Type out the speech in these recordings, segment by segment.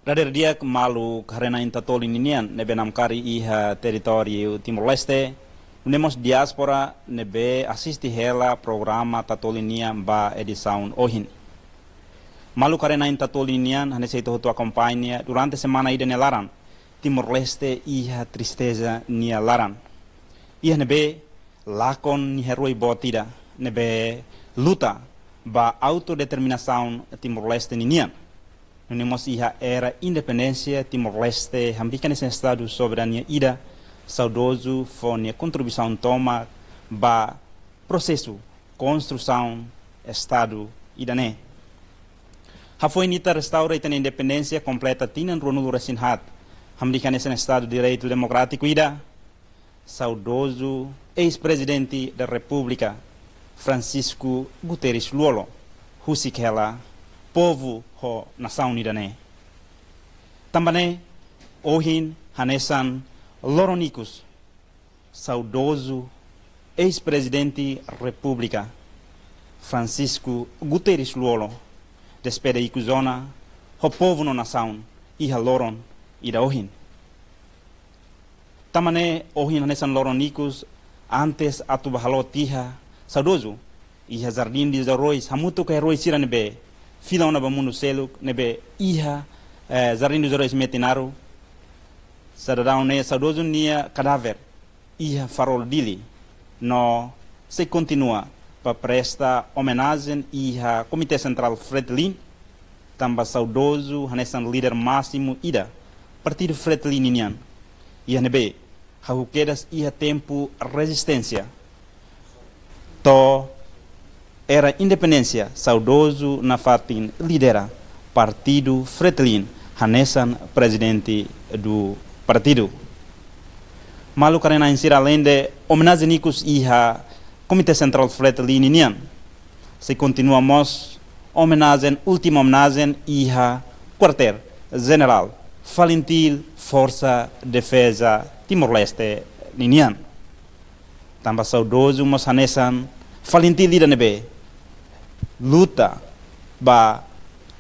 Rader dia malu karena intatoli ninian nebe namkari iha teritório Timor-Leste, nemos diáspora nebe assisti hela programa tatolinia ba edição ohin. Malu karena intatoli ninian hanese itu tu acompanha durante semana ida nelaran Timor-Leste iha tristeza nia laran. Iha nebe lakon ni heroi botida nebe luta ba autodeterminação Timor-Leste ninian. Nós iha era independência Timor-Leste, hambica nesse estado soberania ida, saudoso foi a contribuição toma ba processo construção estado ida né. Foi nita restaura a independência completa tinan Ronaldo Resinhat, hambica nesse estado de direito democrático ida, saudoso ex-presidente da República Francisco Guterres Luolo, husikela povo ho nação unida né. Também ohin hanesan Loronicus, saudoso ex-presidente República Francisco Guterres Luolo, despede ikuzona ho povo no nação iha loron ida ohin. Também ohin hanesan Loronicus antes atu bahalotiha saudoso iha jardim de Arroz hamuto que Arroz siranebe fila una bamundo seluk nebe iha Jardim dos Heróis Metinaro sadadão ne saudoso nia cadáver iha farol dili no se continua para prestar homenagem iha Comitê Central Fretilin tamba saudoso hanesan líder máximo ida Partido Fretilinian iha nebe hahukedas iha tempo resistência to era independência saudoso na fatin lidera Partido Fretilin hanesan presidente do partido. Malu karena insira além de homenagem nicos iha Comitê Central Fretilinian se continuamos homenagem última homenagem iha Quartel General Valentil Força Defesa Timor-Leste ninian. Tamba saudoso mos hanesan Valentil lida nebe luta ba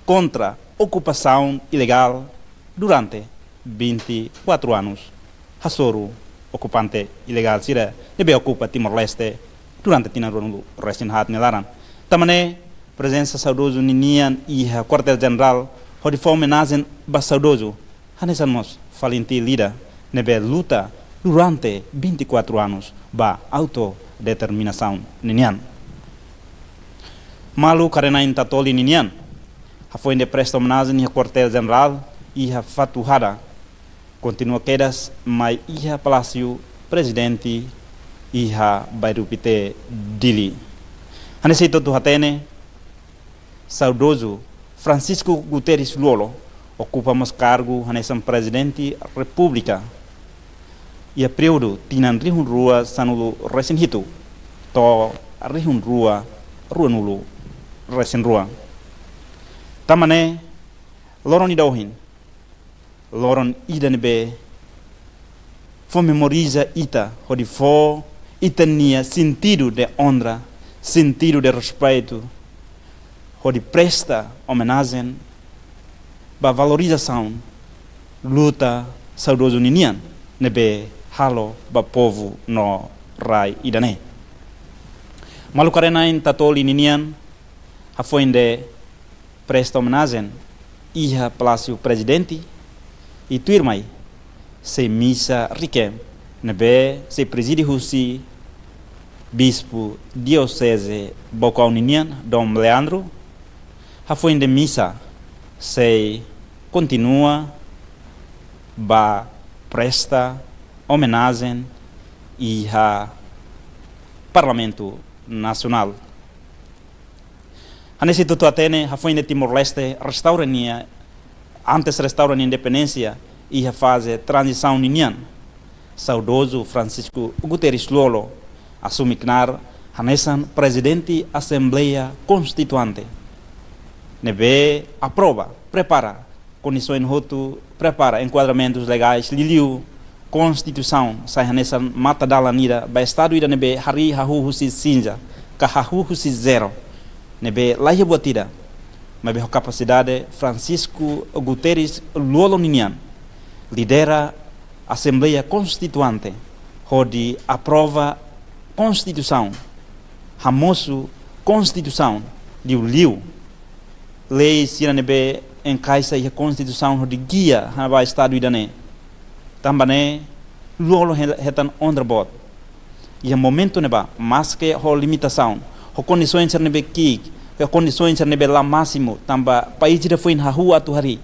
contra ocupação ilegal durante 24 anos. Hasoro ocupante ilegal sira nebe ocupa Timor-Leste durante tinaronu resinhat nelaran. Tamane presença saudoso ninian iha Quartel General hodi homenagem ba saudoso hanesan mos Valentil lida nebe luta durante 24 anos ba autodeterminação ninian. Malu karena intatoli ninian foi de presta homenagem ao Quartel General iha fatuhada continua quedas mai iha Palácio Presidente iha Bairupite Dili hanesito tu hatene saudoso Francisco Guterres Luolo ocupamos cargo hanesan Presidente República ia período tinan rihun rua sanulu resin hitu to rihun rua nulu resin rua tamane loron idohin loron idanbe fo memoriza ita hodi fo itania sentido de honra sentido de respeito hodi presta homenagem ba valorização luta saudoso ninian nebe halo ba povo no rai idane. Malu karena in tatoli ninian hafoinde presta homenagem iha Palácio Presidente e tuirmai se missa riquem nebe se preside husi bispo diocese Bocau ninian Dom Leandro hafoinde missa se continua ba presta homenagem iha Parlamento Nacional. Hanesse tutu atene foi de Timor-Leste restaurania antes restaurania independência iha fase transição ninian. Saudoso Francisco Guterres Luolo assume knar hanesan presidente Assembleia Constituante. Nebe aprova, prepara condições hotu prepara enquadramentos legais liliu Constituição sai hanesan mata dalanida ba estado ida nebe hari hahu husi sinja ka hahu husi zero nebe laia botida mas a capacidade Francisco Guterres Luolo Ninian lidera a Assembleia Constituinte, onde aprova Constituição, famoso Constituição de Liu, lei siranebe encaixa a Constituição de guia para o Estado idane, também Luolo retan onderbot, e o momento neba, mas que a limitação, a condições nebe que a condições nebe lá máximo, também país de foi na rua tu hari,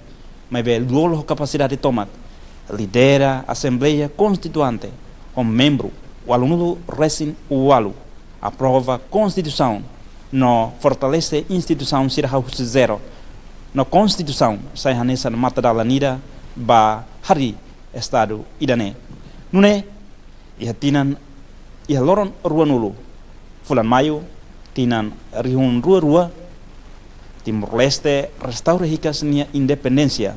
mas be Luolo a capacidade de tomar, lidera a Assembleia Constituinte, um membro, o aluno recém o alu, aprova a Constituição, no fortalece a instituição sira zero, na Constituição sai hanessa na mata da lanira ba hari Estado idane, não é? E tinan e loron ruanulu, fulan maio tinan rihun rua Timor Leste restaura ricas nia independência,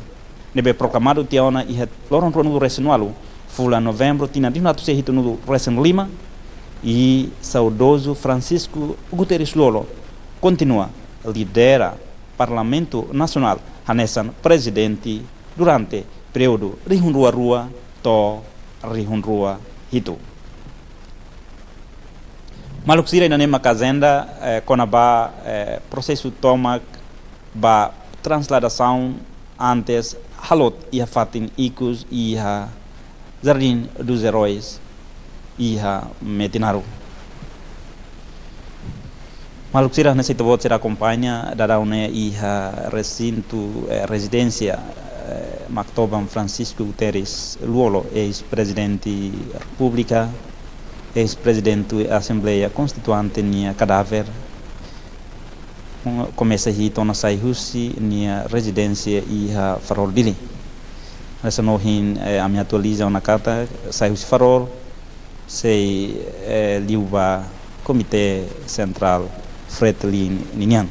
nebe proclamado tiona e loron ruanulu resinualu, fulan novembro tinan dinatu se hitunu resen Lima. E saudoso Francisco Guterres Luolo continua lidera Parlamento Nacional hanesan presidente durante período rihun rua to rihun rua hitu. Maluk sira ina nema kazenda kona ba processo toma ba transladação antes halot ia fatin icus ia Jardim dos Heróis ia Metinaru. Maluk sira nesse tebot será acompanha da une ia recinto residência Mactoban Francisco Guterres Luolo, ex-presidente da República, ex-presidente da Assembleia Constituinte nia cadáver começa a tona sai husi nia residência ia farol dili. Nessa nohin a me atualiza na carta sai husi farol sei liuba Comitê Central Fretlin Ninian.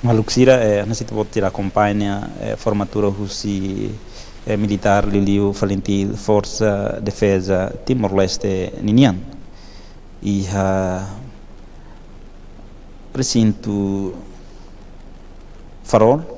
Maluxira nesse tipo de acompanha formatura russi militar Liliu Valentil Força Defesa Timor Leste Ninian e recinto Farol.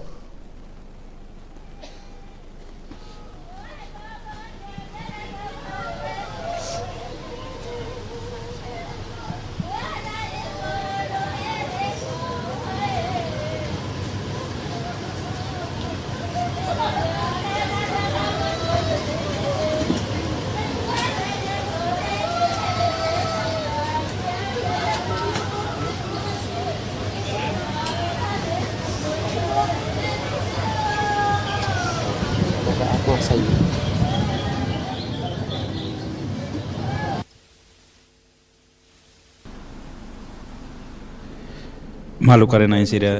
Malu karena insira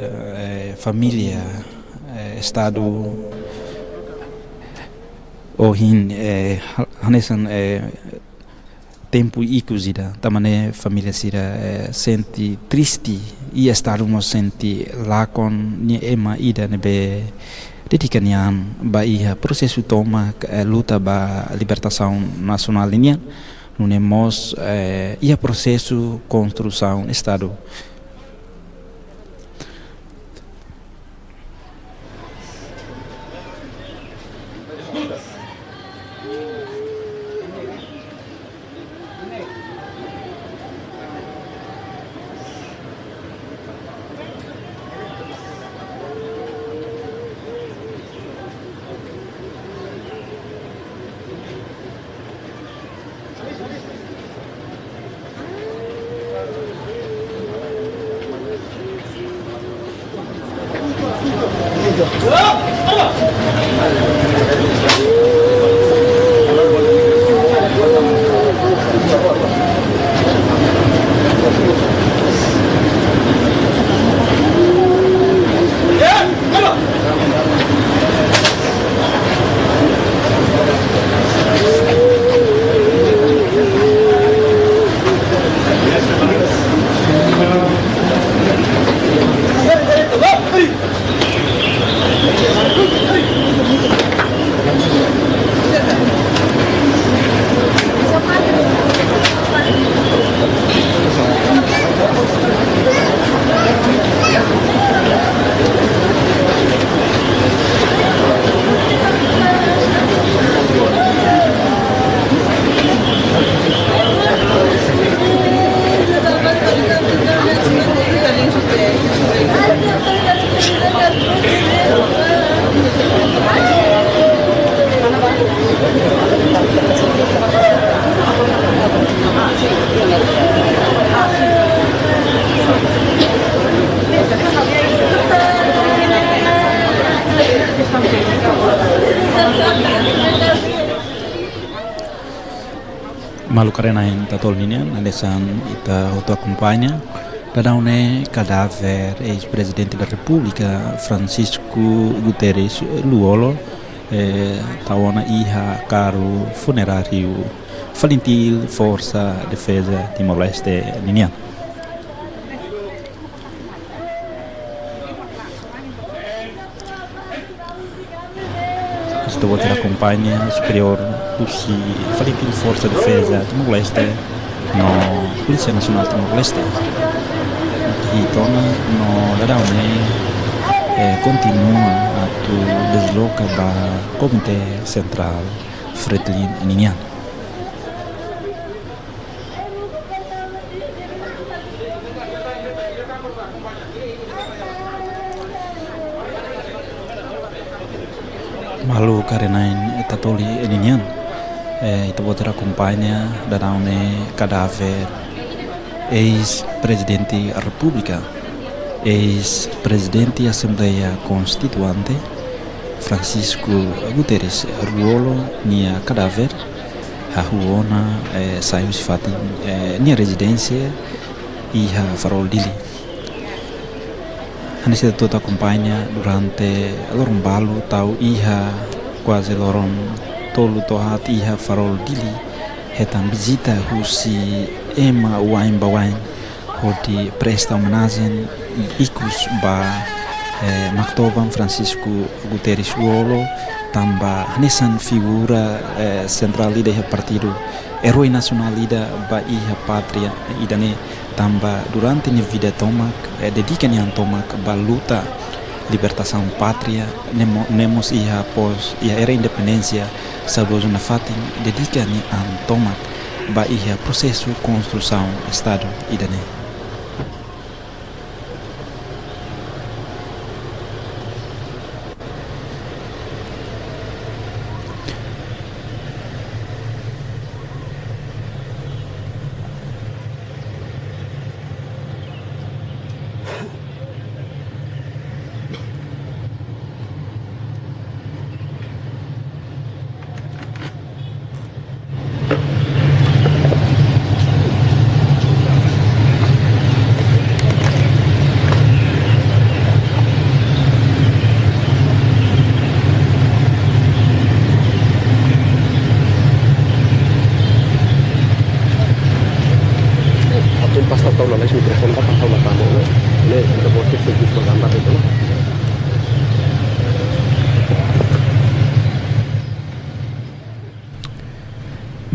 família Estado ohin hanesan tempo icusida tamane família sira senti triste e Estado mo senti lakon ni ema ida nebe dedicanian ba ia processo toma luta ba libertação nacional linha nunemos ia processo construção Estado. Malu karena yang tatolnya, nalesan ita auto acompanha, dadaune cadáver ex-presidente da República Francisco Guterres Luolo, tawana iha caro funerário Falintil Força Defesa Timor-Leste Ninian. Estou a acompanha superior Pusi Falintil Força Defesa Timor-Leste no Polícia Nacional Timor-Leste. E torna no dadaune continua a tu desloca ba Comitê Central Fretilin Ninian. Malu karena tatoli Ninian, itu buat acompanha dadaune cadáver ex-presidente da República, ex-presidente da Assembleia Constituante, Francisco Guterres Luolo, nia cadáver, a huona saiu se fatin nia residência e a farol dili. Anissa tudo acompanha durante lorong balu tau iha quase lorong tolu tohat iha farol dili hetan visita husi ema wain bawain hodi presta homenagem ikus ba Maktoban Francisco Guterres Luolo tamba nesan figura central ida partido herói nacional ida ba iha pátria idane tamba durante minha vida tomak dedica nian tomak ba luta libertação pátria nemos iha pos iha era independência saudoso na fatin dedica nian tomak ba iha processo construção estado idane.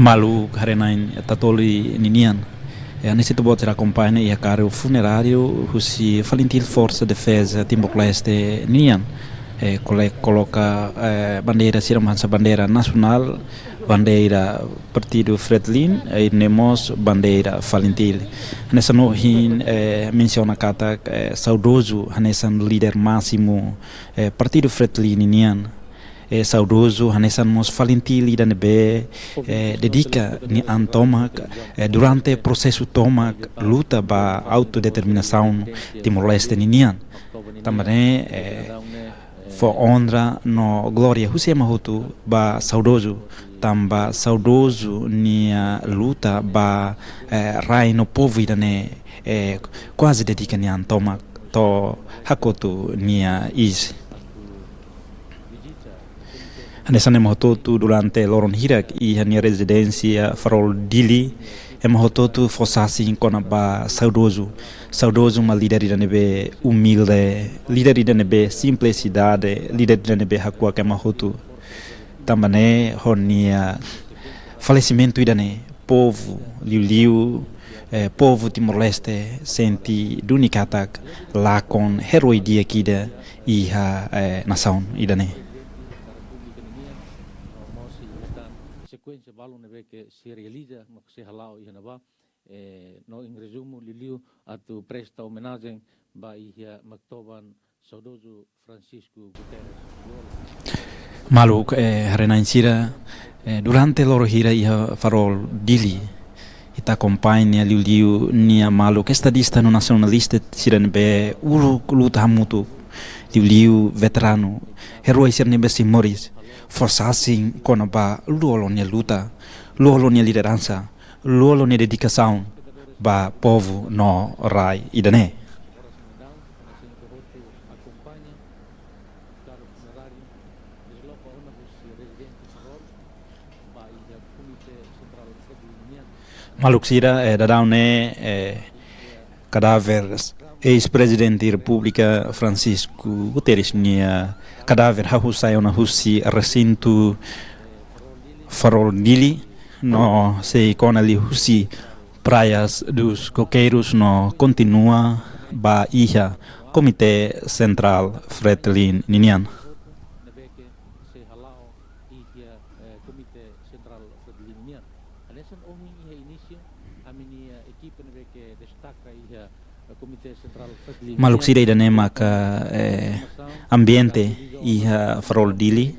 Malu karenain tatoli ninian nesse tubo ter acompanha e a caro funerário husi Falintil Força Defesa Timor-Leste ninian coloca bandeira siramansa bandeira nacional bandeira partido Fretilin e nemos bandeira Falintil nessa no hin menciona kata saudoso nessa líder máximo partido Fretilin ninian saudoso hanesan mos Falintil ida nebe dedica ni antomak durante processo tomak luta ba autodeterminação Timor-Leste ninian também for honra no glória husema hutu ba saudoso tamba saudoso nia luta ba rai no povo ida ne quase dedica ni antomak to hakotu nia is. Hanesan emototu durante loron hirak i hania residência farol dili emototu fossasi kona ba saudoso uma líder da nebe humilde líder da nebe simplicidade líder da nebe hakua que emototu tambane honia falecimento idane povo Liu, povo Timor-Leste senti dunikatak lakon heroi dia kida iha nação idane. Sequência balon neve que se realiza no que se halao e nava no em resumo Liliu atu presta homenagem ba ia Mactoban saudoso Francisco Guterres. Maluk Renan Sira durante loro hira iha farol dili ita acompanha Liu nia Maluk estadista no nacionalista siran be ulu luta hamutu Liu veterano heroi sirne besi Moris forçassem quando ba luolonia luta luolonia liderança luolonia dedicação ba povo no rai idane. Maluk Sira dadaune cadáver ex-presidente da República Francisco Guterres nia cadáver hahusai ona husi recinto farol dili no se kona li husi praias dos coqueiros no continua ba iha Comitê Central Fretilin Ninian. Maluk Sira idane maka ambiente iha farol dili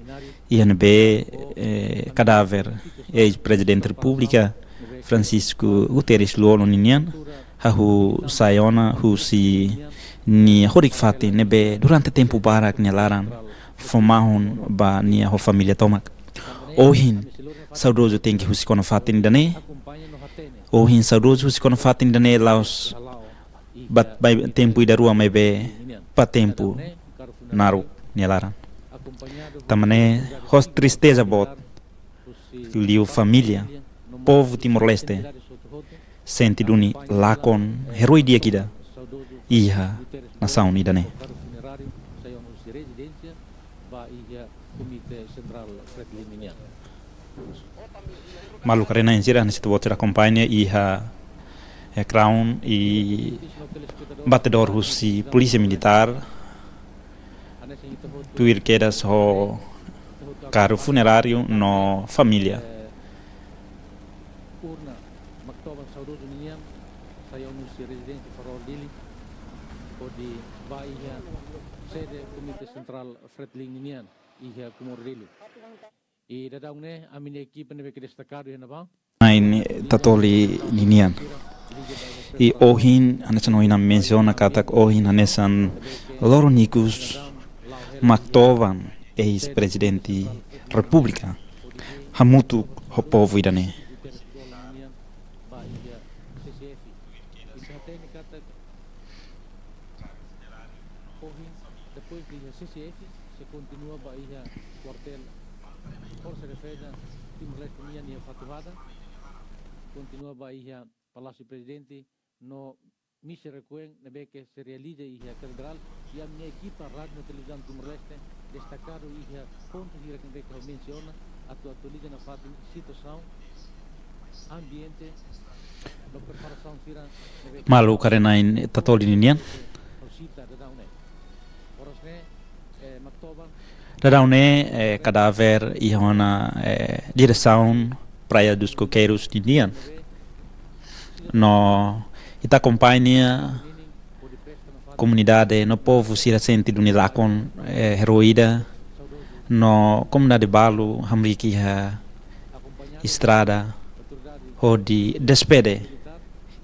iha nebe cadáver ex-presidente da República Francisco Guterres luolo ninian hahu sayona husi ni horik fati nebe durante tempo barak nyalaran formahun ba nia ho família tomak ohin saudoso tem que husi kono fati dane ohin saudoso husi kono fati dane laos bat by tempo ida rua mai be pa tempo naru nyalaran tamane hos tristeza bot Liu família povo Timor-Leste senti duni lakon heroi dia kida iha nação idane. Maluk Renan Sira nesse tu acompanha iha crown e batedor rusi polícia militar tuir quedas ho carro funerário no família urna Mactoban saudoso ninian saya unusi residente farol dili di baia sede Komite Sentral Fretilin ninian iha kumor dili e dadaune amine equipe nebe que destacado e nava Nain tatoli ninian e ohin anesan ohin menciona katak ohin anesan loronicus Mactoban ex-presidente República hamutu ho povo idane. Depois de CCF se continua Bahia quartel Força de Defesa Timor-Leste e Fativada continua Bahia Palácio Presidente no Missa Requiem nebe que se realiza a catedral e a minha equipa rádio e televisão Timor-Leste destacado e pontos de que menciona atualiza na situação ambiente na preparação sira Malu karena in tatoli ninian Dadaune cadáver e uma direção Praia dos Coqueiros ninian no ita acompanha comunidade no povo sira sente do nilakon heroída no comunidade balu hamriki ha estrada hodi despede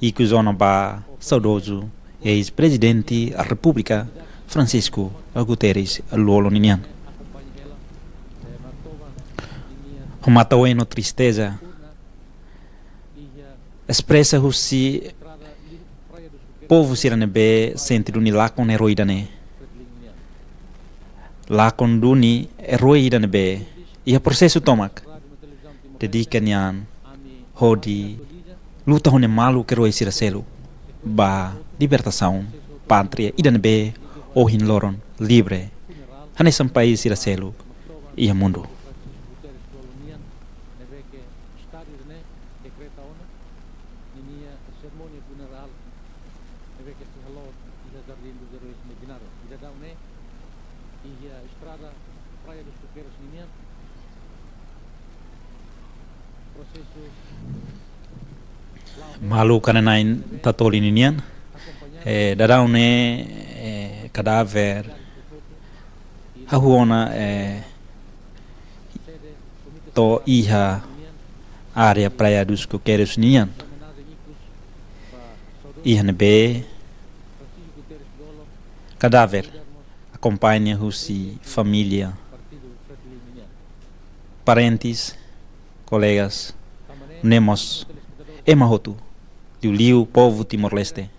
e que zona ba saudoso ex-presidente da República Francisco Guterres luolo ninian humatawe no tristeza expressa husi povo siranebe sente duni lakon heroída ne lakon duni heroída nebe ia processo tomak dedica nian hodi luta hone malu que roi siraselo ba libertação pátria ida nebe ohin loron livre hanesan país siraselo ia mundo Metinaro. Ida dá né e a estrada Praia dos Coqueiros Ninian. Processo malu kananain tatoli ninian dadaune cadáver hahuona to iha área Praia dos Coqueiros Ninian iha nebe cadáver acompanha Husi família parentes colegas nemos emahotu liu povo Timor-Leste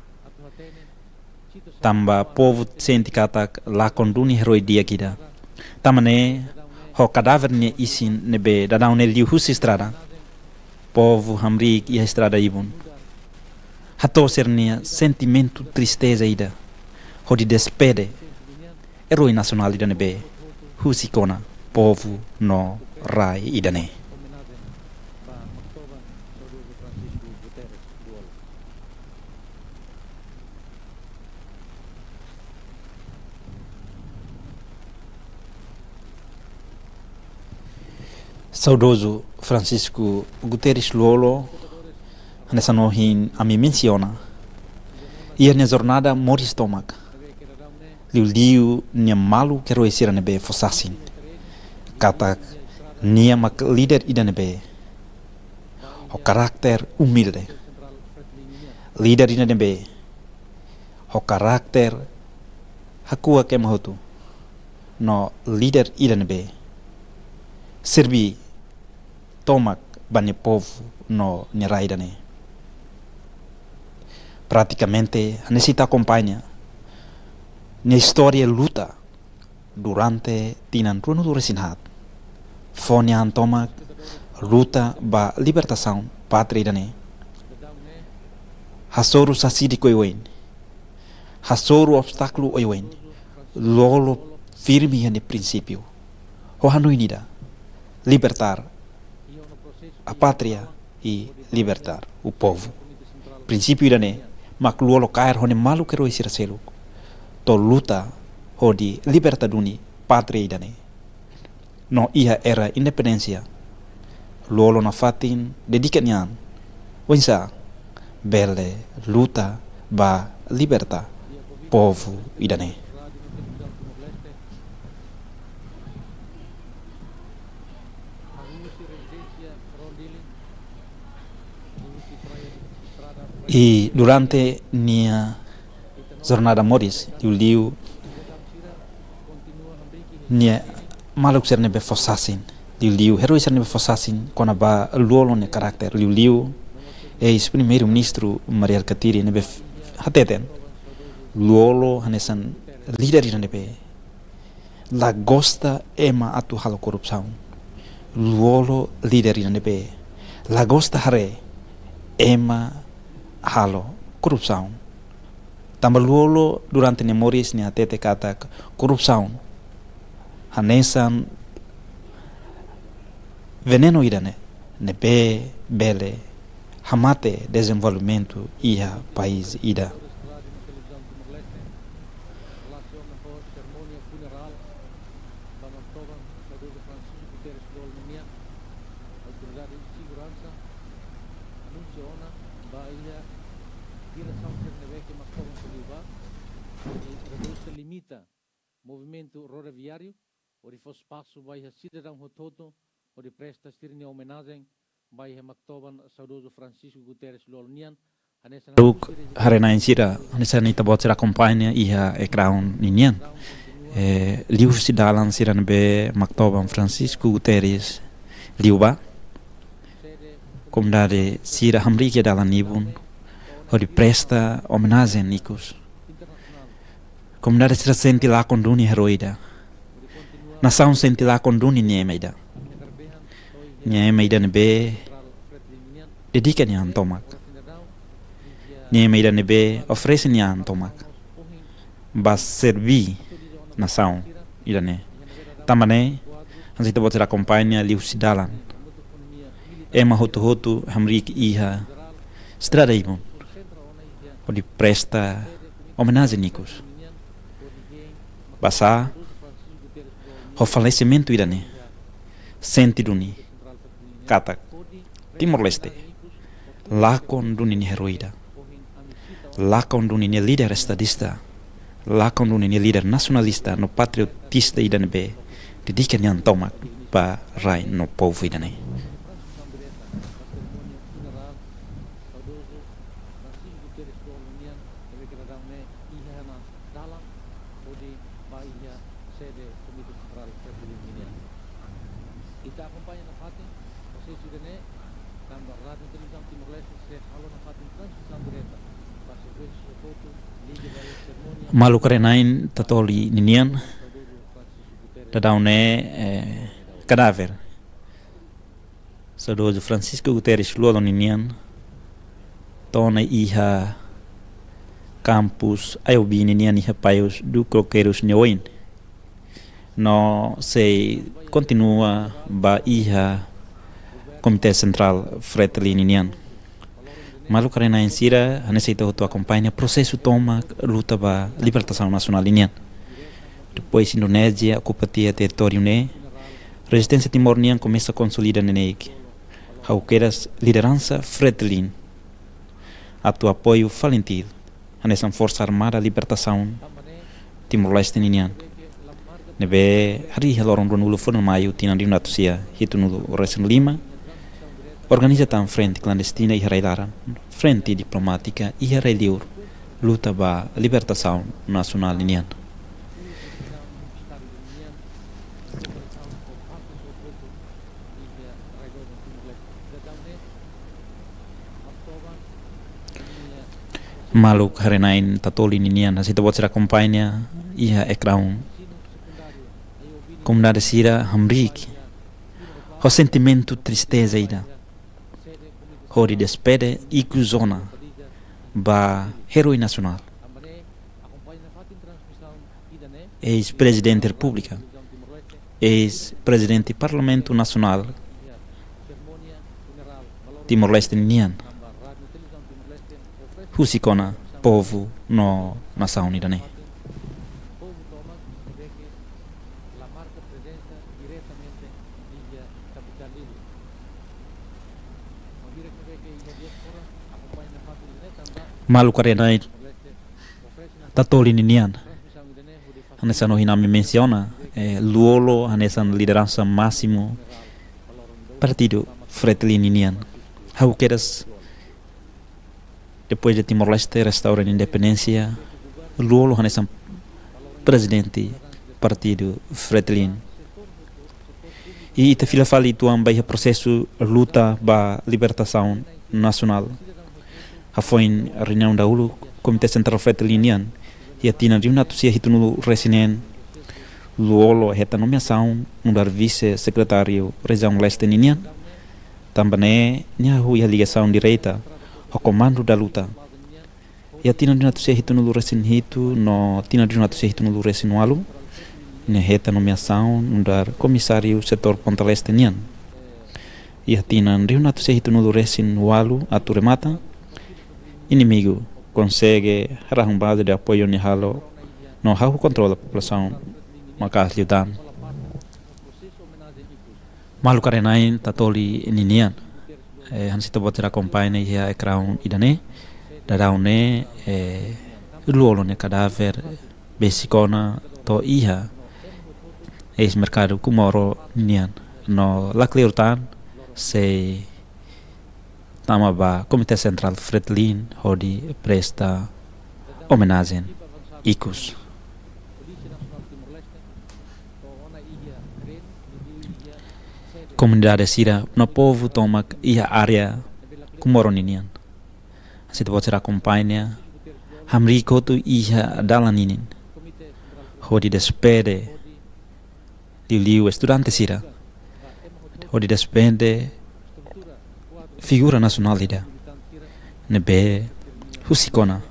tamba povo senti katak la konduni heroi dia kida tamane ho cadáver ne isin nebe dadau ne liu Husi estrada povo hamrik ia estrada ibun hato sernia sentimento tristeza ida ho di despede heroi nacional ida nebe Husi kona povo no rai idane. Saudoso Francisco Guterres Luolo nessa nohin a me menciona ia na jornada moris tomak liu nia malu que roisira nebe fossasin katak nia mak líder ida nebe o karakter humilde líder ida nebe o karakter hakua ke mahotu no líder ida nebe servi tomak bani povo no neraidane. Praticamente necessita acompanha na história luta durante tinan runo do resinhat. Fonian tomak luta ba libertação pátria idane. Hasoru sasidi koiwen. Hasoru obstáculo oiwen. Lolo firme ne princípio. O hanuinida libertar a pátria e libertar o povo. Princípio idane mak luolo kair hone malu que roisira seluk. To luta ho di libertaduni pátria idane. No iha era independência. Luolo na fatin dedicanyan. Wensa bele luta ba liberta povo idane. E durante minha jornada moris liu nia maluk ser nebe fossasin liu heroi ser nebe fossasin kona ba luolo ne karakter liu primeiro ministro Mariel Katiri nebe hateten luolo hanesan líder nebe la gosta ema atu halo korupsão luolo líder nebe la gosta hare ema halo korupsão tamba luolo durante nemoris ni atete katak korupsão hanesan veneno idane nebe bele hamate desenvolvimento iha país ida. Movimento rodoviário, onde for espaço vai a cidadão rototo, onde presta sirne homenagem, vai a Mactoban, saudoso Francisco Guterres Lolnian, Luk harena insira, nessa nita bot sira companhia iha crown ninian. Liu sidalan sira nebe Mactoban Francisco Guterres liuba. Comdade sira hamrike dalan nibun, onde presta homenagem nikos. Comdade sira senti lá conduni heroida. Nação senti lá conduni niemeida. Niemeida nebe dedica nian tomak. Niemeida nebe oferece nian tomak. Bas servi nação idane. Tamane hansita bot sira companhia liu sidalan. Ema hotu hamrik iha strada ibun. Onde presta homenagem nikos. basa o falecimento irane sentido ni kata Timor-Leste lakon dunia heroida lakon dunia líder estadista lakon dunia líder nacionalista no patriotista idane be didikan yang tomak pa rai no povo idane Kita acompanha na FATEM, vocês irem também a Rádio Televisão Timor-Leste se fala na FATEM transmissão direta para serviços de foto, liga para a cerimônia. malu karenain tatoli ninian dadaune cadáver sadoso Francisco Guterres lolo ninian tona iha campus ayobi ninian iha paios do croqueiros nyoin no se continua ba iha Comitê Central Fretilin ninian malu karena insira necessita tu acompanha processo toma luta ba libertação nacional ninian depois Indonésia ocupatia território ne resistência timor-nian começa a consolidar nenek how queras liderança Fretilin a tu apoio valentil nessa força armada libertação Timor-Leste ninian nebe hari halorong nulo fono maio tinan di natusia hitu nulo Resen Lima organiza tan frente clandestina e raidaran frente diplomática e reliur luta ba libertação nacional ninian maluk harenain tatoli ninian hasita bot sira companhia iha ekraun comunidade sira hamrik o sentimento tristeza ida hori despede iku zona ba heroi nacional ex-presidente da república ex-presidente parlamento nacional Timor-Leste ninian husikona povo no nação nidane malu karenai tatoli ninian hanesa no hinami menciona luolo hanesa liderança máximo partido Fretilin ninian how queras depois de Timor-Leste restaura a independência luolo hanesa presidente partido Fretilin e ita fila fali tuan bai processo luta ba libertação nacional foi a reunião da ULU, Comitê Central Fretilinian, e a tina de uma tucia hitu no resinen, luolo heta nomeação no dar vice-secretário região leste ninian, também nyahu a ligação direita ao comando da luta. E a tina de uma tucia hitu no resin hitu, no tina de uma tucia hitu no resin walu, ne heta nomeação no dar comissário setor Ponta Leste ninian. E a tina de uma tucia hitu no resin walu a turemata, inimigo consegue arranjar base de apoio nihalo no how controla a população makas liudan malu karenain tatoli ninian hansita botera acompanha ia ekran idane daraune luolo ne cadáver besikona to iha ex mercado kumoro ninian no lakliurtan se tama ba Comitê Central Fretilin hodi presta homenagem icus comunidade sira no povo toma ia área kumoroninian se te pode acompanha hamriko tu ia dalaninin hodi despede liu estudante sira hodi despede figura nacional ida nebe husikona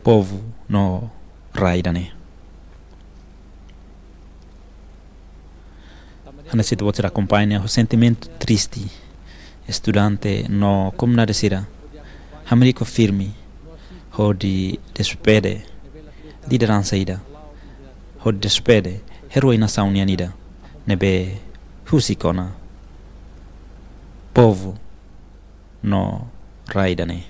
povo no raidane hanesi tu pode acompanha o sentimento triste estudante no comunidade sira hamrico firme hodi despede liderança ida. Ho despede heroi nação ida. Nebe husikona. Povo no raidane.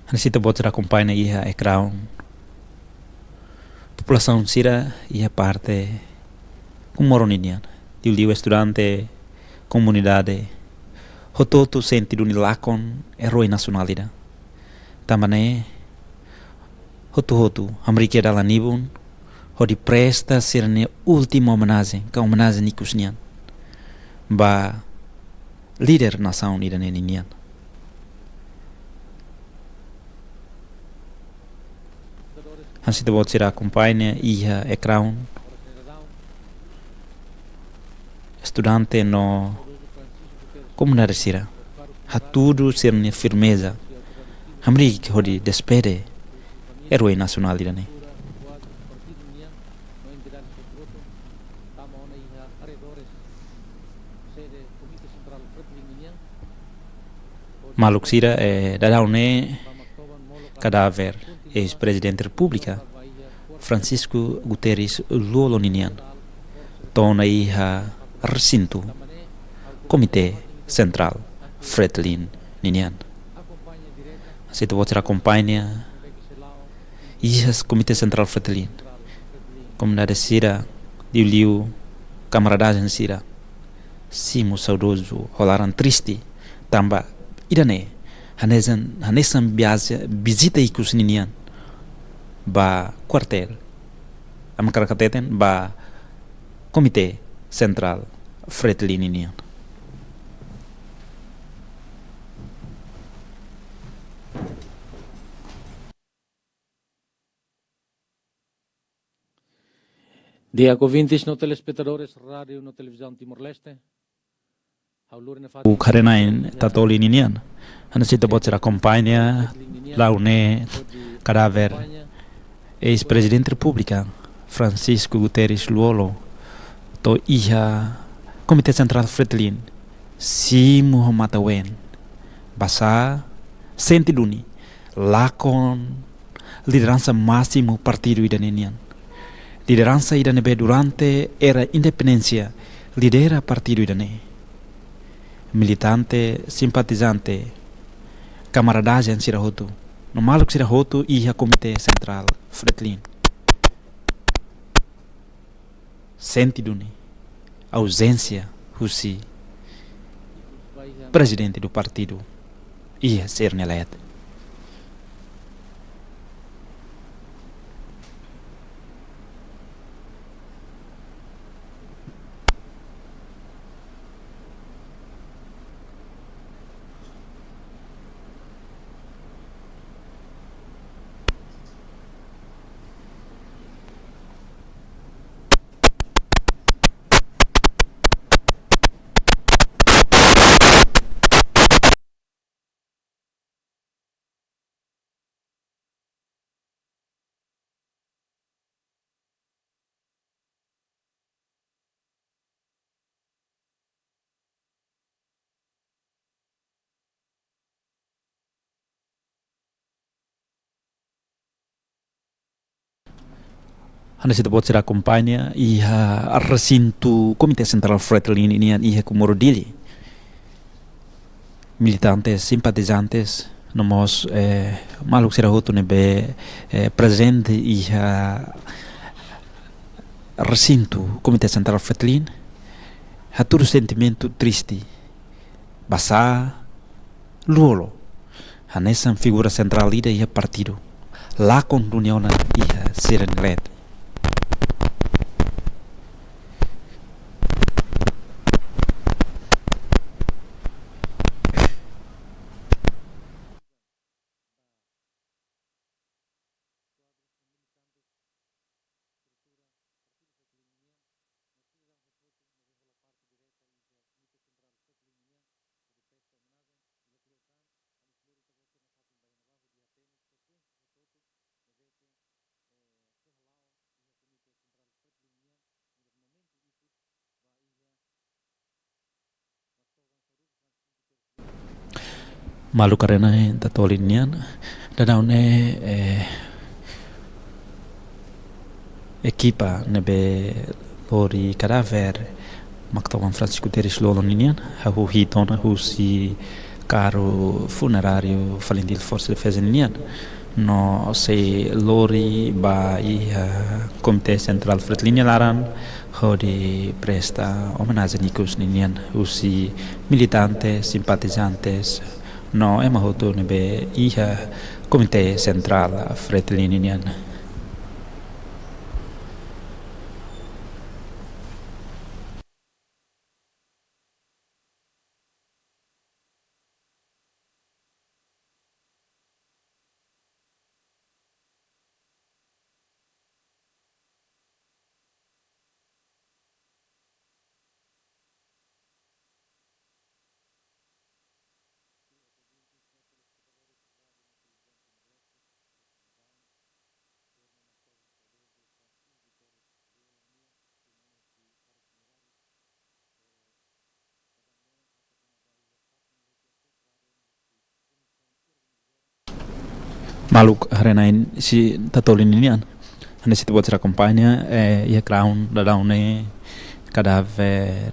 Nasita bot acompanha iha e crown. População sira iha parte com moronidian. Diu estudante, comunidade, hototo sentido ni lakon heroi nacionalida. Tambane hotu Amerika dalam nibun ho presta sirne última homenagem, ka homenagem nikusnian. Ba líder nação ida nenian. Hansita bot sira acompanha iha e crown. Estudante no comunidade sira. Hatudo sirne firmeza. Amerika ho despede heroi nacional ida ne. Maluk sira dadaune cadáver ex-presidente da República Francisco Guterres Luolo ninian tona iha recinto Comitê Central Fretilin ninian. Sito voce acompanha ihas Comitê Central Fretilin comunidade sira diuliu camaradagem sira simu saudoso rolaran triste tamba idane hanesan biasa visita ikus ninian ba quartel amakarakaten ba Comitê Central Fretilin ninian. Dia ouvintes no telespectadores rádio no televisão Timor-Leste. O karenain tatoli ninian. Hanasita bot ser acompanha laune cadáver ex-presidente da República Francisco Guterres Luolo to iha Comitê Central Fretilin si Muhammad Awen basa sentiduni lakon liderança máximo partido idanenian. Liderança idanebe durante era independência lidera partido idane. Militante, simpatizante, camaradagem sirahotu. No maluk sirahotu iha Comitê Central Fretilin. Sentiduni ausência husi presidente do partido ia ser eleito. Hanasita bot ser acompanha iha recinto Comitê Central Fretilin ini iha Comorodili. Militantes, simpatizantes, nomos maluk sirahotu nebe presente iha recinto Comitê Central Fretilin. Haturu sentimento triste. Basa luolo. Hanesan figura central ida iha partido. Lakon duniona iha sirenlet. malu karena tatolinian dadaune equipa nebe lori cadáver maktawan Francisco Teres Loloninian hahu hitona husi caro funerario falindil forse defesa ninian no se lori ba Comité Central Fretlínea Laran hodi presta homenagem nikos ninian husi militantes simpatizantes no emahoto nebe Comité Central Fretlínea ninian. Maluk harenain si tatolin inian ane situ buat sera kampanye ia crown dadaune cadáver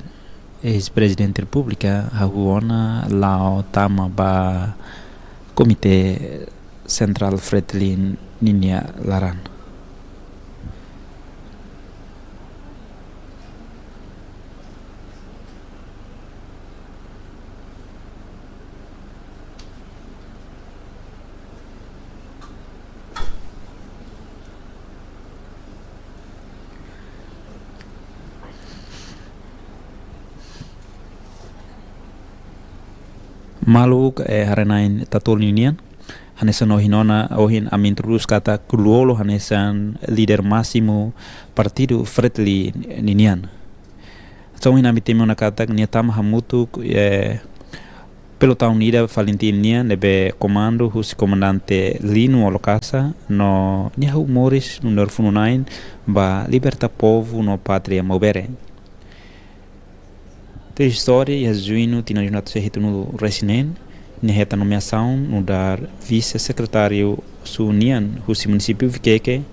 ex-presidente República hahuona lao tama ba Comité Central Fretlínea Laran. Maluk harenain tatolinian hanesan ohinona ohin amin terus kata kuluolo hanesan líder máximo partido Fretlínea. Então ina miteme ona kata nia tama hamutu pelotão unida Valentina nebe comando hus comandante Lino Olocasa no nia humores no norfununain ba liberta povo no pátria movere. Tem história e juíno tinha junto se no Resinen, neheta nomeação no dar vice-secretário Sunian, husi município Viqueque,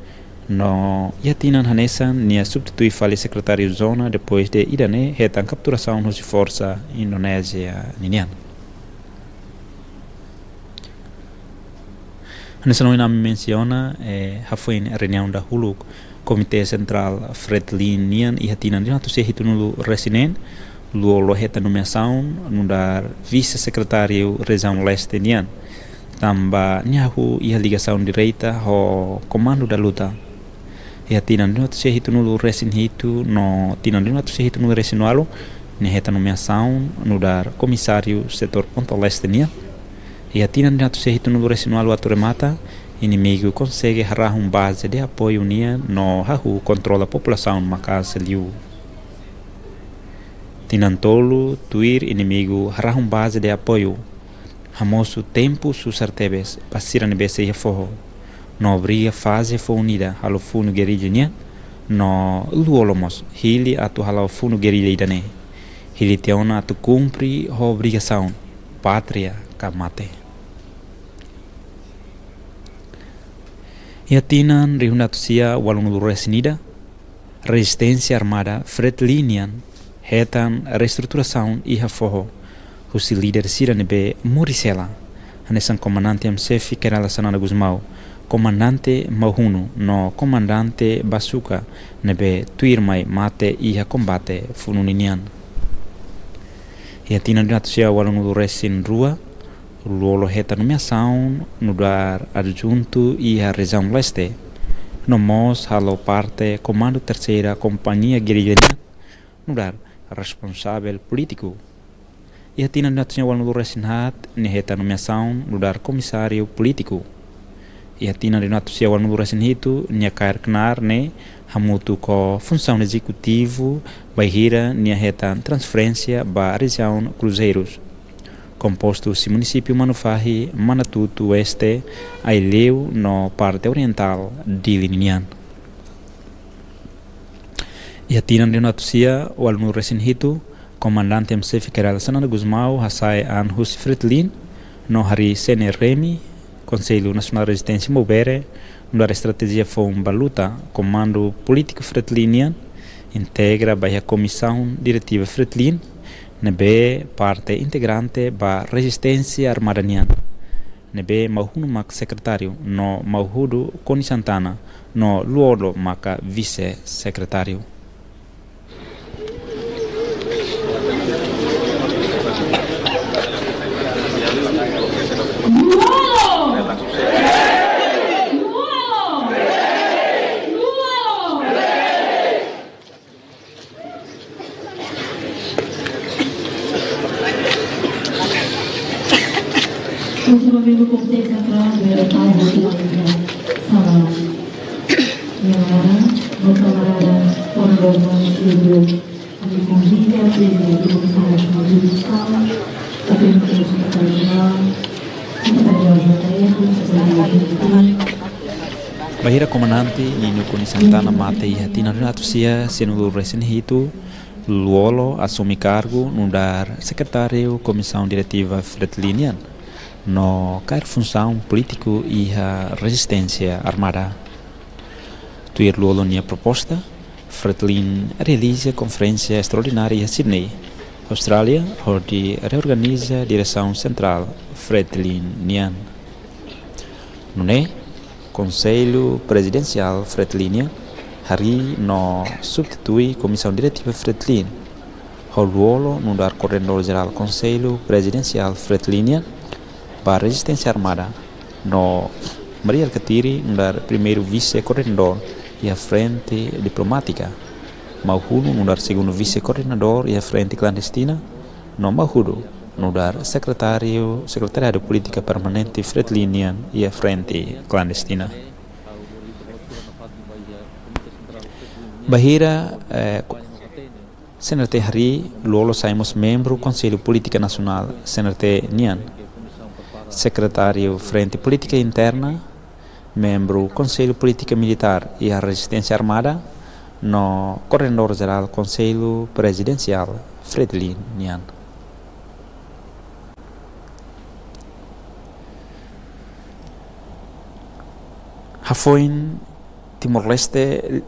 no Yatinan Hanesan, nia substitui fale secretário zona depois de Irane, heta capturação husi força Indonésia Ninian. Hanesan não menciona hafuin reunião da Huluk, Comité Central Fretlínea e Yatinan junto se no Resinen, Luolo heta nomeação no dar vice-secretário região leste nian tamba nyahu ia ligação direita ho comando da luta ia tinan no se hitu no resin hitu no tinan no se hitu no resinualo ne heta nomeação no dar comissário setor ponto leste nian ia tinan no se hitu no resinualo aturemata inimigo consegue harrar base de apoio nian no hahu controla a população macas liu Tinantolo, tuir inimigo, hará base de apoio. Hamoso tempo susartebes, passira nebese e forro. No briga fase fo unida, halo funo guerrilha no luolomos, hili atu halo funo guerrilha idane. Hili teona atu cumpri ho obrigação, pátria kamate. E atinan rihunatu sia walungu resinida, resistência armada Fretlínea hetan reestruturação e forro. Husi líder Siranebe Muricela, hanesan comandante MCF Kerala Sanana Guzmau, comandante Mahuno no comandante Basuka nebe tuirmai mate iha combate fununinian. E atina dinatusia walungu resin rua, luolo heta nomeação no dar adjunto iha região leste, no mos halo parte comando terceira companhia guerrilhana no dar responsável político. E a tina nacional no resinhat neheta nomeação no dar comissário político. E a tina nacional no resinhito nia cair knar ne hamutu ko função executivo baihira nia heta transferência ba região cruzeiros. Composto si município Manufahi, Manatuto Oeste, Aileu no parte oriental de Linian. E a tina nacional o almo resinhito comandante MCF Kerala Sanana Guzmau Hasai an Husi Fretlin no hari CNRM, Conselho Nacional de Resistência Mobere, no estratégia foi baluta, comando político Fretilinian, integra a comissão diretiva Fretilin, nebe parte integrante da resistência armadanian. Nebe mahuno mak secretário no mahudo Coni Santana, no luolo maka vice-secretário. Ultimamente o Comitê Central era tal salão. E agora, meu camarada Coronel Silvio me convida a presidente da Comissão Nacional de Educação, a presidente do secretário-geral, secretário-geral secretário-geral Bahira comandante Nino Coni Santana mate e Tina Renato Sia sendo recém-rito luolo assumi cargo no dar secretário comissão diretiva Fretilinian no cair função político e a resistência armada. Tuir luolo nia proposta, Fretilin realiza conferência extraordinária em Sydney, Austrália, onde reorganiza a direção central Fretilinian. Não é? Conselho Presidencial Fretilinian hari no substitui Comissão Diretiva Fretilin. O luolo no dar coordenador geral Conselho Presidencial Fretilinian para Resistência Armada, no Maria Alcatiri no dar primeiro vice-coordenador e a frente diplomática, Mahudo no dar segundo vice-coordenador e a frente clandestina, no Mahudo no dar secretariado política permanente Fretilinian e a frente clandestina. Bahira CNRT hari luolo saímos membro Conselho Política Nacional CNRT Nian, secretário Frente Política Interna, membro Conselho Política Militar e a Resistência Armada, no coordenador geral Conselho Presidencial Fretilinian. Hafoin Timor-Leste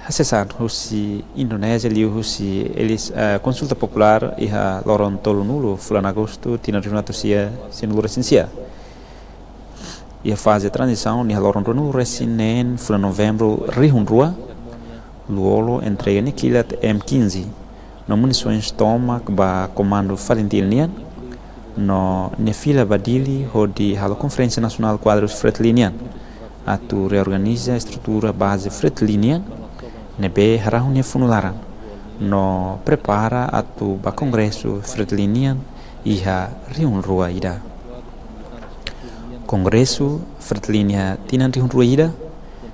acessando husi Indonésia liu husi eles consulta popular e a loron tolu nulo fulan agosto tina reunatu sia sinu recensia e a fase de transição ni a loron nulo recinen fulan novembro rihunrua luolo entrega nikilat M15 no munições toma ba comando Fretilinian no nefila badili hodi halo conferência nacional quadros Fretilinian atu reorganiza a estrutura base Fretilinian nebe harahunnya funularan no prepara atu ba congresso Fretilinian iha riunrua ida congresso Fretilinian tinan riunrua ida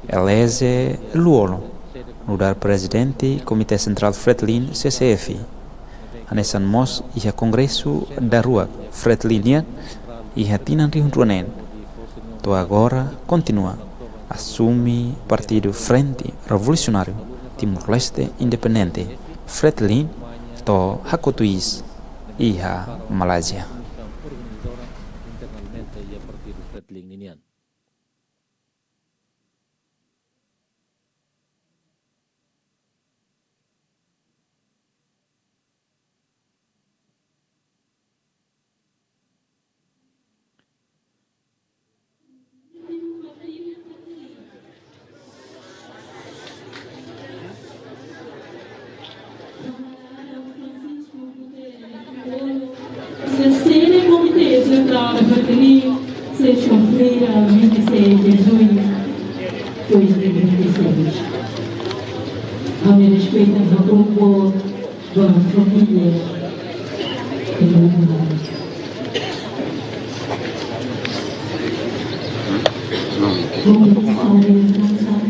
eleze luolo no dar presidente Comitê Central Fretilin CCF anesan mos iha congresso da rua Fretilinian iha tinan riunrua nen to agora continua assume partido Frente Revolucionário Timor-Leste Independente Fretilin to Hakotuis iha Malaysia. Terceiro Comitê Central da Fretilin, sexta-feira, 26 de junho de 2026. A me respeito ao grupo da família e do mundo. Comissão de Educação,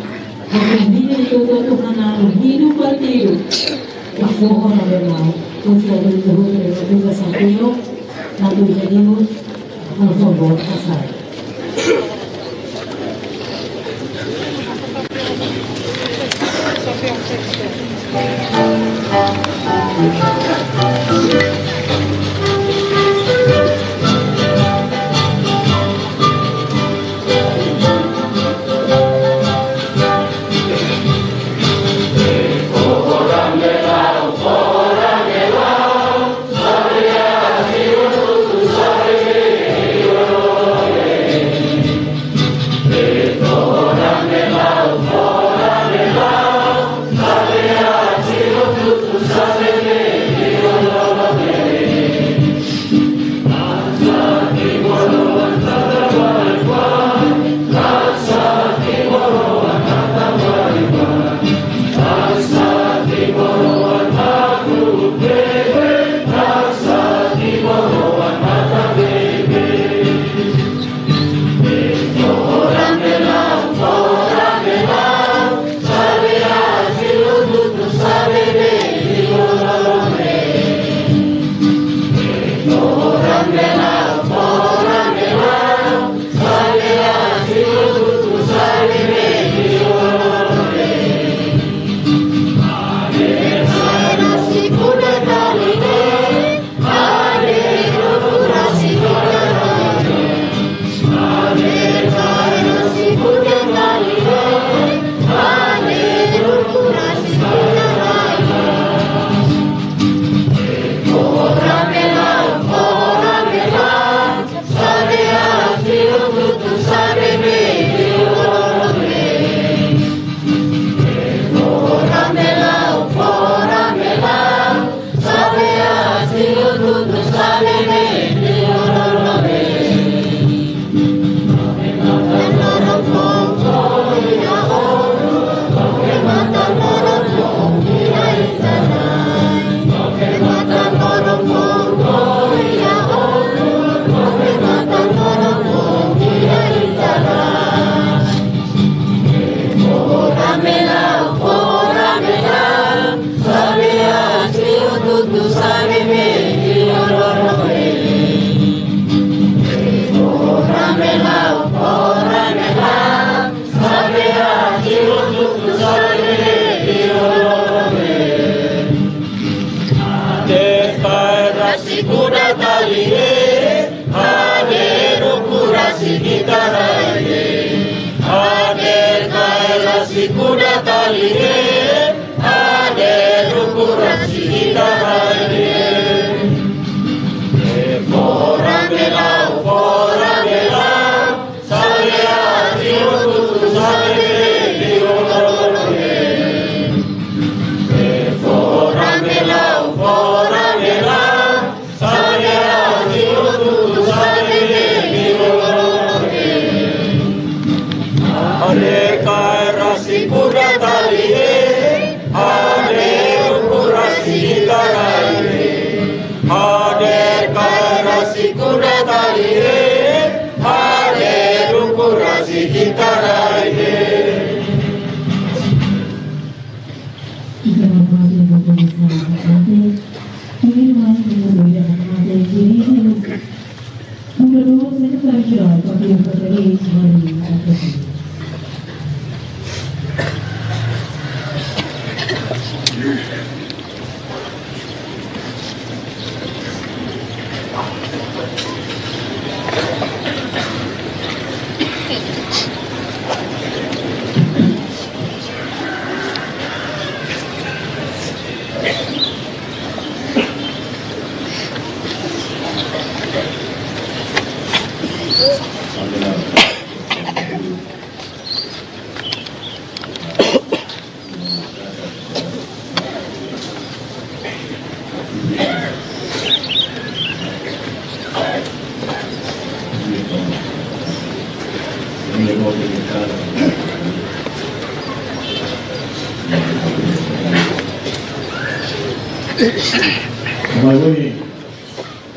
a família e o Dr. Canaro, e do partido, a forma nacional, o Estado de Organização Criou, na dúvida de luz, por favor, passar.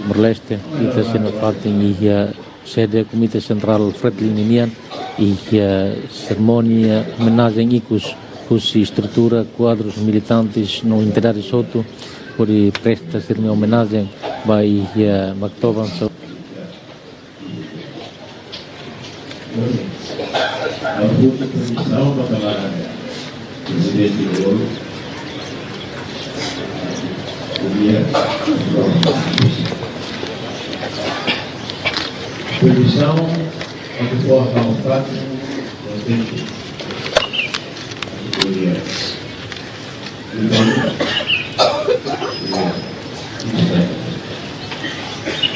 Timor-Leste, kita senofalting ihia sede Komite Sentral Fredlinian ihia cerimônia homenagem icus husi estrutura quadros militantes no integrar soto por presta serme homenagem by ihia Maktoban so Permissão a que for vontade do tempo.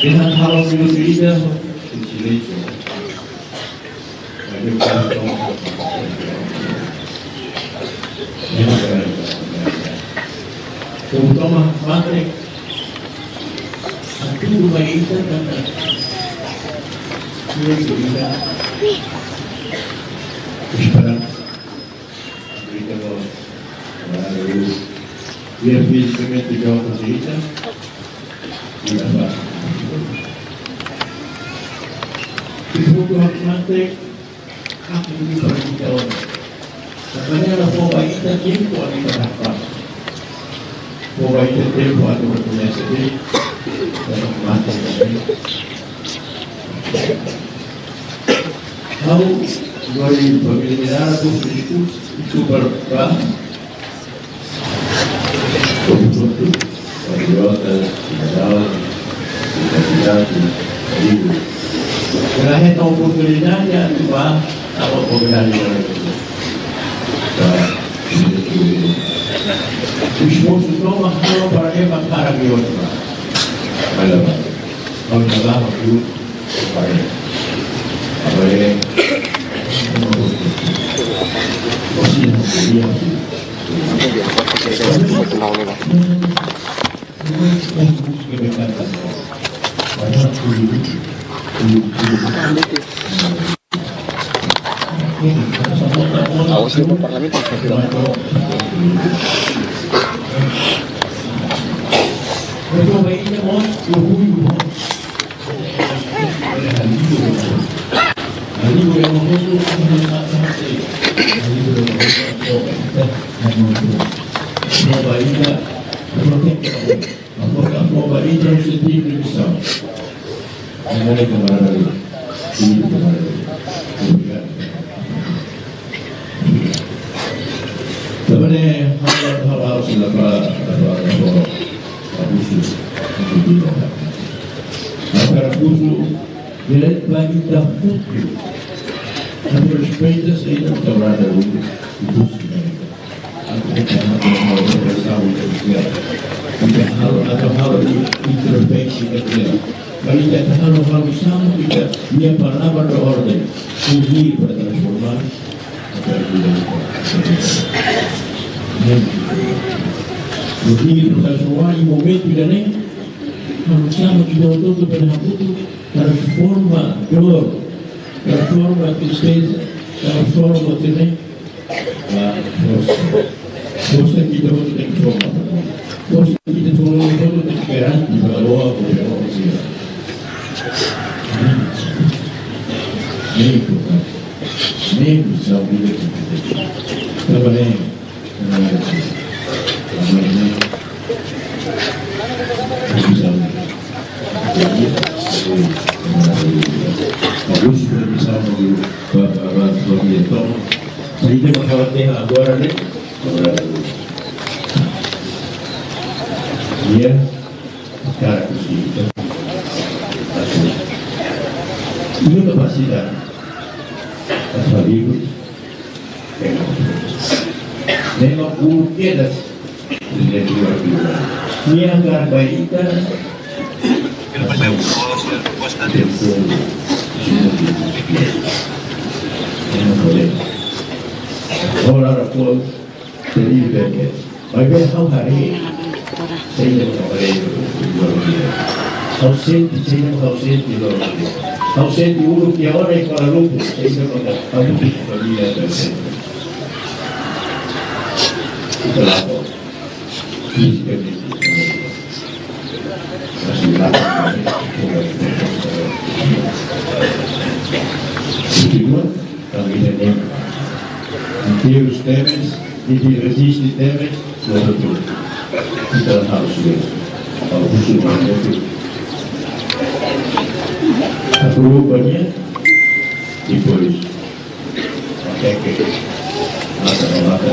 Dengan hal berbeda, silêncio. Como toma madre, aquilo vai entrar. Esperança, gritando para Deus, ver fisicamente de outra direita e da base. E tudo automático, aquilo para que ela, da maneira como vai ter tempo ali para a parte, como vai ter tempo ali para conhecer dele, para matar também. How were you familiar with the schools? Super fast. Quando a gente tem a oportunidade de atuar, a oportunidade o esforço toma para ele para que outro vai levar. Vamos levar para que outro vai. Agora Aku respeito ainda o camarada Lucas e busco aku mau bersama dia. Kita harus introspeksi dia. Kalau kita harus sama kita dia pernah berordem, uji bertransformasi. Uji bertransformasi momento ini harus sama kita untuk berhasil transforma dor. Transforma tristeza, transforma também a força que Deus tem que formar. Força que Deus tem que esperar e valor para o Senhor. Nem importante, nem missão de Deus. Trabalhei na alguns supervisão do diretor, aí tem uma terra agora, né? E é cara possível. E uma capacidade, as famílias, nem uma urquedas de nem a garbaíta. Orang aku jadi bekerja. Bagaimana kau hari? Saya tidak boleh berbuat. Kau sendiri, saya kau sendiri. Kau sendiri urut dia orang kalau lupa. Saya tidak boleh. Kau tidak boleh berbuat. Itulah. Continua caminhando. Manter os temas e resistir temas do outro. Então, nós vamos ao muçulmano. A companhia depois até que mata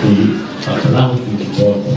e aplauso de volta.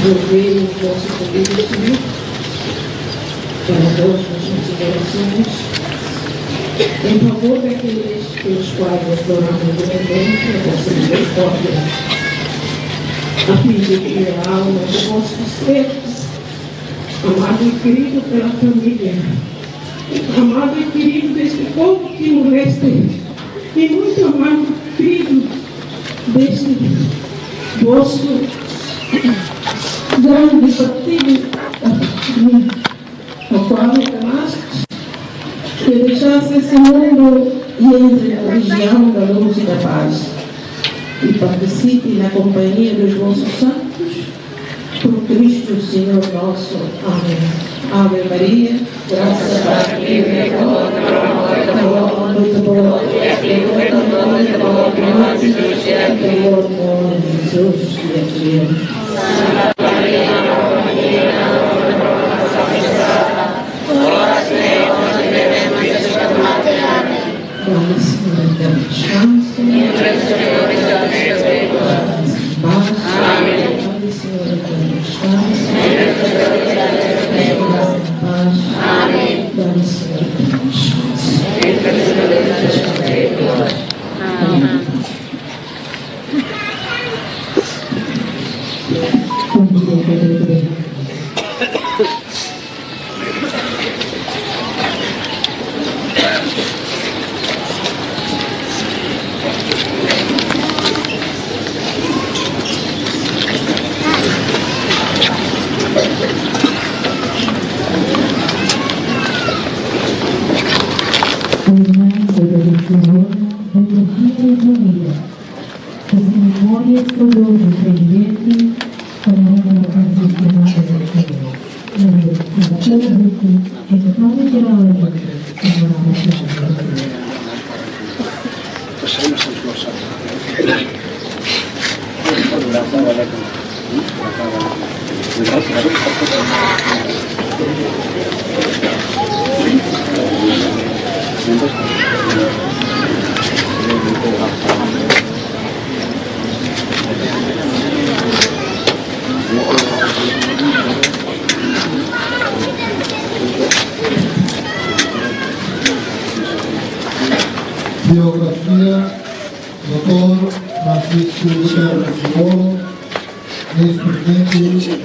Devolver o vosso poder civil para todas as considerações em favor daqueles pelos quais exploraram independente a vossa misericórdia, a fim de que a alma do vosso ser, amado e querido pela família, amado e querido deste povo que moleste, e muito amado e querido deste vosso grande partido ao qual chamaste, que deixasse esse mundo e entre a região da luz e da paz. e participe na companhia dos vossos santos, por Cristo Senhor nosso. Amém. Ave Maria, graças a Deus, Biografia, Dr. Francisco Lutero, ex-presidente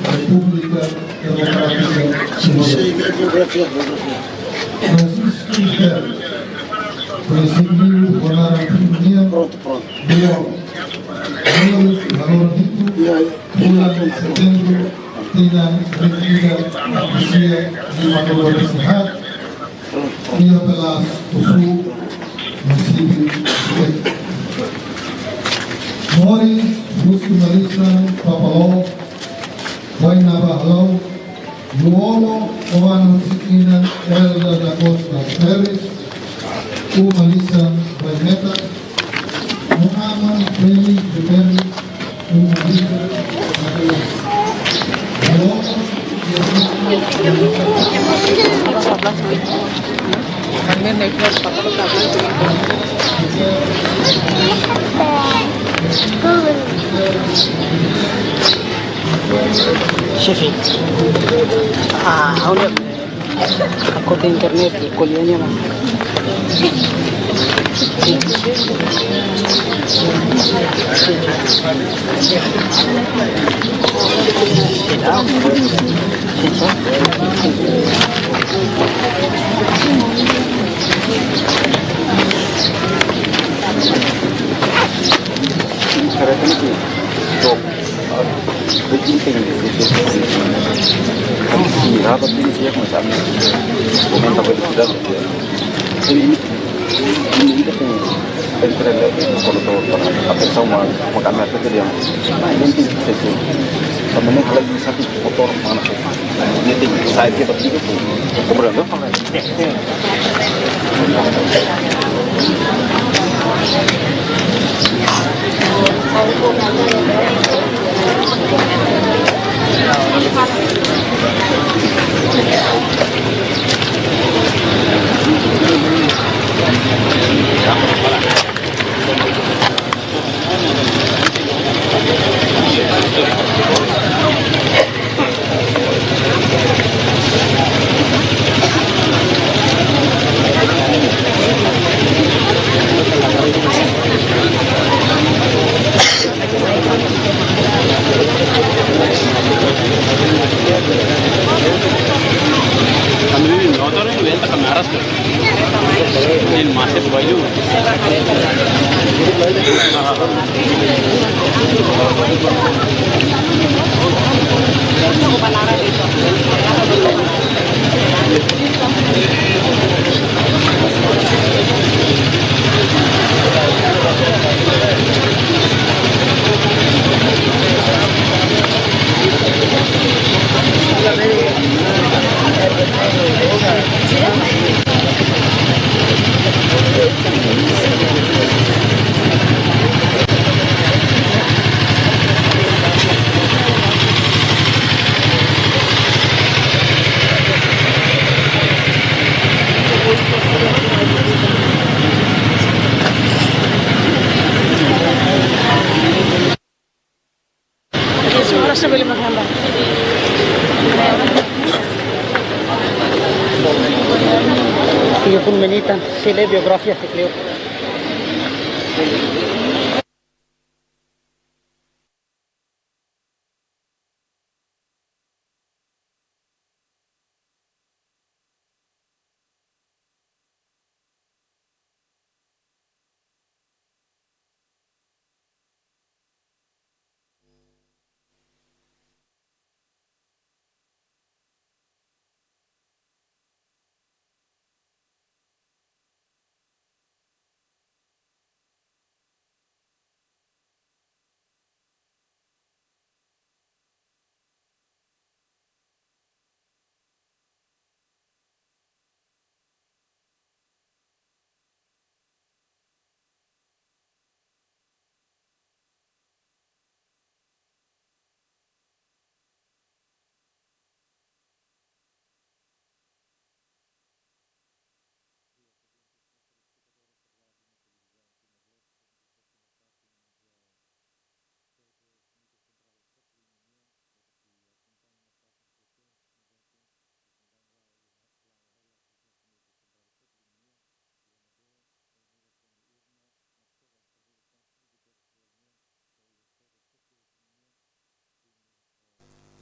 da República Democrática Chilena. Francisco Lutero presidiu a autonomia do bulan September dengan retirada usia 50 sehat ia telah usul Morris Gusti Marisa Papalov Wainabahlau Luolo Oano Sikinan Elda da Costa Pérez Marisa Waineta Muhammad Beli Duterte Marisa Syafiq, udah aku ke internet kuliahnya mah. Dapat ini siap macamnya, komentar pada sudah. Ini kita pun pengen lagi kalau tahu apa sama makan apa tu dia. Nanti sesuatu. Sebenarnya kalau satu motor mana tu, nanti saya kita pergi tu, kemudian tu apa? Tiga pun menitan, sila biografia si Cleo.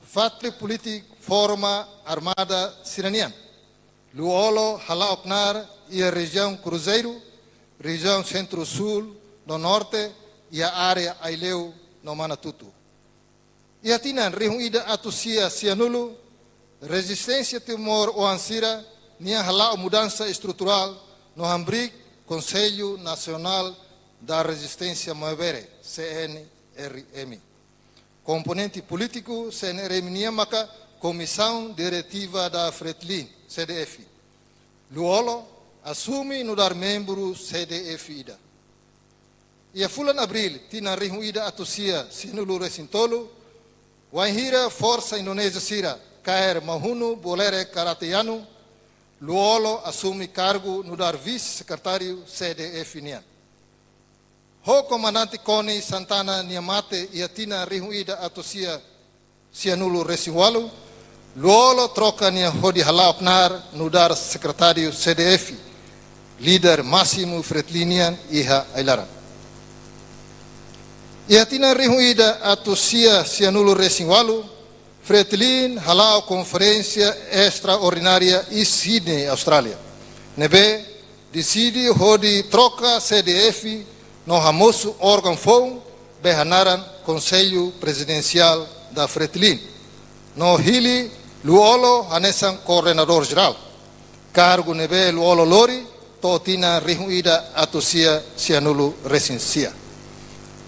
Fatli politik forma armada siranian. Luolo halaoknar ia região Cruzeiro, região Centro-Sul, no norte, e a área Aileu, no Manatutu. E a tinan rihunida atusia sianulu, resistência timor o ansira, nia halao mudança estrutural, no Hambric, Conselho Nacional da Resistência Moebere, CNRM. Componente político, CNRM Niamaka, Comissão Diretiva da Fretlin, CDF. Luolo assume no dar membro CDF-IDA. E a fulan abril, tina rihuida atusia sinulu recintolo, Wainhira Força Indonésia Sira, KR Mahunu Bolere Karateanu, Luolo assume cargo no dar vice-secretário CDF-NIAN. O comandante Cone Santana Niamate e a tina rihuida atusia sianulu resinwalu, Luolo troca nia hodi halaoknar no dar secretário CDF, líder máximo Fretlinian Iha Ailaran. E a tina rihuida atusia sianulu resinwalu, Fretlin halao conferência extraordinária em Sydney, Austrália. Nebe decide hodi troca CDF no hamoso órgão fou behanaran Conselho Presidencial da Fretlin. No hili Luolo hanesan coordenador geral. Cargo nebe Luolo Lori totina rihuida atusia sianulu recensia.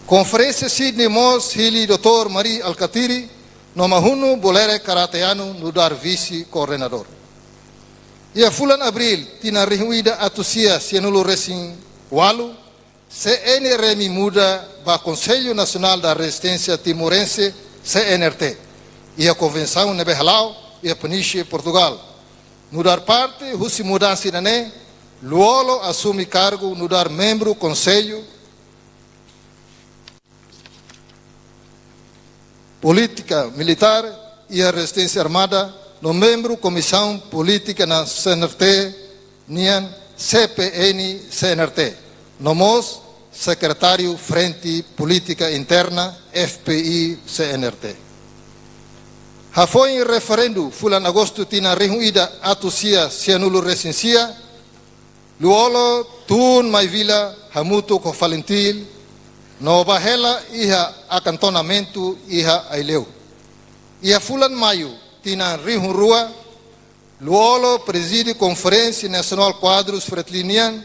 Conferência Sydney Mos hili Dr. Marie Alcatiri no mahunu bolere karateanu no dar vice-coordenador. E a fulan abril tina rihuida atusia sianulu recin walu CNRM muda ba Conselho Nacional da Resistência Timorense CNRT e a Convenção nebe halau e a Peniche Portugal. No dar parte husi mudança irane Luolo assume cargo no dar membro Conselho Política Militar e a Resistência Armada, no membro Comissão Política na CNRT, NIAN, CPN, CNRT, no MOS, Secretário Frente Política Interna, FPI, CNRT. Ha foi em referendo, fulan agosto, tina rehuida atusia sianulu recensia, Luolo, tun mai vila, hamutu ko falentil, no bahela iha acantonamento iha Aileu. E a fulan maio, tina rihurua, Luolo preside Conferência Nacional Quadros Fretlinian,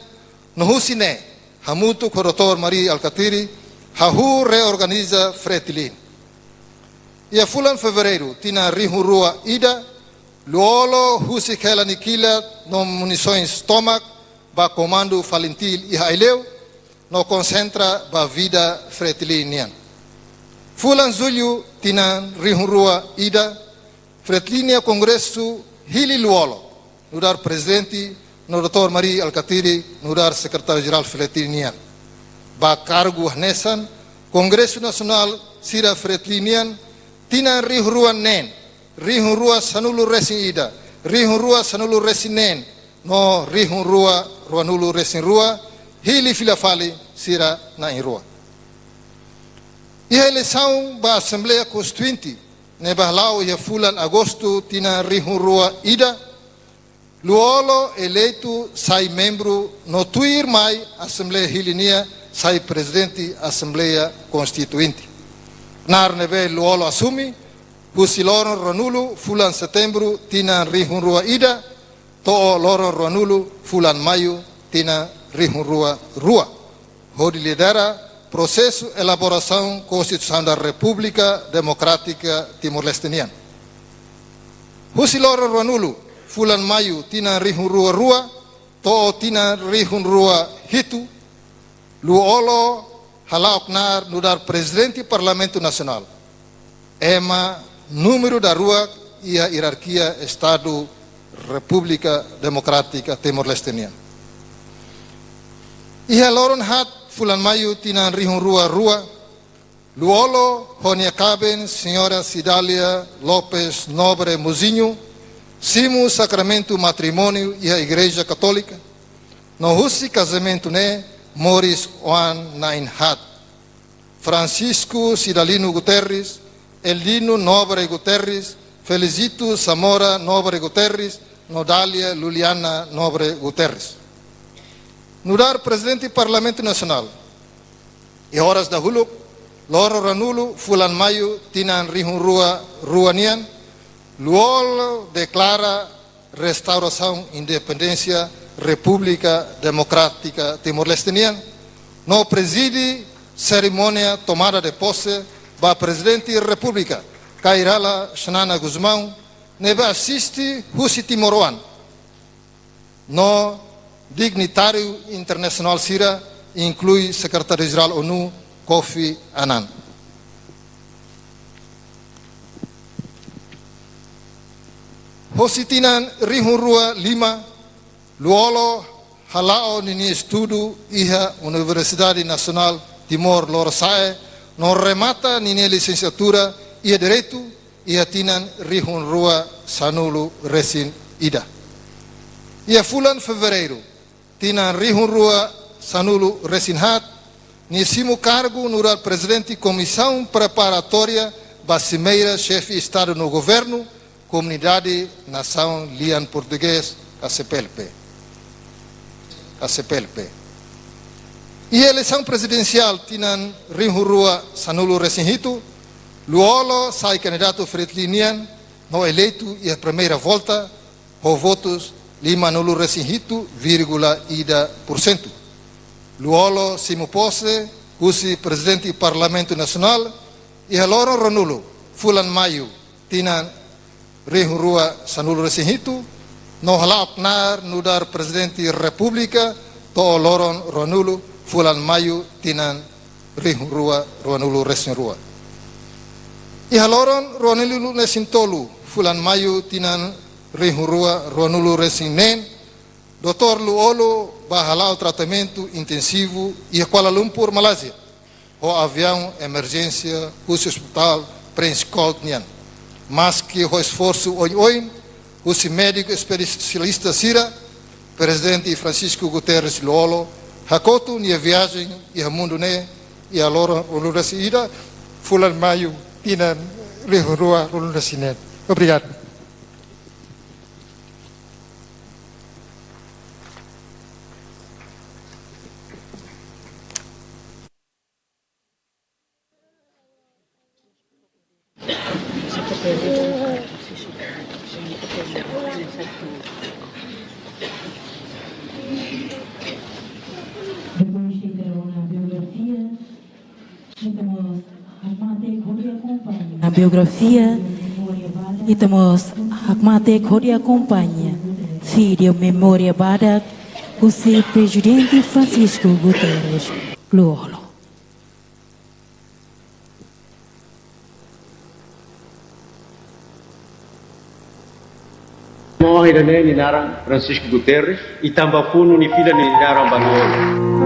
no Husine, hamutu ko Dr. Marie Alcatiri, hahu reorganiza Fretlin. E a fulan fevereiro, tina rihurua ida, Luolo husikela nikila no munições Stomac, ba comando falentil iha Aileu, no concentra ba vida fretlinian. Fulan Zulho tinan rihurua ida, Fretlinia Congresso hili Luolo, no dar presidente, no Dr. Marie Alcatiri, no dar secretário-geral fretlinian. Ba cargo nesan, Congresso Nacional Sira Fretlinian, tina rihurua nen, rihurua sanulu resin ida, rihurua sanulu resin nen, no rihurua ruanulu resin rua, hili filafali sira na irua. Ia eleição ba Assembleia Constituinte, ne bahlau ia fulan agosto tina rihurua ida, luolo eleito sai membro no tuir mai Assembleia Hilinia sai presidente Assembleia Constituinte. Nar neve luolo assumi, pusi loron ranulu fulan setembro tina rihurua ida, to loron ranulu fulan maio tina rihurua rua. Hodi lidera processo elaboração Constituição da República Democrática Timor-Lesteniana. Pusi loron ranulu fulan maio tina rihurua rua, to tina rihurua hitu, luolo halaoknar nudar presidente do Parlamento Nacional. Ema número da rua e a hierarquia Estado República Democrática Timor-Lesteniana. E a loron hat fulan maio tina rihurua rua, luolo honia caben senhora Cidália Lopes Nobre Muzinho, simu sacramento matrimônio e a Igreja Católica, no husi casamento ne Morris Oan Nainhat, Francisco Cidalino Guterres, Eldino Nobre Guterres, Felicito Zamora Nobre Guterres, Nodália Luliana Nobre Guterres. Nudar presidente do Parlamento Nacional, e horas da huluk, loro ranulo fulan maio tinan rihurua ruanian, luol declara restauração independência República Democrática Timor-Lesteniana, no preside cerimônia tomada de posse ba presidente da República, Kairala Xanana Guzmão, nebe assiste Husi Timoroan, no dignitário internacional Sira, inclui secretário-geral ONU, Kofi Annan. Hositinan Rihurua Lima, luolo halao nini estudo iha Universidade Nacional Timor-Leste, no remata nini licenciatura ia direito ia tinan Rihurua sanulu resin ida. Ia fulan fevereiro tinan Rihurua sanulu resin hat, nisimu cargo no presidente comissão preparatória da cimeira chefe Estado no governo, Comunidade Nação Lian Português, a CPLP. E a eleição presidencial tinan Rihurua sanulu resinhito, luolo sai candidato fretlinian no eleito e a primeira volta, com votos 5 resinhito, ida %. Luolo simu posse, usi presidente do Parlamento Nacional, e a loron ranulo, fulan maio, tinan Rihurua sanulu resinhito, no halaoknar nudar presidente da República, to loron ranulo, fulan maio, tinan Rihurua ranulo resinrua. E a loron ranulo nesintolu, fulan maio, tinan Rihurua ranulo resinen, Dr. Luolo bahalau tratamento intensivo e a Kuala Lumpur, Malásia, o avião emergência, o hospital Prince Colt Nian. Mas que o esforço hoje, o médico especialista Sira, presidente Francisco Guterres Luolo, Hakoto, a viagem e a mundo ne, e a loro ida, fulan maio, tina Rihurua resinen. Obrigado. Depois de ter uma biografia, temos Hakmate Khodia acompanha. Na biografia, temos Hakmate Khodia acompanha, filho Memória Badak, o seu presidente Francisco Guterres Luolo. Morre ni narang Francisco Guterres e também puno ni fila ni narang Baluolo.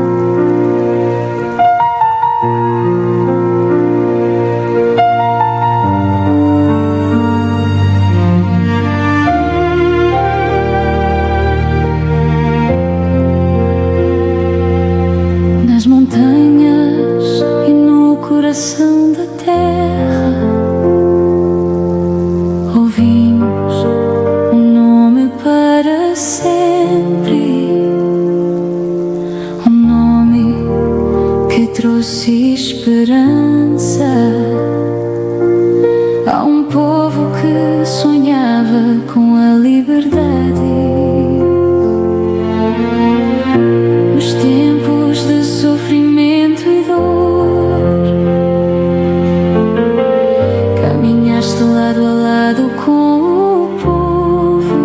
esperança. Há um povo que sonhava com a liberdade. Nos tempos de sofrimento e dor, caminhaste lado a lado com o povo,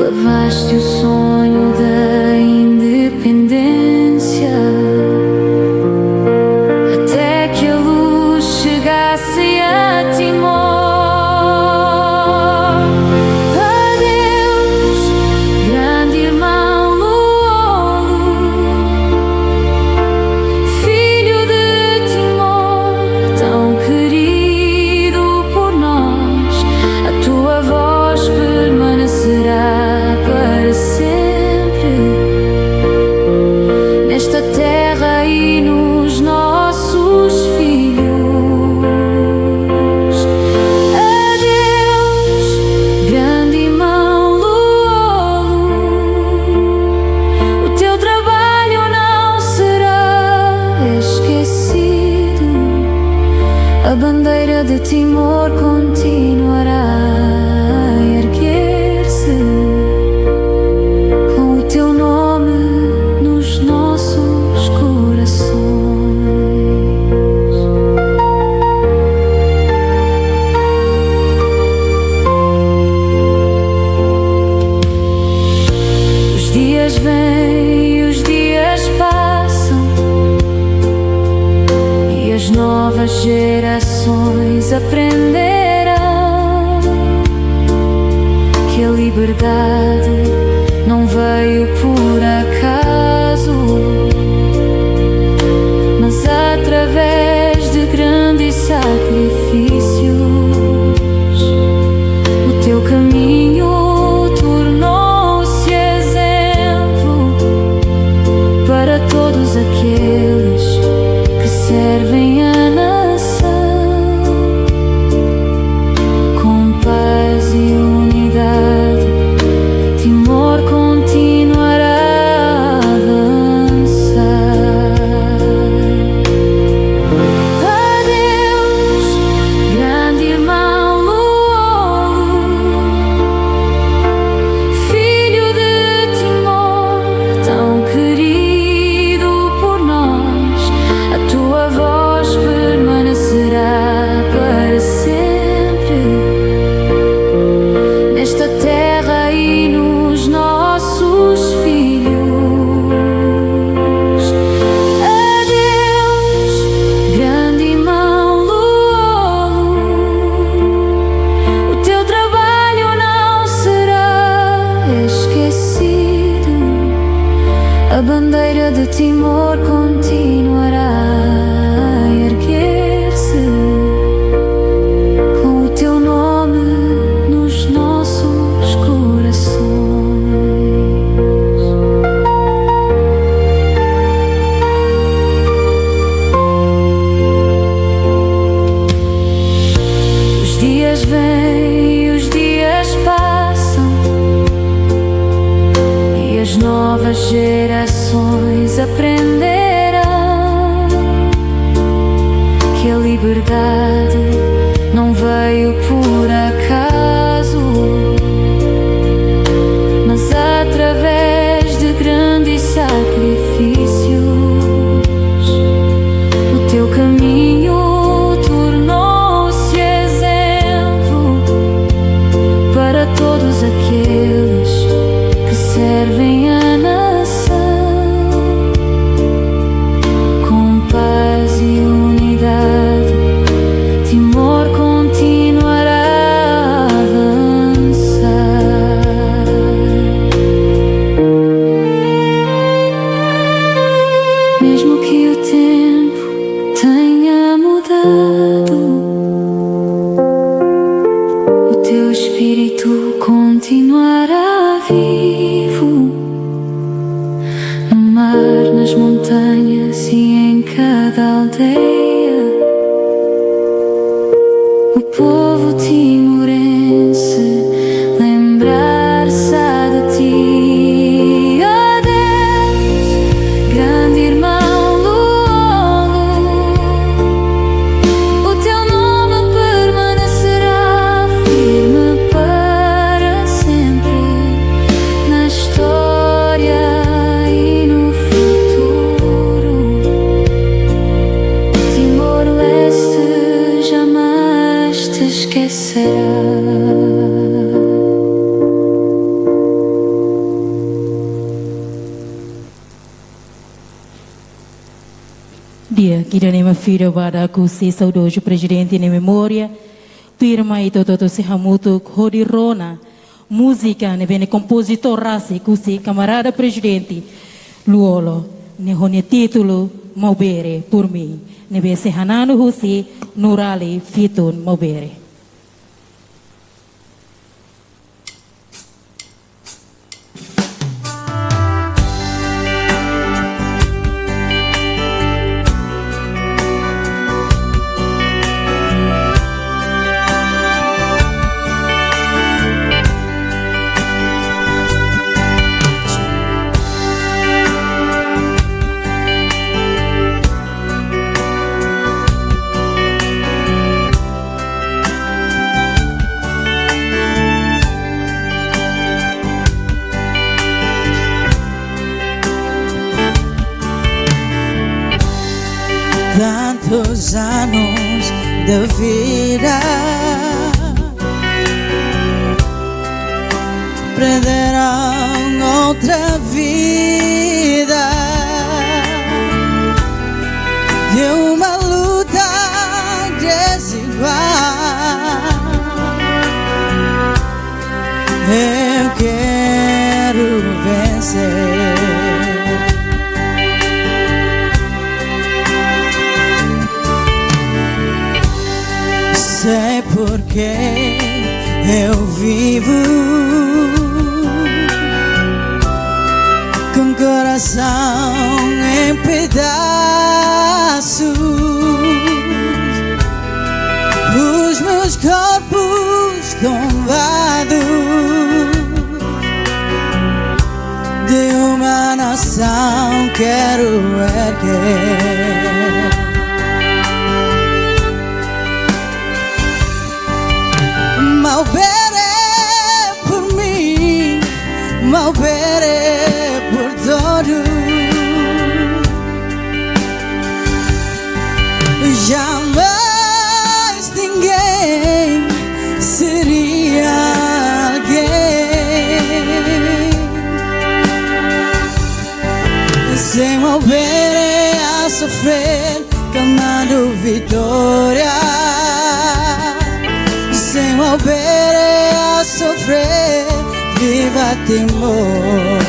levaste o sonho da independência, até que a luz chegasse a Timor. Adeus, grande irmão Luolo, filho de Timor, tão querido por nós. A tua voz permanecerá para sempre nesta terra e nos nossos filhos. Adeus, grande irmão Luolo, o teu trabalho não será esquecido. A bandeira de Timor continuará a erguer-se, com o teu nome nos nossos corações. Os dias vêm e os dias passam, e as novas gerações aprenderão que a liberdade não veio por acaso, mas através de grandes sacrifícios. O teu caminho tornou-se exemplo para todos aqueles que servem a nação com paz e unidade. Timor continuará a avançar. Adeus, grande irmão Luolo, filho de Timor, tão querido por nós. A tua voz permanecerá para sempre nesta terra e nos nossos filhos. Adeus, grande irmão Luolo, o teu trabalho não será esquecido. A bandeira de Timor continuará a erguer-se, com o teu nome nos nossos corações. Os dias vêm e os dias passam, e as novas gerações aprenderão que a liberdade não veio por acaso, mas através de grandes sacrifícios. O teu caminho tornou-se exemplo para todos aqueles que servem a nação com paz e unidade. Timor continuará a avançar. Mesmo que o tempo tenha mudado, o teu espírito continuará vivo, no mar, nas montanhas e em cada aldeia. O povo timorense lembrar-se de ti. Adeus, grande irmão Luolo, esquecerá. Dia que iremos filho para que saudoso presidente na memória, firma e todo se hamuto Rodi Rona, música ne vene compositor raci que camarada presidente Luolo ne hone título Maubere por mim, ne ve se hanano husi Nurali Fitun Maubere. Tantos anos de vida perderão outra vida de uma luta desigual. Eu quero vencer. Sei porque eu vivo com coração em pedaços, os meus corpos tombados de uma nação quero erguer. Maubere por mim, Maubere por todos. Jamais ninguém seria alguém sem Maubere a sofrer, clamando vitória. Sem Maubere a sofrer, viva Timor.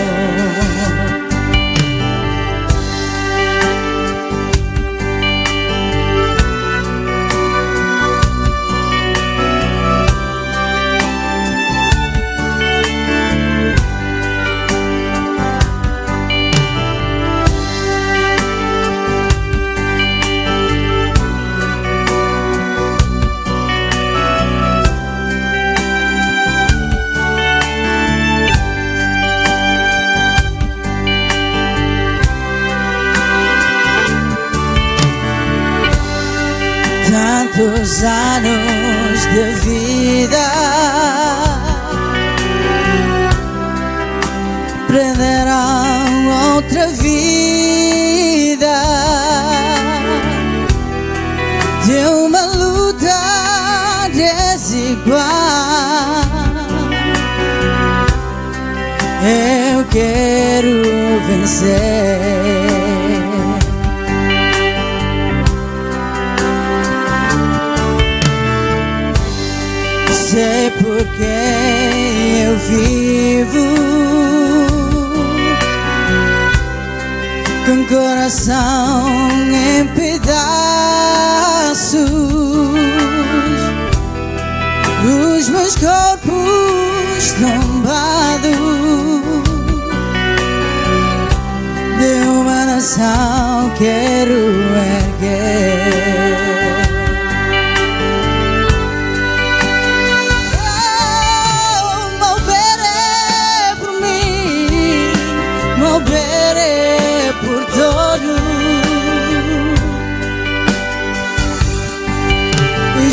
Tantos anos de vida prenderão outra vida de uma luta desigual. Eu quero vencer. Sei porque eu vivo com coração em pedaços, os meus corpos tombados de uma nação quero erguer. Maubere por todos.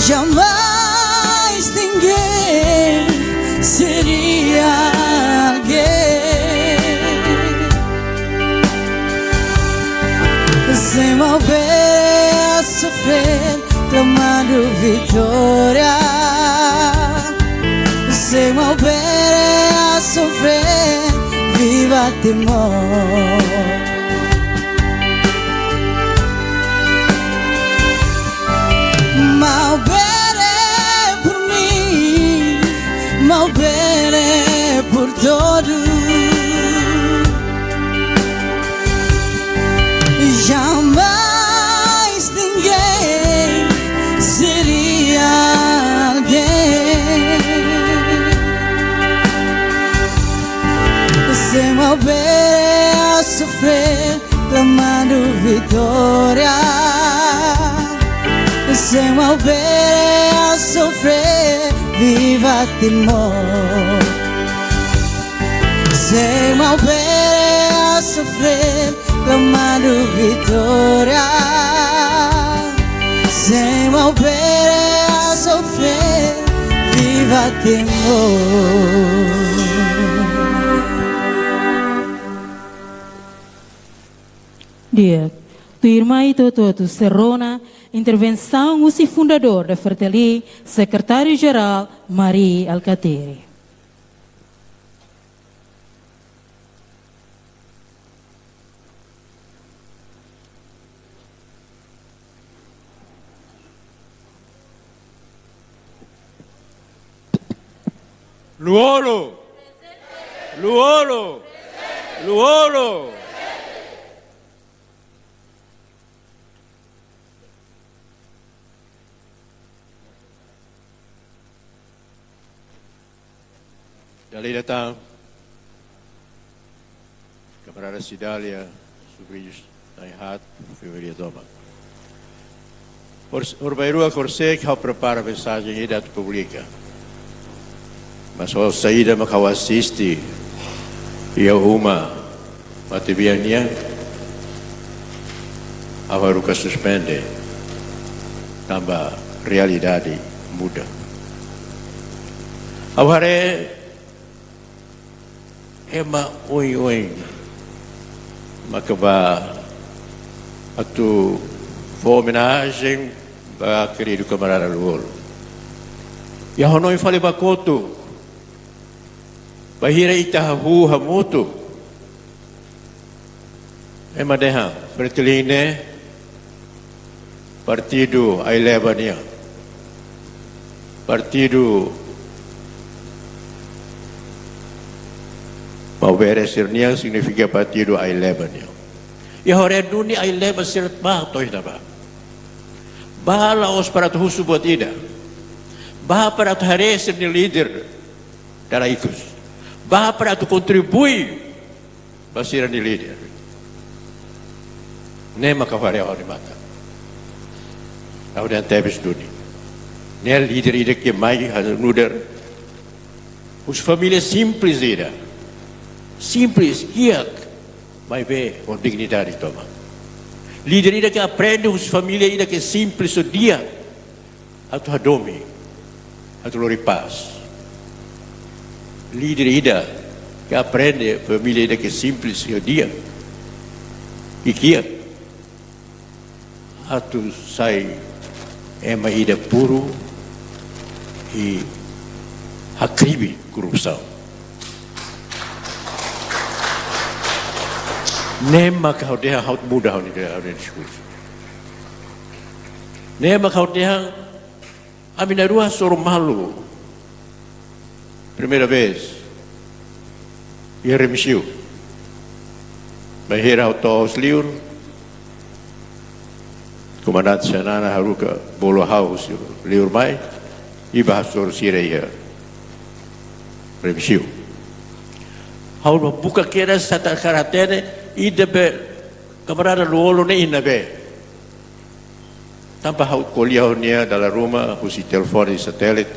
Jamais ninguém seria alguém sem Maubere a sofrer, clamando vitória. Timor. Mal bene por mim, mal bene por todos. Jamais ninguém seria alguém sem mal bene a sofrer, clamando vitória. Sem mal bene a sofrer, viva Timor. Sem mal bene a sofrer, clamando vitória. Sem mal bene a sofrer, viva Timor. Dia, tu irmã e Toto Serrona, intervenção o fundador da Fratelli, secretário-geral Maria Alcateri. Luolo! Luolo! Luolo! Dali datang Camarada Cidália, sobrinhos Naihat, família Doma. Orbairua Corsec, ao prepara a mensagem e da pública. Mas ao saída me kau assiste e ao uma matibiania avaruka suspende tambah realidade muda. Aware ema oi makaba atu homenagem a querido camarada Luolo. E a honoi fale bakoto bahira itahu hamutu ema deha berteline partido Ailebania partido Mauberes Sirnia significa partido Ailebania. E hore duni Aileba sirt bah toy daba. Bah laos para tu subot ida. Bah para tu hares ni líder dara ikus. Bah para tu contribui basira ni líder. Nema kafare hore mata. Audan tebes duni. Nel líder ida que mai hanuder. Os família simples ida. Simples, kiak, mas bem, com dignidade toma. Líder ida que aprende os família ida que simples o dia, atu hadomi, atu lori paz. Líder ida que aprende família ida que simples o dia, e kiak, atu sai ema ida puro e hakribi corrupção. Nema kau dia haut muda ni dia ada diskus. Nema kau dia amina rua soro malu. Primeira vez. Ia remisiu. Bahira autos liur. Comandante Sanana Haruka Bolo House liur mai. Iba soro sireia. Remisiu. Hau buka kira sata karatene ida be camarada Luolo ne ina be tanpa hau kuliahnya dalam rumah husi telefon di satelit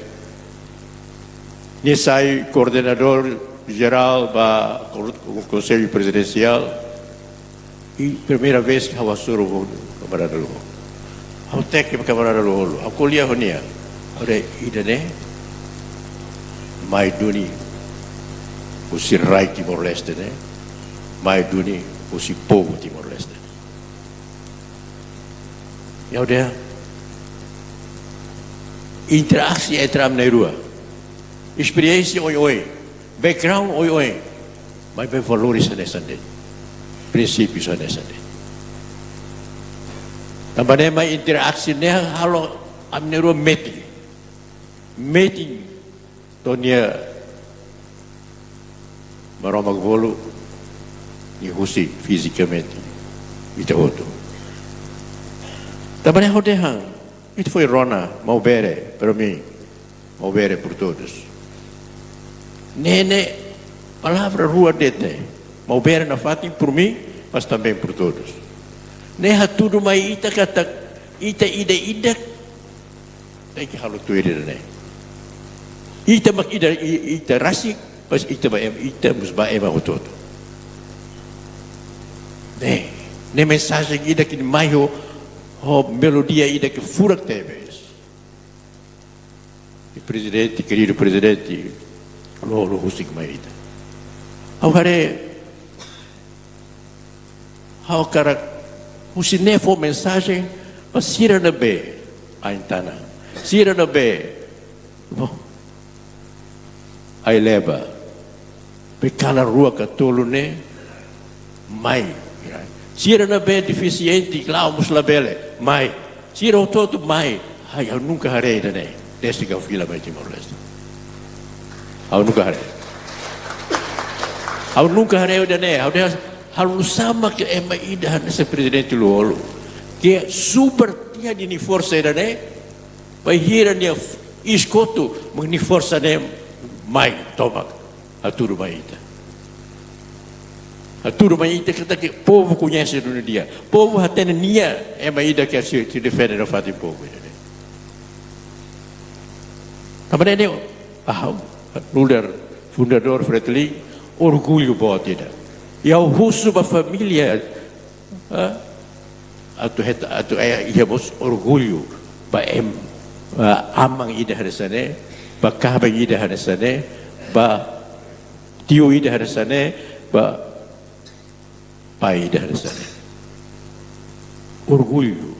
ni sai coordenador geral ba conselho presidencial e primeira vez que hau suruh camarada Luolo hau tek camarada Luolo hau kuliahnya ore ida ne mai duni husi rai Timor Leste ne mai duni usi povo Timor Leste. Ya udah interaksi entre a rua, experiência oi, background oi, mas bem valores nessa dele, princípios nessa dele. Também mais interaksi ne halo amneru meeting tonia maromag volo e husi fisicamente ita outro. Também rodehang itu foi rona mau bere para mim, mau bere por todos. Nene palavra rua dete mau bere na fatim por mim, mas também por todos. Neha tudo mai ita kata ita ida que halo tu ida ita mak ita rasik pas ita mus ba ema todo. Ne mensagem ida que mai ho melodia ida que furak teves. O presidente, querido presidente, lo husik mai ida. Ao cara usine fo mensagem mas sira na be aintana sira na be ai leva pecana rua catolo ne mai sira na be deficiente lá muslabele mai sira todo mai ai eu nunca harei ne desde que eu fui lá para Timor-Leste eu nunca harei ne hal sama ke ema ida nesse presidente Luolo que super tinha de força era né vai hira ne escoto mas força ne mai toma a tudo mai que o povo conhece no dia povo até nia ema ida que se defende no fato povo também ne líder fundador Fretilin orgulho buat dia e ao russo da família atu ia bos orgulho ba amang ida harsane ba kabang ida harsane ba tio ida harsane ba pai ida harsane orgulho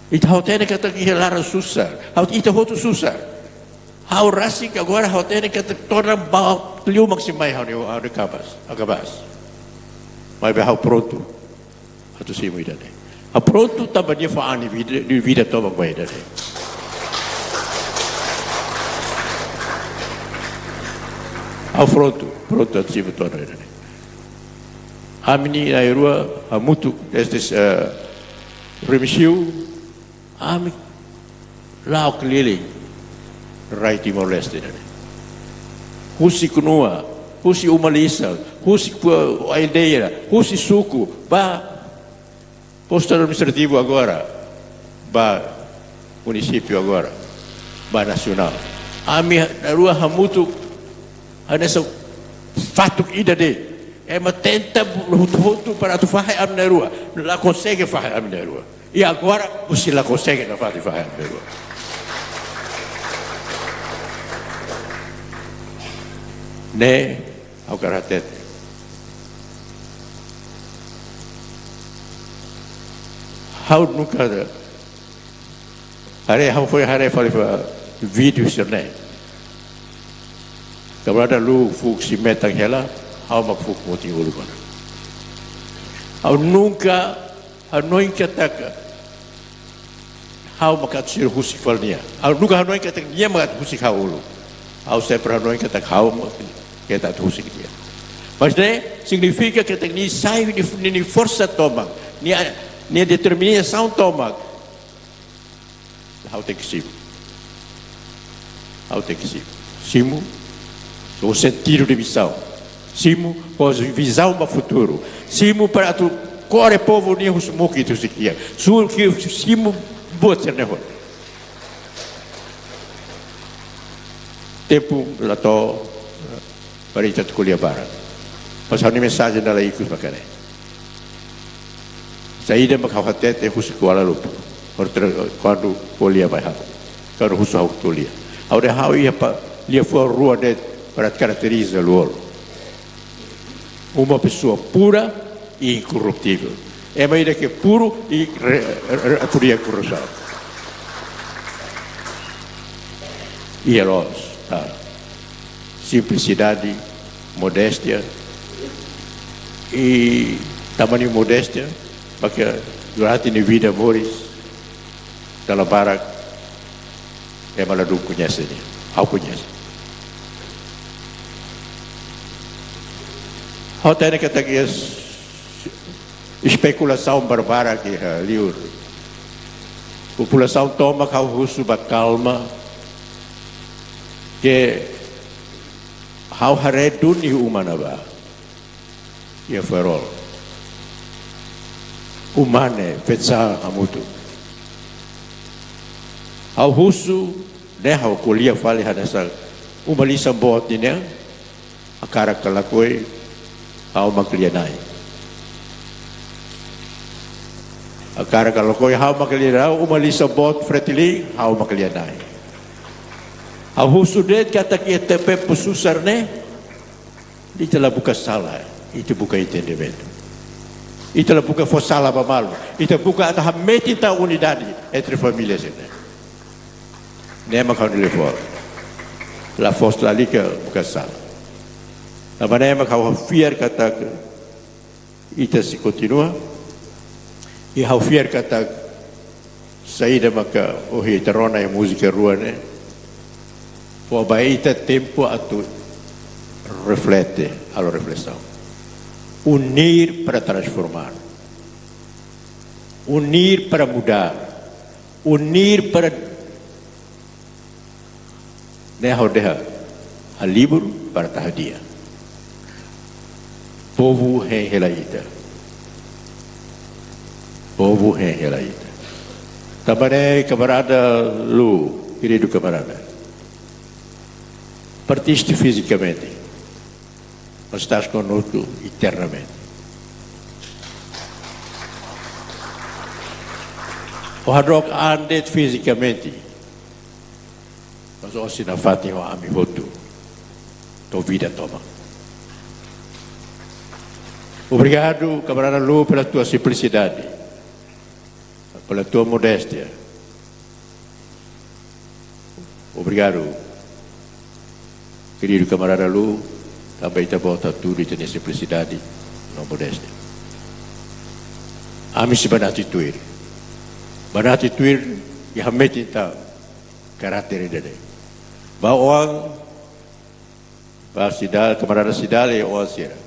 ita hotene kata que lara susar ita hotu susar hau rasik agora hotene kata torna ba Liu maximai hau de acabas. Mas hau pronto. Atu simu ida ne. Hau pronto também dia faani vida toma vai ida ne. Hau pronto atu simu toma ida ne. Amini na rua hamutu estes remisiu ami lau keliling rai Timor-Leste ida ne. Husi kunua, husi umalisa, husi aideira, husi suku, ba posto administrativo agora, ba município agora, ba nacional. A minha rua hamutu, nessa fato ida de, tenta luto para tu fazer a minha rua, não lá consegue fazer a minha rua. E agora você lá consegue não fazer a minha rua. Ne au karatet hau nunca hau foi fale vídeo serne kabrada lu fuk si metang hela hau mak fuk moti ulu kana hau nunca hanoi kataka hau makat sir husik falnia hau nunca hanoi kataka dia makat husik hau ulu hau sempre hanoi kataka hau que está tudo significa. Mas né significa que tem nem sai nem força toma, nem determinação toma. How tem que ser. Simo, o sentido de visão. Simo, com visão para o futuro. Simo para tu core povo nem os moquis tu sequia. Simo boa ser negócio. Tempo lá to para itu kuliah barat. Pasal ni mensagem dalam ikut makan. Saya ida makhawatir khusus Kuala Lumpur. Quando kuliah barat, quando khusus aku kuliah. Awak hau ia pa dia foi rua de para caracterizar o uma pessoa pura e incorruptível. É mais que puro e podia corrupção. E a nós, simplicidade, modéstia e tamanho modéstia, porque durante a vida Moris dalam barak é maladu conhece dia, ao conhece. Ao ter que ter especulação barbara que liur, população toma kau husu calma que hau haredun i umanaba ia farol umane fetsa hamutu hau husu ne hau kuliah fali hadasa umalisa bot ni ne akara kalakoi hau maklianai akara kalakoi hau maklianai umalisa bot fretili hau maklianai hau husu det kata kia tepe pususar ne itu telah bukan salah, itu bukan entendimento. Itu telah bukan salah bamalu. Itu bukan ada hameti ta unidade entre famílias ini. Nema kau nelefon. La força lá que bukan salah. Na maneira kau fiar kata itu se continua. E kau fiar kata saída maka ohi terona e música rua ne. For baita tempo atu reflete a reflexão. Unir para transformar. Unir para mudar. Unir para nehodeha a livro para tahadia. Povo rehelaída. Povo rehelaída. Também camarada Lu, querido camarada. Partiste fisicamente. Mas estás conosco eternamente. O hadrok andet fisicamente. Mas hoje na Fátima ami voto. Tua vida toma. Obrigado, camarada Lu, pela tua simplicidade. Pela tua modéstia. Obrigado, querido camarada Lu. Também está volta tudo e tem simplicidade, não modéstia. Ami se banatituir. Banatituir e hamete está caráter dele. Ba orang, ba sidal, camarada sidal e orang sira.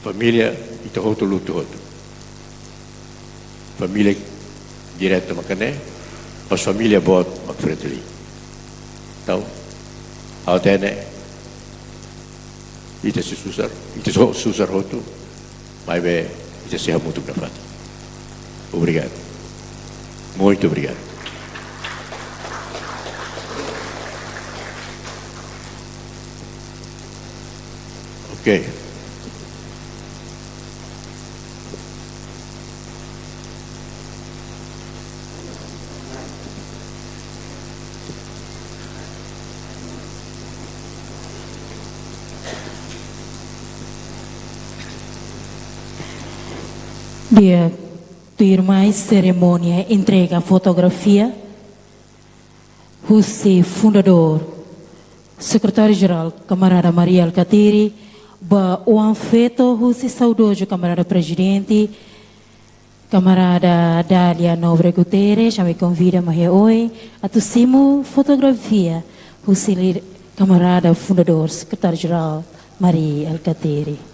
Família itu outro luto outro. Família direto makane, mas família bot makfreteli. Tahu? Ao tene, itu susah rotu, mas itu se muito na fata. Obrigado, muito obrigado. Ok. Dia mais cerimônia entrega fotografia. Husi fundador, secretário-geral, camarada Maria Alcatiri, ba o anfeto Husi saudoso camarada presidente, camarada Dália Nobre Guterres, já me convida a hoje a tussimo fotografia. Husi camarada fundador, secretário-geral Maria Alcatiri.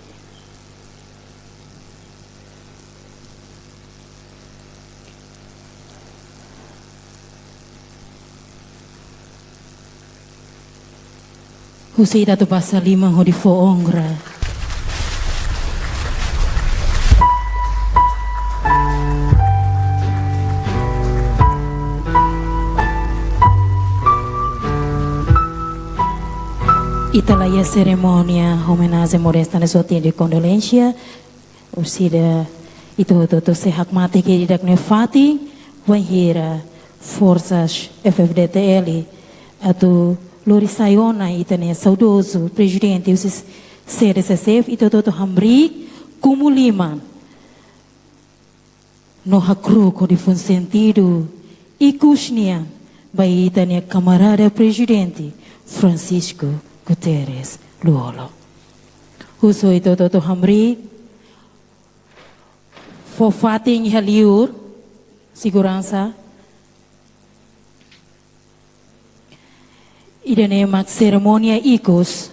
Husi datu pasal 5 hodi fo ongra. Italaya ceremonia homenagem modesta nessa de condolência. Usida itu sehat mati que didak nefati wanhira forças FFDTL atau Lori Sayona itane saudoso presidente usis CDCCF itu toto hamri kumuliman no hakru ko difun sentido ikusnia bai itane camarada presidente Francisco Guterres Luolo. Huso ito to hamri for fating haliur segurança idane mak ceremonia ikos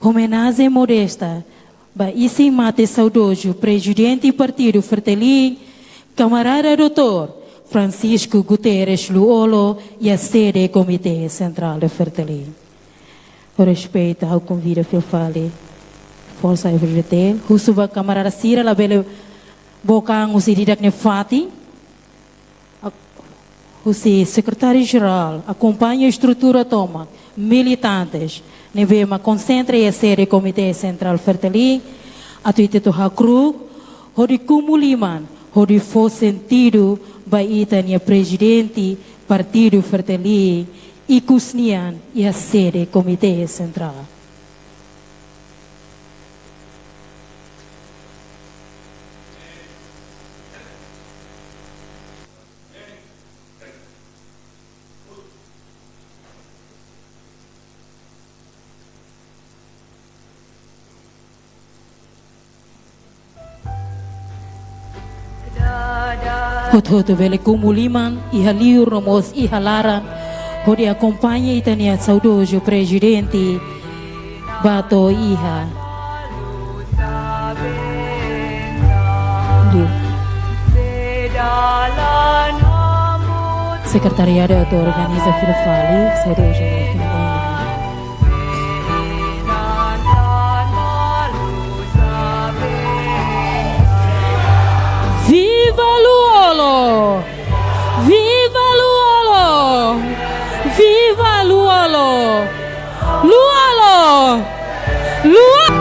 homenagem modesta ba isi mate saudoso presidente partido Fratelli camarada doutor Francisco Guterres Luolo e a sede comitê central do Fratelli. O respeito ao convite que eu falei força everyday husuba camarada Sira la bele bokang usi didak ne fati usi secretário-geral acompanha a estrutura toma militantes neve ma concentra e a sede comitê central Fratelli atuite to hakru hodi kumuliman hodi fo sentido baita nia presidente partido Fratelli e kusnian e a sede comitê central. Hot vele kumuliman iha liur nomos iha laran hodi acompanha itania saudoso presidente bato iha Secretariado do Organiza Filofali saudoso Viva Luolo! Viva Luolo! Viva Luolo! Luolo! Luolo!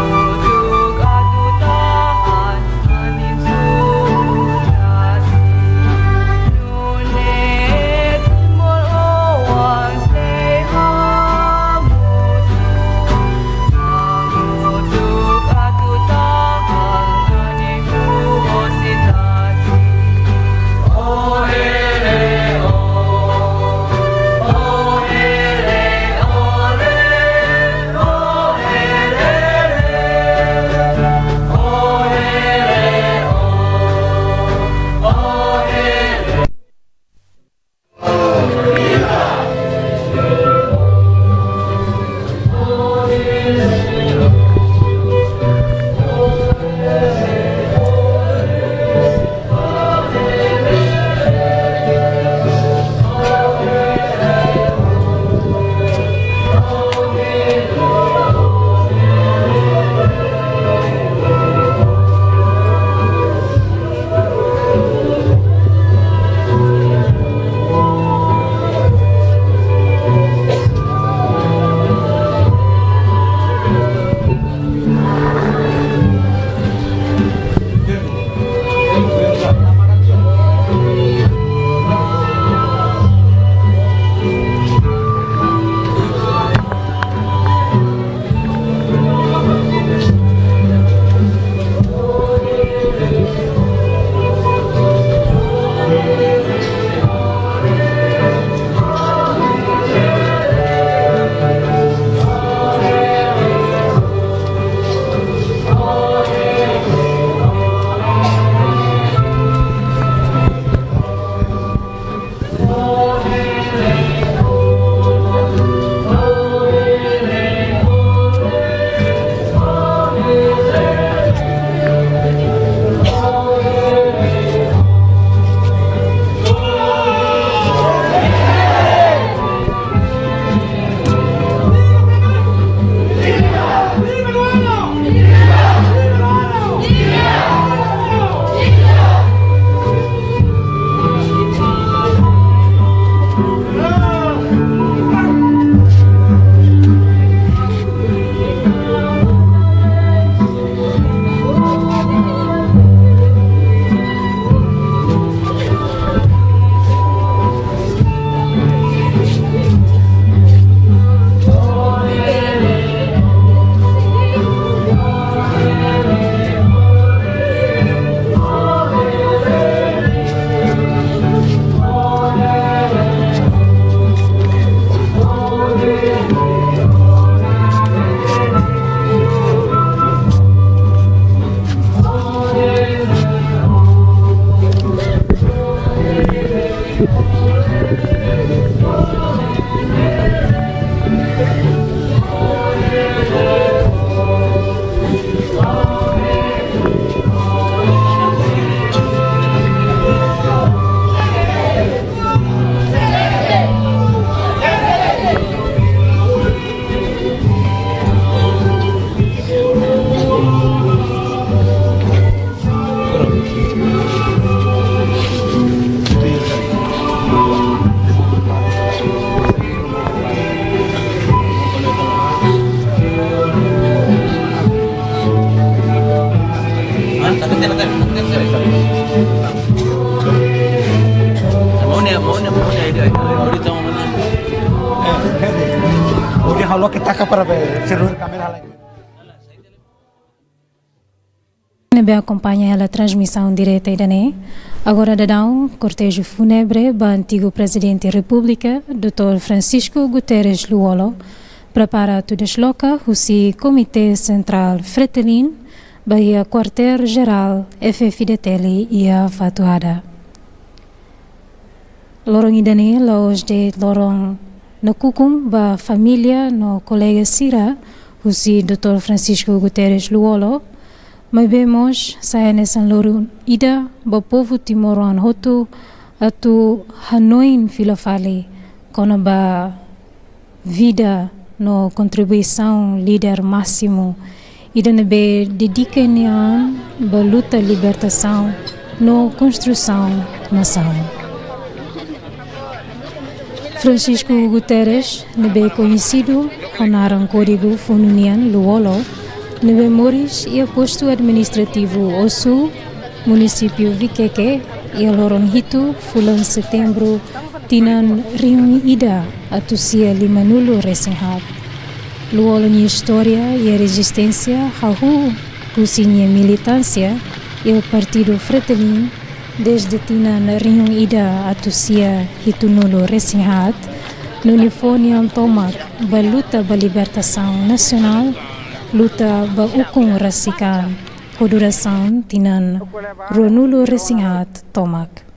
lo que taca para ver seluruh kamera lagi. Nebe acompanha a transmissão direta idane. Agora dadão cortejo fúnebre do antigo presidente da República, Dr. Francisco Guterres Luolo, prepara tudo desloca o Comitê Central Fretilin, Bahia Quartel-Geral FFDTL e a Fatuada. Lorong idane laos de lorong no kukum ba família no colega Sira, o Dr. Francisco Guterres Luolo, mas vemos saya nessa lorong ida ba povo timoran hotu atu hanoin filafali kono ba vida no contribuição líder máximo ida nebe dedica-nian ba luta libertação no construção nação. Francisco Guterres nebe conhecido honaram código fununian Luolo nebe Moris e posto administrativo Osu, município Viqueque e Loronhito, fulan setembro tinan reunida a tusia limanulo resenhat. Luolo ni história e resistência hahu kusinha militância e o partido Fretilin desde tinan reunida a tusia hitunulo resenhat no uniforme tomak ba luta ba libertação nacional luta ba ukung rasikan koduração tinan ronulo resinhat tomak.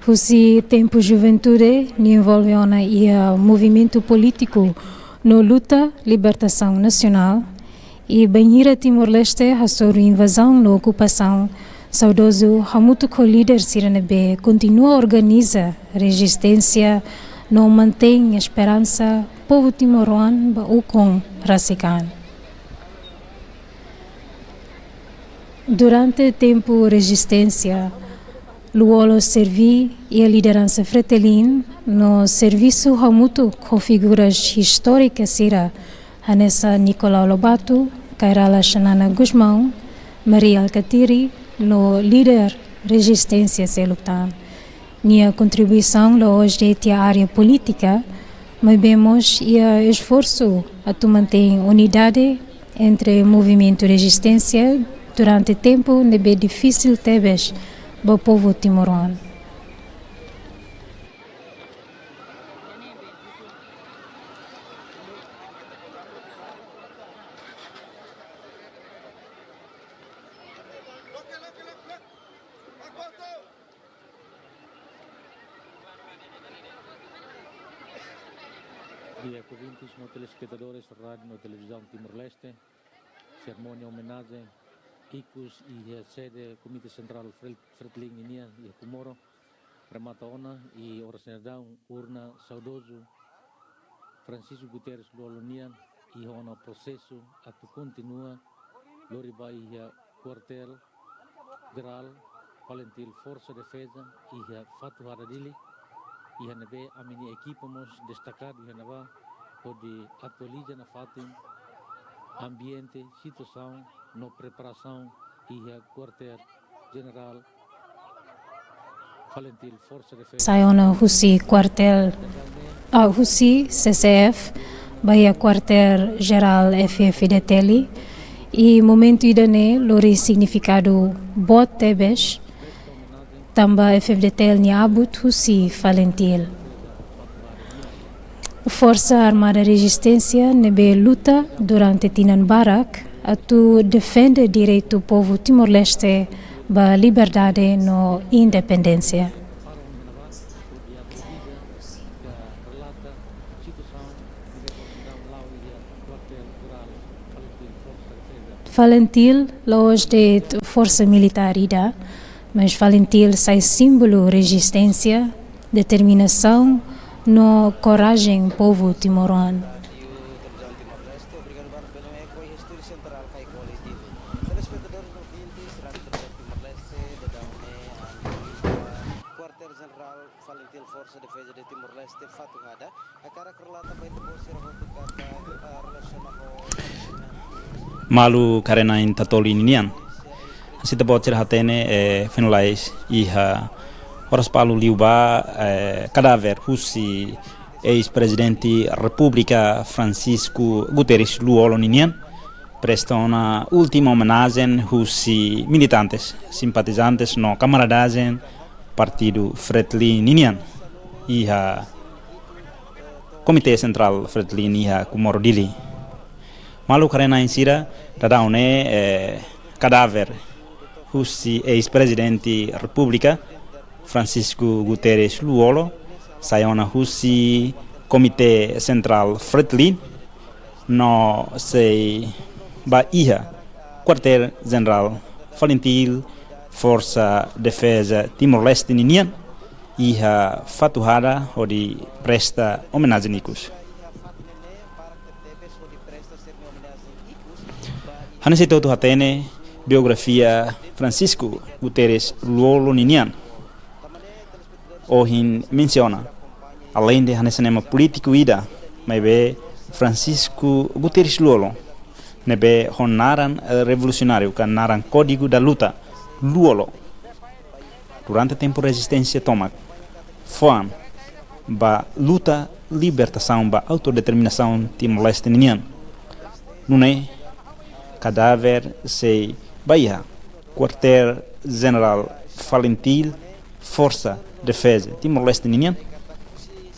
Husi tempo juventude ni envolve ona ia movimento político no luta libertação nacional e banhira Timor-Leste sobre invasão na ocupação saudoso hamutu co líder Siranebe continua a organiza resistência não mantém esperança povo timoruan ba ukong rasikan. Durante tempo resistência Luolo servi e a liderança Fretilin no serviço hamutu com figuras históricas sira Hanessa Nicolau Lobato, Kairala Xanana Guzmão, Maria Alcatiri, no líder resistência selutan. Minha contribuição hoje é a área política, mas vemos e esforço a tu manter unidade entre movimento resistência durante tempo nebe difícil tebes do povo timoruan. Dia ouvintes, no telespectadores rádio no televisão Timor-Leste, cerimônia homenagem ICUS e a sede Comitê Central Fretilin e Comoro, Ramataona e oração urna saudoso Francisco Guterres Luolonian e o processo a tu continua Loriba e a quartel geral Valentil Força Defesa e a Fatu Haradili e a nebe a mini equipamos destacado e a neba pode atualizar na fatin ambiente, situação, no preparação e a quartel general Valentil Força Defesa. Sayona Husi quartel Husi CCF, Bahia Quartel Geral FFDTL e momento idane lori significado bot tebes tamba FFDTL ni abut Husi Valentil. Força Armada Resistência nebe luta durante Tinan Barak a tu defende direito do povo Timor-Leste ba liberdade no independência. Valentil hoje de força militar ida, mas Valentil sai símbolo resistência, determinação no coragem povo timoruan. Quartel General Valentil Força Força de Defesa de Timor-Leste fatuhada a cara kerlata baita bosir hotu kata relacionado malu karena in tatoli ninian sita bocir hatene finalais iha horas palu liuba cadáver husi ex-presidente República Francisco Guterres Luolo ninian presta una última homenagem husi militantes simpatizantes no camaradagem partido Fretilin ninian iha Comitê Central Fretilin iha Kumorodili malu karena insira tadaune cadáver husi ex-presidente República Francisco Guterres Luolo sayona husi Comitê Central Fretilin no sei ba iha Quartel General Valentil Força Defesa Timor-Leste ninian iha fatuhada odi presta homenagem ikus. Hanesito tu hatene biografia Francisco Guterres Luolo ninian ohin menciona além de hanesanema político ida mas Francisco Guterres Luolo nebe honaran revolucionário kan naran código da luta Luolo durante tempo resistência tomak foan ba luta libertação ba autodeterminação Timor-Leste ninian nune cadáver sei Bahia Quartel General Valentil Força Defesa Timor-Leste ninian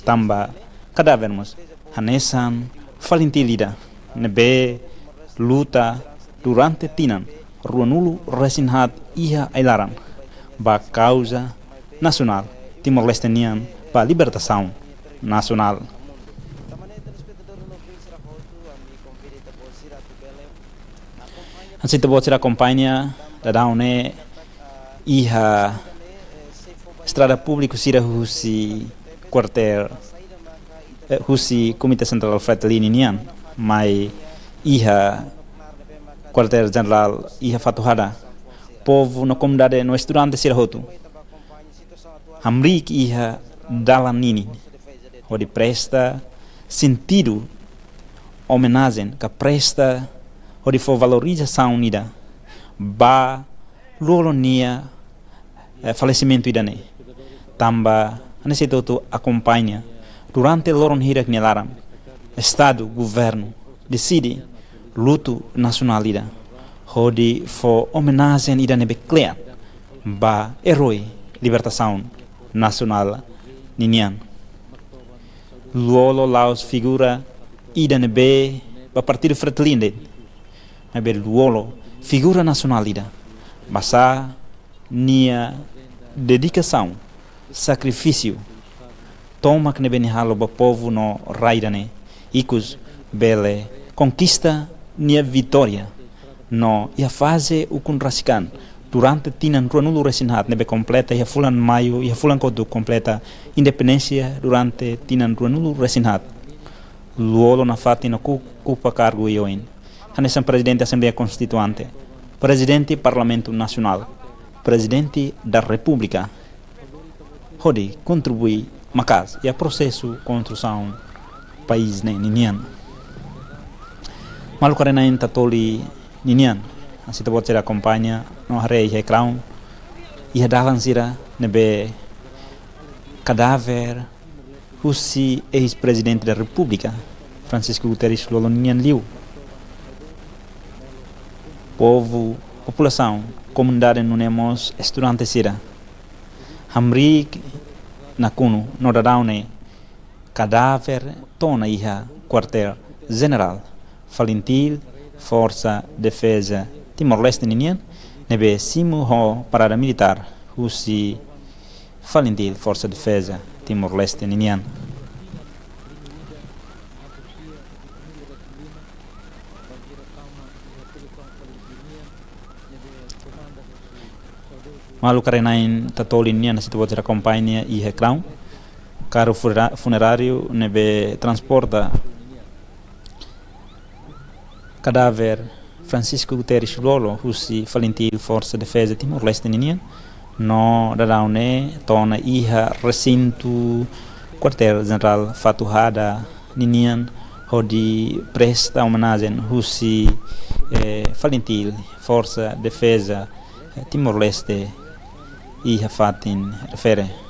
tamba cadávermos hanesan Valentilida nebe luta durante tinan ruanulu resinhat iha ailaran ba causa nacional Timor-Leste ninian ba libertação nacional. Assim te acompanha da daune iha estrada público sira husi quartel husi Comitê Central Fretilin ninian mai iha quartel general iha fatuhada povo no comunidade no estudante sira hotu hamrik iha dalan nini odi presta sentido homenagem que presta odi for valorização unida ba lolonia falecimento idane tamba necessito acompanha durante loron hirak nelaram estado governo decide luto nacional ida odi for homenagem idane beclean ba herói libertação nacional ninian Luolo laos figura idane be ba partido Fretilin be Luolo figura nacional ida basa nia dedicação sacrifício toma que nebe halo ba povo no raidane ikus bele conquista nia vitória no ia fase o kunrasikan durante tinan ruanulu resinhat nebe completa ia fulan maio ia fulan kodu completa independência durante tinan ruanulu resinhat Luolo na fatina cupa cargo ioin hanesan presidente Assembleia Constituante presidente Parlamento Nacional presidente da República hodi contribui makas e a processo construção país ne ninian malu karena in tatoli ninian assim te botar acompanha no rei e crown e dalan sira nebe cadáver husi ex-presidente da República Francisco Guterres Luolo ninian liu povo população comunidade nunemos estudante sira hamrik nakuno no dadaune cadáver tona iha quartel general Valentil Força Defesa Timor-Leste ninian nebe simu ho parada militar husi Valentil Força Defesa Timor-Leste ninian malu karena in tatolin nian na situ a companhia e reclão carro funerário nebe transporta cadáver Francisco Guterres Luolo husi Valentil Força Defesa Timor-Leste ninian no dadaune tona iha recinto quartel-general Fatuhada ninian hodi presta homenagem Husi Valentil Força Defesa Timor-Leste iha fatin refere.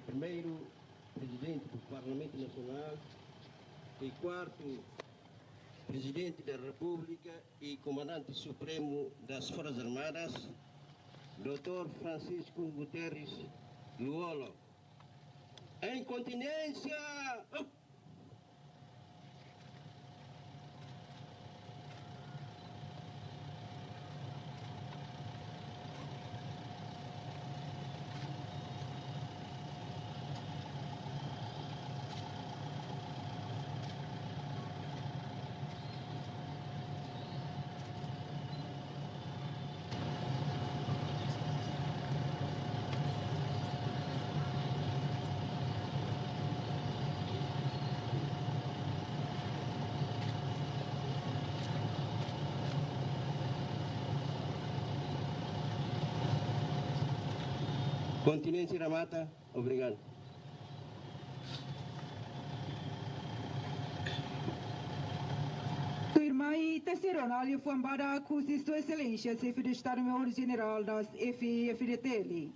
Primeiro presidente do Parlamento Nacional e quarto presidente da República e comandante supremo das Forças Armadas, Dr. Francisco Guterres Luolo. Em continência! Continência Ramata, obrigado. Sua irmã e terceiro análise foi embora com Sua Excelência, chefe de Estado-Maior General das FDTL.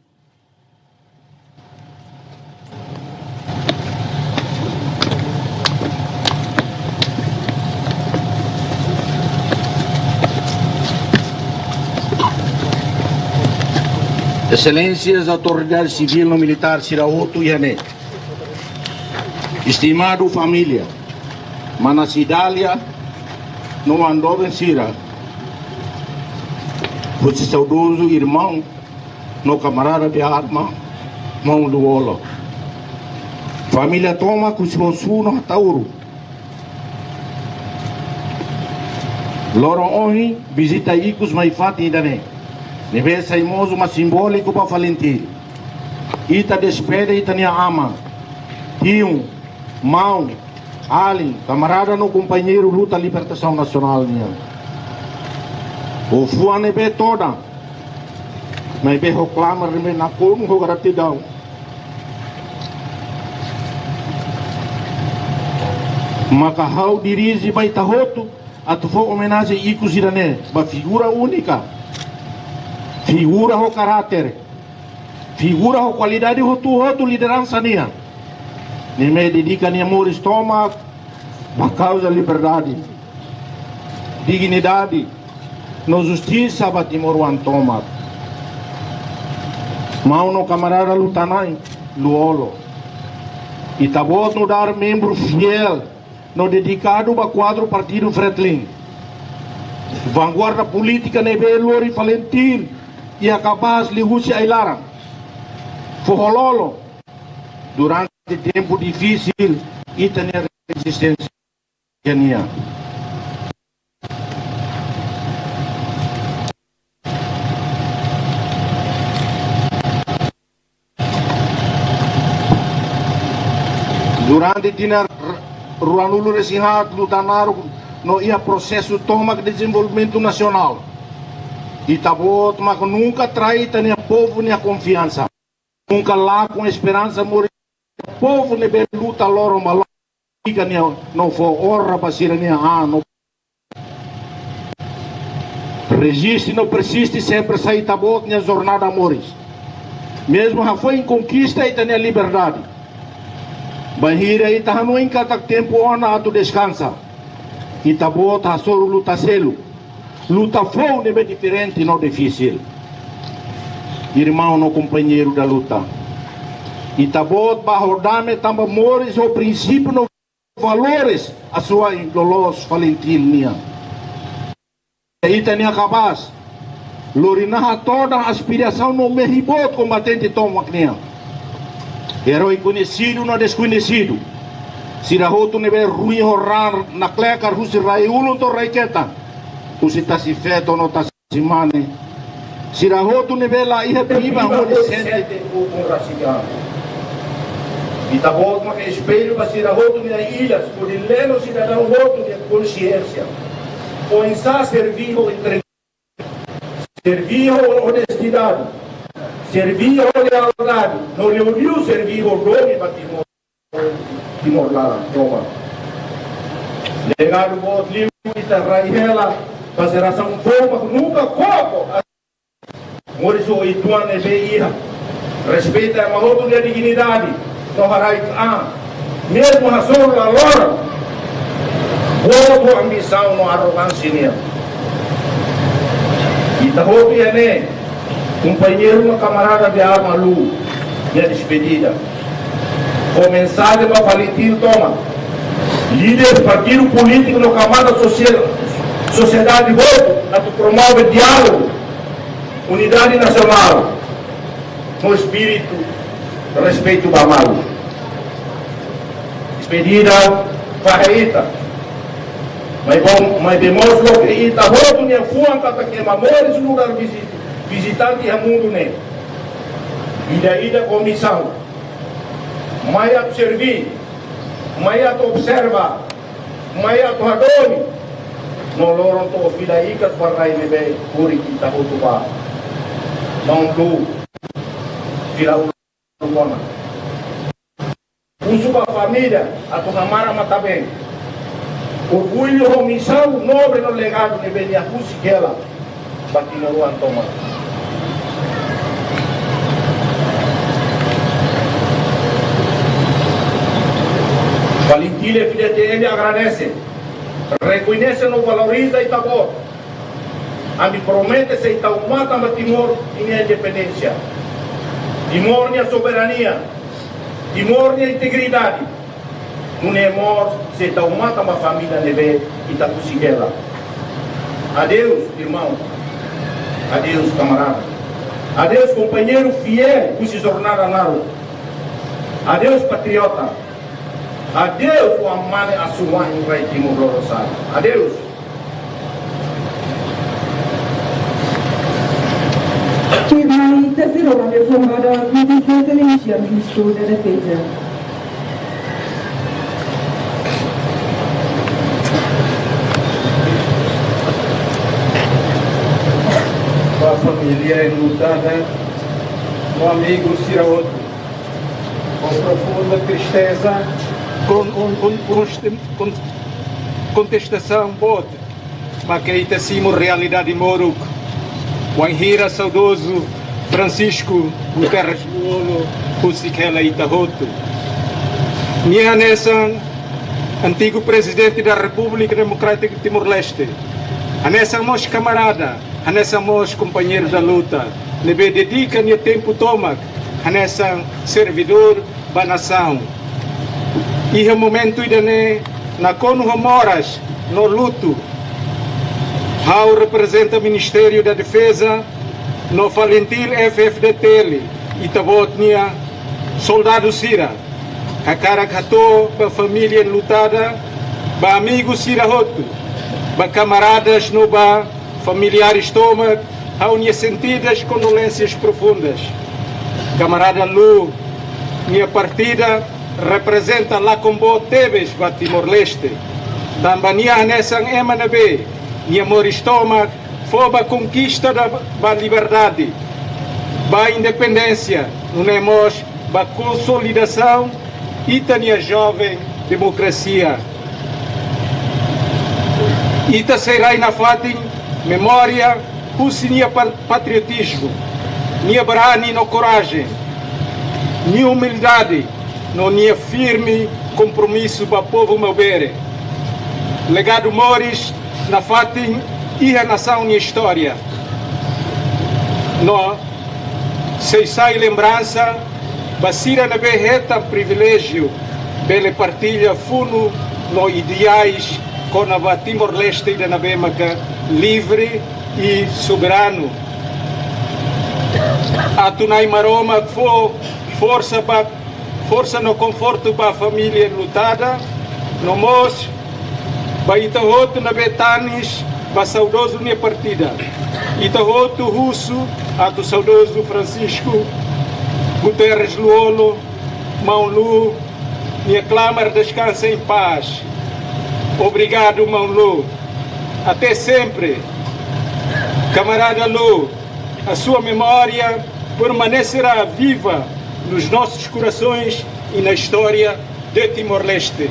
Excelências, autoridades civil e militar Sirahoto e Ané. Estimado família, Manasidália, não andou vencida. Você saudoso irmão, no camarada de arma, mão do olo. Família toma com seu suno tauro. Loro ohi visita icos mai fati dane. Neve saimoso mas simbólico para Valentim. Ita despede ita nia ama. Tium, Mão, Alin, camarada no companheiro luta libertação nacional nia. O fuane be toda. Mas be reclama reme na como gratidão. Maka hau dirige vai tahoto atufo homenagem icos irane, ba figura única. Figura o caráter, figura a qualidade do liderança nia. Nem me dedica nem amor estômago, a causa da liberdade, dignidade, no justiça batimor o antômago. Mão no camarada lutanai, luolo. E tabot no dar membro fiel, no dedicado a quadro partido Fretlin. Vanguarda política nebe Lori Valentim. E a capaz de Rússia e Lara. Forrololo, durante tempo difícil, e tem resistência. Durante tinha Ruanulo Resihat, Lutanaro, no ia processo toma de desenvolvimento nacional. E tabot, mas nunca trai nem povo nem a confiança. Nunca lá com esperança morrer. O povo ne be luta loro malo. Fica não for honra para ser não. Resiste, não persiste, sempre sai tabot na jornada amores. Mesmo já foi em conquista e tem a liberdade. Bahira e tá no encata tempo ona tu descansa. E tabot ha solo luta selo. Luta foi é diferente, não difícil. Irmão, no companheiro da luta. E tabot bahordame tamba mores o princípio no valores a sua indolosos valentilnia. E tenia capaz. Lorinaha toda a aspiração no meribot combatente toma knia. Herói conhecido no desconhecido. Sirahoto nebe ruim horar na cleca rusi raiulun to raiketa. Usi tasi feto no tasi mane. Sirahoto nebe la iha priva hori sente com racial. E tá bom que espelho para Sirahoto na ilhas por ileno cidadão roto de consciência. O insa serviu entre serviu honestidade. Serviu lealdade. Não lhe uniu serviu o nome para Timor lá, toma. Legado bom livro da Raihela, para geração forma nunca copo. Morizo e tua nebeia. Respeita a maior da dignidade. Não harai mesmo a sua alora. Boa ambição no arrogância. E tá roto e companheiro, uma camarada de arma lu, minha despedida. Com mensagem para Valentim toma. Líder partido político no camada sociedade voto, a tu promove diálogo, unidade nacional, no espírito, respeito bamal. Despedida, farreita. Mas demonstra que está voto nem fuanta para que mamores no lugar visitante a mundo né. E daí da comissão. Maya tu servir, Maya tu observa, Maya tu adoni. No loron tu fila ikat parai nebe puri kita utuba. Não tu fila utubona. Usuba família, a tu namara mata bem. Orgulho, omissão, nobre no legado nebe ni akusi kela. Batina ruan toma. Valentim e filha dele agradece, reconhece, não valoriza e tá bom. A me promete se Itaúma tamba Timor em independência, Timor em soberania, Timor em integridade. Não é mor se Itaúma tamba família neve Itapusiquela. Adeus, irmão. Adeus, camarada. Adeus, companheiro fiel que se jornada naro. Adeus, patriota. Adeus, o amane assumar em vai Timor Rosário. Adeus. Que vai terceiro na reformada Ministério da Excelência, Ministro da Defesa. A família enlutada, o amigo Sirahoto, com profunda tristeza, com contestação bote, mas que itacimo realidade moruc, o enhira saudoso Francisco Guterres Luolo, Pusiquela Itahoto. Minha nessa antigo presidente da República Democrática de Timor-Leste, a nessa mos camarada, a nessa mos companheiro da luta, nebe dedica meu tempo toma, a nessa servidor da nação. E o momento idane na Cono Moras no luto, how representa o Ministério da Defesa no Valentim FFDTL e tabotnia soldado Sira, a cara catou para família lutada, para amigos Sirahoto, para camaradas no ba familiares toma, a unhas sentidas condolências profundas. Camarada Lu, minha partida representa lá combo Tebes para Timor-Leste. Tambania nessa emanabe, nia moristoma, foba conquista da liberdade, ba independência, unemos, ba consolidação, ita nia jovem democracia. Ita serai na fatin, memória, pusi nia patriotismo, nia brani no coragem, nia humildade, no nia firme compromisso para o povo mobere. Legado Mores na fatin e a nação e história. No se sai lembrança, basira na berreta privilégio, bele partilha funo no ideais com a Timor-Leste da Nabemaca livre e soberano. A tunai maroma foi força no conforto para a família lutada, no mos, para Itahoto na Betanis, para saudoso minha partida. Itahoto russo, a do saudoso Francisco Guterres Luolo, Mão Lu, minha clamar descansa em paz. Obrigado, Mão Lu. Até sempre. Camarada Lu, a sua memória permanecerá viva nos nossos corações e na história de Timor-Leste.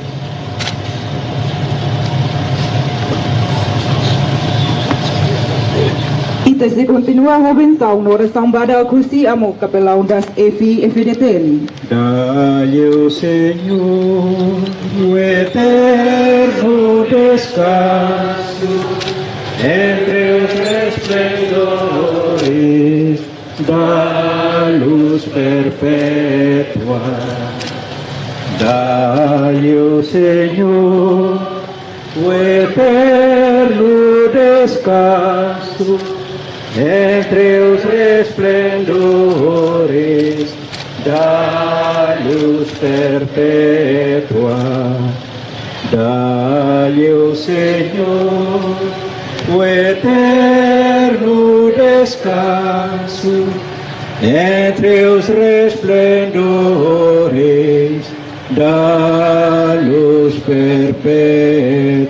Ita se continua a movenção na oração para cusi amo capelão das FDTL. Dai o Senhor o eterno descanso entre os resplendores da luz perpétua. Dai o Senhor o eterno descanso entre os resplendores da luz perpétua. Dai o Senhor o eterno descanso entre os resplendores da luz perpétua.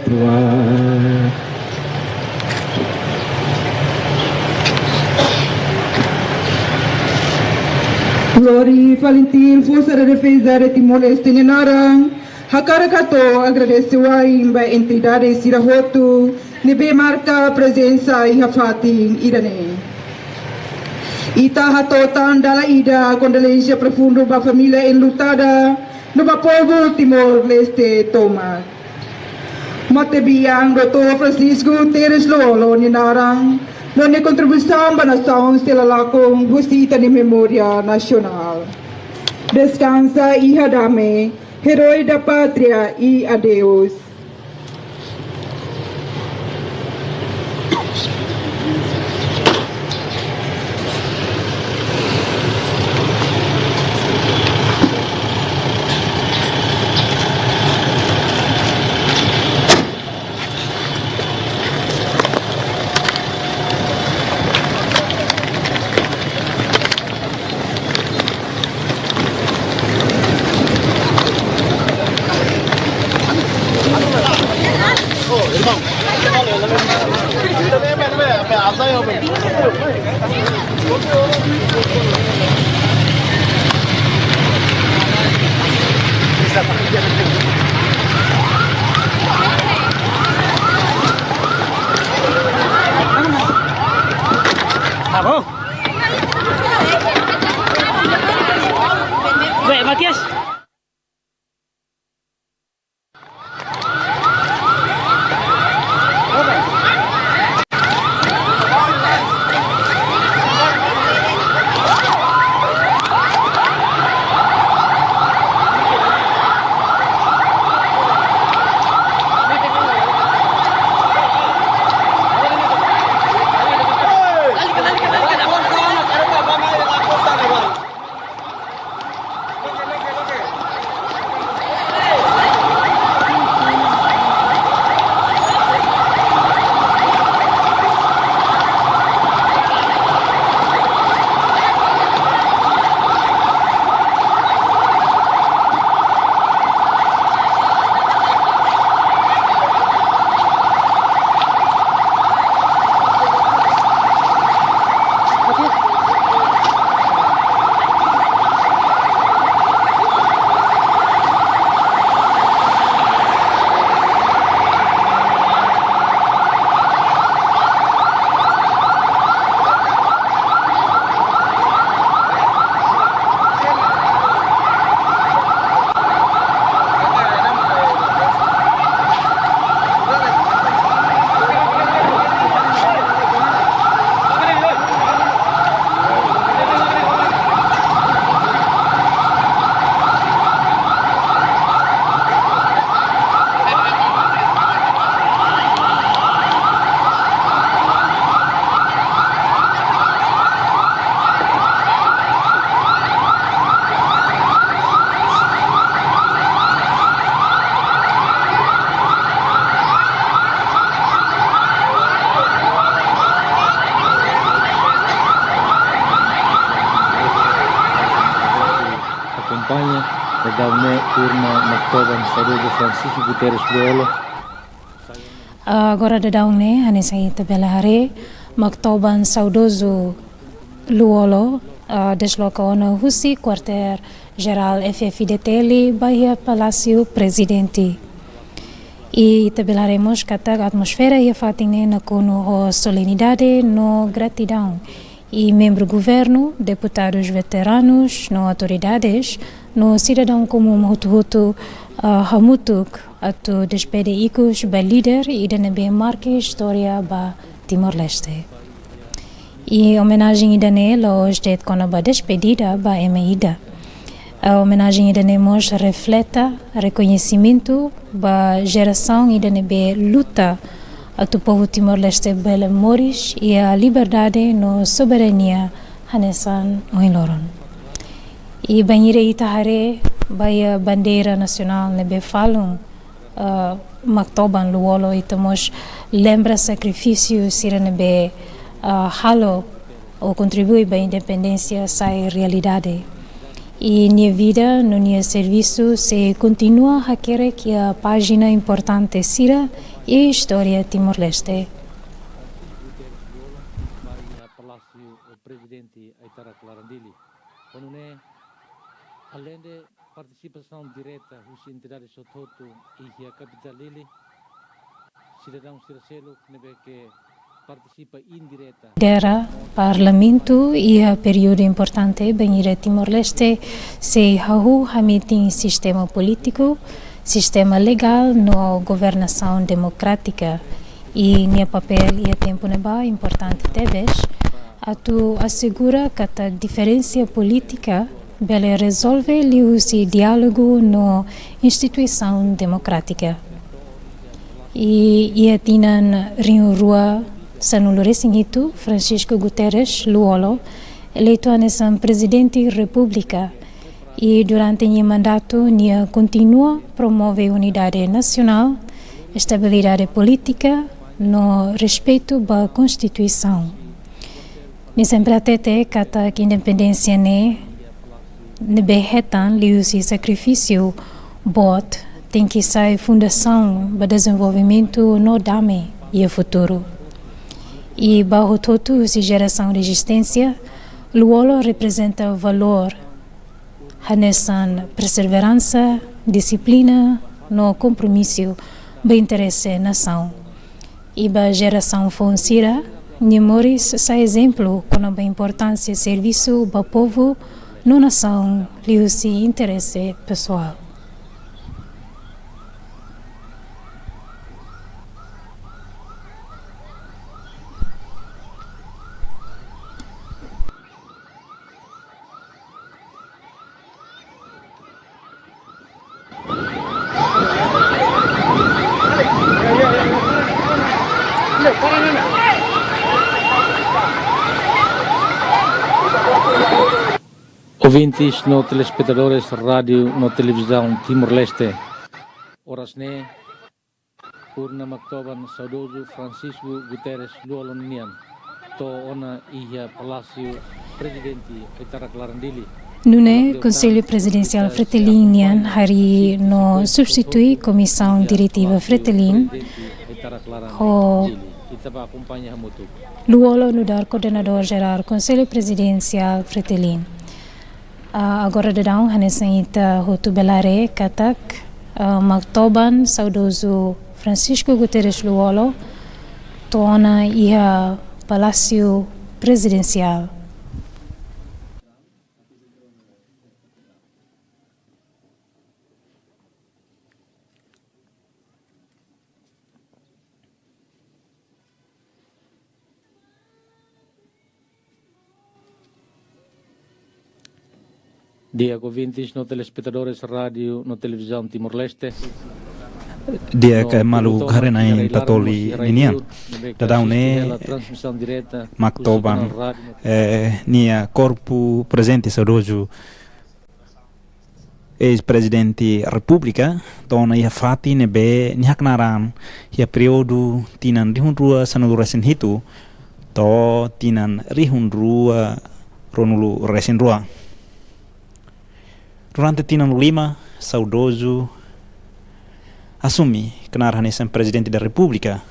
Glória Valentim, Força da Defesa de Timor-Leste Nenarang, Hakarakato agradeceu a entidade Sirahoto, nebe marca a presença e a fatin irane. Ita hatotan dala ida condolência profundo para a família enlutada no povo Timor-Leste Toma. Matebiang Dr. Francisco Guterres Luolo Nenarang, na contribuição para a nação selalakong busita de memória nacional. Descansa e hadame, herói da pátria e adeus. acompanha da Daune Urna Mactoban Saudoso Francisco Guterres Luolo. Agora da Daune, Hanessa Itabela Hare, Mactoban Saudoso Luolo, desloca ona Husi, quartel-geral FFDTL, Bahia Palácio Presidente. E tabelaremos que a atmosfera e a fatinha na cono solenidade no gratidão. E membro do governo, deputados veteranos, no autoridades, no cidadão comum Hutu Hamutuk, atu despede icos ba líder e danabe marca história ba Timor-Leste. E homenagem idane lo state kona ba despedida ba emeida. A homenagem idanemos refleta reconhecimento ba geração idanebe luta atu povo Timor-Leste bela moris e a liberdade no soberania hanesan oiloron. E banhire itahare baia bandeira nacional nebe falum Mactoban Luolo itamos lembra sacrifício sira nebe halo ou contribui ba independência sai realidade. E minha vida, no meu serviço, se continua a querer que a página importante sira e história Timor-Leste. Palácio Presidente Aitara Clarandili, quando além de participação direta dos entidades Sototo e a capital Lili, cidadão Ciracelo que participa indireta. Dera parlamento e a período importante banhira Timor-Leste se hahu hamitin sistema político, sistema legal no governação democrática e nia papel e a tempo neba importante teves atu assegura que a diferença política bele resolve liusi diálogo no instituição democrática e a tinan rio rua sanulores itu Francisco Guterres Luolo eleito anesan presidente república e durante o mandato nia continua promove unidade nacional, estabilidade política no respeito da Constituição. Ni sempre atete kata independência ne behetan liusi sacrifício bot tem que ser fundação para desenvolvimento no dame e o futuro. E bajo todo essa geração de resistência, Luolo representa valor, hanesan perseverança, disciplina, no compromisso, bem interesse nação. E ba geração foncira, Nimoris sa exemplo com a importância serviço ba povo, no nação, liusi interesse pessoal. Ouvintes, no telespectadores, rádio, no televisão Timor-Leste. Horas ne, Urna Mactoban Saudoso Francisco Guterres Luolo Nian, to ona ia Palácio Presidente Aitara Clarandili. Nune, Conselho Presidencial Fretilin hari no substitui Comissão Diretiva Fretilin ho Luolo nudar Coordenador Geral Conselho Presidencial Fretilin. Agora dedão hanesan ita Hutu Belare katak Mactoban Saudoso Francisco Guterres Luolo tona ia Palácio Presidencial. Dia ouvintes, no telespectadores, rádio, no televisão Timor-Leste. Dia que malu karena yang tatoli nian dadau ne Mactoban nia corpo presente saudoso ex-presidente República tona ia fati nebe nihak naran ia período tinan rihun rua sanulu resen hitu to tinan rihun rua ronulu resen rua Durante Tinan Lima, saudoso, assumi que não era presidente da República,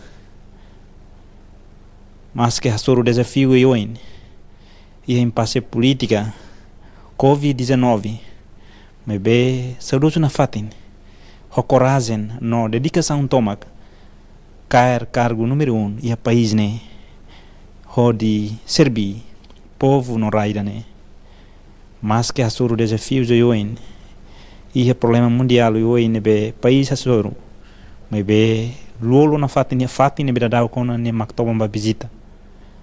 mas que o desafio é hoje, e a impasse política, Covid-19, mas bem, saudoso na fatin, a coragem, na dedicação tomac, cair cargo número 1 e a país né, de servir, povo no raida né, mas que o desafio é hoje, e o problema mundial é hoje, né, país assoro, mas bem, lolo na fatin né, bem com né, mactobamba visita.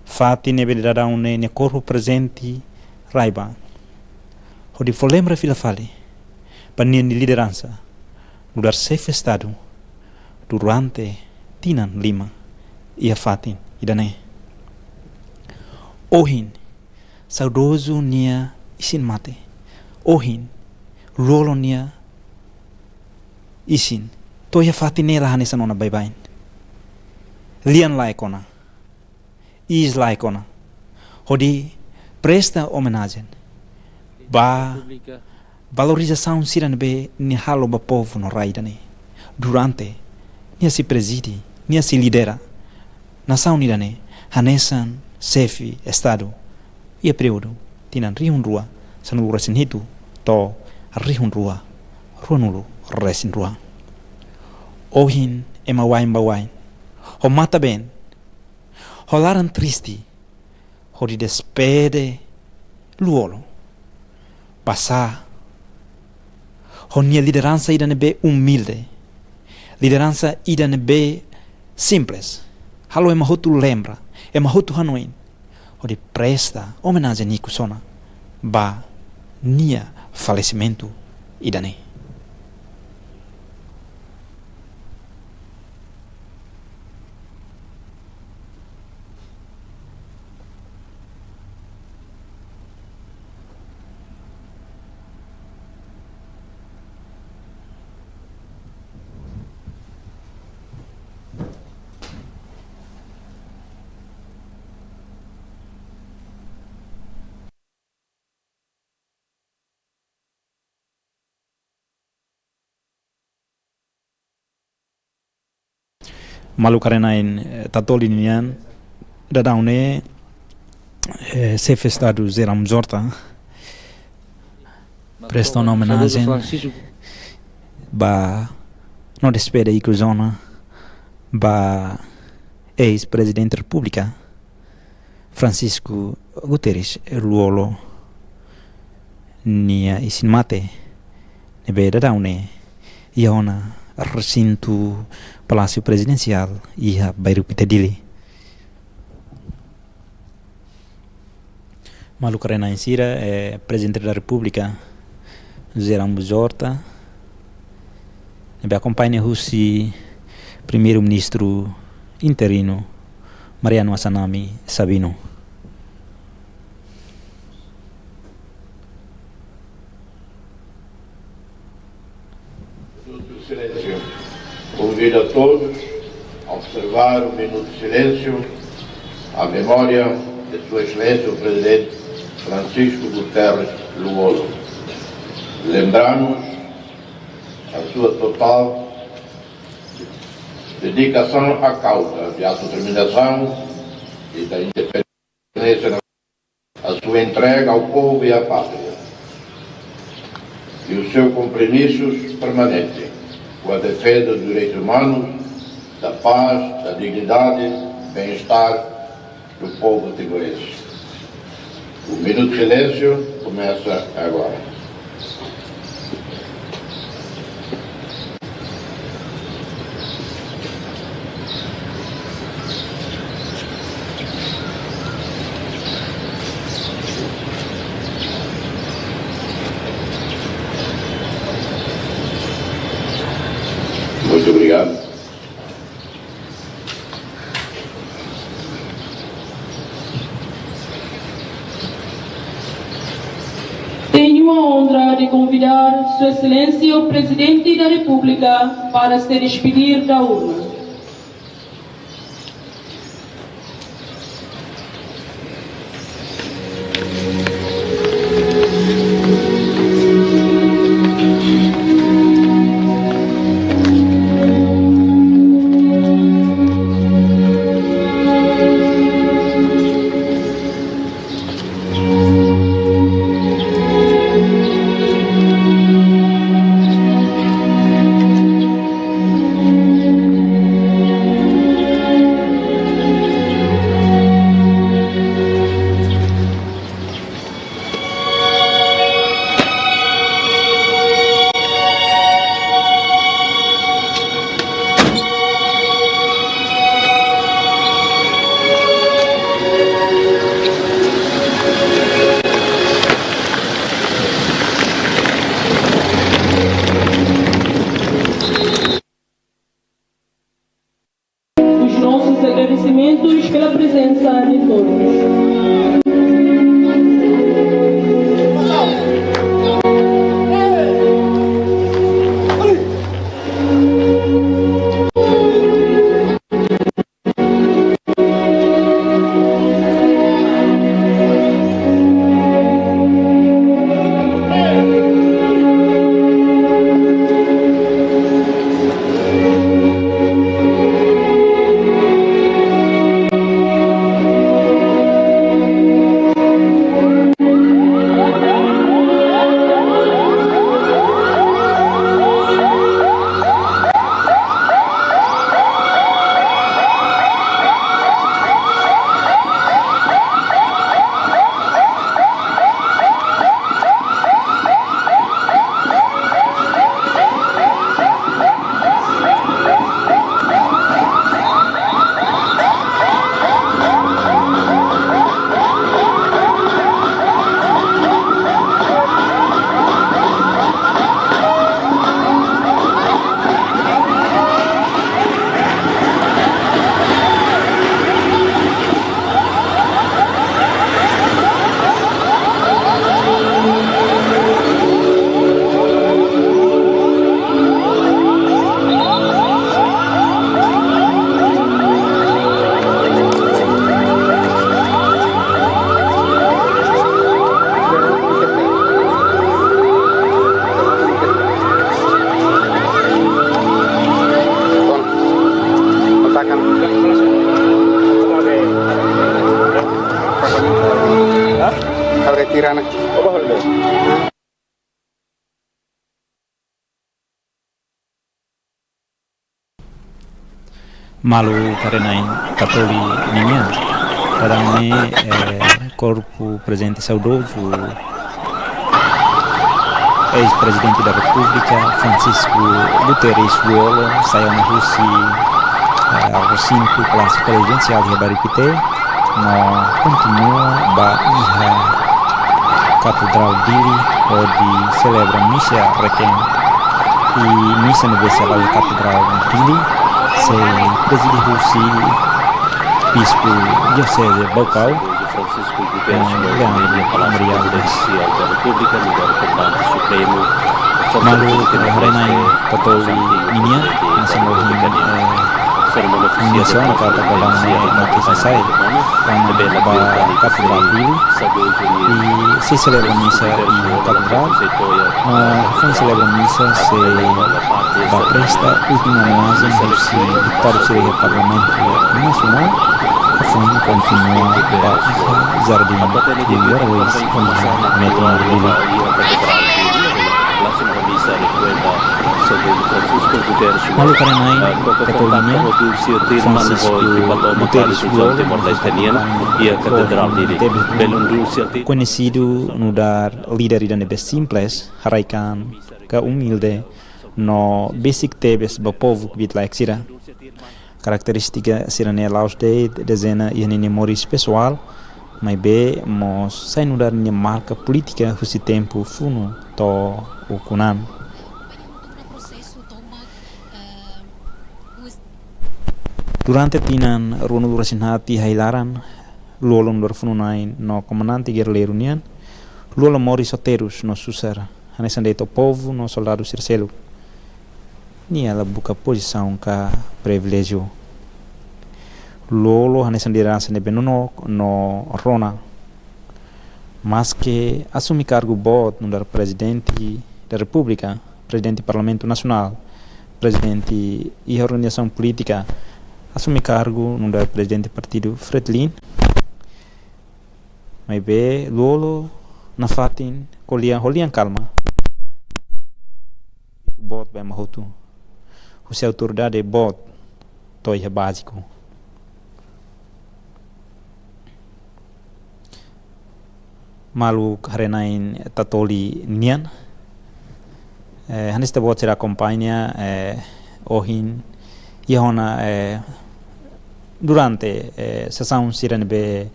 Fati ne beda daun ne corpo presente raiba. Hodi folembra fila fale. Pania ni liderança. Lugar safe estado. Durante Tinan Lima. Ia fatin idane. Ohin. Saudoso nia isin mate. Ohin. Rolo nia isin. Toya fatin nela hanesa nona bye-bye. Lian laikona. Islaikona. Hodi presta homenagem. Ba valorização siranbe ni halo ba povo no raidane. Durante nia se preside, nia se lidera. Nação nidane hanesan sefi estado. Ia período tinan rihun rua sanulu resin hitu to rihun rua ruanulu resin rua. Ohin emawain bawain. Ho mata ben. Rolaram triste, de despede, luolo, passar, minha liderança ida nebe humilde, liderança ida nebe simples, halo emahutu lembra, emahutu hanuin, de presta homenagem niku sona, ba nia falecimento ida ne. Malu karena tatoli nian dadaune sefe estado zeram zorta presta uma homenagem ba no despede iku zona ba ex-presidente da República Francisco Guterres luolo nia isin mate nebe dadaune iona recinto Palácio Presidencial e a Bairro Pitadili. Malu Karena Insira é presidente da República Zeram Buzorta. E acompanha o primeiro-ministro interino Mariano Asanami Sabino. Convido a todos a observar um minuto de silêncio à memória de Sua Excelência o Presidente Francisco Guterres Luolo. Lembramos a sua total dedicação à causa de autodeterminação e da independência, a sua entrega ao povo e à pátria e o seu compromisso permanente com a defesa dos direitos humanos, da paz, da dignidade, bem-estar do povo timorense. O minuto de silêncio começa agora. Muito obrigado. Tenho a honra de convidar Sua Excelência o Presidente da República para se despedir da urna. malu karenain Katoli Ninyan karane corpo presente saudoso ex-presidente da República Francisco Guterres Luolo saiu na Rússia recinto Palácio Presidencial de Baripité no continua ba iha Catedral Dili onde celebra missa Requiem e missa universal da Catedral Dili se preside Rússia bispo diocese Bocau Francisco Guterres Luolo Palácio Presidencial da República lugar comandante supremo malu Harenai Katoli Ninyan nasa Indonesia kata kalangan mati selesai karena ba Catedral Dili e se celebra missa em Catedral foi celebra missa se ba presta última homenagem ao deputado seria Parlamento Nacional foi continua ba Jardim de Heróis Metro Dili malu karenain Katolinya Francisco Guterres conhecido no dar líder da nebe simples haraikan ka humilde no basic tebes ba povo que bitla exira característica sirane laus de dezena e memórias pessoal mas be mos sai no dar minha marca política husi tempo funo to o kunan durante tinan runo durasin hati hailaran luolong dorfununain no comandante guerreiro nian luolo mori soterus no susar hanesan deito povo no soldado circelo ni ela buka posição ka privilégio luolo hanesan dirança nebe no rona mas que assumi cargo bot no dar presidente da república presidente do parlamento nacional presidente e organização política assumi cargo no dar presidente do partido Fretilin mas be luolo na fatin holian calma bot bem mahutu o seu autoridade bot toia básico malu Harenain Tatoli Nian hanis bot será acompanha ohin ihona durante sessão siranbe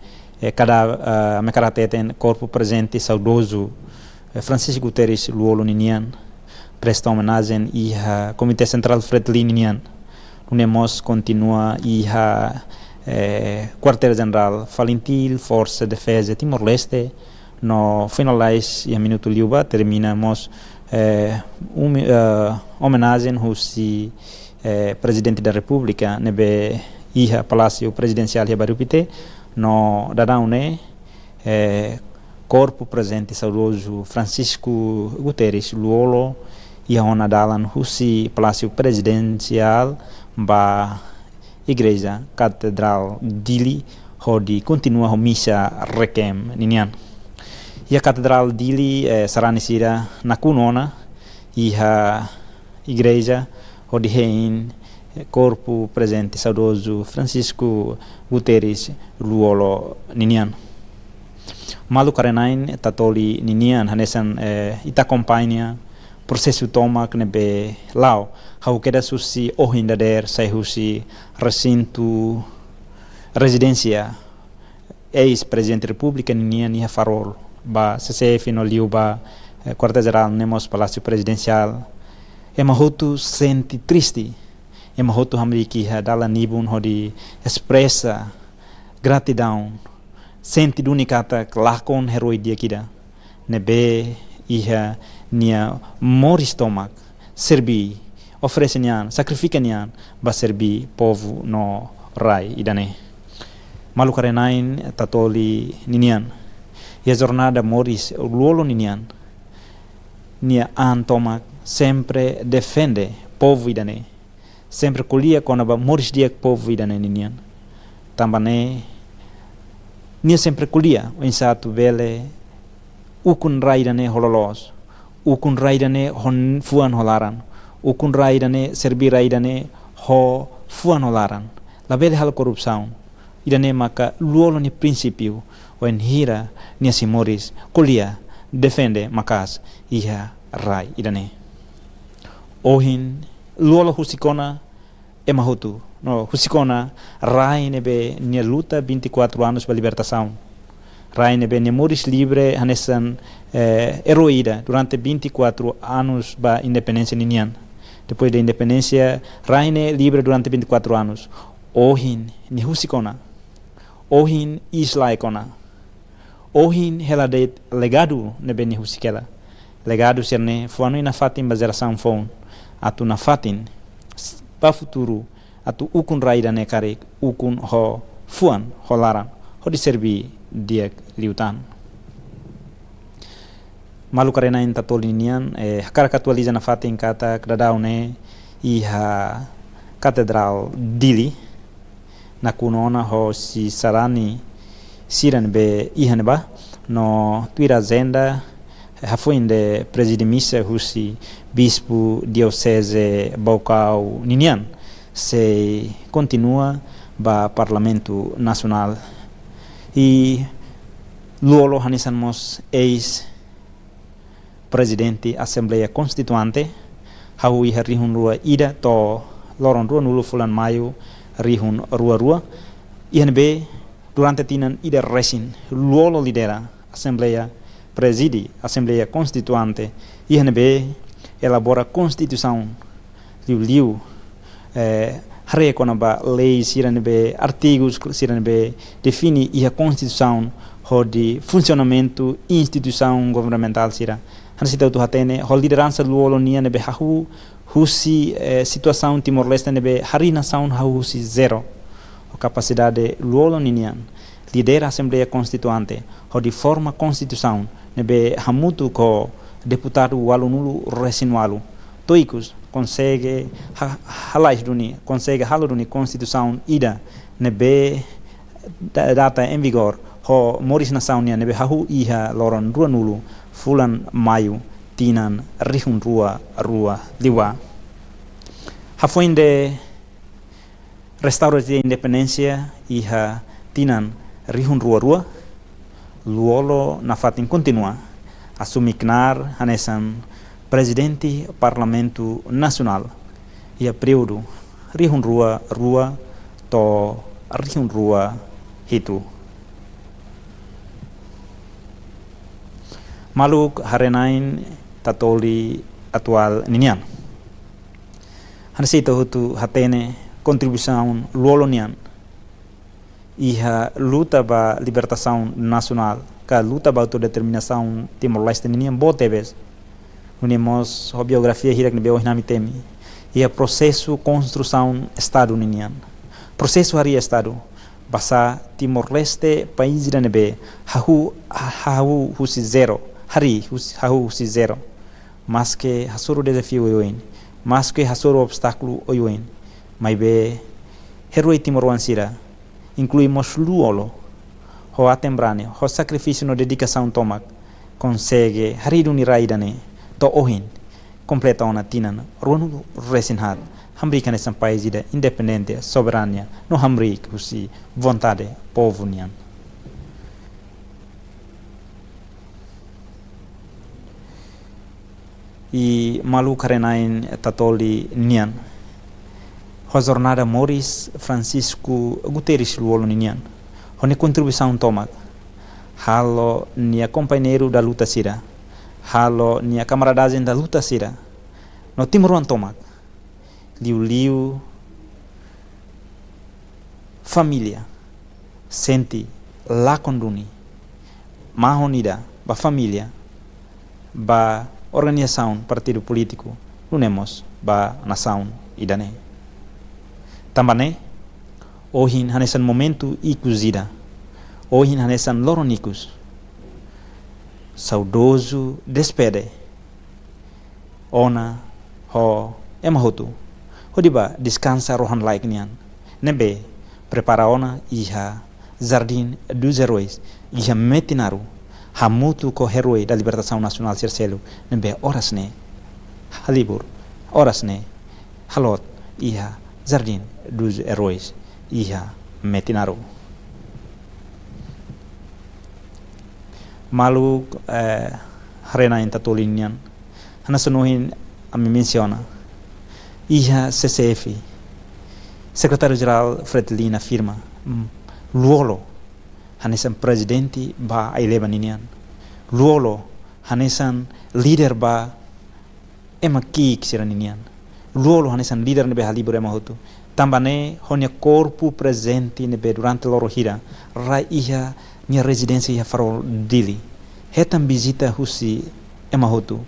cada mecarateten corpo presente saudoso Francisco Guterres Luolo Ninyan presta homenagem e a Comitê Central Fretilin Ninyan unemos continua e a quartel-general Falintil Força de Defesa Timor-Leste no finalize e a minuto liuba terminamos homenagem ao presidente da República nebe iha Palácio Presidencial de Barupité no dadaune corpo presente saudoso Francisco Guterres Luolo e a onadalan husi Palácio Presidencial ba Igreja Catedral Dili onde continua a missa Requiem Ninyan e a Catedral Dili saranisira na kunona e a igreja onde rein corpo presente saudoso Francisco Guterres Luolo Ninyan malu karenain Tatoli Ninyan hanesan ita acompanha processo toma que nebe lao hau queda susi ohinda der sai husi recinto residência ex-presidente da República Ninyan e farol ba CCF no liuba quartel-general nemos Palácio Presidencial mahutu senti triste mahutu hamriki dala nibun hodi expressa gratidão senti dunikata lakon heroi dia kida nebe iha nia mori stomak serbi oferece nian sacrifica nian ba serbi povo no rai idane malu karenain Tatoli Ninyan e a jornada moris Luolo Ninyan nia antomak sempre defende povo idane sempre colhia quando moris dia povo idane Ninyan tambane nia sempre colhia o insato vele ukun raidane hololos ukun raidane hon fuan holaran ukun raidane serbi raidane ho fuan olaran, labele hal korupsaun, idane maka luolo ni prinsipio, wen hira ni asimoris, kulia, defende makas, iha rai idane. Ohin, luolo husikona, emahutu, no, husikona, rai nebe ni luta 24 anos para libertação. Rai nebe ni moris libre hanesan heroída durante 24 anos ba independência ninian. Depois da independência, Raine livre durante 24 anos. Ohin ni husikona. Ohin islaikona. Ohin helade legado nebe ni husikela. Legado serne fuanu ina fatin ba geração fon. Atu na fatin pa futuro atu ukun raida ne kare ukun ho fuan ho laran ho di servi dia liutan. Malu karena in tatolinian hakara katualiza na fatin kata kradau iha katedral Dili na kunona ho si sarani siran be ihan ba no tuira zenda hafuinde presidimissa husi bispo diocese Bocau Ninian se continua ba parlamento nacional e luolo hanisamos eis presidente Assembleia Constituante hau iha rihun rua ida to loron rua nulu fulan mayu rihun rua INB durante tinan ida resin luolo lidera Assembleia presidi Assembleia Constituante INB elabora Constituição liu reconaba lei siranbe artigos siranbe define iha Constituição de funcionamento instituição governamental sira hansita tu hatene hol liderança luolo nia nebe hahu husi situação Timor-Leste nebe harina sound hahu husi zero a capacidade luolo ninian lidera Assembleia Constituante ho de forma Constituição nebe hamutu ko deputado walunulu resinualu toicus consegue halais duni consegue haluduni Constituição ida nebe data em vigor ho moris nação nia nebe hahu iha loron rua nulu fulan mayu tinan rihun rua liwa hafuinde restauração independência iha tinan rihun rua luolo na fatin continua assumiknar hanesan presidente parlamento nacional ia período rihun rua to rihun rua hitu Maluk harenain tatoli atual ninian. Hansita hutu hatene contribuição luolo nian. Iha luta ba libertação nacional, ka luta ba autodeterminação Timor-Leste ninian botebes. Unimos a biografia hirak nebe ohinami temi. Iha processo construção estado ninian. Processo haria estado. Basa Timor-Leste país da nebe hahu husi zero. Hari hahu si zero, mas que hasoro desafio oioin, mas que hasoro obstáculo oioin, mas be heroi Timor sira, incluímos luolo, ho atembrane, ho sacrifício no dedicação tomak, consegue hari duni raidane, to ohin, completa ona tinan, ruanu resinhat, hamri kanesan país ida independente, soberania, no hamri kusi vontade povo nian. E malu karenain tatoli nian ho jornada Moris Francisco Guterres luolo nian ho ne contribuição tomak halo nia companheiro da luta sira halo nia camaradagem da luta sira no Timor tomak liu família senti la conduni mahonida ba família ba organização partido político unemos ba nação idane tambane ohin hanesan momento ikuzida ohin hanesan loronicus saudoso despede ona ho emahutu hodiba descansa rohan like nian nebe prepara ona iha Jardim dos Heróis iha metinaru hamutu ko heroi da libertação nacional Cercelo nebe horas ne halibur horas ne halot iha Jardim dos Heróis iha Metinaro. Malu Renain Tatolinian hana sonohin a me menciona iha CCF secretário-geral Fretilin afirma luolo hanesan presidente ba aileba ninian luolo hanesan líder ba ema kik sira ninian luolo hanesan líder nebe halibur ema hotu tambane honya corpo presente nebe durante loro hira rai iha minha residência ia farol dili hetam visita husi ema hotu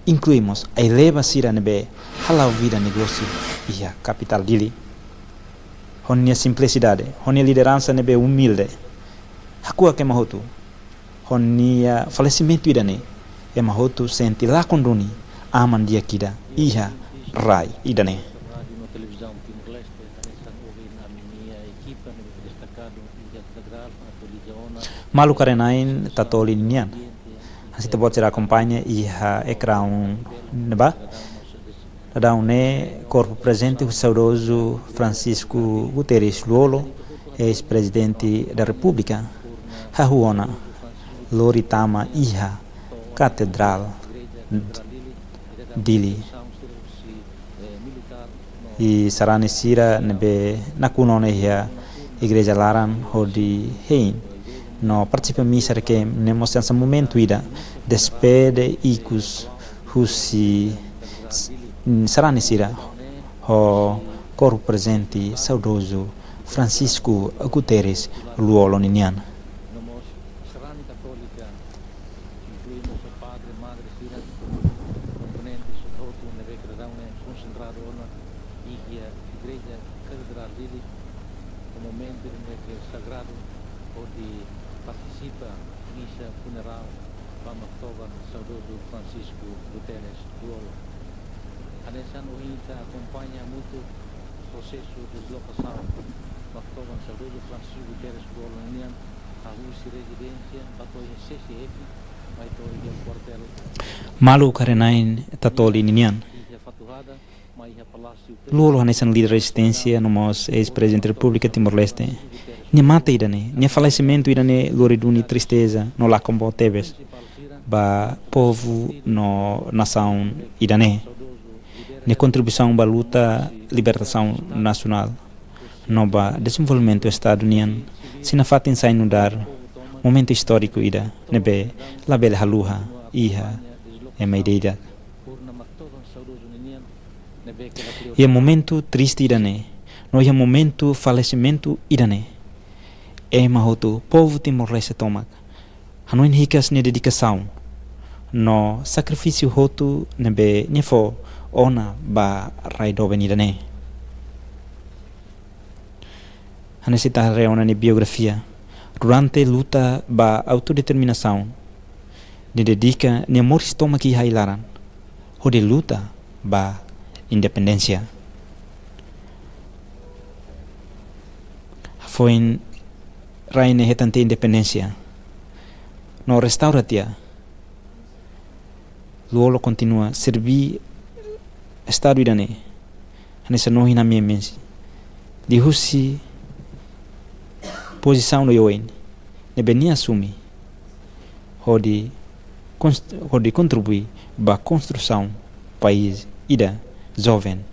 incluímos a eleva sira nebe halau vida negócio ia capital dili honia simplicidade honia liderança nebe humilde hakua ke mahotu honia falecimento idane e mahotu senti lá condoni aman dia kida iha rai idane malu karenain tatoli nian asita bot será acompanha iha ekran neba Daune corpo presente o saudoso Francisco Guterres Luolo, ex-presidente da República, Hahuona, Loritama Iha, Catedral Dili. E Sarane Sira nebe nakunone ia Igreja Laran Hodi Hein. No participa missa que nemos nesse momento ida despede icus husi Sarane Sira o corpo presente saudoso Francisco Guterres Luolo Ninian. Participa missa funeral para October saudoso Francisco Guterres Luolo. A Nessan Ohinta acompanha muito o processo de deslocação do October saudoso Francisco Guterres Luolo Nian a Rússia residência bateu em CCF vai ter o quartel Malu karenain tatoli ninian Luolo hanesan líder resistência nomos ex-presidente da República Timor-Leste. Nia mata idane, nia falecimento idane loriduni tristeza no lá combo tebes ba povo no nação idane. Nia contribuição ba luta libertação nacional no ba desenvolvimento do Estado União sina fatin sai inundar momento histórico ida nebe la bela haluha iha e maideida. E momento triste idane, no é momento falecimento idane. É mahotu povo Timor-Leste tomak. Hanuin hikas ni dedicação. No sacrifício hotu nebe nefo ona ba raido venidane. Hanesita reona ni biografia. Durante luta ba autodeterminação. Ni dedica ni amor stomak i hailaran. Hode luta ba independência. Foi em Raine hetante independência. No restauratia. Luolo continua servir Estado idane. Nessa não na minha mente. De husi posição no yoin. Nebeni assumi. Hode contribuir para a construção país ida jovem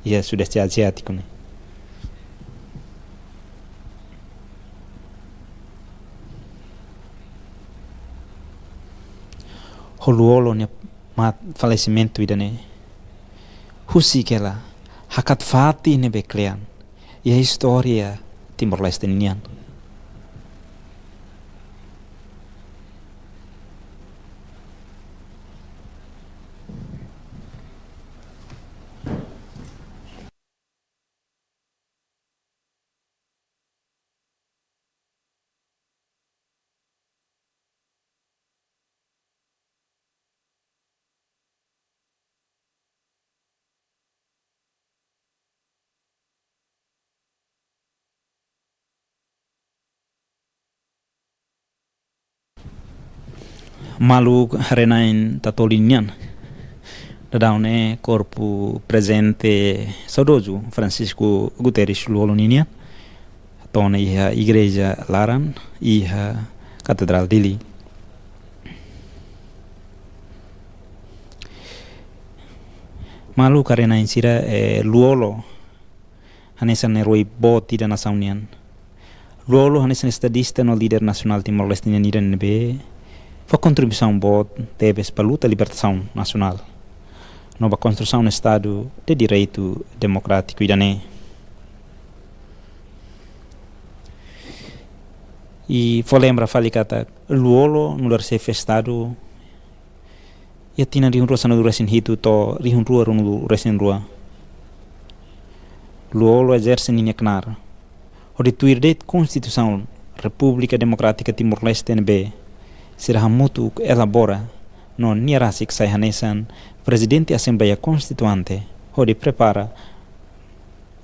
e a sudeste asiático, né? O Luolo ne falecimento ida né? Husi que ela hakat fati ne beklean e a história Timor-Leste nian. Malu harenain tatolinian Dadaune corpo presente saudoso Francisco Guterres Luolo Ninian, tona iha igreja Laran, iha Catedral Dili. Malu karena insira Luolo hanesan eroi boti da nação unian. Luolo hanesan estadista no líder nacional Timor-Leste nian nebe fa contribuição bot tebes para luta libertação nacional. Nova construção no Estado de direito democrático irané. E vou lembrar falicata Luolo no lar chefe Estado e tina rihun rua sana resin hitu to rihun rua runu resin rua. Luolo exerce ninha knar. O de tuirdet Constituição República Democrática Timor-Leste NB será mutu elabora no niarasik sai hanesan Presidente Assembleia Constituante o de prepara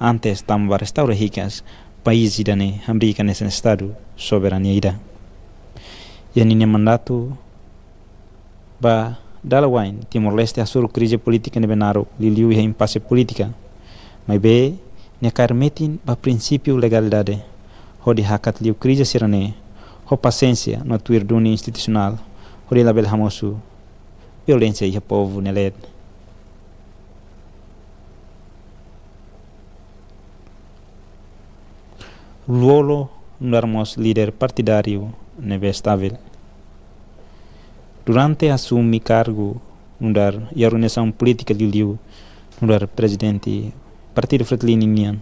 antes tamba restaura ricas país idane América nesse Estado soberania ida. E ninha mandato ba Dalawain, Timor-Leste assur crise política nebenaro, liliu e impasse política. Mas be, ne carmetin ba princípio legalidade. Ho de hakat liu crise sirane, ho paciência no tuirduni institucional, ho de label hamosu, violência e povo neled. Luolo, normos líder partidário, neve estável. Durante assumi cargo undar e a organização política de Liu, undar presidente Partido Fretilin Indian,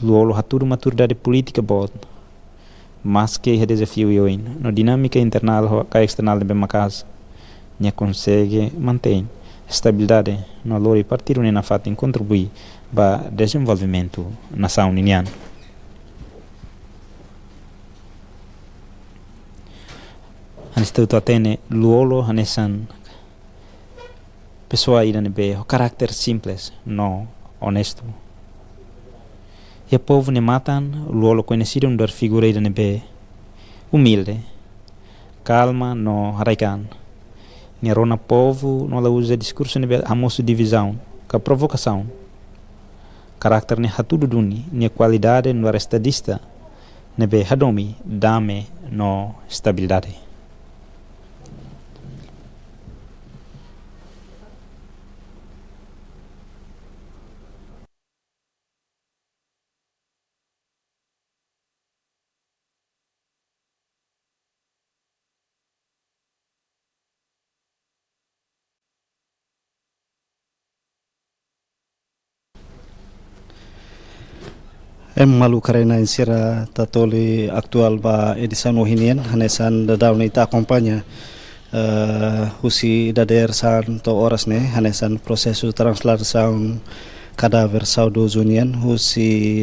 Luolo haturu maturidade política bot, mas que é desafio yoin, no dinâmica internal e external de Bemakas, ne consegue manter estabilidade no lori partido na fatin contribui para desenvolvimento nação indiana. Instituto Atene Luolo hanesan pessoa ida nebe o carácter simples, no honesto. E o povo ne matan Luolo conhecido dar figura ida nebe humilde, calma no haraikan. Ne rona povo no la usa discurso nebe hamoso divisão, ka provocação. Carácter ne hatudu duni, ne qualidade no estadista nebe hadomi dame no estabilidade. Malu karena insira tatoli aktual ba edisan ohinian hanesan dadaun ita acompanha husi dader san to horas ne hanesan prosesu translação cadáver saudoso unian husi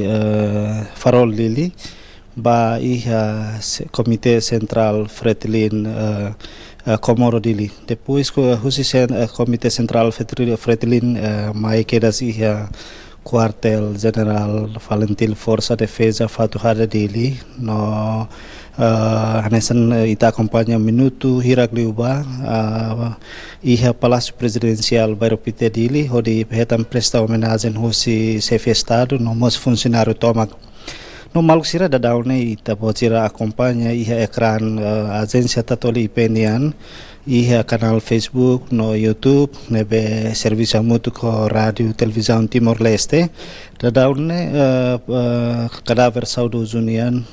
farol lili ba iha Comitê Central Fretilin Comoro dili depois husi Comitê Central Fretilin mai kedas iha Quartel General Valentil Força Defesa Fatuhada dele no hanesan ita acompanha minuto Hiragliuba iha Palácio Presidencial Bairopite dele onde hetam presta homenagem hosi chefe Estado no mos funcionário tomak no maluksira dadaune ita bocira acompanha iha ekran agência tatoli ipenian iha canal Facebook no YouTube nebe serviço mutu ko rádio televisão Timor-Leste dadaune cadáver saudoso unian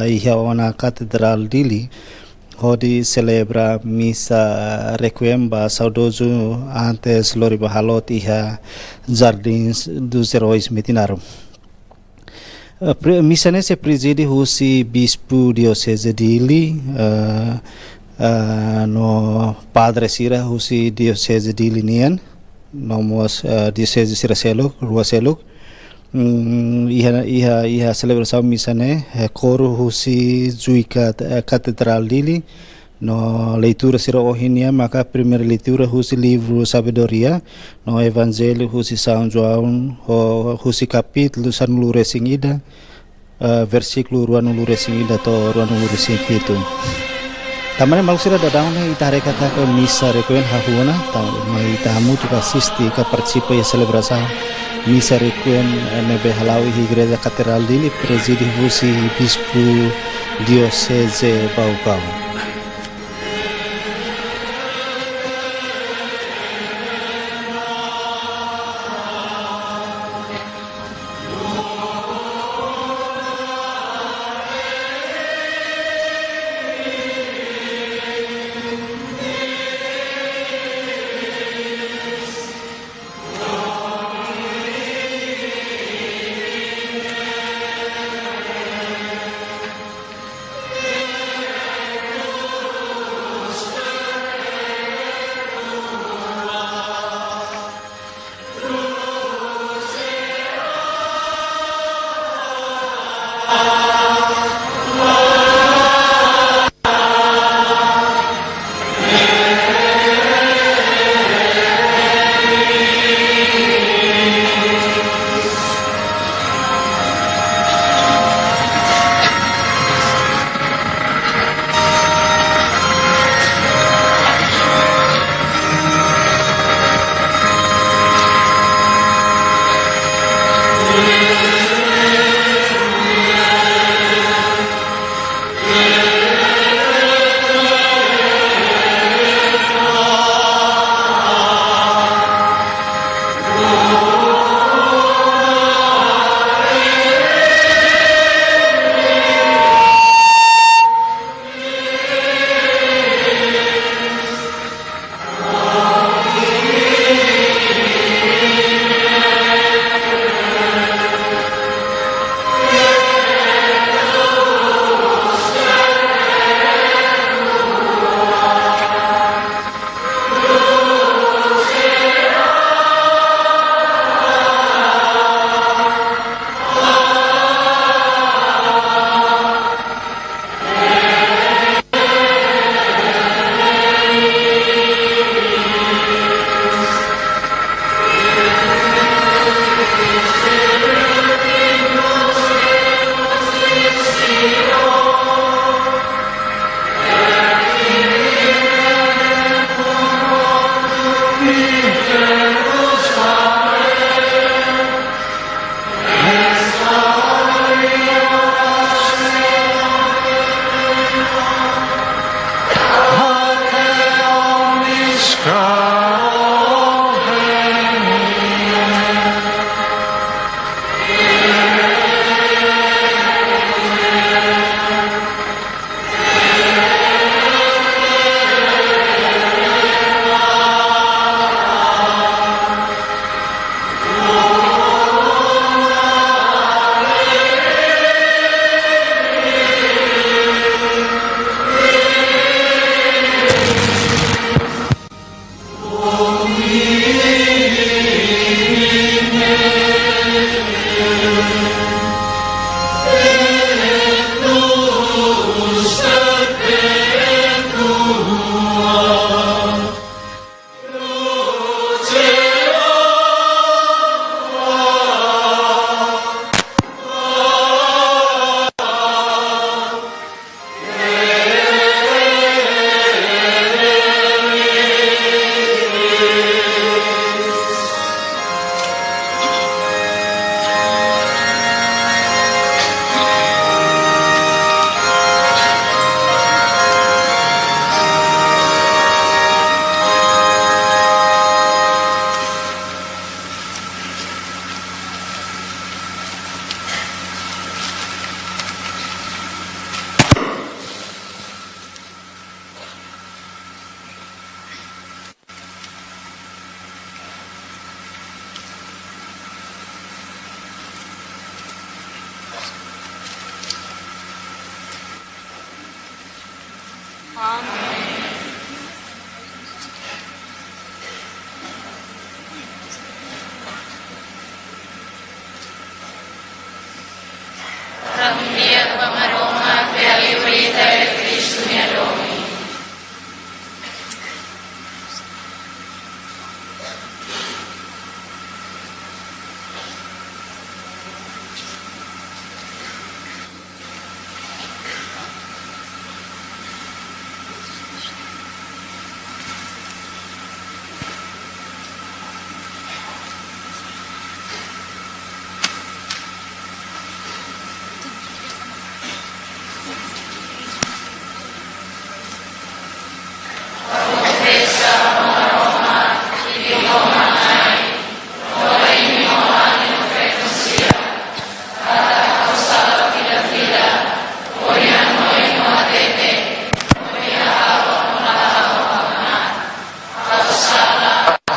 iha ona Catedral dili onde celebra missa requiem ba saudoso antes lori bahalot iha Jardins dos Heróis Metinarum. Missa nesse preside husi bispo diocese dili no Padre Sira husi diocese dili nian nomos diocese Sira Seluk Rua Seluk iha celebração missa ne coro husi Zuika Catedral dili no leitura Sira Ohinia maka primeira leitura husi livro Sabedoria no Evangelho husi São João husi capítulo sanulu resingida versículo ruanulu resingida to ruanulu resingida Tamane malusia da daun ita rekata ke misa requen hahuna ta mai tamu tu asisti ka participa ya celebração misa requiem nebe halau igreja catedral dili presidi husi bispo diocese Baucau.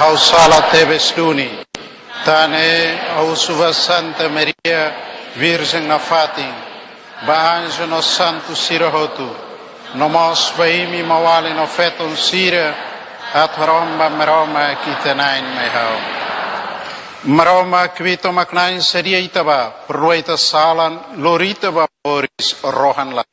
ao sala tebestuni, tane ao suva Santa Maria, Virgem na Fatim, baanjo no santo sirahotu, nomos baimi mawali no feton sira, at maroma maroma kitenain mehau. Maroma kvito maknain seria itaba, perluita salan, lorita ba boris rohan lak.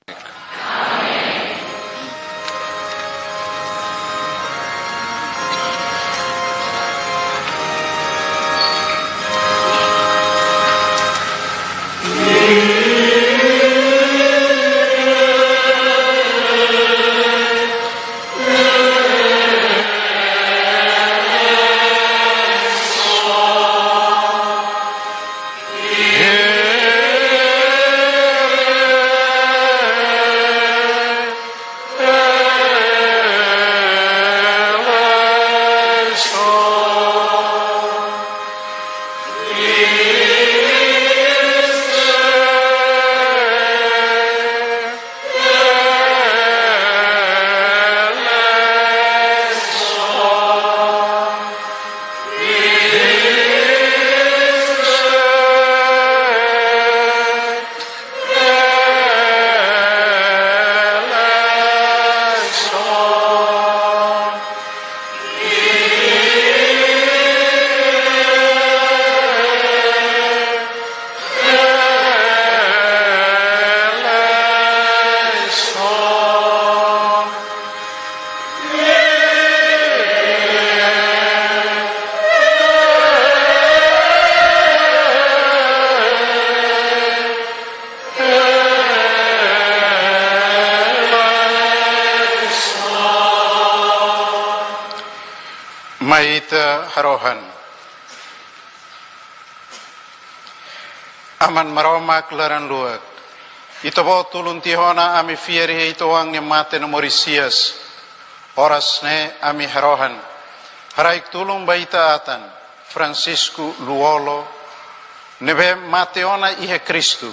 Maita harohan aman maromak laran luak ito bo tulun tihona ami fieri ito ang mate na Mauritius oras ne ami harohan haraik tulung baita atan Francisco Luolo nebe mateona iha Kristu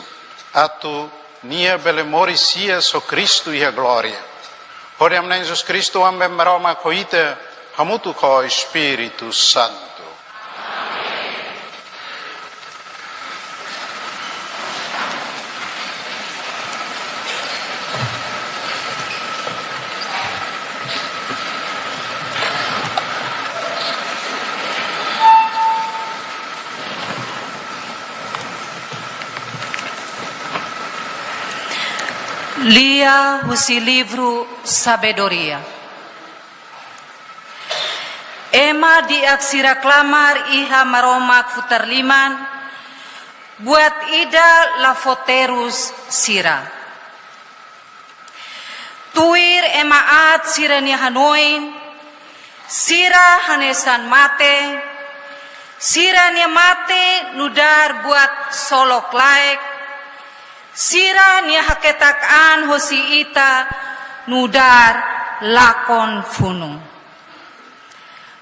atu nia bele Mauritius o Kristu iha gloria horiam na Jesus Kristu ambe maromak hoite hamutu ko Espiritu Santo. Lia husi livro Sabedoria. Ema diaksira klamar iha maromak futarliman buat ida lafoterus sira. Tuir emaat sirani hanoin, sira hanesan mate, sirani mate nudar buat solok laek, sira ni haketakan hosi ita nudar lakon funung.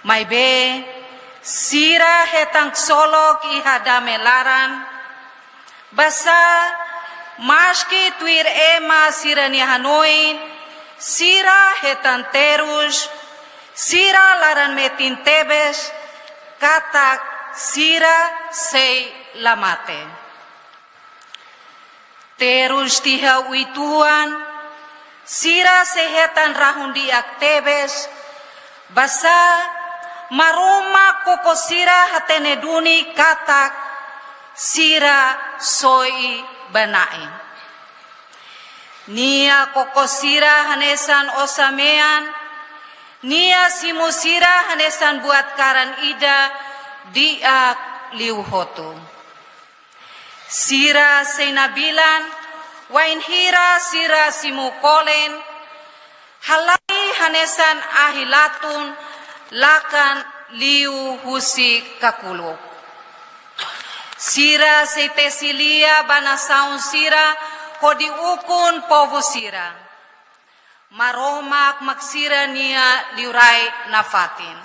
Mai be sira hetang solok iha damelaran basa maski tuir ema sira ni hanoin sira hetan terus sira laran metin tebes katak sira sei lamate terus tiha uituan sira sehetan rahun diak tebes basa maroma koko sira hatene duni katak sira soi banai. Nia koko sira hanesan osamean, nia simu sira hanesan buat karan ida diak liuhotu. Sira senabilan, wain hira sira simu kolen, halai hanesan ahilatun, lakan liu husi kakuluk. Sira se tesilia banasaun sira kodi ukun povu sira. Maromak maksira nia liurai nafatin.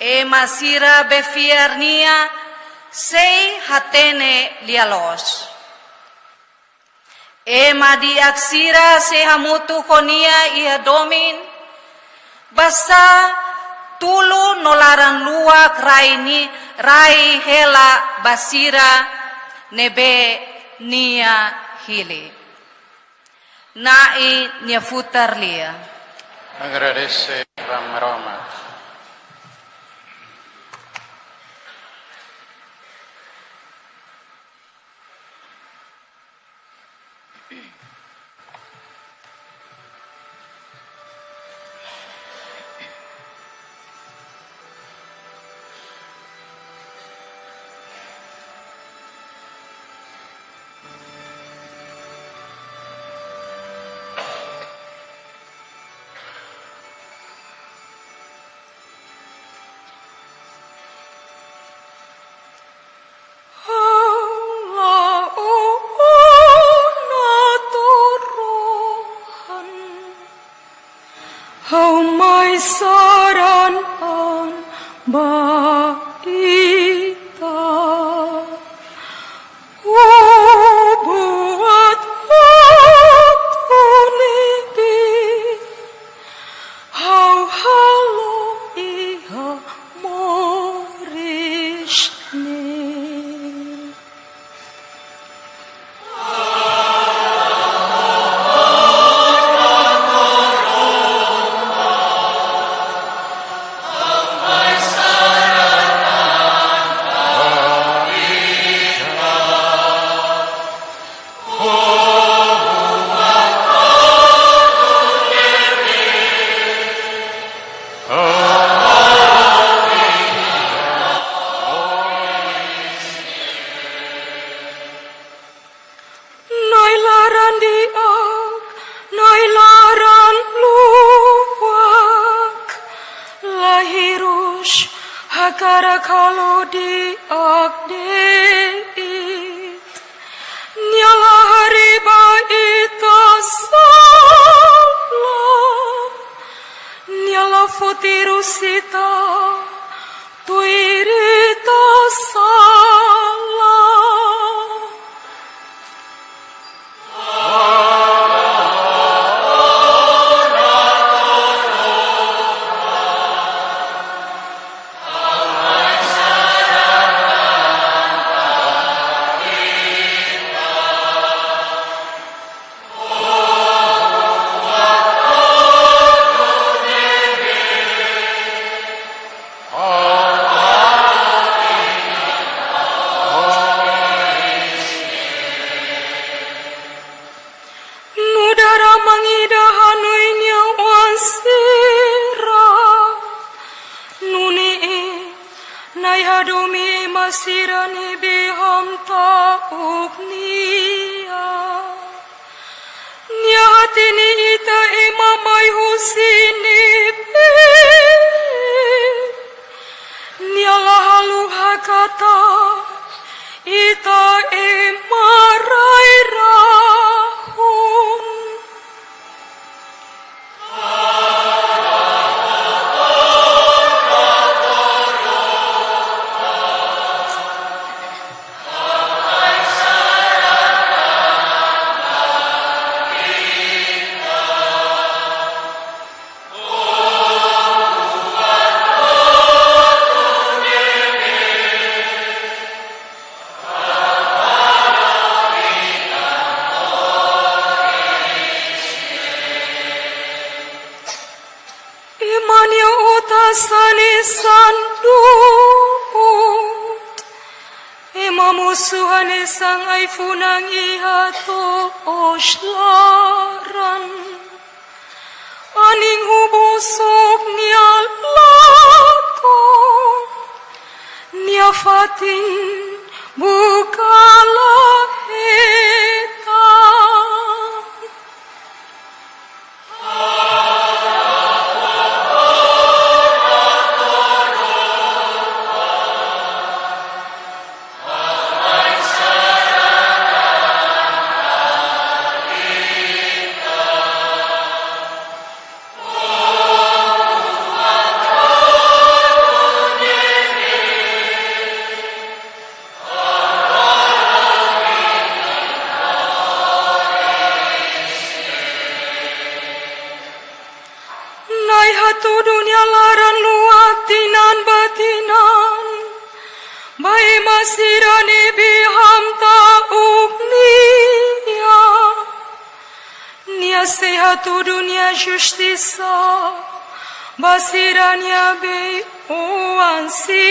Ema sira befiar nia sei hatene lialos. Ema diaksira se hamutu konia ia domin basa tulu nolaran luak rai hela basira nebe nia hili. Nai nia futar lia. Agradece Rama. Hau mai saran an baita buat aku nibi hau halo iha morishne. Hakara kalau di akdeit nyala hari baita salah nyala futirusita tuirita salah. Domi masirani biham taubnia nyatini ita imamai husini be nyala halu hakata ita imarai rahun. Imanya utasani sandut imamusuhane sang aifunang ihato oslaran aning hubusok nyalakon nyafating bukalah hetan. basirane bihamta ugnia, nia sehatu dunia justiça, basirania be uansira,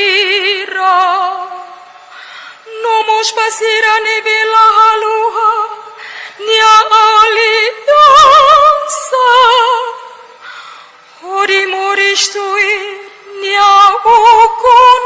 nomos basirane bela haluha, nia aliança, ori moristui, nia ukun.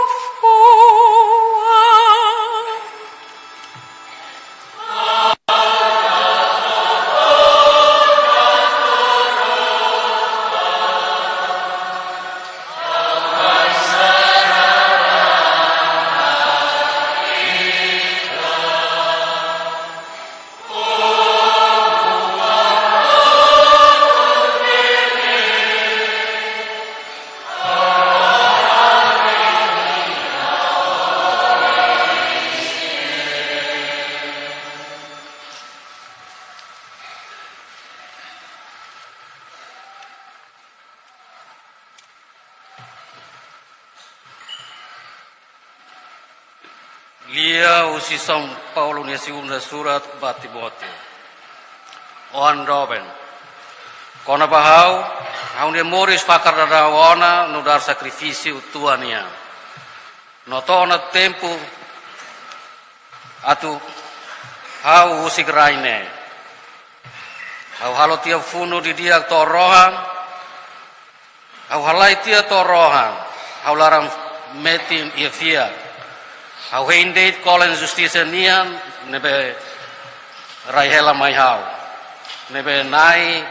Lia usi São Paulo na segunda surat ba Timóteo. Oan Robin. Kona bahau, hau ne moris fakar darawana no dar sacrifício tuania. No tona tempo atu hau usi graine. Hau halo tia funo di dia torohan. Hau halai tia torohan. Hau larang metin iafia. Hau hindeit kolen justiça nian nebe raihela mai hau. Nebe nai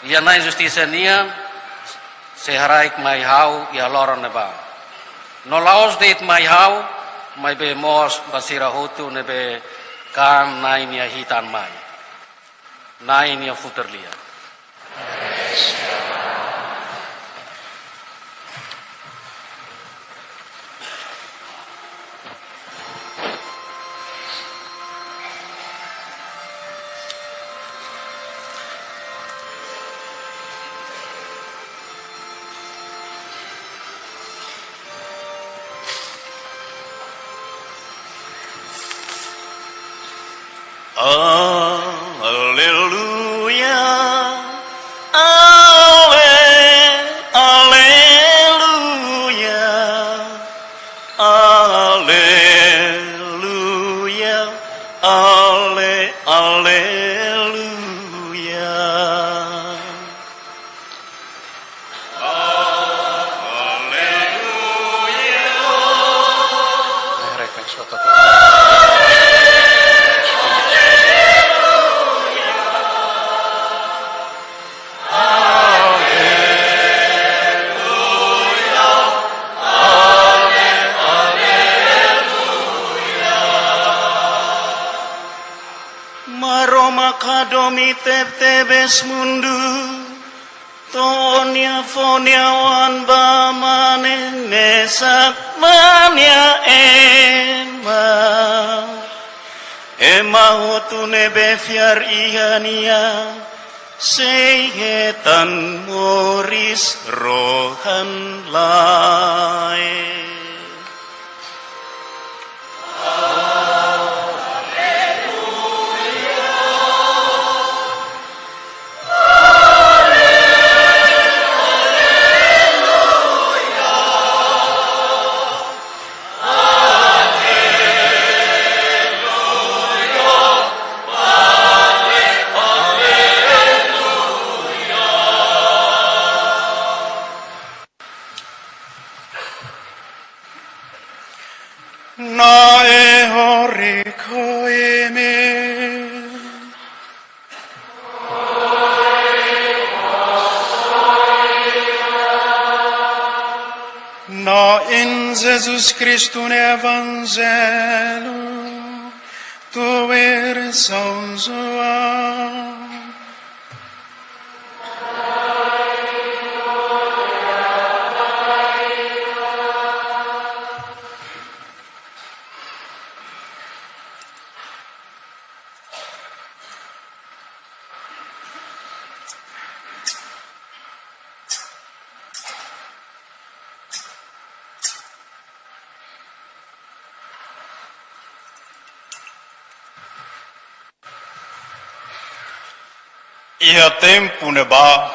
ia nai justiça nian seharaik mai hau ia loron neba. No laos deit mai hau mai be mos basira hotu nebe kan nai nia hitan mai. Nai nia futerlia. Alleluia, alleluia, alleluia, alleluia. Kadomi tebes mundu tonia fonia wan ba manen nesak mania ema hotu nebe fiar ihania sehetan moris rohan lai. Nae horiko eme Na in Jesus Christus Evangelho Tu eres São João Ia tempo neba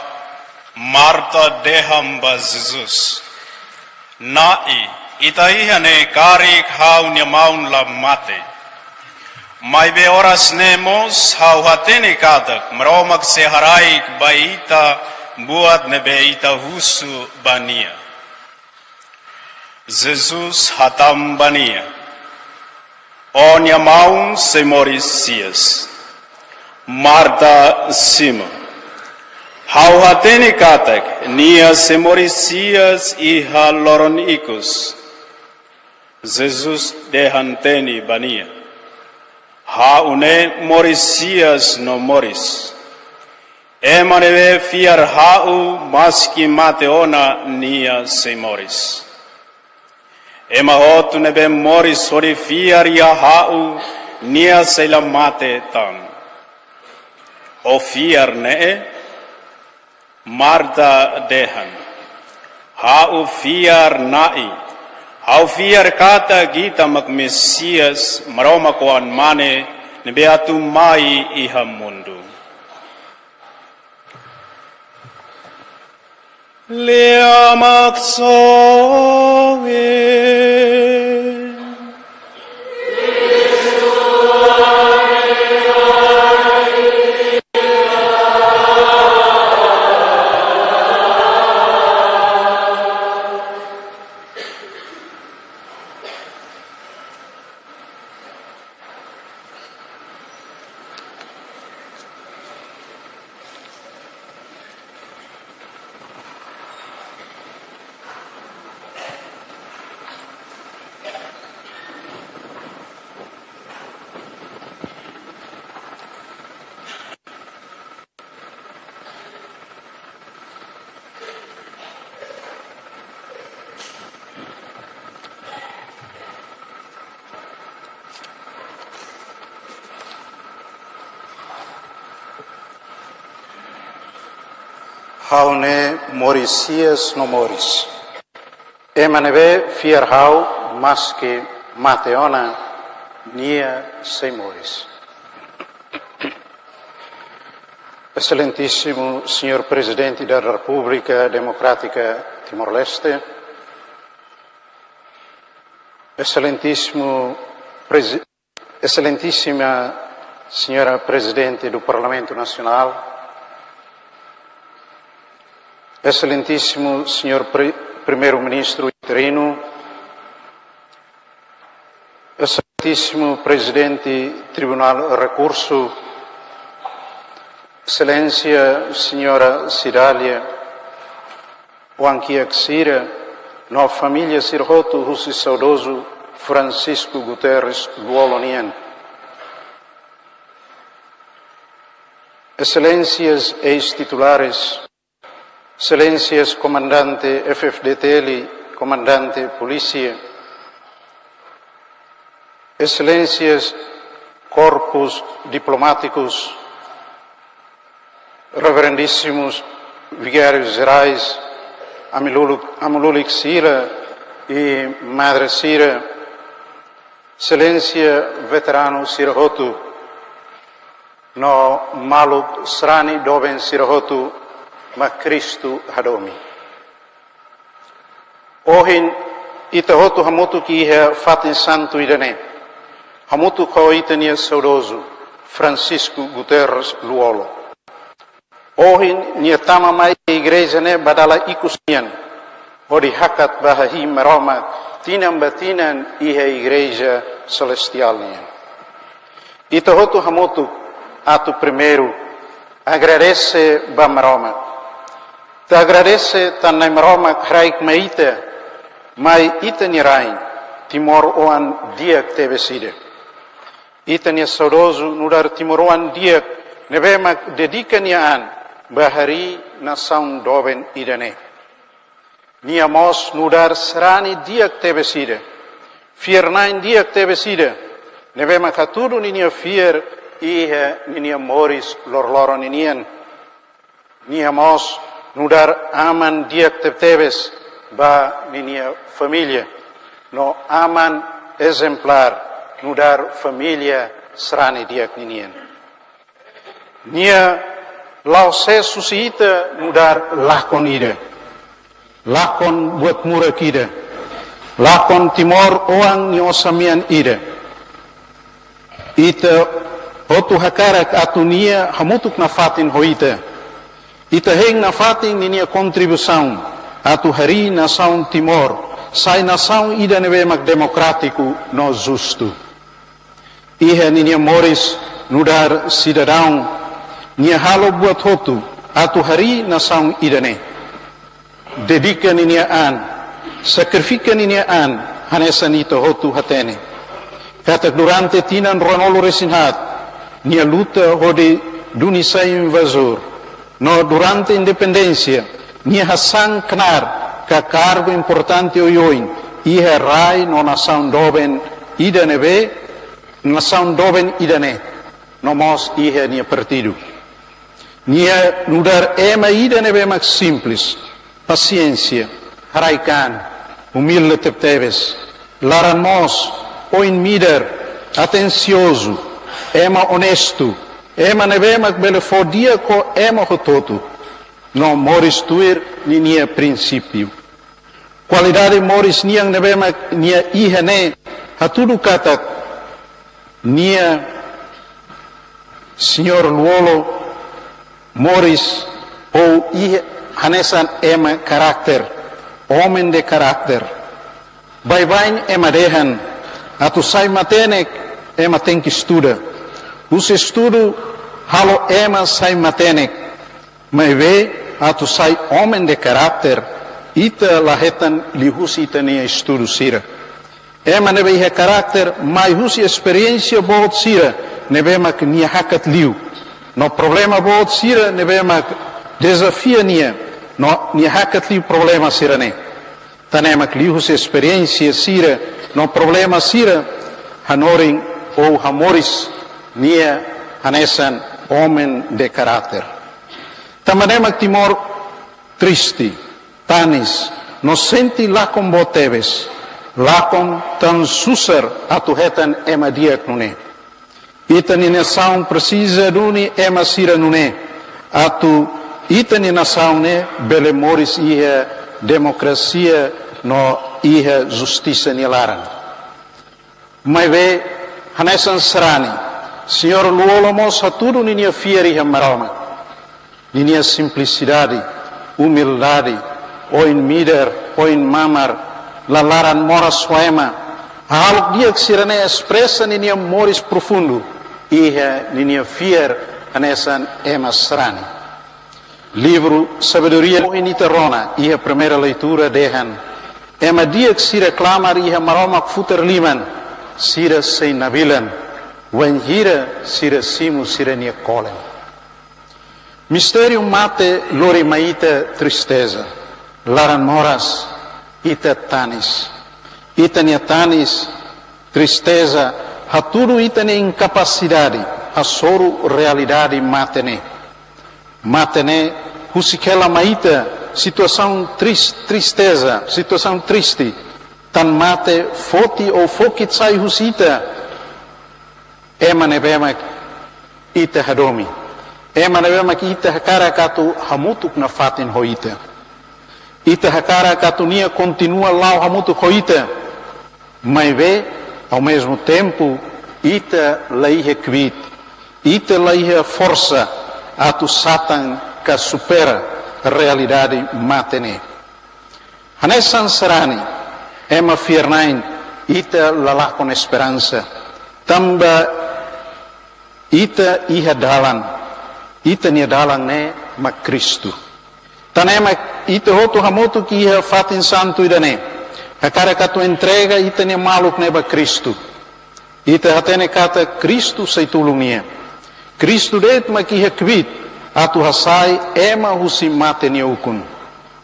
Marta dehamba Jesus. Nai itahihane karik hau nyamaun la mate. Mai be oras nemos hau hatene katak meromak seharaik baita buat nebeita husu bania. Jesus hatam bania. O nyamaun se morisias. Marta sima. Hau hatene katak nia se morisias iha loron ikus. Jesus dehanteni bania. Haune morisias no moris. Emaneve fiar hau maski mateona nia se moris. Ema hotu nebe moris ori fiar ya hau nia se la mate tan. O fiar ne Marta dehan. Hau fiar nai. Hau fiar kata gita mak Mesias maroma kuan mane nebeatu mai iha mundu. Lea mak soe. Haune morisias no moris. Emaneve fiar hau maske mateona nia se moris. Excelentíssimo Senhor Presidente da República Democrática Timor-Leste, Excelentíssima Senhora Presidente do Parlamento Nacional, Excelentíssimo Senhor Primeiro-Ministro interino, Excelentíssimo Presidente Tribunal Recurso, Excelência Senhora Cidália, Wankiak Sira, nova família Sirhoto, o saudoso Francisco Guterres Luolonian. Excelências ex-titulares, Excelências Comandante FFDTL, Comandante Polícia, Excelências Corpos Diplomáticos, Reverendíssimos Vigários Gerais, Amululik Sira e Madre Sira, Excelência Veterano Sirhoto, no Maluk Srani Doben Sirhoto, ma Cristo Hadomi. Ohin itahotu hamutu kiha fatin santo idane. Hamutu ko itania saudoso Francisco Guterres Luolo. Ohin niatama mai igreja ne badala ikusnian. Odi hakat bahahi maroma tinam batinan iha igreja celestial nian. Itahotu hamutu atu primeiro agradece bamaroma. Te agradece tanai maroma kraik maita, mai itani rain, timor oan diak tebeside. Itani saudoso nudar timor oan diak, nebemak dedikaniaan, bahari na saun doben idane. Nia mos nudar serani diak tebeside, fier nain diak tebeside, nebemak hatudu nia fier, ihe nia moris lorloron inian. Nia mos nudar aman diak tebes ba minha família, no aman exemplar, nudar família serani diak ninian. Nia Lau se susita mudar lakon ida. Lakon buat murak ida. Lakon timor oang ni osamian ida. Ita otu hakarak atunia hamutuk na fatin hoita. Ita heng na fatin ninia kontribusaun atu hari nasaun timor. Sai nasaun ida neve mak demokratiku no justu. Iha ninia moris nudar sidadaun. Nia halo buat hotu atu hari nasaun idane. Dedikan inia an, sacrifican inia an, hanesan ito hotu hatene. Kata durante tinan ronolo resinhat, nia luta hodi dunisa invasor. No durante independencia, nia hasang kenar ka cargo importante oyoin, iha rai no nasaun doben idane be, nasaun doben idane, no mos iha nia partido. Nia nudar ema idane be mak simples, paciência, haraikan, humilde tepteves, laran mos, oin mider, atencioso, ema honesto, ema nebe mak bele fodia ko ema hototu, no moris tuir ni nia princípio. Qualidade moris niang nebe mak nia ihane, hatudu katak, nia Senhor Luolo, moris ou hanesan ema karakter, homem de karakter. Baibain ema dehan, atu sai matenek ema tem que estuda. Us estudo halo ema sai matenek, mas ve atu sai homem de karakter, ita lahetan lihusi ita nia estudo sira. Ema nebe ihe karakter, mai husi experiência boot sira, nebe mak nia hakat liu. No problema boot sira nebe mak desafia nia, no nia hakat liu problema sira ne. Tane mak liu se experiência sira, no problema sira, hanoring ou hamoris nia hanesan homem de caráter. Tamane mak timor triste, tanis, no senti lakon boteves, lakon tan susar atuhetan ema diak nune. Ita ni nasaun precisa duni ema sira nune. Atu ita ni nasaun ne bele moris iha demokrasia no iha justiça ni laran. Mai ve hanesan serani. Senhor Luolomos haturu ni nia fieri ha maralma. Ni nia simplicidade, humildade, oin mider, oin mamar, la laran mora suema. Haluk dia sirane expressa ni nia moris profundo. Iha ninia fier anesan ema serani. Livro Sabedoria Initerrona, iha primeira leitura dehan. Ema diak sira klamar iha maromak futer liman, sira sei nabilan, wen hira sira simu sira nia kolen. Mistério mate lori maita tristeza, laran moras ita tanis. Ita nia tanis, tristeza, haturu itane incapacidade, a soro realidade matene. Matene, husikela maita, situação tristeza, situação triste, tan mate foti ou fokit sai husita, ema nebemak ita hadomi. Ema nebemak ita hakara katu hamutuk na fatin hoita. Ita hakara katu nia continua lau hamutuk hoita, mas ve, ao mesmo tempo, ita leihe kvit, ita leihe força, atu Satan que supera a realidade matene. Hanesan serani, ema fiernain, ita lalah con esperança, tamba ita iha dalan, ita nia dalan ne ma Cristo. Tanema ita hotu hamotu ki iha fatin santo idane. Hakara katu entrega ita nia maluk neba Cristo. Ita hatene kata Cristo sei tulungia. Cristo det makiha kvit atu hasai ema husi mate nia ukun.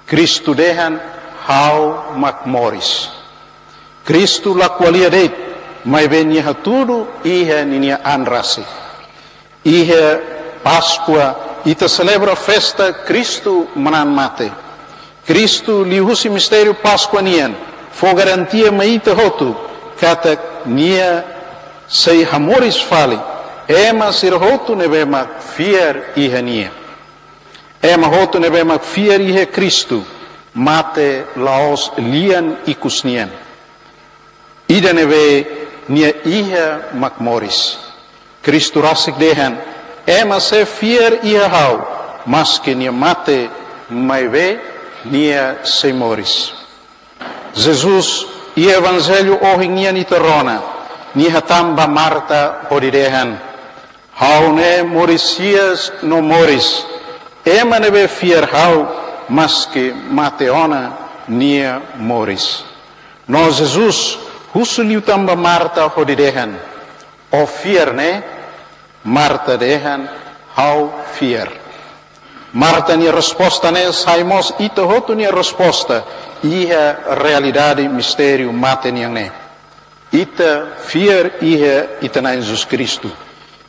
Cristo dehan hau mak moris. Cristo la qualia det mai venia haturu iha ninia anrasi. Iha Páscoa ita celebra festa Cristo manan mate. Cristo li husi mistério Páscoa nian. Fo garantia maita hotu kata nia sei hamoris fali ema sir hotu nebema fier iha nia. mahotu nebe mak fier ihe Kristu, mate laos lian ikusnian. Ida nebe nia ihe mak moris. Kristu rasik dehen, ema se fier ihe hau, maske nia mate maive nia se moris. Jesus, i evangelho ohing nia ni terona, ni hatamba Marta hodidehan. Haune morisias no moris, ema nebe fier hau, maske mateona nia moris. No Jesus, husu liu tamba Marta hodidehan, o fier ne, Marta dehan, hau fier. Marta nia resposta ne, saimos ita hotu nia resposta, iha realidade mistério mate niang ne. Ita fier iha ita na Jesus Cristo.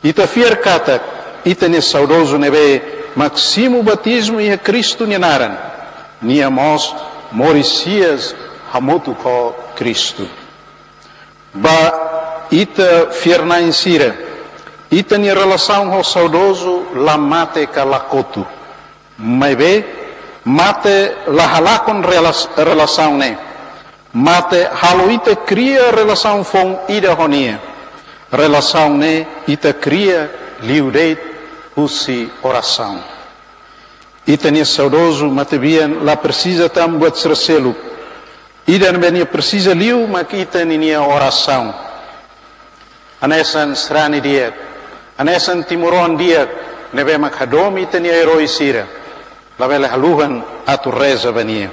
Ita fier katak, ita nia saudoso nebe, maximo batismo iha Cristo nia naran. Nia mos morisias hamutu ko Cristo. Ba ita fier na insira, ita nia relação ho saudoso la mate ka lakotu. Maibe, mate la halakon relação ne. Mate halo ita cria relação fong ida honia. Relação ne ita cria liudeit husi oração. Ita nia saudoso mate bien la precisa tam buat serselu. Ida nia precisa liu mak ita nia oração. Anesan serani dia. Anesan timuron dia. Nebe mak hadom ita nia heroisira. La vela haluhan atu reza vania.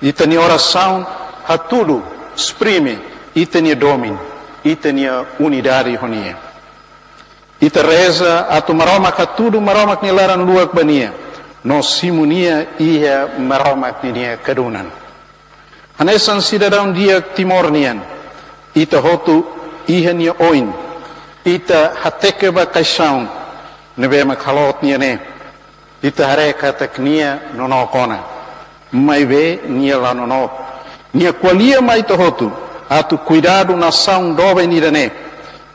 Ita nia oração hatudu exprime ita nia domin, ita nia unidade honia. Ita reza atu maromak hatudu maromak nia laran luak bania. No simunia ia maromak nia kadunan. Hanesan cidadão dia timor nian. Ita hotu iha nia oin. Ita hateke ba kaisão. Nebe mak halot nia ne. Ita hareka taknia nono kona. Maive nia la nono. Nia qualia mai tohotu. Atu cuidado nação dove nirane.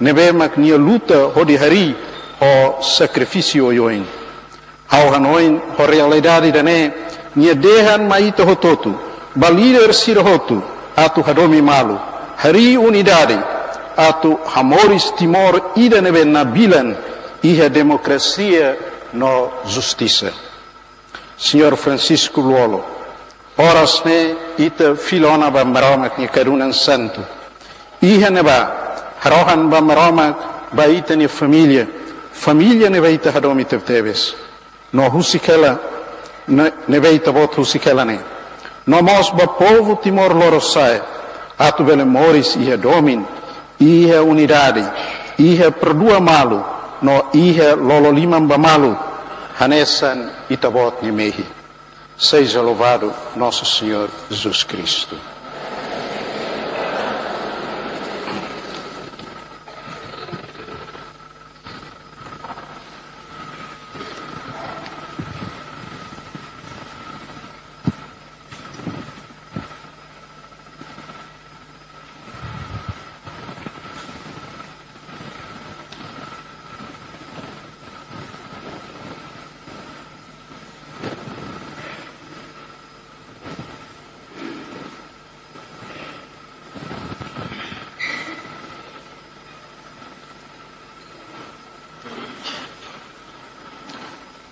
Nebe mak nia luta hodi hari ho sacrifício yoin. Hau hanoin ho realidade dane. Nia dehan mai tohototu. Ba líder sirahotu. Atu hadomi malu. Hari unidade. Atu hamoris timor ida nebe nabilan. Iha democracia no justiça. Senhor Francisco Luolo, horas ne ita filona ba maromak ni karunan santo. Iha ne ba harohan ba maromak ba ita ni família. Família ne ba ita hadomi tebtebes. No husikela ne ba ita bot husikela ne. No mos ba povo timor lorosai. Atu bele moris iha domin. Iha unidade. Iha perdua malu. No iha lololiman bamalu, hanesan itabot ni mehi. Seja louvado nosso Senhor Jesus Cristo.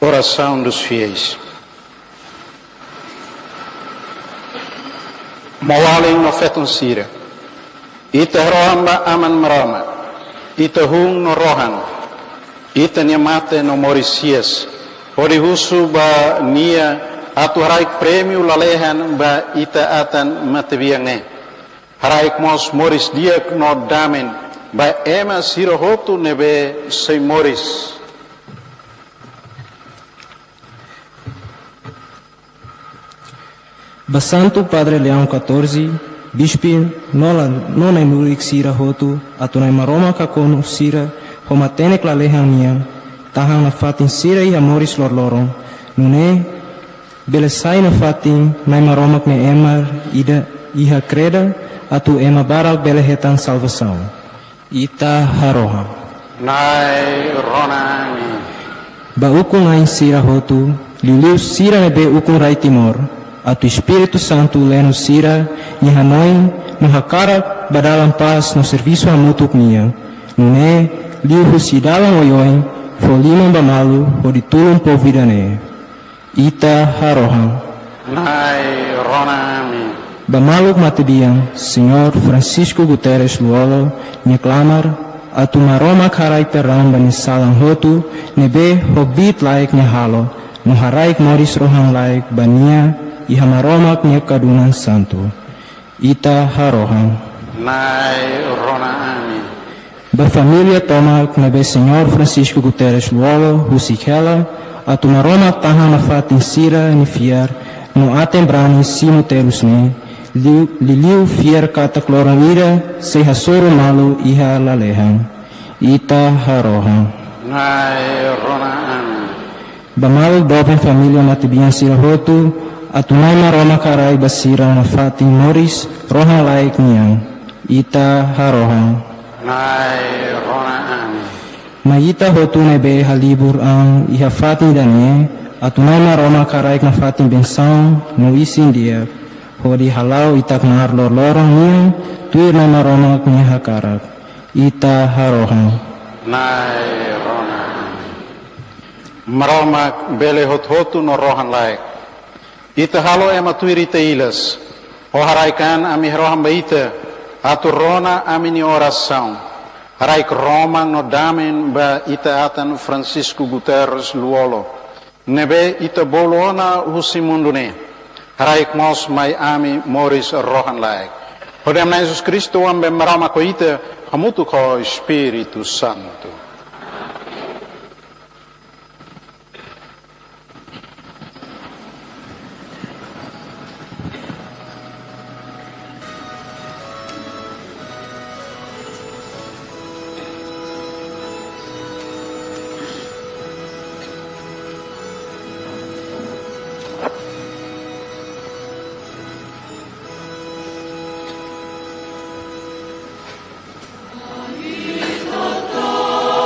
Oração dos fiéis. Mawaleng no fetun sira. Ita rohamba aman marama. Ita hung no rohan. Ita nyamate no morisias. Hori husu ba nia atu haraik prêmio lalehan ba ita atan matebiange. Haraik mos moris diak no damen. Ba ema sirohotu nebe sei moris. Basanto Padre Leão XIV, Bispo nona imurik sira hotu, atunai maroma kakono sira, homatene klalehan niang, tahang na fatin sira iha moris lorlorong, nune belesai na fatin nai maromak ne emar ida iha creda, atu ema baral belehetan salvação. Ita haroha. Nai ronani. Baukung ain sira hotu, Liu sira nebe ukun rai timor, atu Espírito Santo leno sira, ni Hanoi, no hakara badalam paz no serviço hamutuk nia, nune liu husidalam oyoin, folimam bamalu, hoditulum povidane. Ita haroham. Nai ronami. Bamaluk matibiang, Senhor Francisco Guterres Luolo, me clamar, atu maroma karai perang bani salang hotu, nebe hobit laik nyahalo, no haraik moris rohang laik bania, iha maromak nye kadunan santo. Ita haroham. Nai ronami. Ba família tomak nebe Senhor Francisco Guterres Luolo, husikela, atu maromak tahan na fatin sira ni fiar, no atem brani simu terusne, Liliu fiar kata kloranira se hasoro malu iha lalehang. Ita harohang. Nai ronami. Bamalu dopen familia matibian sira hotu, atunai maroma karai basira na fatin moris, rohang laik niang. Ita harohang. Nai ronami. Mayita hotu nebe halibur ang iha fatin dane, atunai maroma karai na fatin bensang, no isin dia. Hodi halau itak nar lor-lorong niang, tuir na maromak niya hakarak. Ita harohang. Nai ronami. Maromak bele hot-hotu no rohan laik. Ita halo ema tuiri te ilas. O haraikan ami rohan baita, atu rona ami ni oração. Haraik romang no damen ba ita atan Francisco Guterres Luolo. Nebe ita bolona husimundune. Haraik mos mai ami moris rohan laik. Hodem na Jesus Cristo ambe marama ko ita hamutu ko Espírito Santo. Toto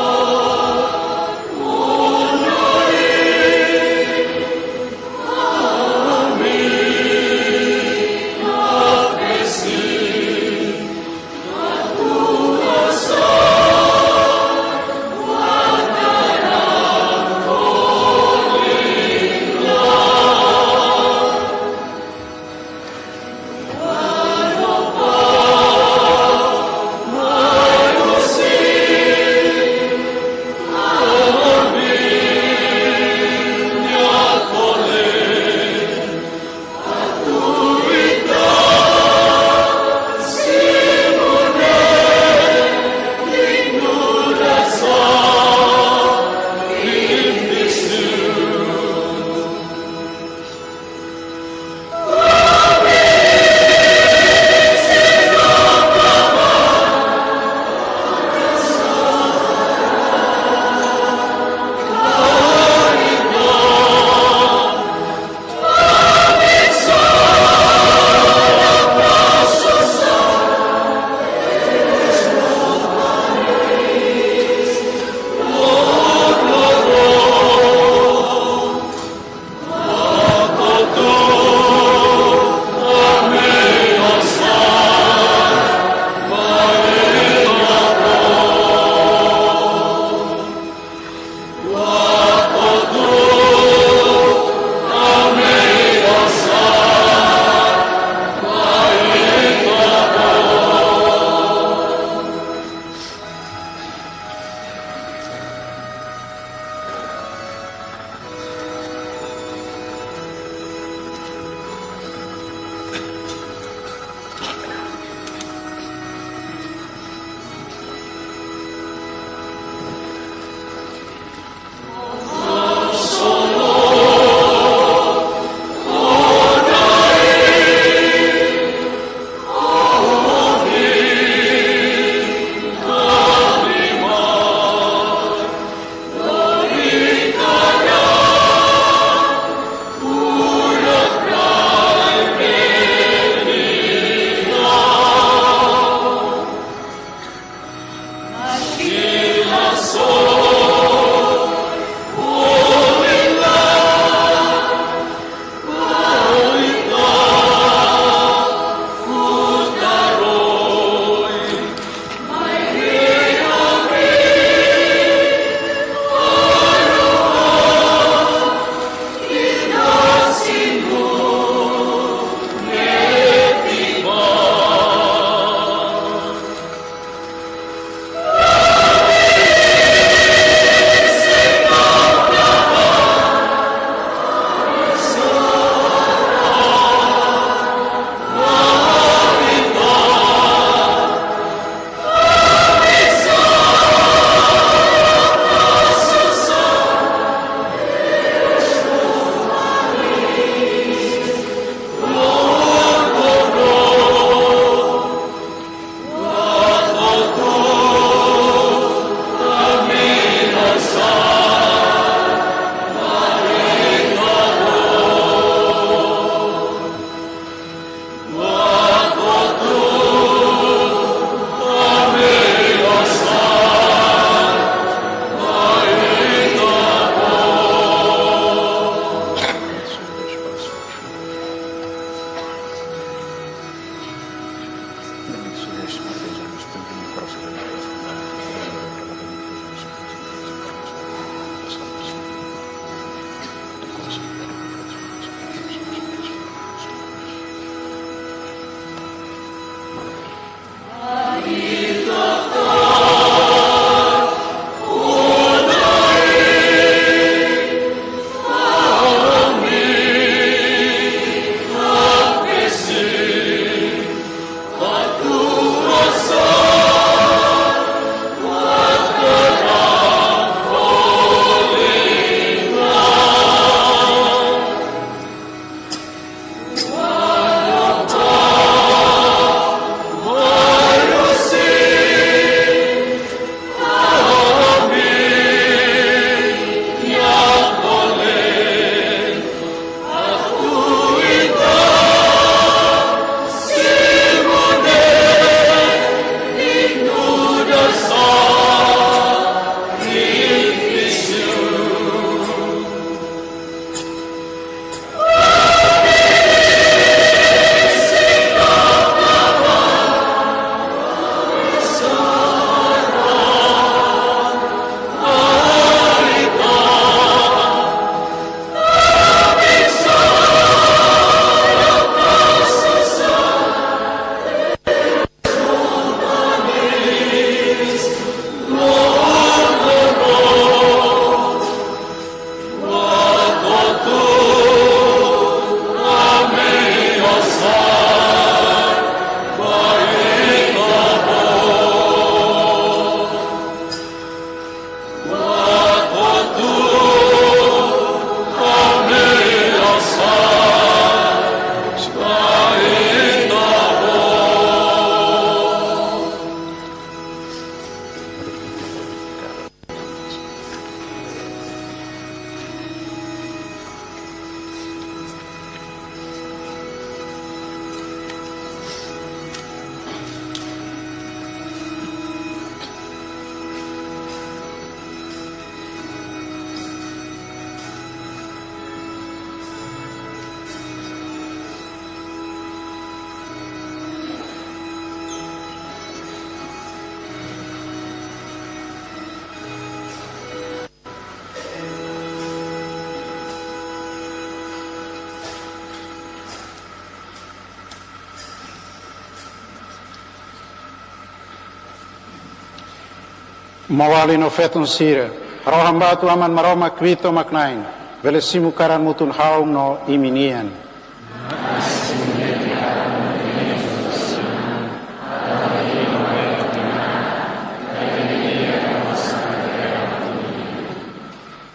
Mawali no fetun sira, roham batu aman maroma kvito maknain, velesimu karan mutun haung no iminian.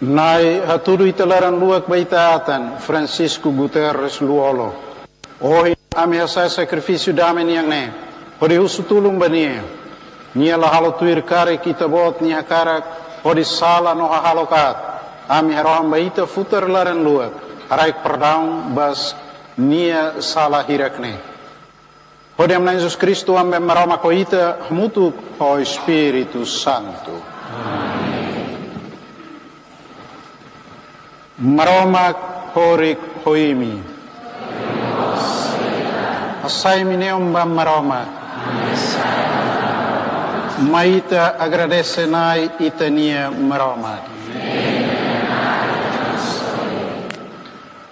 Nai haturu italaran luak baitaatan Francisco Guterres Luolo. Ohi ami hasai sakrifisio damen yang ne. Hodi husu tulung banie. Nia la halo tuir kare kita bot nia karak. Hodi sala no halokat. Ami haroham baita futar laran luak. Araik perdaung bas nia sala hirak ne. Hodi amna Jesus Cristo ambe marama koita mutu o Espiritu Santo. Maroma horik hoimi. Assai mineum bam maroma. Maita agradece nai itania maroma.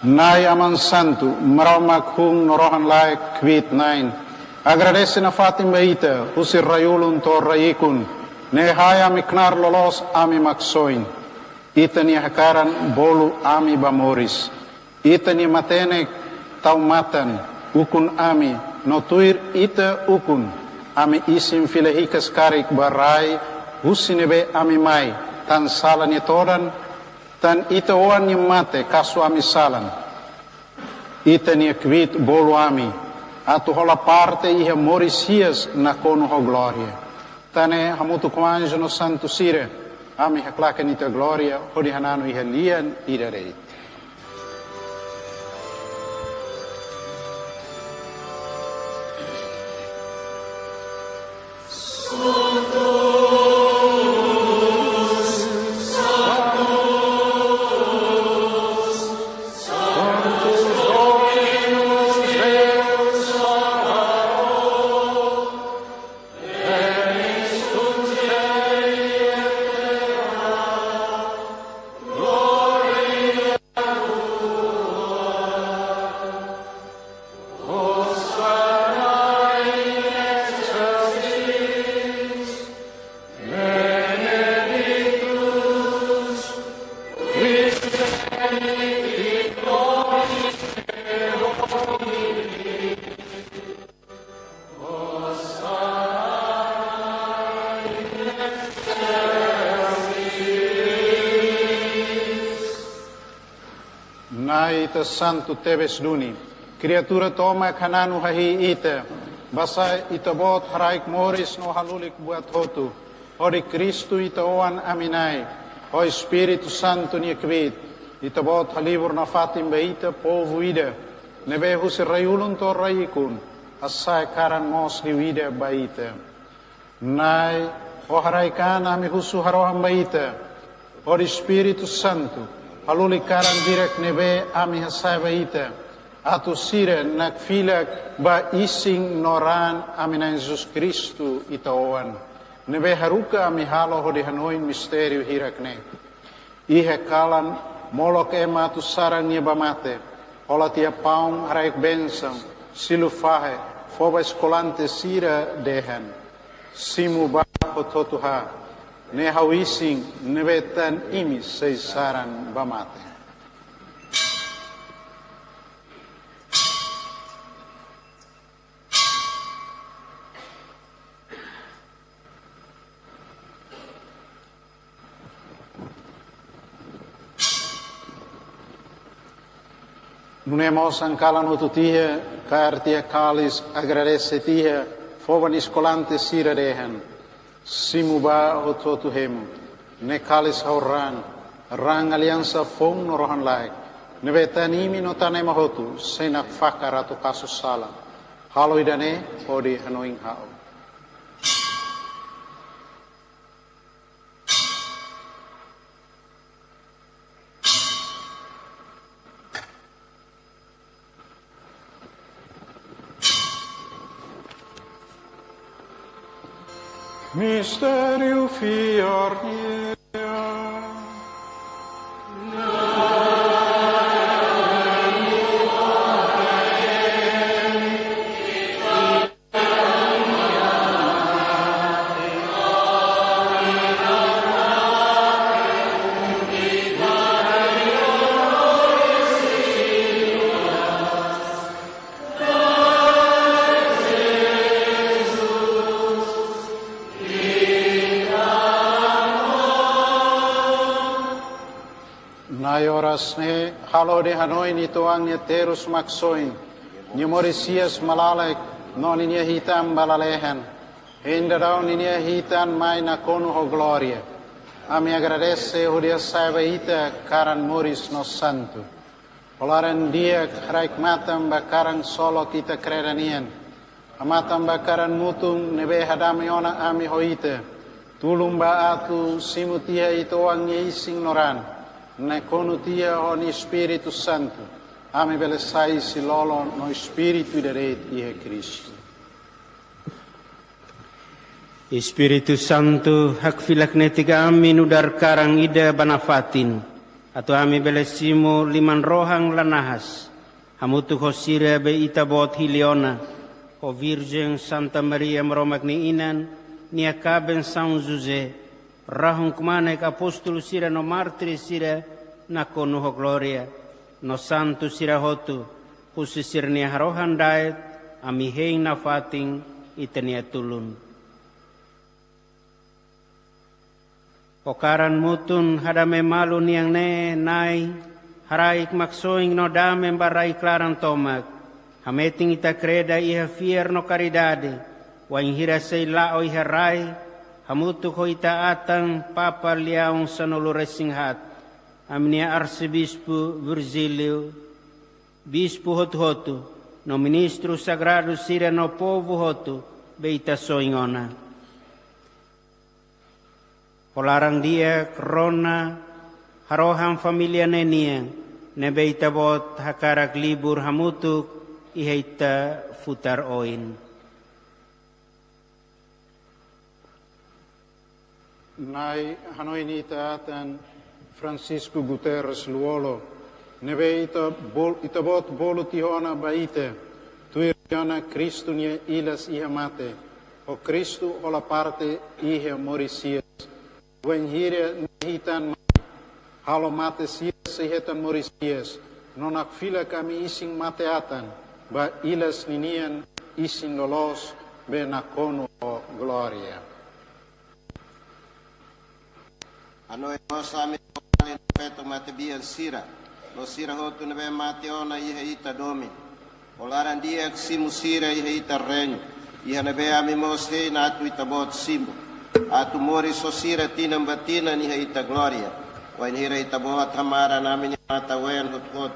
Nai aman santu maroma kung norohan laik kwit nain. Agradece na fatim baita usir rayulun to rayikun. Nehaya miknar lolos ami maksoin. Itani hakaran bolu ami bamoris. Itani matenek taumatan ukun ami notuir ita ukun. Ami isim filehikas karik barai husinebe ami mai tan salan toran tan ita oan mate kasu ami salan. Itani kwit bolu ami atu hola parte iha morisias na kono ho gloria. Tane hamutu kwanjo no santo sire. Ami haklakan ita gloria, hodi hananu iha lian ida reit. Ita santo tebes duni, criatura toma kananu hahi ita, basa ita bot haraik moris no halulik buat hotu, hori Kristu ita oan aminai, o Espiritu Santo ni kwit, ita bot halibur na fatim baita povu ida, nebe husir rayulun to rayikun, asai karan mos liwida baita. Nai, o haraikan ami husu haroham baita, hori Espiritu Santo, haluli karan direk nebe ami hasai baita. Atu sire nak filak ba ising noran amina Jesus Kristu itaoan. Nebe haruka ami halo hodi hanoin misteriu hirakne. Ihe kalan molok ema tu sarang nia bamate. Ola tia paung haraik bensam silufahe foba eskolante sira dehan. Simu ba hototuha. Ne hawising nebetan imi seisaran bamate. Nunemos ankalan ututia, kartia kalis agradece tia, foban escolante sira dehan. Simuba hototu hemu, ne kalis hauran, rang aliansa fong norohan laik, nebetanimi no tanema hotu, senak fakaratu kasus salam, halo idane, hodi hanoing hao. Misteriu fiarnia. Nai oras ne halo de Hanoi ni tuang ni terus maksoin. Ni Mauritius malalek non ni hitam balalehan. Ainda daw ni hitam mai na kono ho gloria. Ami agradece o dia saiba ita karan Moris no santo. Olaran dia raik matam bakarang solo kita kredanian. Amatam bakaran mutung nebe hadami ona ami hoita. Tulung ba atu simutia itu wangi ising noran. Ne kono tia oni Espírito Santo. Ami belesai silolo no Espírito de Ie Cristo. Espírito Santo, hak filak netiga ami nudar karang ida banafatin, atau ami belesimo liman rohang lanahas, hamutu hosira be itabot hiliona, o Virgem Santa Maria maromagni inan, niakaben São José, rahung kumanek apostol sira no martir sira, nakono ho gloria, no santo sira hotu, husisir nia harohan daet, ami heng nafating itania tulun. Pokaran mutun hadame malu niang ne nai haraik maksoing no dame barai klaran tomak hameting ita kreda iha fier no karidade wain hira sei lao iha rai hamutu ko ita atang papa liaung sanulu resinghat amnia arcebispo Virgílio bispo hotu no ministro sagrado sira no povo hotu beita soingona. Polarang dia krona haroham familia nenia nebeita bot hakarak libur hamutuk iheita futar oin. Nai Hanoi ni taatan Francisco Guterres Luolo nebeita bot bolu tihona baite tuirana Cristo nia ilas ihamate o Cristo ola parte ihe Mauritius. Wen hira hitan halo mate sia sehetan Mauritius nonak fila kami ising mateatan ba ilas ninian ising lolos be nakono gloria. Ano sami peto mate bian sira lo sira hotu nebe mate ona ihe ita domi olaran dia simu sira ihe ita renyo ihe nebe ami mose na atu ita bot simbo atu mori sosira tinam batina ni ita gloria wain hira ita bohat hamara namin mata wen hut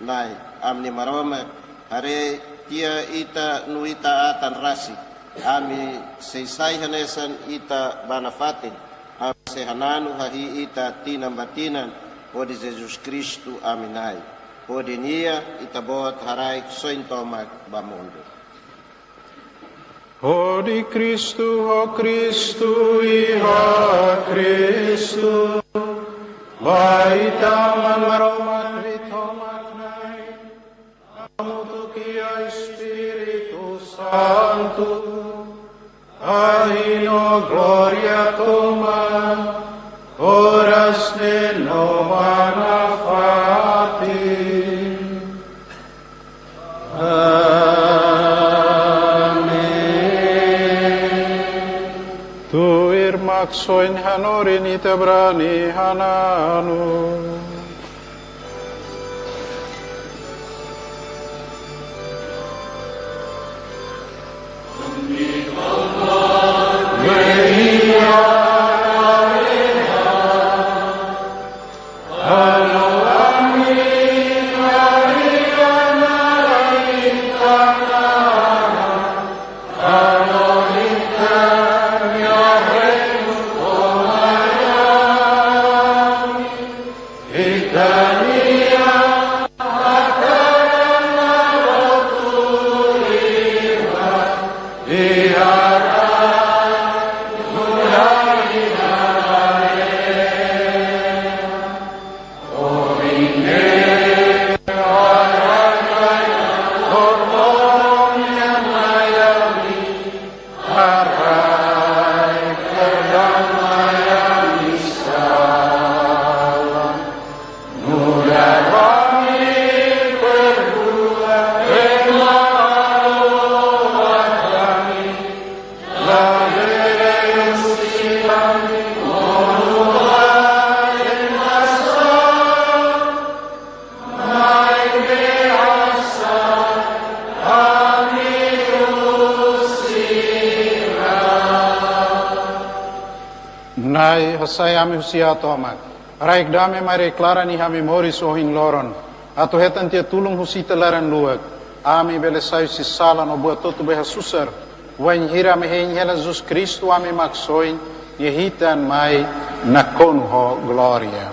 nai amni maroma hare tia ita nuita atan rasi ami seisai hanesan ita banafatin am sehananu hahi ita tinam batinan odi Jesus Kristu aminai odi nia ita bohat harai sointomak bamundo. O di Cristo, o Cristo, iha Cristo, baitaman maromat ritomat nai, amutukia Espiritu Santo, ahino gloria toma, horas de novana fati. Maksoin hanorin ita brani hananu. Nai hasai ami husia tomak. Raik dame mare klara ni hami moris ohin loron. Ato hetan tia tulung husita laran luak. Ami bele saio si sala no bua toto beha susar. Wen hira me hein hela Jesus Cristo ami maksoin. Yehitan mai nakon ho gloria.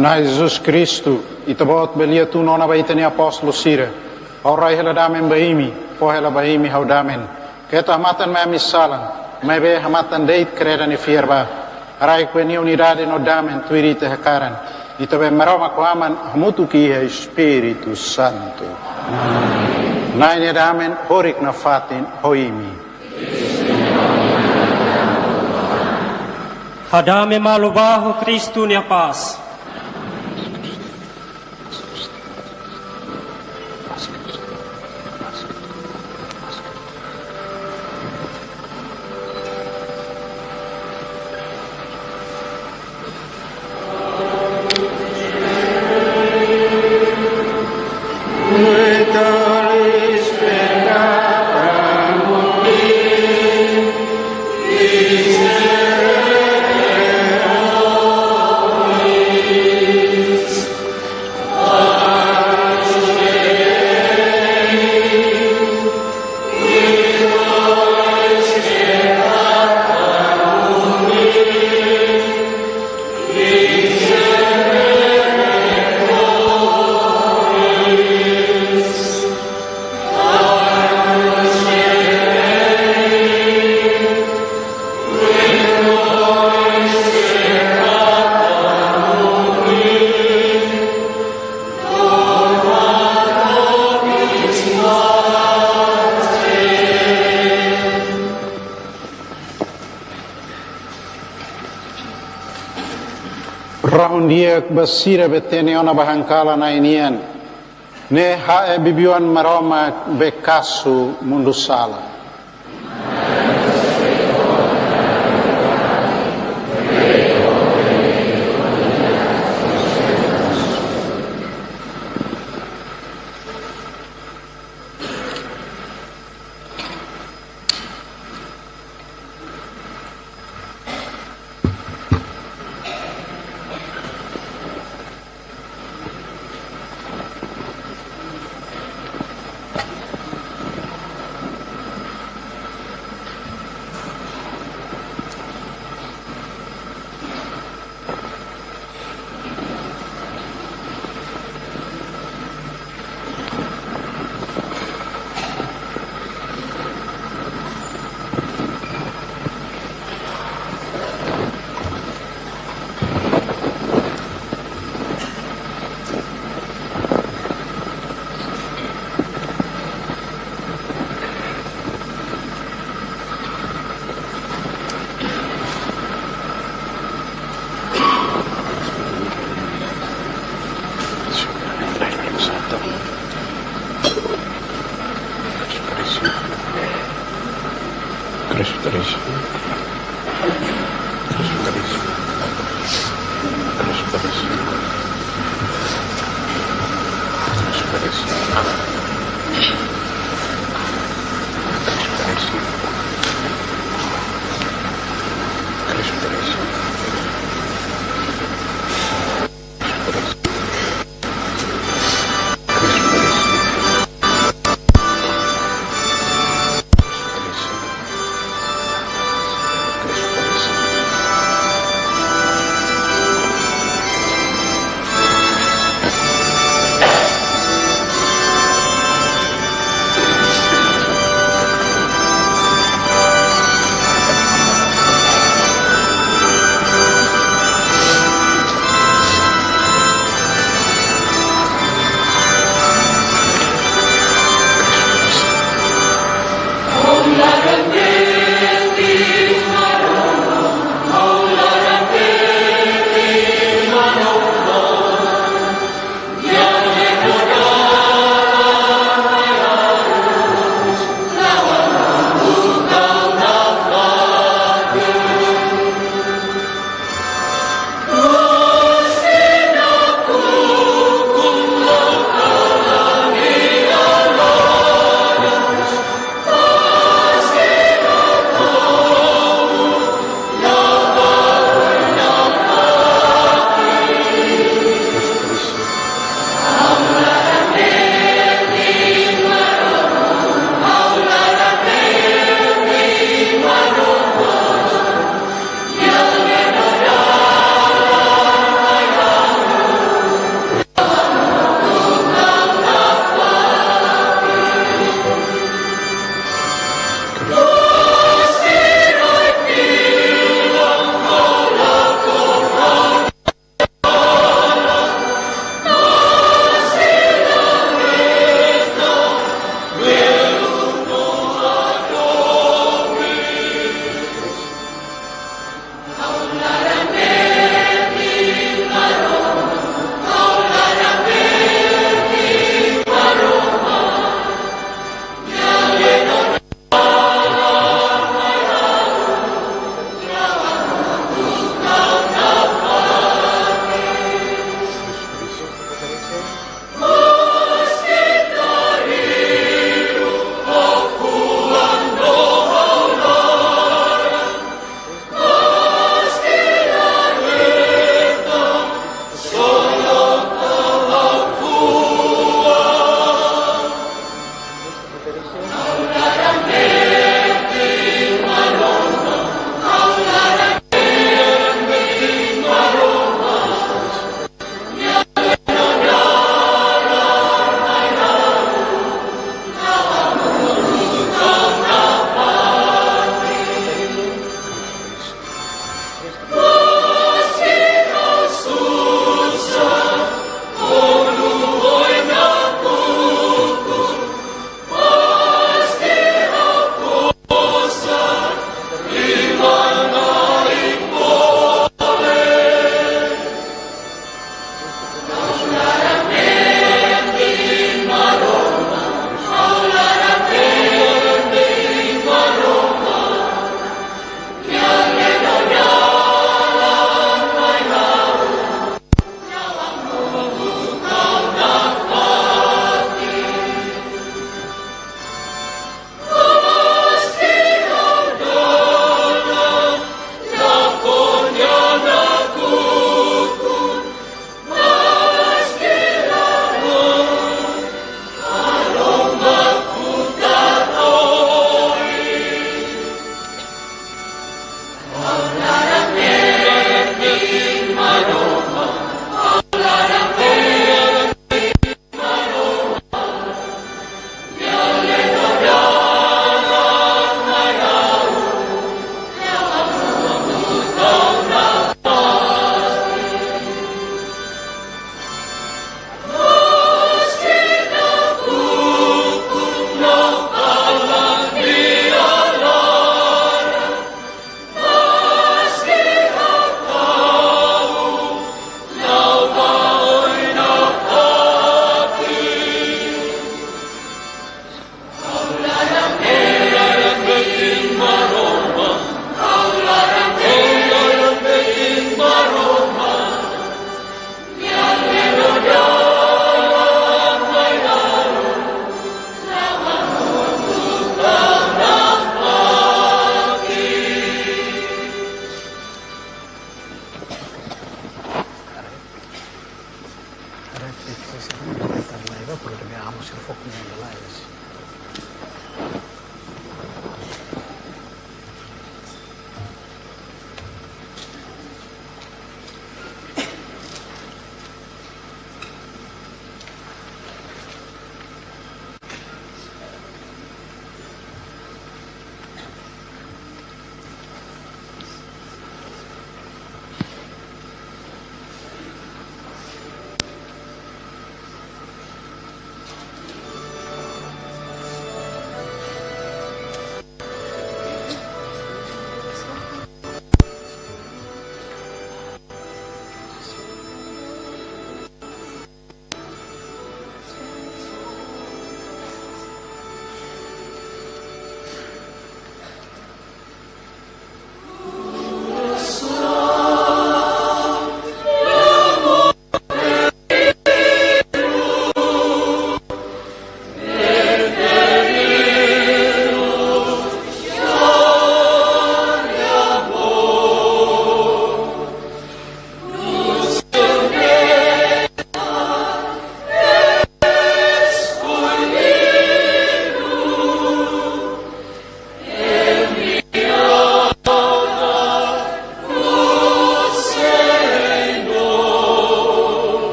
Na Jesus Cristo, itabot belia tu nona baitani apostolo sira. Aurai hela damen baimi, po hela baimi hau damen. Keta hamatan me misalan, me be hamatan deit kreda ni fierba. Arai kwe ni unidade no damen tuirite hakaran. Itabe maroma ko aman hamutu ki ha Espírito Santo. Na ni damen horik na fatin hoimi. Hadame malubaho Cristo ni a paz. Dia basira betene ona bahangkala na inian ne ha bibiwan maroma bekasu mundu sala.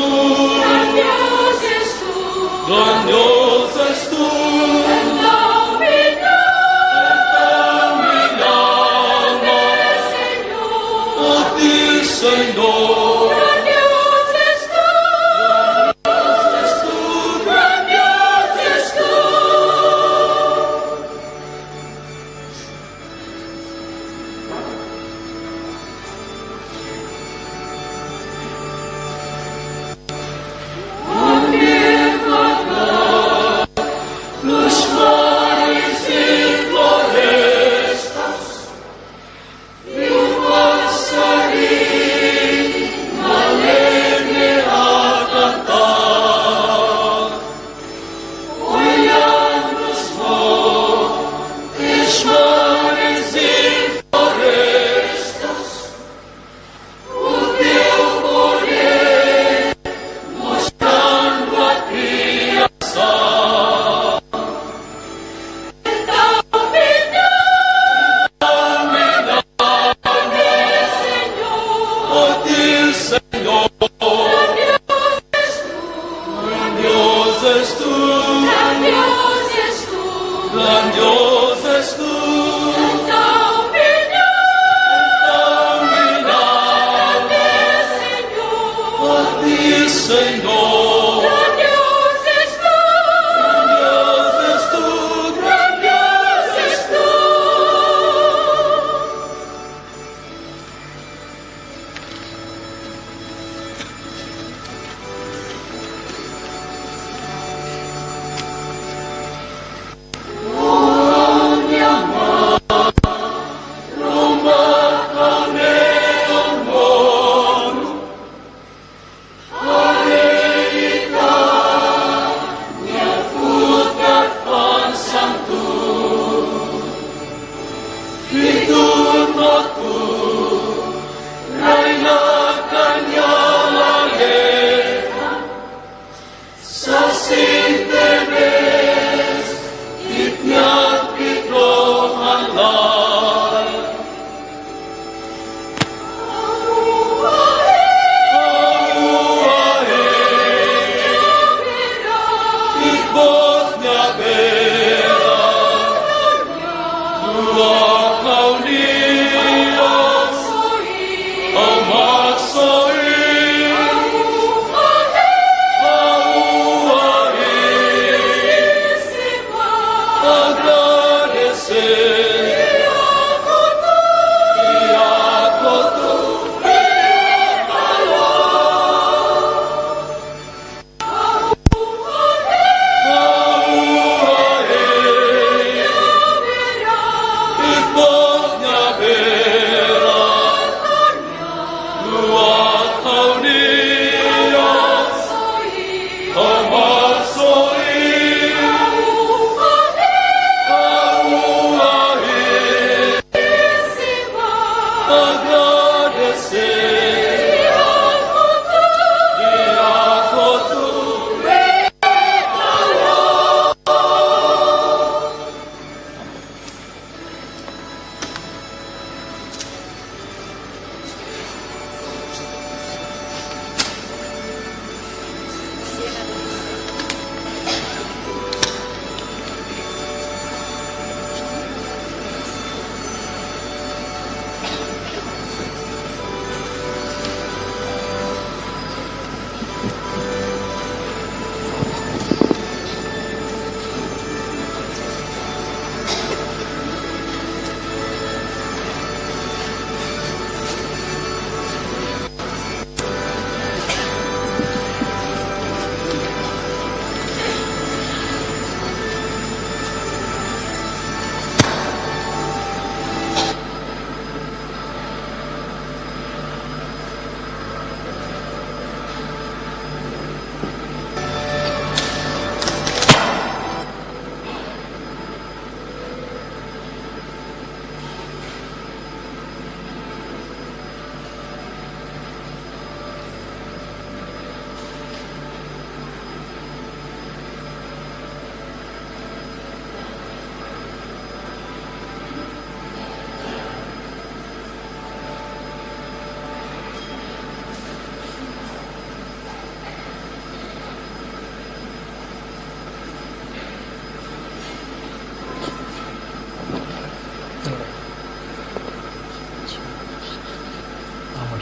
grandioso és tu, Senhor, grandioso és tu, grandioso és tu. Nos mares e florestas, e o passarinho alegre a cantar, olhando os montes, mares e florestas, o teu poder mostrando a criação. Senhor, grandioso és tu, grandioso és tu, grandioso és tu, tão brilhante, Senhor, a ti, Senhor, grandioso és tu, grandioso és tu, grandioso és tu. Alegre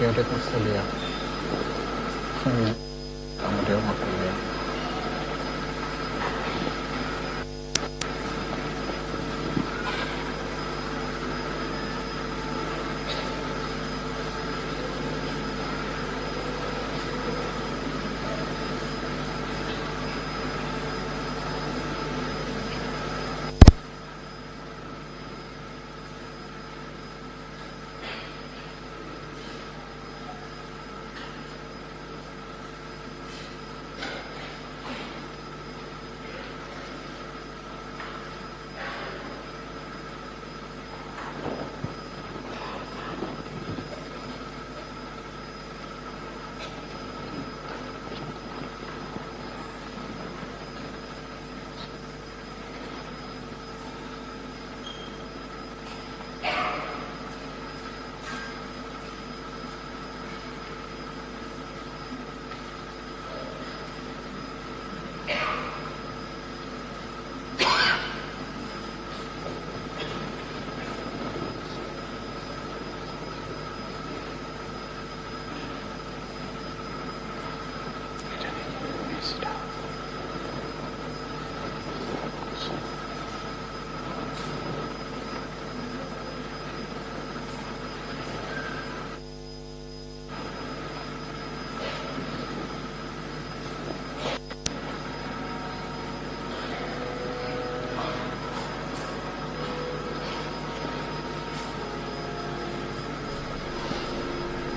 quede custodia. Kamu dia makulia.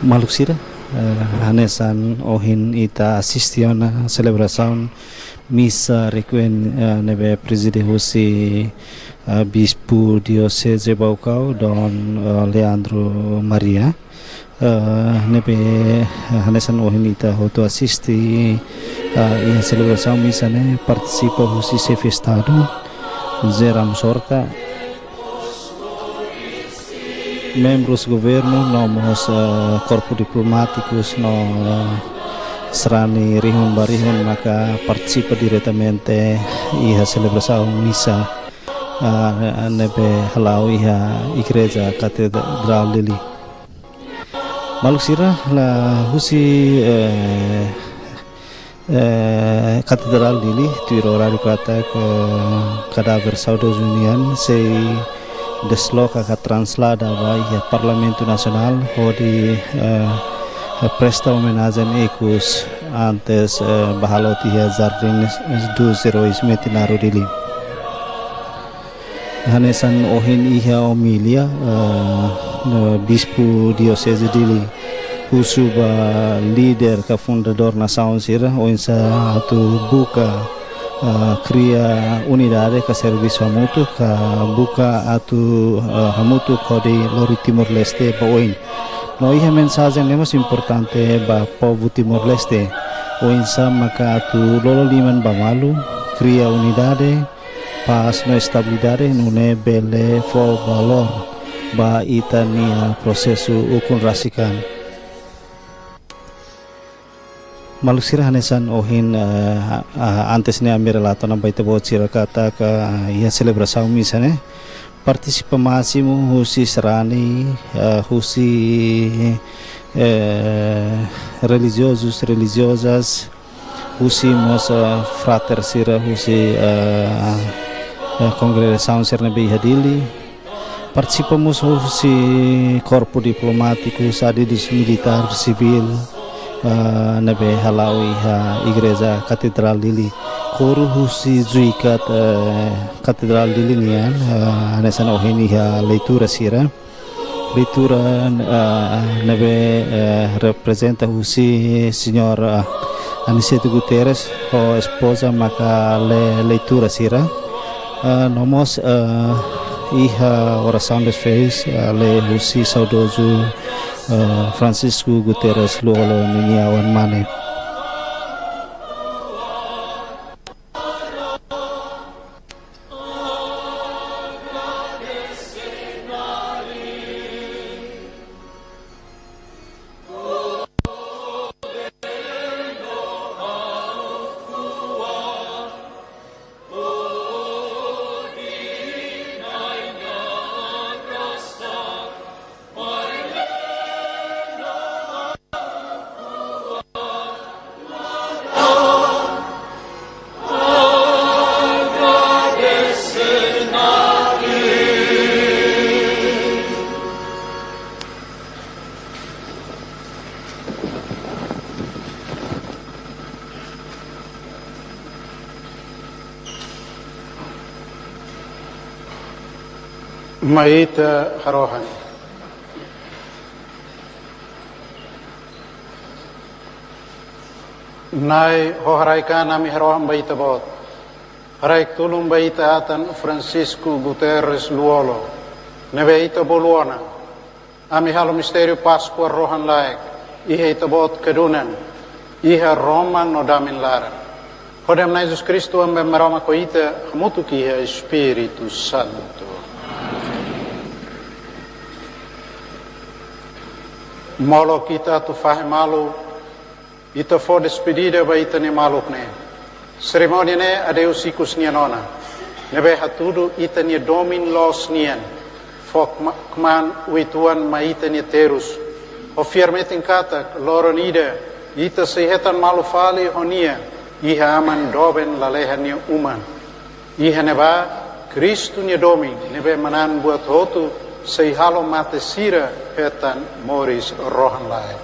Maluk sira hanesan ohin ita assistiona celebração missa requiem nebe preside hosi bispo diocese Baucau Don Leandro Maria nebe hanesan ohin ita hoto assisti in celebração missa ne participa hosi chefe estado Zeram Sorta, membros do governo, nomos corpo diplomáticos no serani rihun barihun maka participa diretamente iha celebração missa nebe halau iha igreja Catedral Lili. Maluk sira la husi Catedral Lili tuiro horário kata ke cadáver Saudos Union sei desloca que translada vai ao Parlamento Nacional onde presta homenagem ecos antes bahaloti jardins dos heróis Metinaro Dili. Hanesan ohin iha homilia bispo diocese Dili usuba líder ke fundador nação sira oinsa atu buka cria unidade ke serviço hamutu ke buka atu hamutu kodi lori Timor Leste poin no iha mensagem nemos importante ba povo Timor Leste oinsa maka atu lolo liman bamalu cria unidade paz no estabilidade nune bele fo valor ba itania prosesu ukun rasikan. Maluk sira hanesan ohin antes ne amir relato na baita bo sira kata ka ia celebração missa ne participa máximo husi serani husi religiosos religiosas husi mosa frater sira husi congregação sira be hadili participamos husi corpo diplomático sadidus militar civil nebe halau iha igreja Catedral Lili koru husi zuikat Catedral Lili nian hanesan ohin iha leitura sira leitura nebe representa husi senhor Aniceto Guterres o esposa maka leitura sira nomos iha oração dos fiéis le husi saudoso Francisco Guterres luolo ninyawan mane. Maita harohan. Nai hoharaika nami harohan baita bot. Haraik tulung baita atan Francisco Guterres Luolo. Neve ita boluana. Ami halo misterio Pascua rohan laik. Ihe ita bot kedunan. Iha roman no damin lara. Hodem na Jesus Cristo ambe maroma ko ita hamutu kiha Espírito Santo. Molo kita tu fahim malu, ita for despedida ba ita ni maluk ne. Ceremonia ne adeus ikus nianona. Nebe hatudu ita ni domin los nian. Fok kman uituan ma ita ni terus. O firmetin kata loro nida, ita sehetan malu fali honia, iha aman doben lalehan ni uman. Iha neba Kristu ni domin, nebe manan buat hotu, sei halo mate sira hetan moris rohan lai.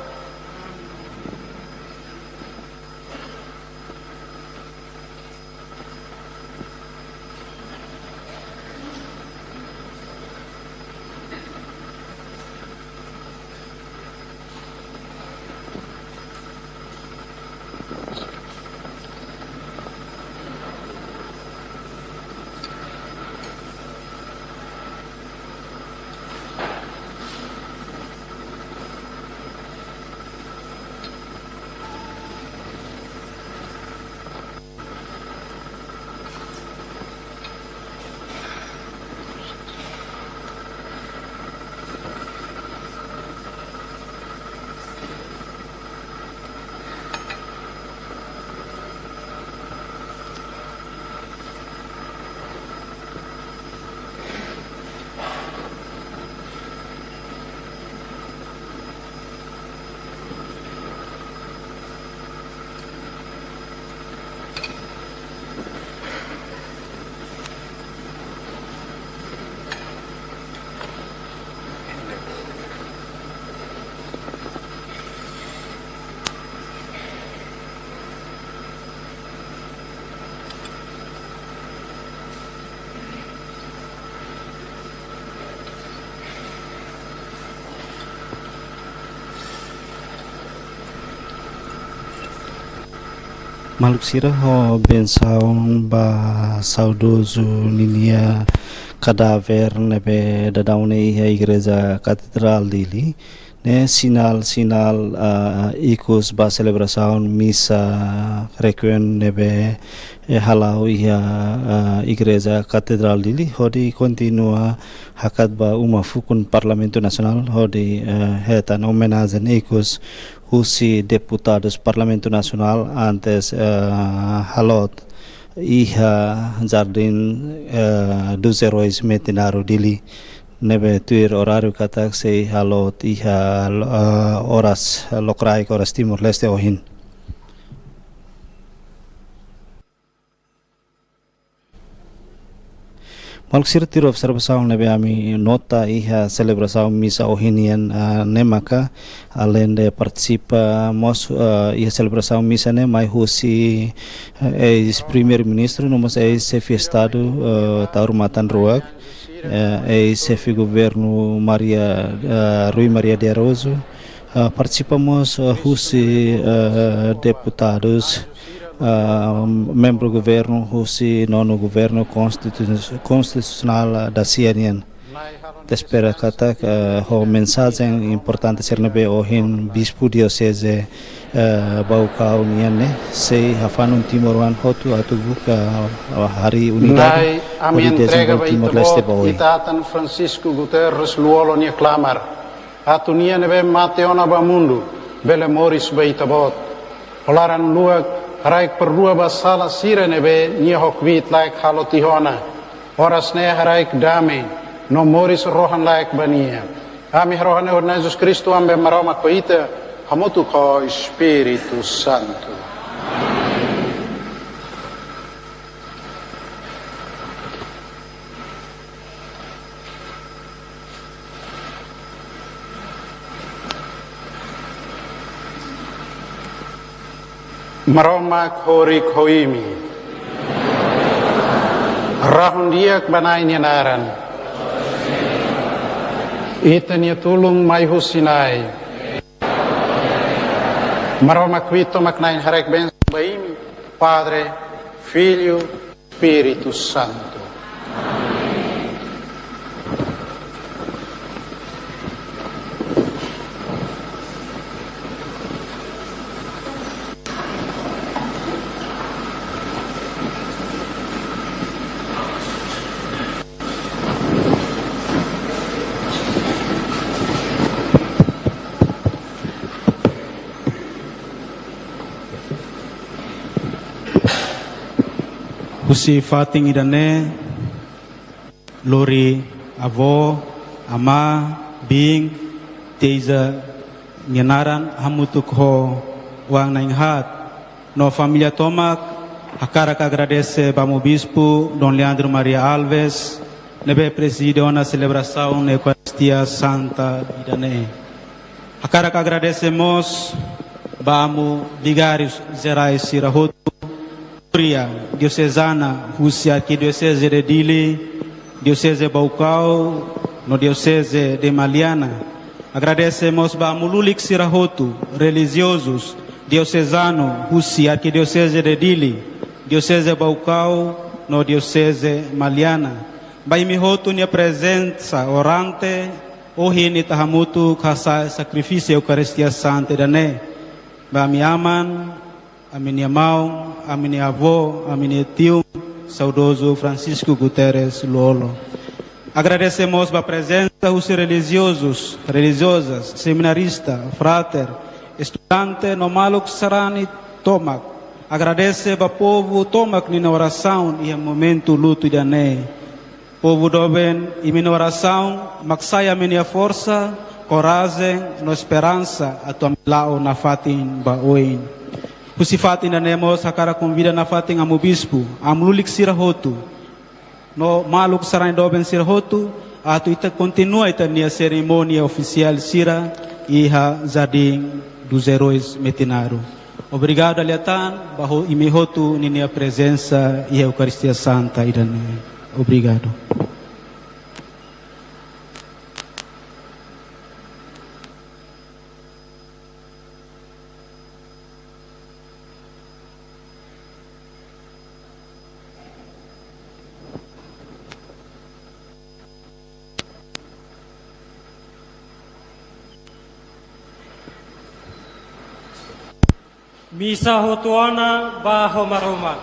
Maluk sira ho bensaun ba saudoso ninia cadáver nebe dadaune ia igreja katedral dili ne sinal ikos ba celebração missa requiem nebe halau ia igreja katedral dili hodi continua hakat ba uma fukun parlamento nacional hodi hetan homenagem ikos husi deputados Parlamento Nacional antes halot iha jardim dos heróis metinaro dili nebe tuir horário katak sei halot iha horas lokrai horas Timor Leste ohin. Maluk sira tiro observação nebe ami nota iha celebração missa ohinian nemaka além de participamos iha celebração missa ne mai husi ex-primeiro-ministro nomos ex-chefe estado Taurumatan Ruak ex-chefe governo Rui Maria de Aroso participamos husi deputados membro do governo, o nono governo constitucional da CNN. Espera kata ho mensagem importante ser nebe ohin bispo diocese Baucau niane sei hafanum Timor-Wan hotu atu buka hari unidade ami entrega Timor Leste baoi. Itatan Francisco Guterres Luolo ni clamar. Atu niane be Mateona ba mundo bele moris be itabot. Olaran luak haraik perdua basala sira nebe ni hokwit laik halo tihona. Horas ne haraik dame no moris rohan laik bania. Ami rohan ne Jesus Cristo ambe maroma koita hamutu ko Espírito Santo. Maromak horik hoimi rahundiak banai nianaran Ita niya tulong may husinay. Maromakwito maknain harek ben baimi, Padre, Filho, Espírito Santo. Husi fating idane, lori, avó, ama, bing, teiza, nganaran, hamutuk ho, wang nainghat, no família Tomac, akara que agradece bamo bispo, Dom Leandro Maria Alves, nebe presidiu na celebração na Eucaristia Santa idane. Akara que agradecemos, bamo vigários gerais Sirahoto, diocesana, Rússia, arquidiocese de Dili, diocese Baucau, no diocese de Maliana. Agradecemos a Mululik Sirahoto, religiosos, diocesano, Rússia, arquidiocese de Dili, diocese Baucau, no diocese Maliana. Baimihoto minha presença orante, hoje ni tahamutu kasa sacrifício Eucaristia Santa dane. Ba mi aman, a minha mão, a minha avó, a minha tio, saudoso Francisco Guterres Lolo. Agradecemos a presença dos religiosos, religiosas, seminaristas, frater, estudantes no Maluk Sarani Tomac. Agradece ao povo Tomac na oração e no momento luto de ané. Povo doben e minha oração, maksaya minha força, coragem, no esperança, a tua milao na fatin baoin. Pusifatin na nemos hakara convida na fatin amo bispo, amlulik Sirahoto. No Maluk Sarani doben Sirahoto, ato ita continua ita nia cerimônia oficial Sira e ha Jardim dos Heróis Metinaro. Obrigado aliatan, bajo imihoto ni nia presença e Eucaristia Santa idane. Obrigado. Misa Hotuana bajo Maroma.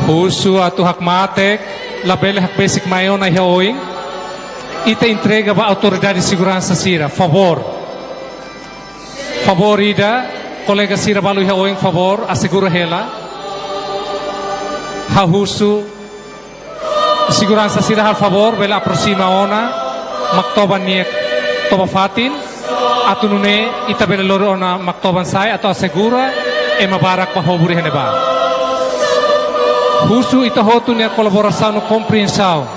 Husu atu hak matek, labele hak basic maion na hiaoing. Ita entrega ba autoridade de segurança Sira, favor. Favor ida, colega Sira balu hiaoing favor, assegura ela. Hahusu segurança Sira hal favor, bela aproxima ona, maktoban niek toba fatin, atu nune ita bela loro ona maktoban sai atau assegura, mabarak mahoburi heneba. Husu ita hotu nia kolaboração no compreensão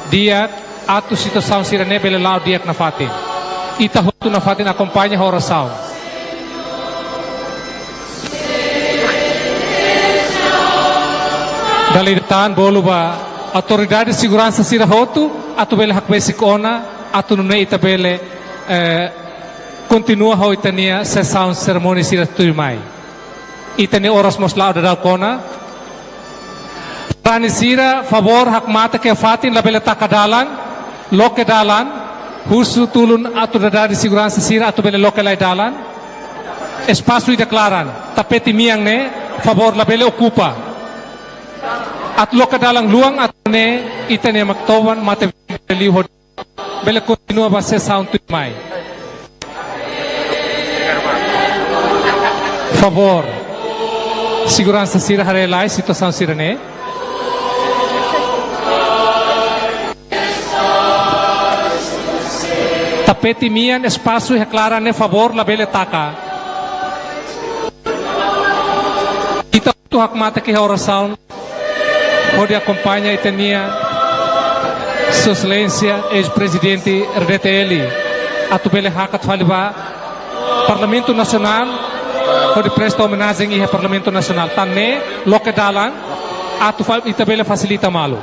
dia atu situação Sira ne bele lau dia na fatin ita hotu na fatin acompanha a oração dali detan bolu ba autoridade de segurança Sira hotu atu bele hak basic ona atu nune ita bele continua ho itania sessão cerimônia Sira tuimai itani oras moslau da kona Rani Sira, favor, hak mata ke fatin labele takadalan, loke dalan, husu tulun atu dadari segurança Sira atu bele loke lai dalan, espaço e declaran, tapete miang ne, favor labele ocupa, at loke dalang luang atu ne, itane maktoban mate liho, bele continua ba sessão tuimai. Favor, segurança Sira harelai, situação Sira ne. Tapete mian espaço reclara ne favor la bele taka. Ita tu hak mata ke oração pode acompanha itania Sua Excelência ex-presidente RDTL atu bele hakat faliba Parlamento Nacional pode prestar homenagem e Parlamento Nacional tanne loke dalan atu ita bele facilita malu.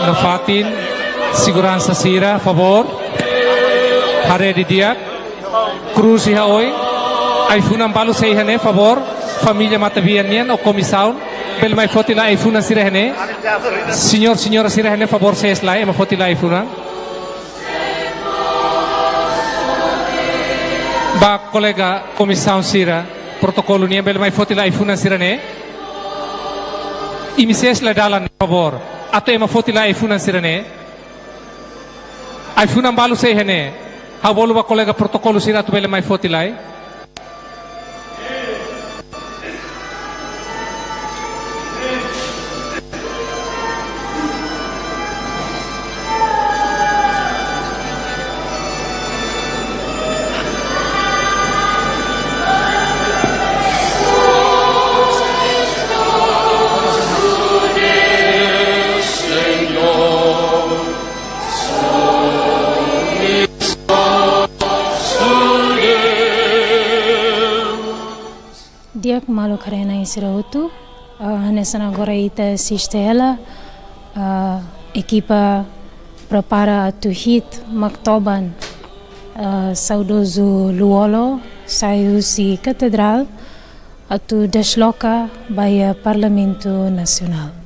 No fatin segurança Sira favor hare di dia cruz iha oi ai funam balu sei hane favor família matabian nian o comissão bel mai fotila ai funan Sira hane senhora Sira hane favor ses lai ma fotila ai funan ba colega comissão Sira protocolo nian bel mai fotila ai funan Sira ne imises la dalan favor atau ema fotila ai funan Sira ne ai funan balu sei hane ha bolu ba colega protocolo Sira tu bele mai fotila ai Dia malu karena Sira hotu hanesan agora ita assiste ela equipa prepara atu hit maktoban saudoso Luolo saiu si catedral atu desloca baia Parlamento Nacional.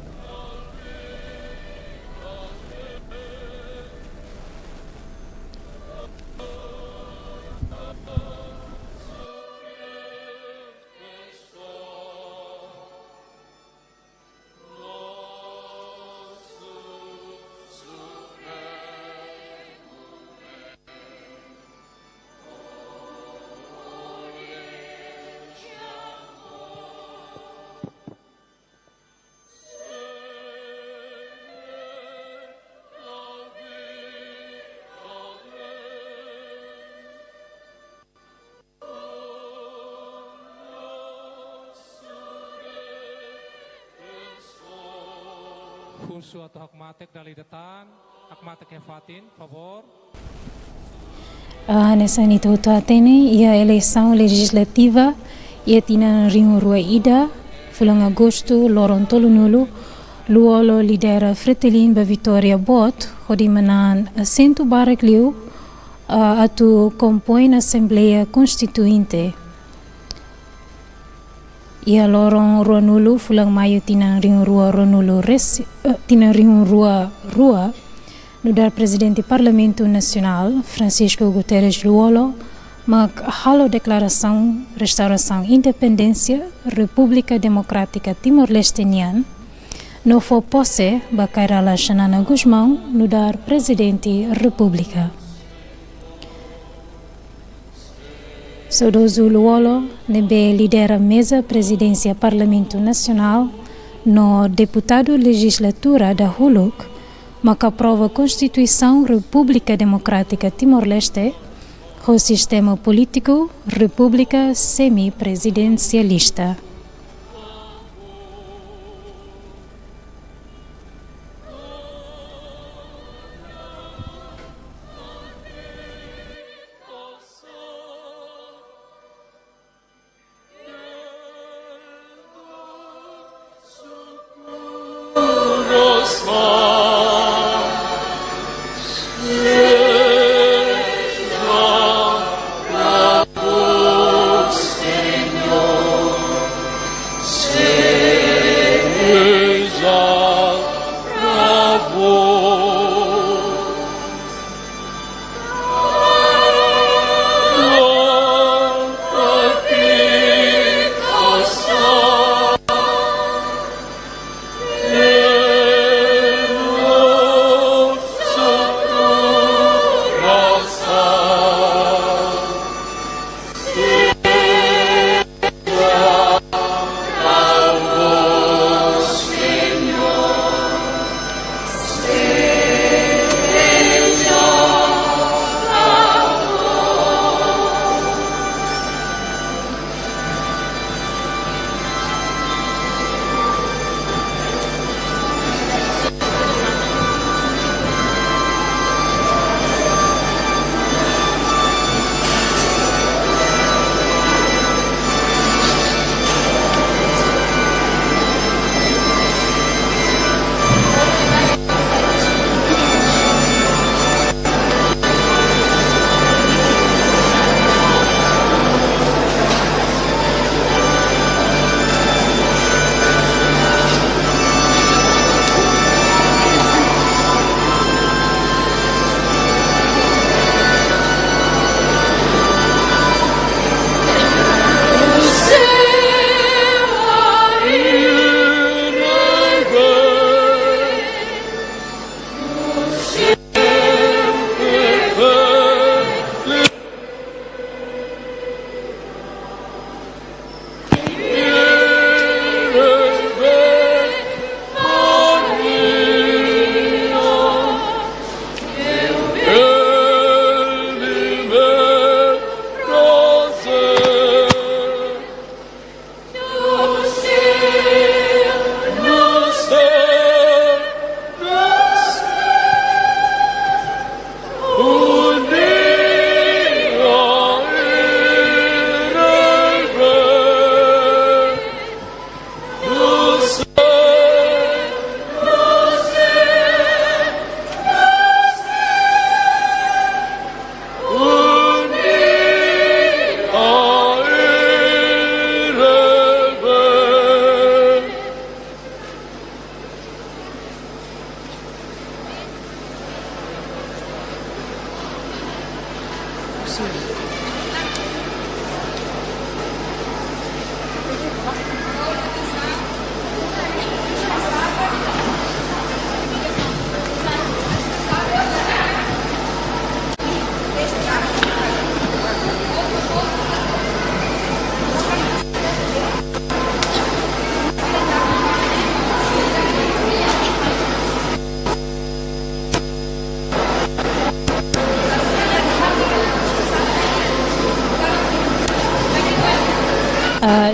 Curso atau hak matek dali detan, hak matek yang fatin, favor. Nessa nituto atene ia eleição legislativa ia tina ringo rua ida, fulang agosto loron tolu nulu, Luolo lidera Fretilin ba Vitória Bot, hodi manan assento barak liu atu compõe na Assembleia Constituinte. Ia lorong rua nulu fulang mayu tinang ring rua nulu tinang ring rua nudar Presidente Parlamento Nacional Francisco Guterres Luolo mak halo declaração restauração independência República Democrática Timor-Leste nian no for posse bakairala Xanana Guzmão nudar Presidente República. Saudoso Luolo nebe lidera mesa presidência Parlamento Nacional no deputado legislatura da Huluk, maka aprova Constituição República Democrática Timor-Leste, o sistema político República Semi-Presidencialista.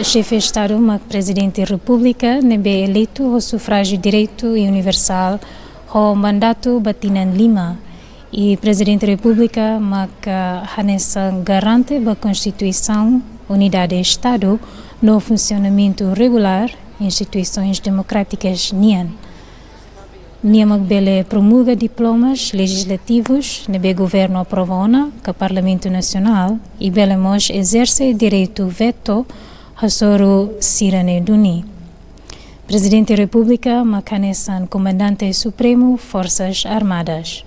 Chefe de Estado, mak Presidente da República, nebe eleito o sufrágio direito e universal o mandato batinan lima e Presidente da República mak hanessa garante ba Constituição, unidade de Estado no funcionamento regular instituições democráticas nian. Niamak bele promulga diplomas legislativos, nebe governo aprova ona, que Parlamento Nacional e bele mos exerce direito veto Hasoro Sirane Duni. Presidente da República Macanesan, Comandante Supremo Forças Armadas.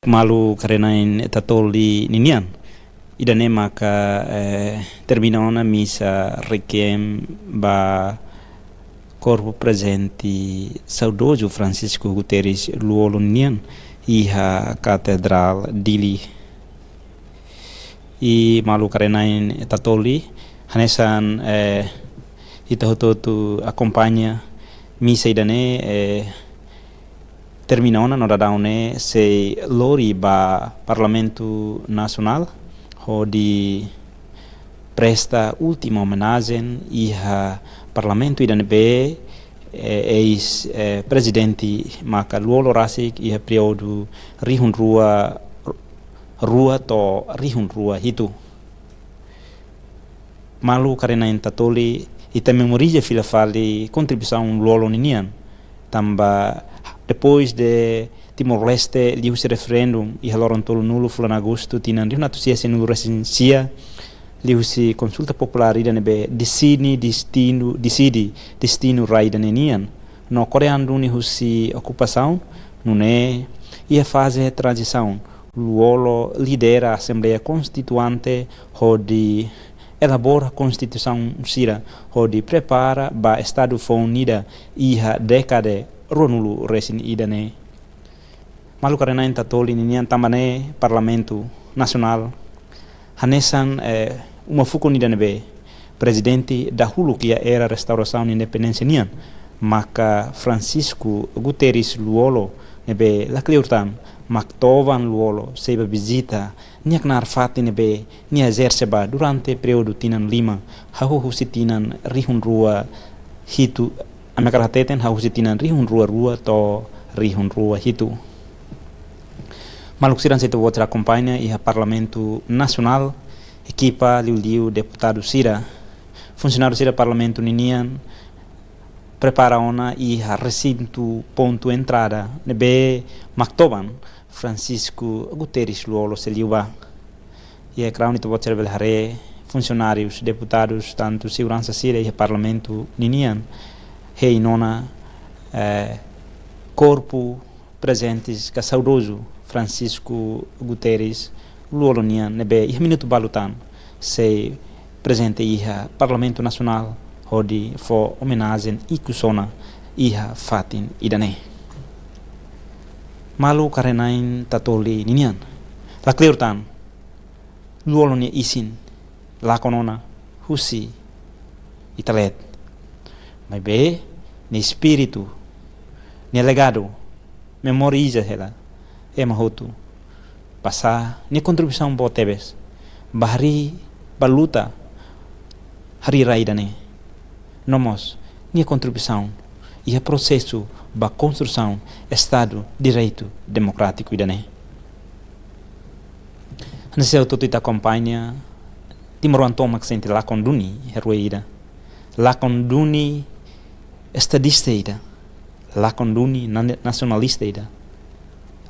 Malu karenain tatoli ninian idane maka termina ona misa requiem ba corpo presente saudoso Francisco Guterres Luolo ninian iha Catedral Dili i malu karenain tatoli hanesan itahototu acompanha misa idane termina ona no dadaune se lori ba Parlamento Nacional ho di presta ultima homenagem iha Parlamento idane be eis presidente maka luolo rasik iha periodo rihun rua to rihun rua hitu malu karena tatoli ita memoriza fila fali contribuição luolo ninian tamba depois de Timor-Leste liu se referendum e haloron tolo nulo fulan agosto tinan liu natusia se nulo residencia liu se consulta popular ida nebe decidi destino raida nenian no coreano duni husi ocupação nune ia fase transição luolo lidera a Assembleia Constituante hodi elabora a Constituição sira hodi prepara ba Estado Unida iha decade ronulu resin idane malu karena tatoli ninian tambane Parlamento Nacional hanesan uma fukon idane be presidente dahulu kia era restauração independência nian maka Francisco Guterres Luolo nebe lakliurtam maktovan Luolo seba visita niak narfati nebe nia exerceba durante período tinan lima hahu sitinan rihun rua hitu Amerika hausitinan rihun rua to rihun rua hitu. Maluksiran situ wotra acompanha iha Parlamento Nacional equipa liu deputado sira funcionário sira Parlamento ninian prepara ona iha recinto ponto entrada nebe maktoban Francisco Guterres Luolo seliuba e crown itu wotra belhare funcionários deputados tanto segurança sira iha Parlamento ninian hei nona corpo presentes que saudoso Francisco Guterres Luolo nian nebe iha minuto balutan se presente iha Parlamento Nacional hodi fo homenagem ikusona iha fatin idane malu karenain tatoli ninian lakliurtan Luolo nia isin lakonona husi italet mas bem, no espírito, no legado, memoriza ela, mahotu, passar, ni contribuição boa tebes, bahari, baluta, hari raidane, nomos, ni contribuição, e processo, ba construção, Estado, direito, democrático idane. Nesse auto ita acompanha, Timor-Leste que sente lá conduni, heroída, lá conduni estadista ida, la conduni nacionalista ida,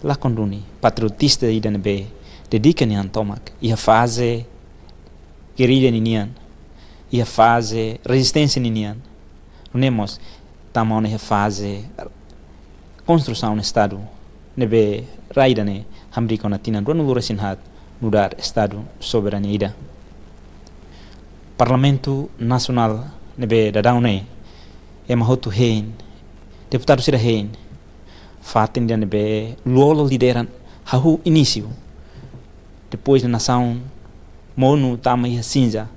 la conduni patriotista ida nebe, dedica nian tomak, ia fase guerrilha ninian, ia fase resistência ninian, nemos tamon ia fase construção no Estado, nebe raida ne, hambriko na tinan, ronu luresinhat, mudar Estado soberania ida. Parlamento Nacional nebe dadaune mahotu hein deputado sira hein fatem de nebe luolo lideran hahu início depois da nação monu tama ia cinza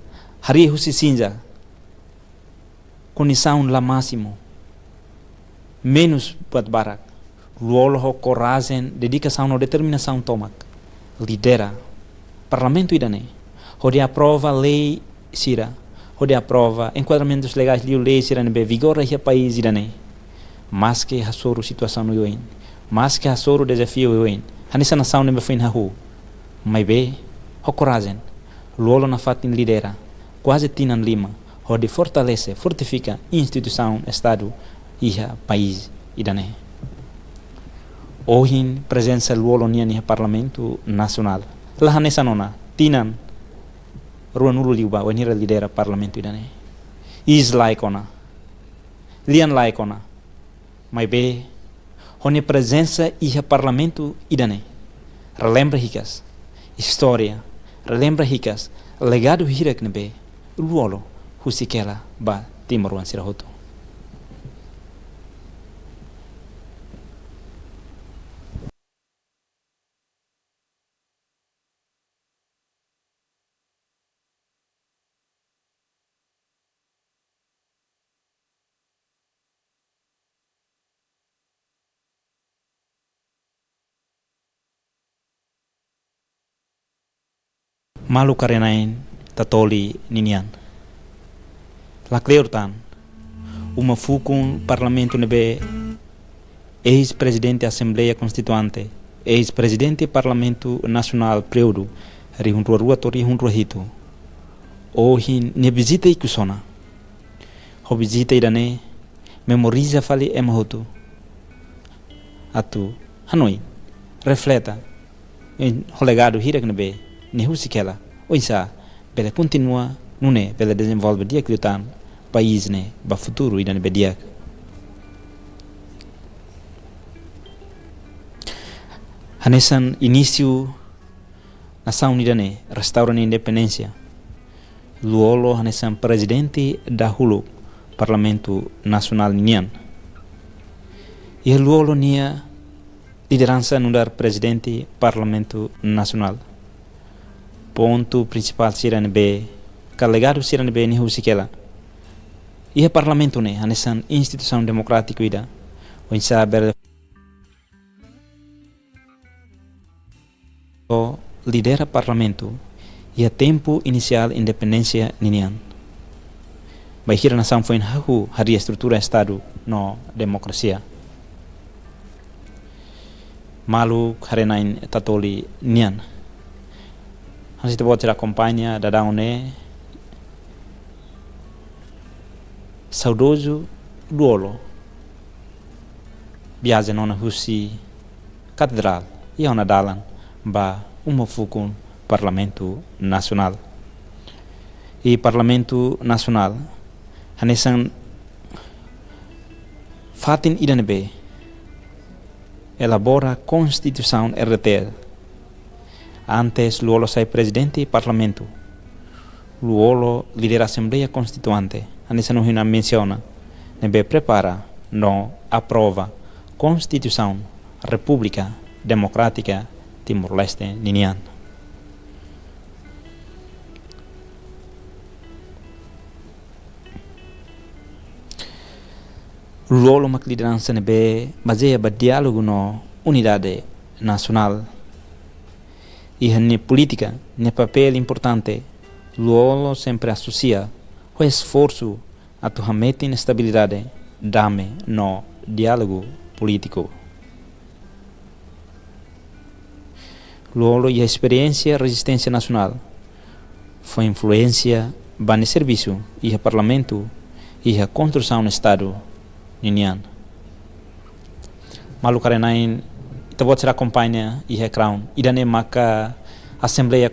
hari husi cinza condição lá máximo menos buat barak luolo ho coragem dedicação no determinação tomak lidera parlamento idane ho de aprova lei sira ho de aprova enquadramentos legais liu lei sira nebe vigor ia país idane mas que hasoro situação no yoin mas que hasoro desafio yoin hanisa nação nebe foi hahu mai be ho coragem luolo na fatin lidera quase tinan lima ho de fortalece fortifica instituição estado ia país idane hoje presença luolo nia ni parlamento nacional la hanisa nona tinan ruanulu liuba wanira lidera parlamento idane is laikona lian laikona mai be hone presença ia parlamento idane relembra ricas história relembra ricas legado hirak nebe luolo husikela ba Timor-Wan Sirahoto malu karenain tatoli ninian la cleurtan uma fukun parlamento nebe ex-presidente Assembleia Constituante ex-presidente Parlamento Nacional Preudo rihunrua tori hunruhito ohin ne visita ikusona ho visita idane memoriza fali emahotu atu Hanoi refleta em legado hirak nebe nehusikela oisa bela continua nune bela desenvolve dia kriutan país ne ba futuro idane bedia hanesan início nação idane restauran independência luolo hanesan presidente da hulu parlamento nacional nian e luolo nia liderança nundar presidente parlamento nacional ponto principal sirane be kalegado sirane be ni husikela ia parlamento ne hanesan instituição democrático ida o insaber o lidera parlamento ia tempo inicial independência ninian bahira nação foi hahu hari estrutura estado no democracia malu harenain tatoli nian Hansi tebot sira acompanha da daune saudoso luolo viaja nona husi catedral e ona dalan ba uma fukun parlamento nacional e parlamento nacional hanesan fatin idanebe elabora constituição RT antes luolo sai presidente e parlamento luolo lidera assembleia constituante anessa no hina menciona nebe prepara no aprova constituição república democrática Timor-Leste ninian luolo mak liderança nebe baseia ba diálogo no unidade nacional e na política, no papel importante, luolo sempre associa o esforço a torramento estabilidade dame no diálogo político. Luolo e a experiência resistência nacional foi influência bane serviço e a parlamento e a construção do estado ninian. Malu karenain Tabot será acompanha e a crown idane maka assembleia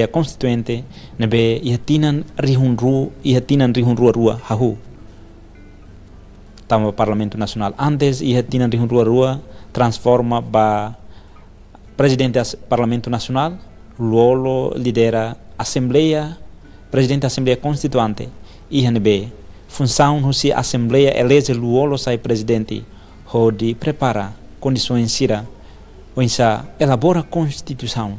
constituinte nebe ihatinan rihunru rua hahu tama parlamento nacional antes ihatinan rihunru rua transforma ba presidente parlamento nacional luolo lidera presidente assembleia constituinte ihanebe função husi assembleia elege luolo sai presidente ho de prepara condições sira ou insa elabora constituição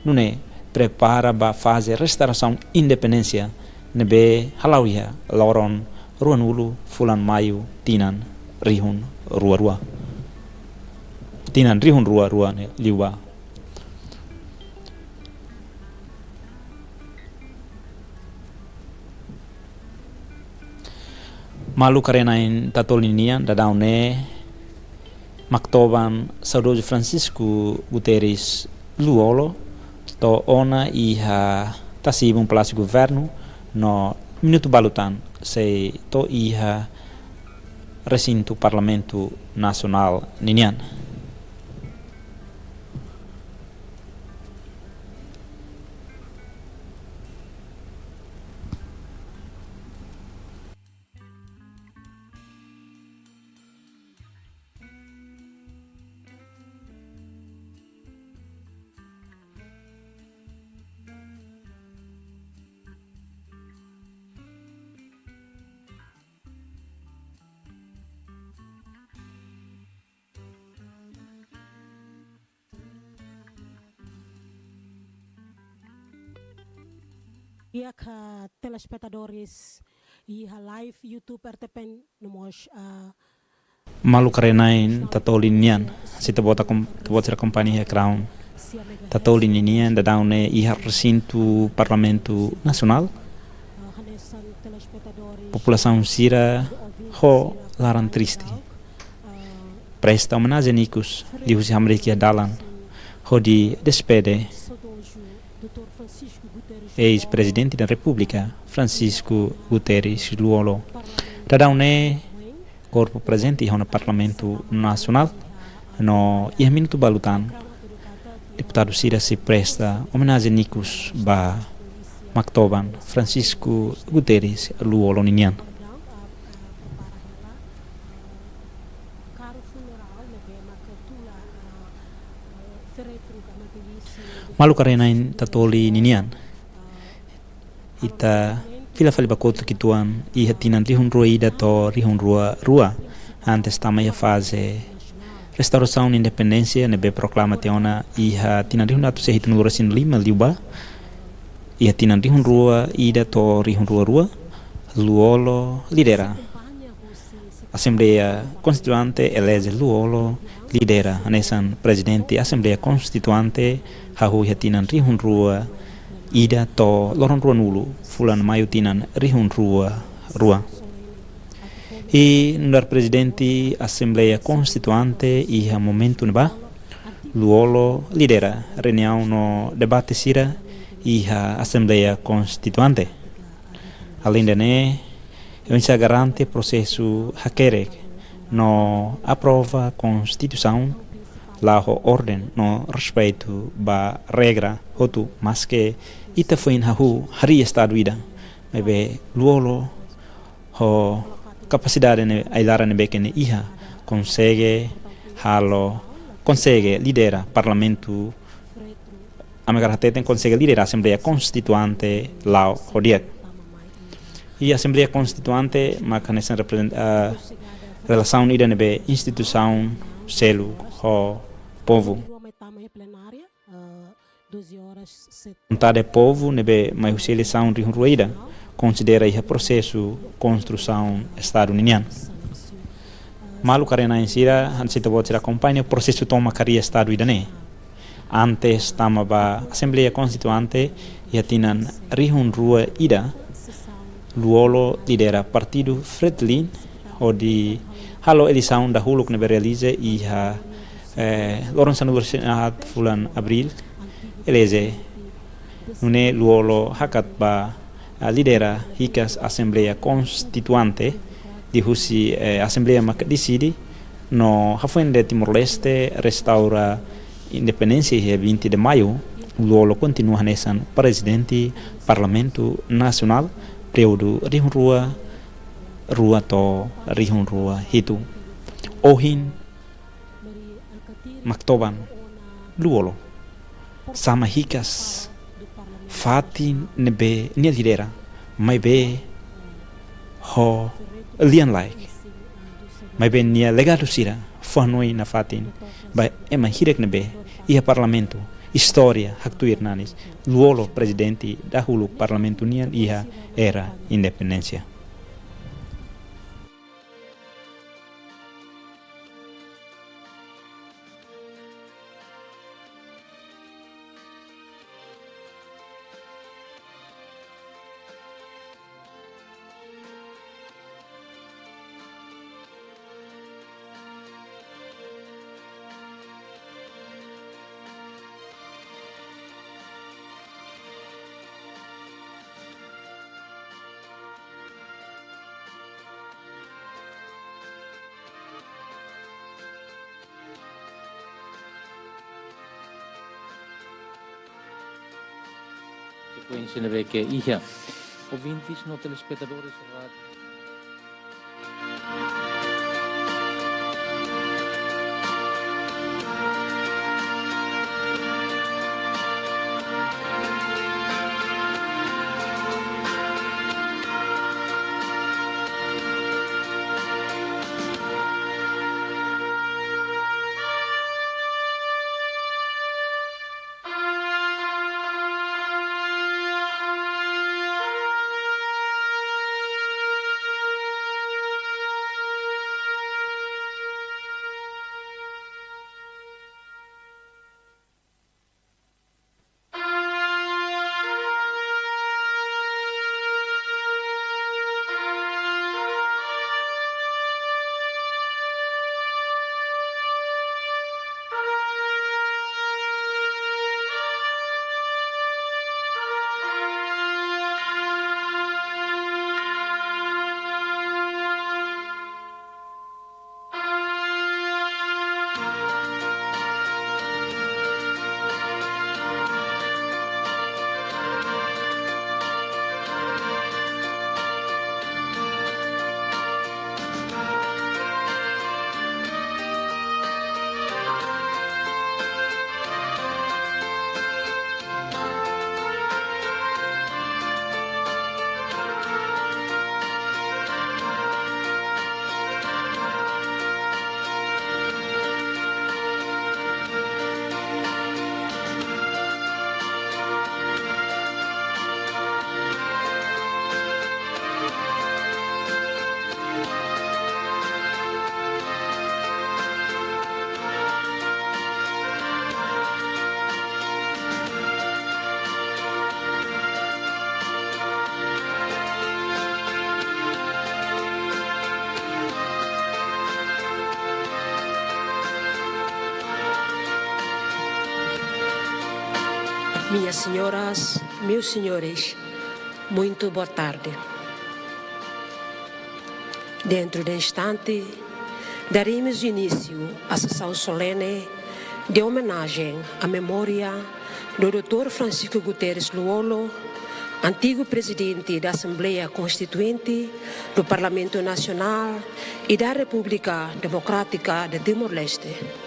nune prepara ba fase restauração independência nebe halauia loron ruanulu fulan mayu tinan rihun rua tinan rihun rua ne liwa malu karenain tatolinian dadaune maktoban saudoso Francisco Guterres Luolo to ona iha tasibum palácio governo no minuto balutan se to iha recinto parlamento nacional ninian Ia ka telespectadores e live YouTube RTP nomos malu karenain tatolinian sita bota a companhia Crown tatolinian dadaune iha recinto parlamento nacional população sira ho laran triste presta homenagem nicos de José América Dalan ho di despede ex-presidente da República Francisco Guterres Luolo dadaune corpo presente no Parlamento Nacional no ia minuto balutan deputado Sira se presta homenagem nicos ba maktoban Francisco Guterres Luolo ninian malu karenain tatoli ninian ita fila fali bakoto kituan iha tinan rihun rua ida to rihun rua antes tamaya fase restauração de independência nebe proclama teona iha tinan rihun atu sehitu nura sin 5 liuba iha tinan rihun rua ida to rihun rua Luolo lidera Assembleia Constituante elege Luolo lidera anesan presidente Assembleia Constituante hahu iha tinan rihun rua ida to loron rua nulu fulan mayu tinan rihun rua e nundar presidente Assembleia Constituante iha momento neba Luolo lidera reunião no debate sira iha Assembleia Constituante além de ne eu garante processo hakerek no aprova Constituição lá o ordem no respeito ba regra hotu mas que ita foi hahu hari estado ida mebe Luolo ho capacidade ne ailara ne bekene iha consegue lidera parlamento amagarate consegue liderar Assembleia Constituante lá o dia e Assembleia Constituante makanesa relação ida nebe instituição selo ho povo vontade povo nebe mai seleção de ruída considera iha processo construção estado união malu karena insira hansita botira acompanha o processo toma caria estado idane antes tama ba Assembleia Constituante ia tinan rihun rua ida Luolo lidera partido Fretilin o di halo eleição da huluk nebe realize iha loron sanur senat fulan abril eleze nune Luolo hakat ba lidera hikas Assembleia Constituante di husi Assembleia mak decidi no hafuende Timor-Leste restaura independência e 20 de maio Luolo continua nesan presidente Parlamento Nacional período rihun rua to rihun rua hitu ohin maktoban Luolo sama hikas fatin nebe nia lidera mai be ho lian like Mas bem nia legado sira fornoi na fatin ba ema hirek nebe ia parlamento história haktu irnanis luolo presidente da hulu parlamento nian ia era independência. Sequência na que ia ouvintes, no telespectadores rádio. Minhas senhoras, meus senhores, muito boa tarde. Dentro de instante, daremos início à sessão solene de homenagem à memória do Dr. Francisco Guterres Luolo, antigo presidente da Assembleia Constituinte do Parlamento Nacional e da República Democrática de Timor-Leste.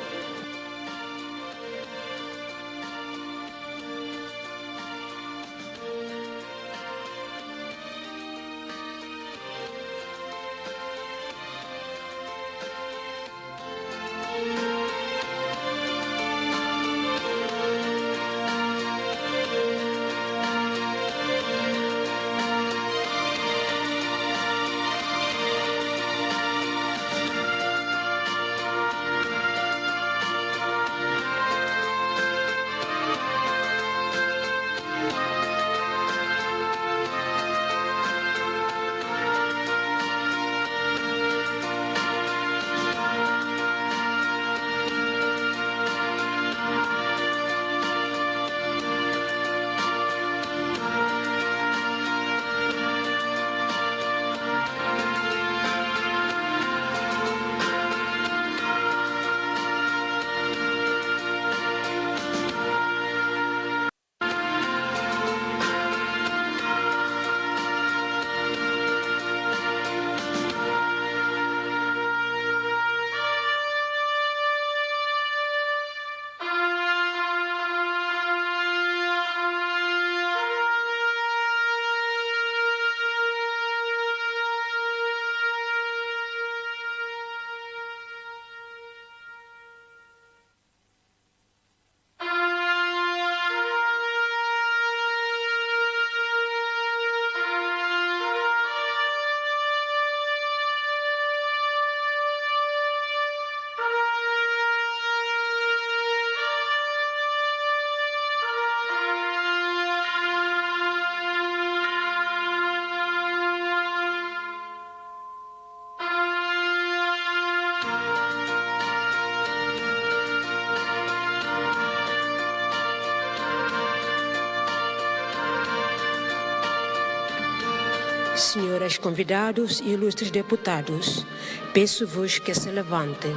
Senhoras convidados e ilustres deputados, peço-vos que se levantem.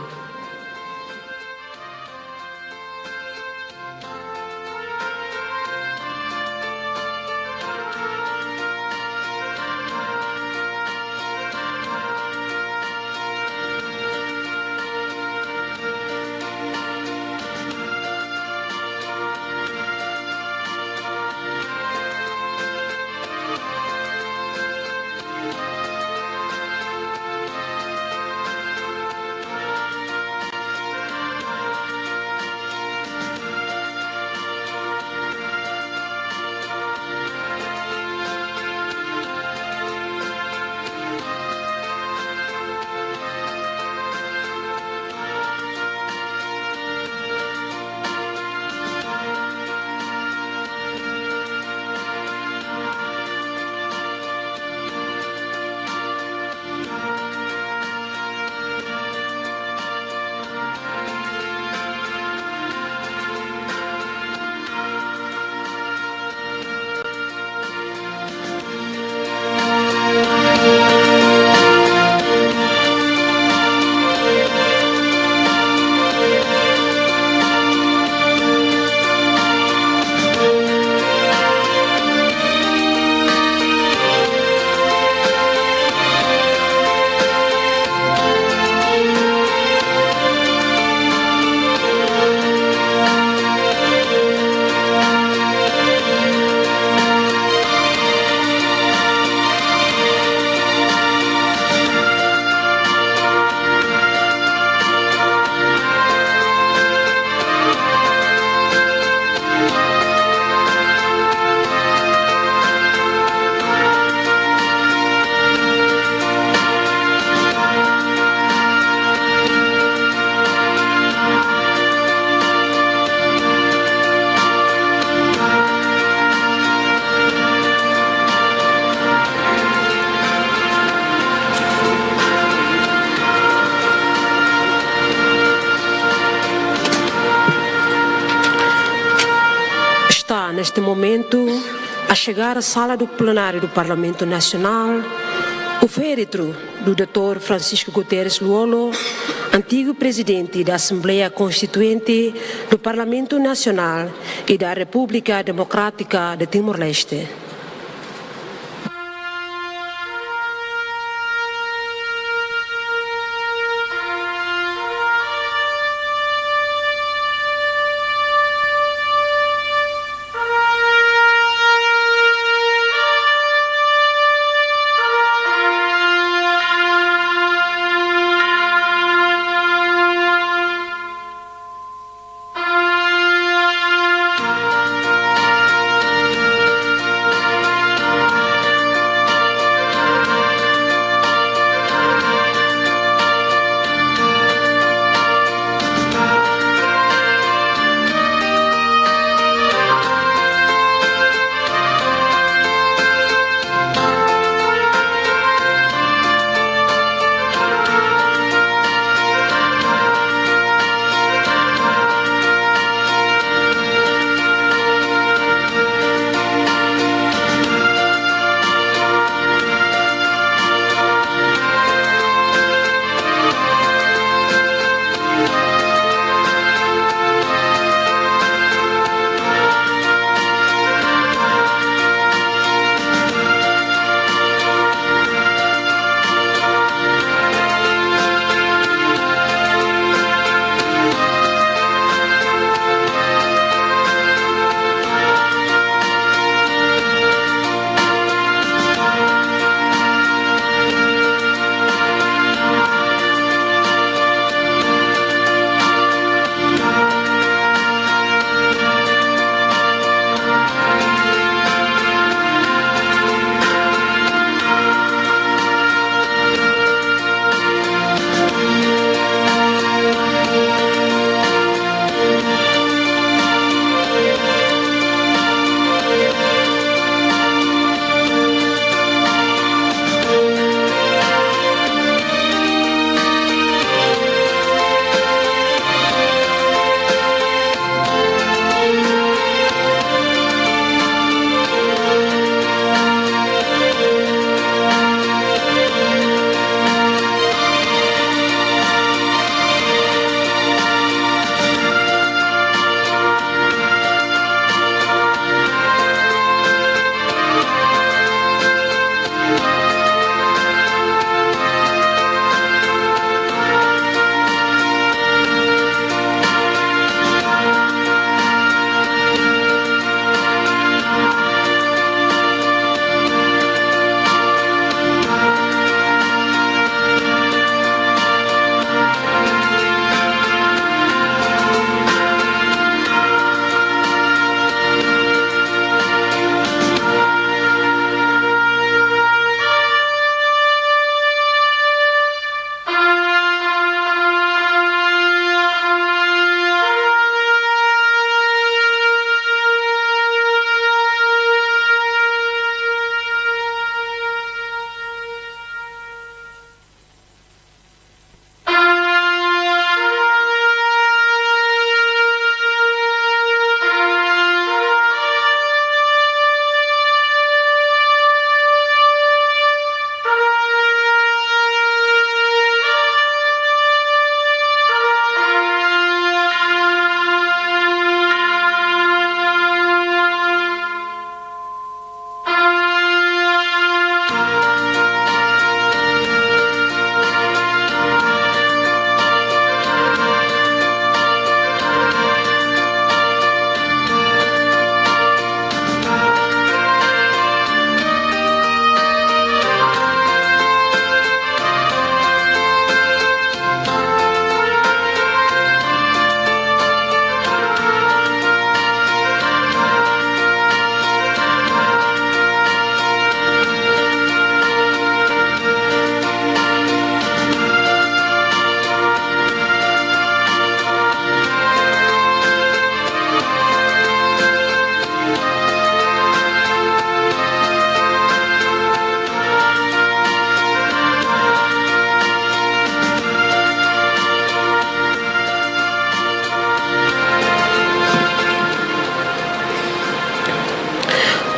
Neste momento, a chegar à sala do plenário do Parlamento Nacional, o féretro do Dr. Francisco Guterres Luolo, antigo presidente da Assembleia Constituinte do Parlamento Nacional e da República Democrática de Timor-Leste.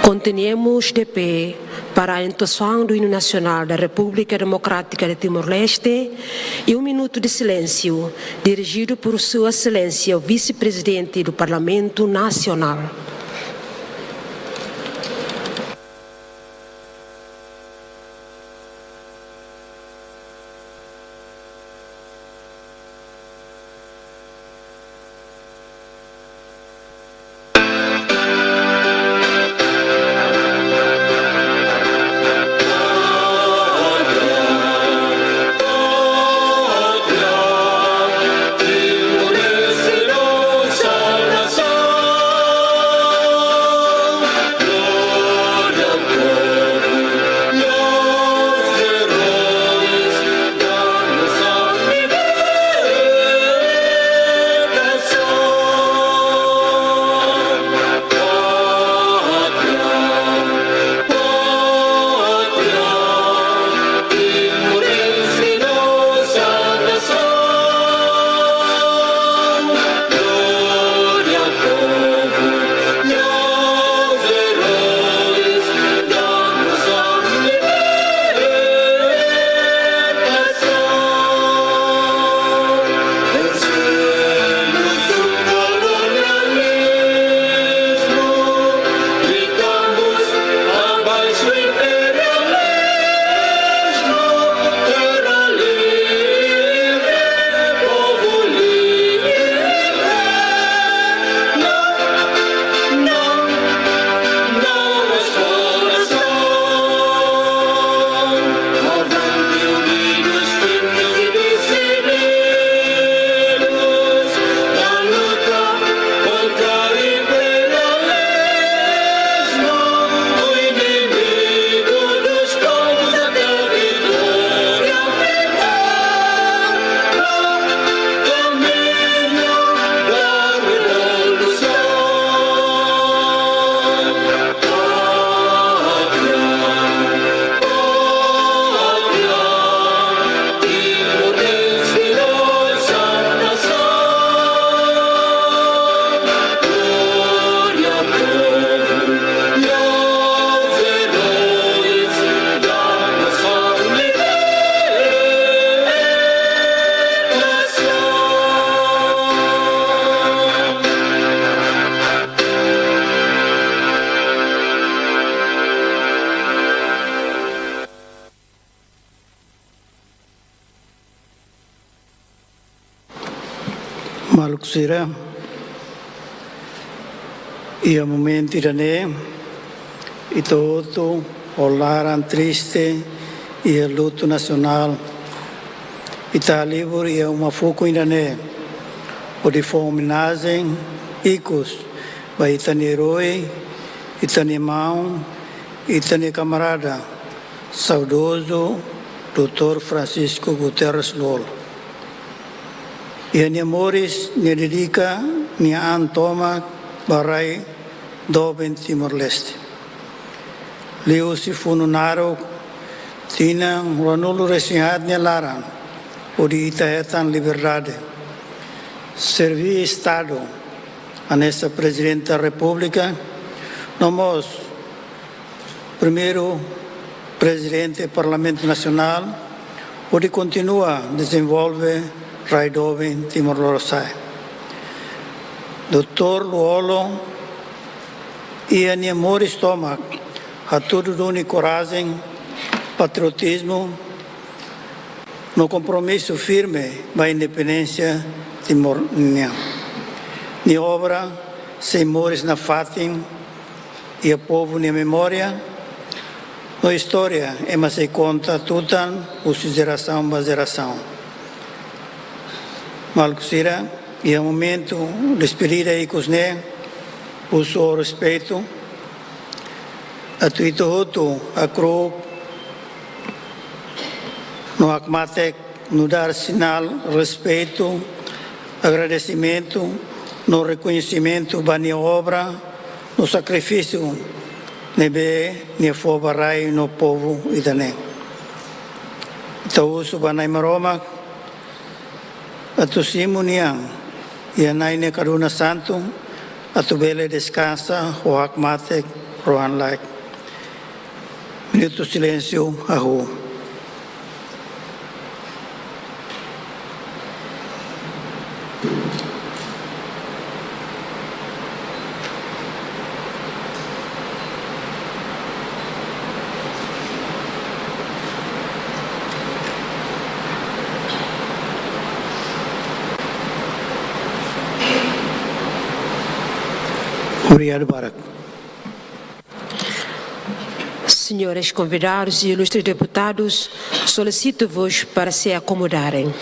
Continuemos de pé para a entoação do hino nacional da República Democrática de Timor-Leste e um minuto de silêncio dirigido por Sua Excelência, o Vice-Presidente do Parlamento Nacional. Malukusira ia momento irane ito olaran triste ia luto nacional ita livro ia uma foco irane o de homenagem icos ba itani herói itani irmão itani camarada saudoso Dr. Francisco Guterres Lolo. Ia ni Moris, ni dedica, ni Antoma, Barai, Doben Timor-Leste. Leo si fununaro, tina ranulu resinhat ni laran, o di itahetan liberdade. Servi Estado, a nessa Presidente da República, nomos, primeiro Presidente do Parlamento Nacional, o di continua desenvolve Raidoven Timor-Leste. Dr. Luolo ia ni amor estômago, a tudo doni coragem, patriotismo, no compromisso firme com a independência timor-niana. Ni obra sem mores na fatin e a povo ni memória, no história é mas se conta tutan o geração a geração. Malukusira, e é momento de despedir aí com os o seu respeito, a tuito a cru, no acmate, no dar sinal, respeito, agradecimento, no reconhecimento da minha obra, no sacrifício, nebe, ne fobarai no povo idané. Então, o banai maroma, atu simuniang ia naine karuna santo atu bele descansa o hakmate Rohan Like. Minuto de silêncio à rua. Obrigado, Barack. Senhores convidados e ilustres deputados, solicito-vos para se acomodarem.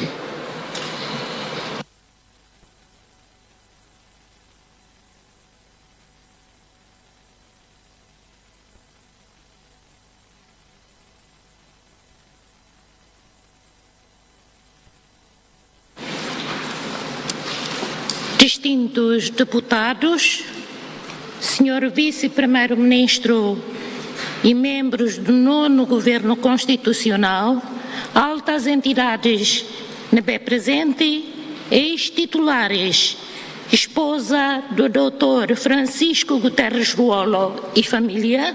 Distintos deputados, Senhor Vice-Primeiro-Ministro e membros do 9º Governo Constitucional, altas entidades NB presente, ex-titulares, esposa do Dr. Francisco Guterres Luolo e família,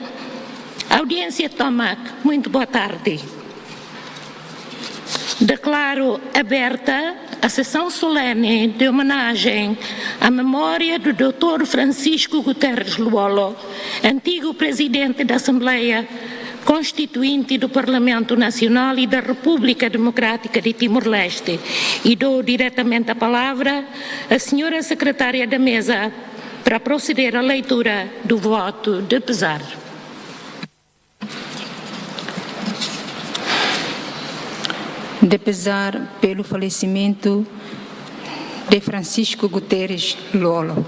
audiência toma, muito boa tarde. Declaro aberta a sessão solene de homenagem à memória do Dr. Francisco Guterres Luolo, antigo presidente da Assembleia Constituinte do Parlamento Nacional e da República Democrática de Timor-Leste. E dou diretamente a palavra à senhora secretária da mesa para proceder à leitura do voto de pesar. De pesar pelo falecimento de Francisco Guterres Luolo.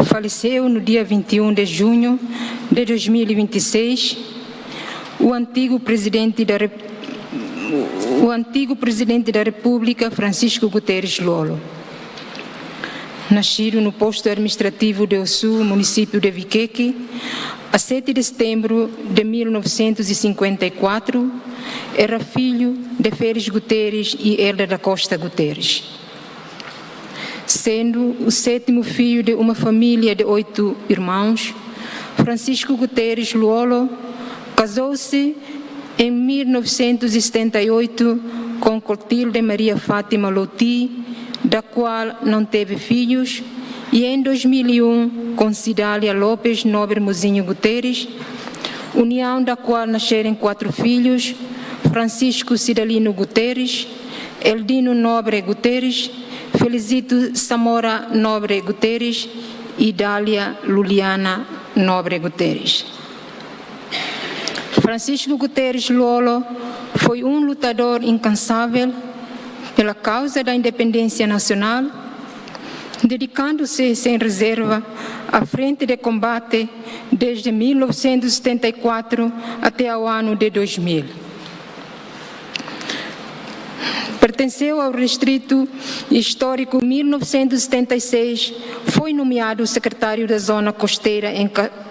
Faleceu no dia 21 de junho de 2026 o antigo presidente da República, Francisco Guterres Luolo. Nascido no posto administrativo de Ossu, município de Viqueque, a 7 de setembro de 1954, era filho de Félix Guterres e Helder da Costa Guterres. Sendo o 7º filho de uma família de 8 irmãos, Francisco Guterres Luolo casou-se em 1978 com Clotilde Maria Fátima Loti, da qual não teve filhos, e em 2001 com Cidália Lopes Nobre Mozinho Guterres, união da qual nasceram 4 filhos: Francisco Cidalino Guterres, Eldino Nobre Guterres, Felicito Samora Nobre Guterres e Dália Luliana Nobre Guterres. Francisco Guterres Luolo foi um lutador incansável pela causa da independência nacional, dedicando-se sem reserva à frente de combate desde 1974 até ao ano de 2000. Pertenceu ao Distrito Histórico 1976, foi nomeado secretário da Zona Costeira em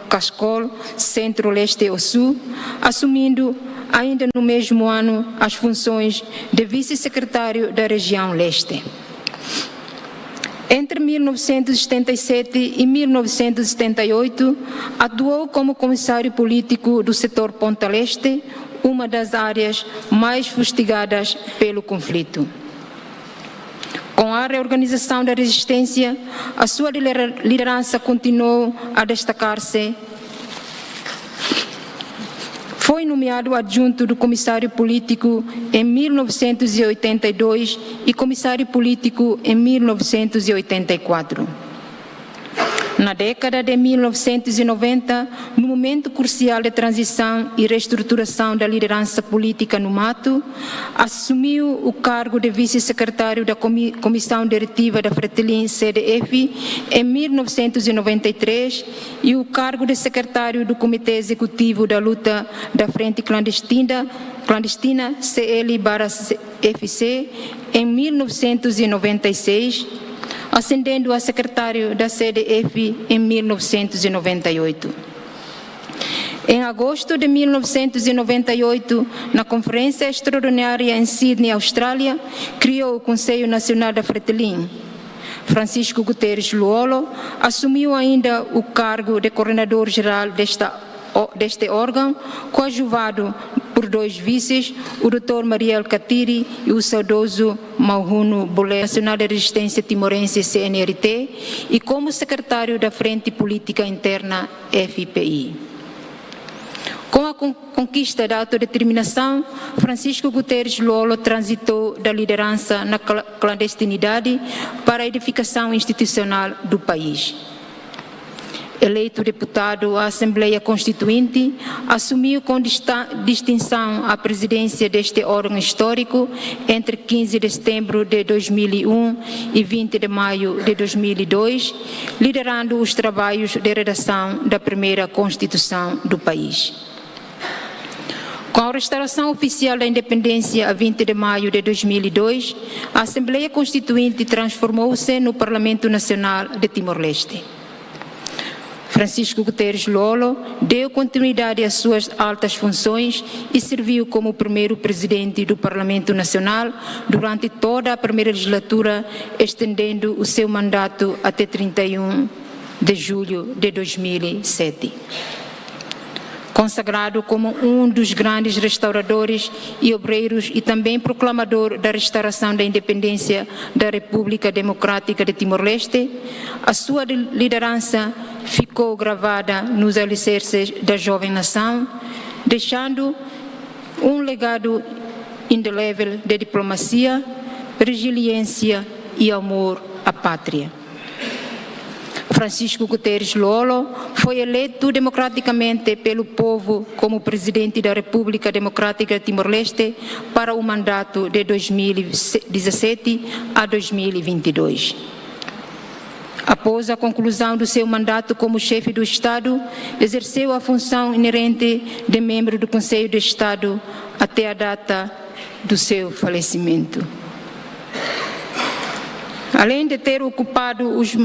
Cascol, Centro-Leste ou Sul, assumindo ainda no mesmo ano as funções de vice-secretário da região Leste. Entre 1977 e 1978, atuou como comissário político do setor Ponta Leste, uma das áreas mais fustigadas pelo conflito. Com a reorganização da resistência, a sua liderança continuou a destacar-se. Foi nomeado adjunto do comissário político em 1982 e comissário político em 1984. Na década de 1990, no momento crucial de transição e reestruturação da liderança política no Mato, assumiu o cargo de vice-secretário da Comissão Diretiva da Fretilin CDF em 1993 e o cargo de secretário do Comitê Executivo da Luta da Frente Clandestina CL/FC em 1996, ascendendo a secretário da CDF em 1998. Em agosto de 1998, na Conferência Extraordinária em Sydney, Austrália, criou o Conselho Nacional da Fretilin. Francisco Guterres Luolo assumiu ainda o cargo de coordenador-geral deste órgão, coadjuvado por 2 vices, o Dr. Mariel Katiri e o saudoso Mauhuno Bolé, Nacional de Resistência Timorense CNRT, e como secretário da Frente Política Interna FPI. Com a conquista da autodeterminação, Francisco Guterres Luolo transitou da liderança na clandestinidade para a edificação institucional do país. Eleito deputado à Assembleia Constituinte, assumiu com distinção a presidência deste órgão histórico entre 15 de setembro de 2001 e 20 de maio de 2002, liderando os trabalhos de redação da primeira Constituição do país. Com a restauração oficial da independência a 20 de maio de 2002, a Assembleia Constituinte transformou-se no Parlamento Nacional de Timor-Leste. Francisco Guterres Luolo deu continuidade às suas altas funções e serviu como primeiro presidente do Parlamento Nacional durante toda a primeira legislatura, estendendo o seu mandato até 31 de julho de 2007. Consagrado como um dos grandes restauradores e obreiros e também proclamador da restauração da independência da República Democrática de Timor-Leste, a sua liderança ficou gravada nos alicerces da jovem nação, deixando um legado indelével de diplomacia, resiliência e amor à pátria. Francisco Guterres Luolo foi eleito democraticamente pelo povo como presidente da República Democrática de Timor-Leste para o mandato de 2017 a 2022. Após a conclusão do seu mandato como chefe do Estado, exerceu a função inerente de membro do Conselho de Estado até a data do seu falecimento. Além de ter ocupado os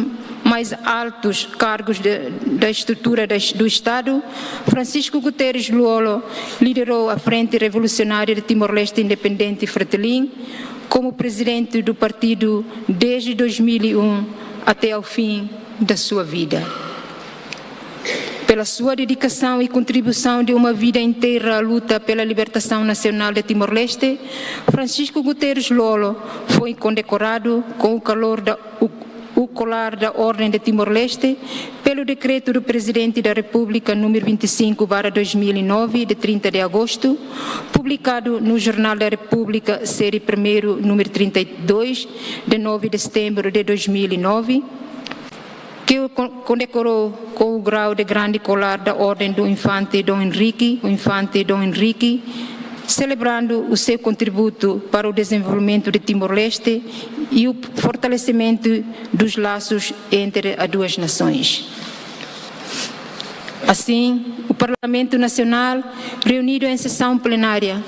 mais altos cargos da estrutura do Estado, Francisco Guterres Luolo liderou a Frente Revolucionária de Timor-Leste Independente Fretilin como presidente do partido desde 2001 até ao fim da sua vida. Pela sua dedicação e contribuição de uma vida inteira à luta pela libertação nacional de Timor-Leste, Francisco Guterres Luolo foi condecorado com o colar da Ordem de Timor-Leste pelo decreto do Presidente da República número 25/2009, de 30 de agosto, publicado no Jornal da República, série 1º, número 32, de 9 de setembro de 2009, que o condecorou com o grau de grande colar da Ordem do Infante Dom Henrique, celebrando o seu contributo para o desenvolvimento de Timor-Leste e o fortalecimento dos laços entre as duas nações. Assim, o Parlamento Nacional, reunido em sessão plenária,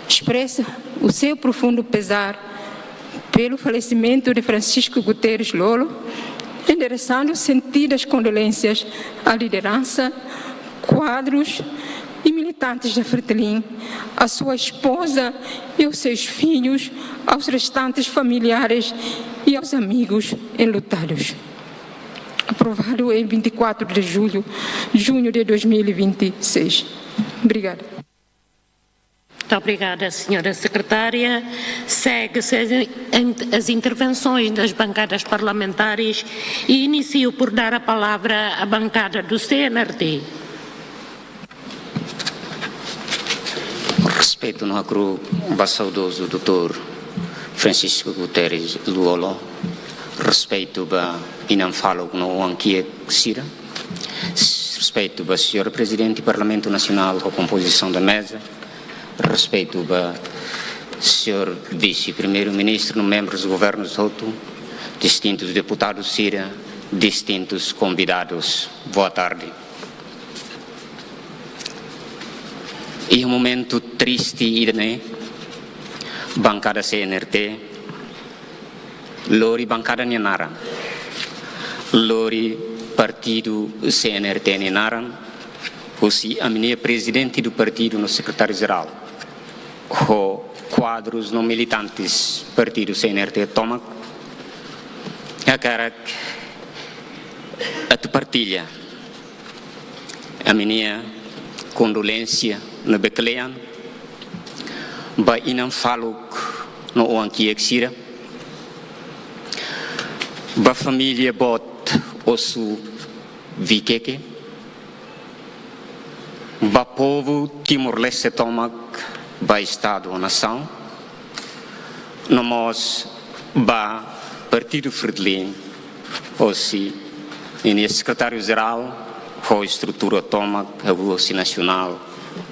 expressa o seu profundo pesar pelo falecimento de Francisco Guterres Luolo, endereçando sentidas condolências à liderança, quadros e militantes da Fretilin, à sua esposa e aos seus filhos, aos restantes familiares e aos amigos enlutados. Aprovado em 24 de junho de 2026. Obrigada. Muito obrigada, senhora secretária. Segue-se as intervenções das bancadas parlamentares e inicio por dar a palavra à bancada do CNRT. Respeito no acro saudoso Dr. Francisco Guterres Luolo, respeito ba inam falo no ankie sira, respeito ba senhor Presidente do Parlamento Nacional, a composição da mesa, respeito ba senhor Vice-Primeiro-Ministro, membros do Governo Soto, distintos deputados sira, distintos convidados, boa tarde. E um momento triste, né? Bancada CNRT, Lori bancada Nyanara, Lori partido CNRT Nyanara, aussi a minha presidente do partido no secretário-geral, o quadros não militantes partido CNRT Tomac, cara a tu partilha a minha condolência no Beclean ba inam faluk no oanki exira ba família bot osu vikeke ba povo Timor-Leste tomak ba estado ou nação nós ba Partido Fretilin ou se em secretário-geral a estrutura tomak a voz nacional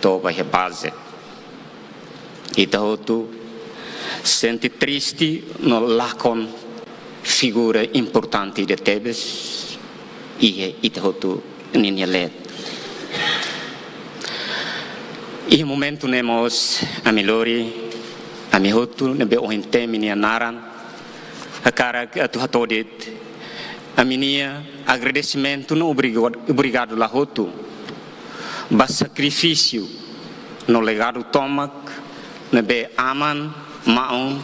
toba a base e tu sente triste no lacon figura importante de Tebes e tu ninha led e momento nemos a melhori a mihotu nebe ointe minia naran a cara a tu hatodit a minha agradecimento no obrigado la hotu ba sacrifício no legado tomak nebe aman maun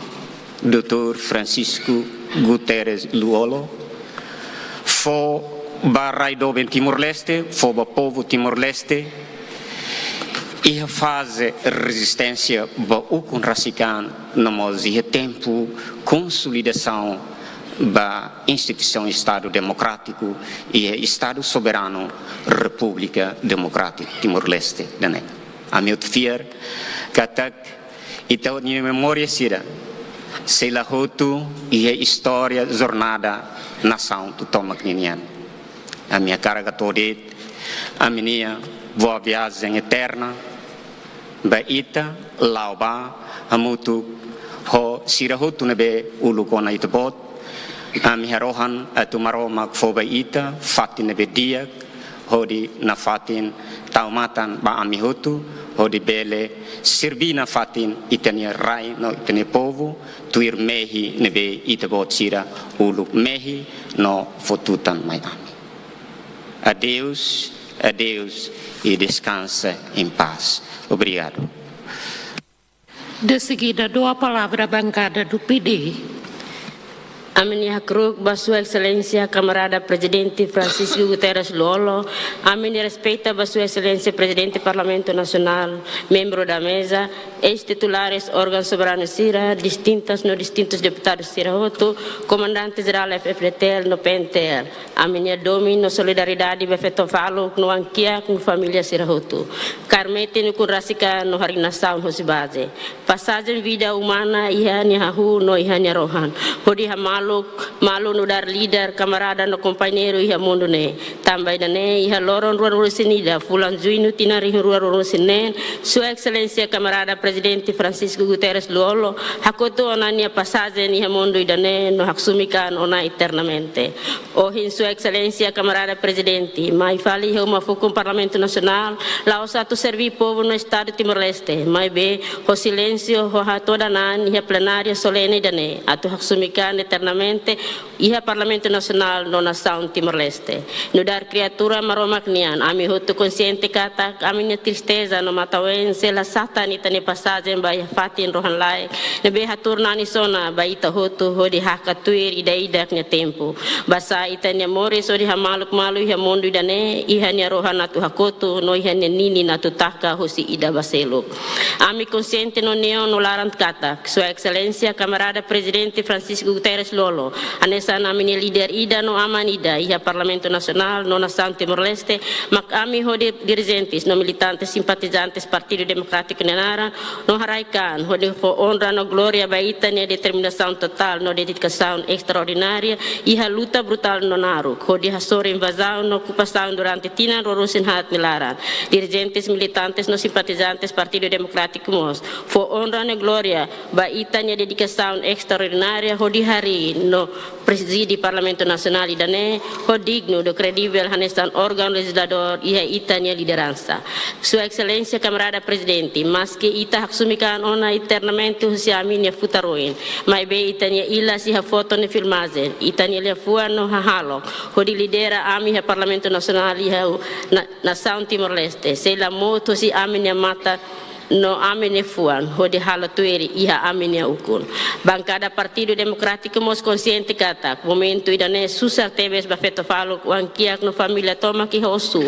Dr. Francisco Guterres Luolo fo ba raido ben Timor-Leste fo ba povo Timor-Leste e a fase resistência ba ukun rasikan namos e tempo consolidação ba instituição Estado Democrático e Estado Soberano República Democrática Timor-Leste a meu fier katak então minha memória será sei lá hotu e a história jornada nação do Tomak Ninian a minha carga toda a minha boa viagem eterna ba ita lauba a mutu ho sira hotu nebe ulukona itbot a minha rohan a tu maromak foba ita fatin nebe diak hodi na fatin taumatan ba ami hotu hodi bele sirbina fatin itania rai no itania povo tuir mehi nebe itbot sira uluk mehi no fotutan mai ami adeus adeus e descansa em paz. Obrigado. De seguida, dou a palavra à bancada do PD. A minha cruz, Sua Excelência, camarada Presidente Francisco Guterres Luolo, a minha respeita, Sua Excelência, Presidente do Parlamento Nacional, membro da mesa, ex-titulares, órgãos soberanos CIRA, distintos deputados CIRA Roto, comandante-geral FFTL no PNTL. A minha domínio, solidariedade, befeto falo, no anquia com família CIRA Roto. Carmete no Kurasika, no Harinação, no Sibase. Passagem vida humana, ihani hahu, no ihani rohan. Podi hamal malu no dar líder camarada no companheiro e mundo ne também ne e loron ruaro sinida fulan juinu tinari ruaro sinen Sua Excelência camarada Presidente Francisco Guterres Luolo hakoto onania passagem e mundo idane no haksumikan ona eternamente ohin Sua Excelência camarada Presidente mai fali uma foco Parlamento Nacional lá o sato servir povo no estado de Timor-Leste mai be o silêncio ho toda nan e plenária solene idane atu haksumikan eternamente e o Parlamento Nacional no nação Timor-Leste. No dar criatura maromacnian, a mi hoto consciente kata, a minha tristeza no matawense, la satani tani passagem by fatin rohan lai, ne be haturnani sona by ita hoto hodi hakatuir ida knya tempo. Basa itanya moris odi hamaluk malu iha mundu idane, ihanya rohan atu hakoto, no ihanya nini natu taka hosi ida baselo. A mi consciente no neo no larant kata, Sua Excelência, camarada Presidente Francisco Guterres Luolo, anessa na minha líder ida no amanida e a Parlamento Nacional no nação Timor-Leste, mak ami hode dirigentes no militantes simpatizantes Partido Democrático Nenara no haraikan hode fo honra no glória baita ne determinação total no dedicação extraordinária e a luta brutal no naru hode hasor invasão no ocupação durante tina rorusin hat milaran dirigentes militantes no simpatizantes Partido Democrático mos fo honra no glória baita ne dedicação extraordinária hode hari no presidi Parlamento Nacional idane ho digno do credível hanestan órgão legislador e a itania liderança. Sua Excelência camarada Presidente, mas que ita haksumikan ona eternamente husi aminia futaroin, mai be itania ila si ha foto ne filmazen, itania le fua no hahalo, ho di lidera ami ha Parlamento Nacional e ha nação Timor-Leste, se la moto si aminia mata no amene fuan hodi hala tueri iha amene ukun bancada Partido Democrático mos consciente kata momento idane susar teves bafeto falo wankiak no família toma que rosu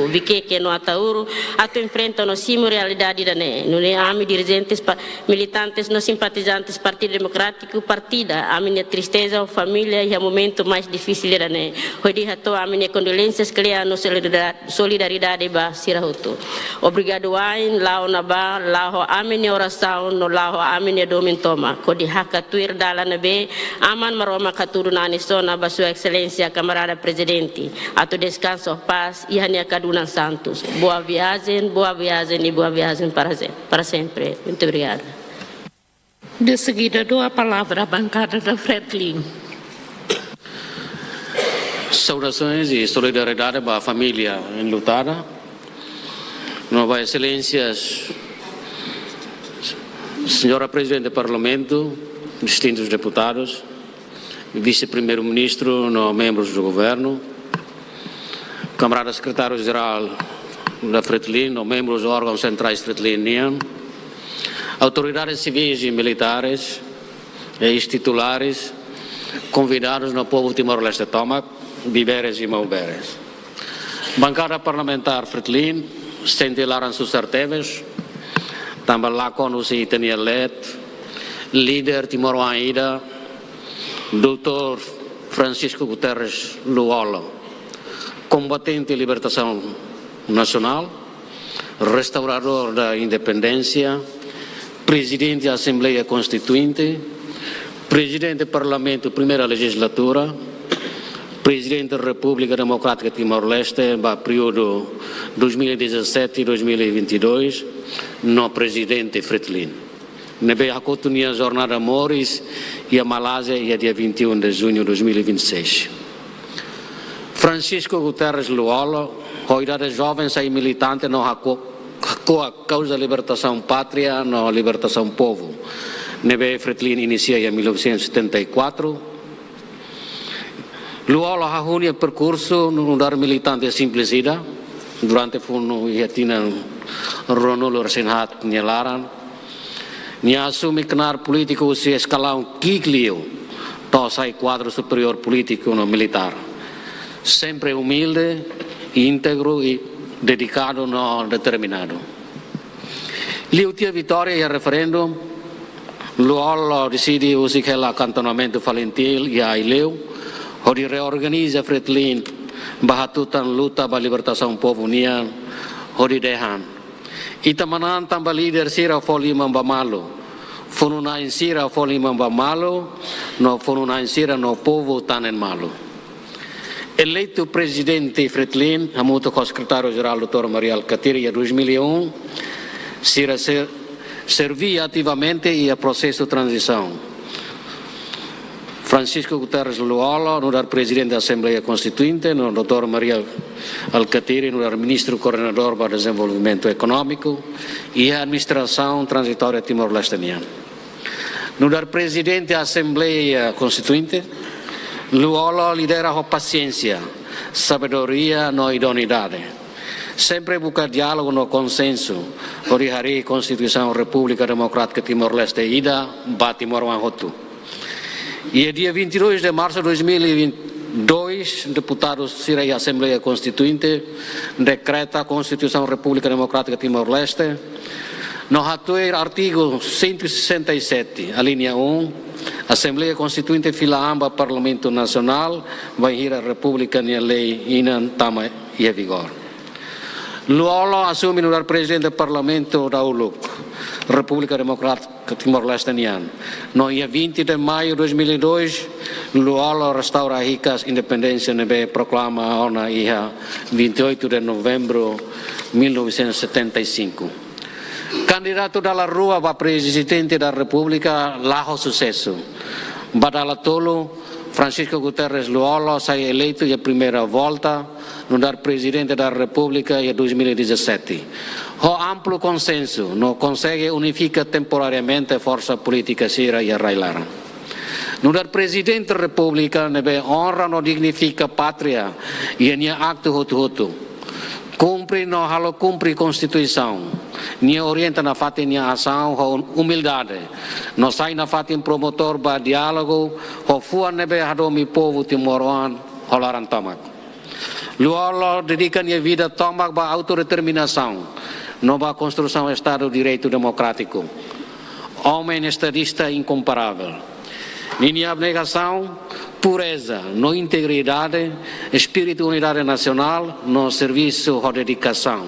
que no atauro ato enfrenta no simo realidade idane no ne ami dirigentes militantes no simpatizantes Partido Democrático partida a minha tristeza o família e o momento mais difícil idane hodi hato a minha condolências clear no solidariedade ba sirahuto obrigado wain lao na ba lao amine oração no lao amine domintoma ko di hakatuir dala na be aman maroma katurunani sona ba sua excelência camarada presidente ato descanso paz e hania kaduna santos boa viagem e boa viagem para sempre muito obrigada. De seguida dou a palavra à bancada da Fretlin. Saudações e solidariedade para a família enlutada. Nova Excelências, Senhora Presidente do Parlamento, distintos deputados, Vice-Primeiro-Ministro, membros do Governo, Camarada Secretário-Geral da Fretlin, membros dos órgãos centrais fretlinianos, autoridades civis e militares, ex-titulares, convidados no povo Timor-Leste Tomac, Biberes e Mauberes. Bancada Parlamentar Fretlin, Sentilaran Susar Teves, também lá conosco Tania Let, líder Timor-Aida, Dr. Francisco Guterres Luolo, combatente de libertação nacional, restaurador da independência, presidente da Assembleia Constituinte, presidente do Parlamento, primeira legislatura, presidente da República Democrática de Timor-Leste, no período 2017 e 2022, no presidente Fretlin. Nebe a cotunia jornada Moris e a Malásia e a dia 21 de junho de 2026. Francisco Guterres Luolo, a idade jovem e militante no a causa da libertação pátria, na libertação povo. Nebe Fretlin inicia em 1974. Luolo ha huni percurso no dar militante simplicidade durante funo iatina Ronolo Resenhat nyelaran nia assumi kenar político se escalão Kiklio to sai quadro superior político no militar sempre humilde íntegro e dedicado no determinado liu tia vitória e referendum Luolo decide usi aquele acantonamento falentil e a ileu onde reorganiza Fretlin bahatutan luta ba libertação povo nian onde dehan itamanan tamba líder sira foli mambamalo fonuna insira foli mambamalo no fonuna insira no povo tanen malo eleito presidente Fretlin amuto com secretário geral Dr. Maria Alcatiri em 2001 sira servia ativamente e a processo de transição Francisco Guterres Luolo, no dar presidente da Assembleia Constituinte, no Dr. Maria Alcatiri, no dar ministro coordenador para o desenvolvimento econômico e a administração transitória timor-lesteniana. No dar presidente da Assembleia Constituinte, Luolo lidera a paciência, sabedoria e idoneidade. Sempre busca diálogo no consenso, orihari Constituição República Democrática Timor-Leste ida, Timor-Wanhotu. E dia 22 de março de 2022, deputados Sira e Assembleia Constituinte decreta a Constituição República Democrática Timor-Leste no artigo 167, a linha 1, Assembleia Constituinte fila amba Parlamento Nacional vai ir a República e a lei inan tama e vigor. Luolo assume no presidente do Parlamento da ULUC, República Democrática Timor-Leste. No dia 20 de maio de 2002, Luolo restaura a ricas independência e proclama a ONU dia 28 de novembro de 1975. Candidato dalla rua para presidente da República, largo sucesso. Badala tolo, Francisco Guterres Luolo sai eleito a primeira volta no dar presidente da República em 2017. O amplo consenso não consegue unificar temporariamente a força política sira e arrailar. No dar presidente da República nebe honra não dignifica pátria e em acto hutu. Cumpre no halo cumpre Constituição. Nia orienta na fatin nia ação com humildade. No sai na fatin promotor ba diálogo com fuan nebe hadomi povo timoruan holaran tomak. Luolo dedica nia vida tomak ba autodeterminação. No ba construção Estado de Direito Democrático. Homem estadista incomparável. Nia abnegação, pureza, no integridade, espírito de unidade nacional, no serviço de dedicação.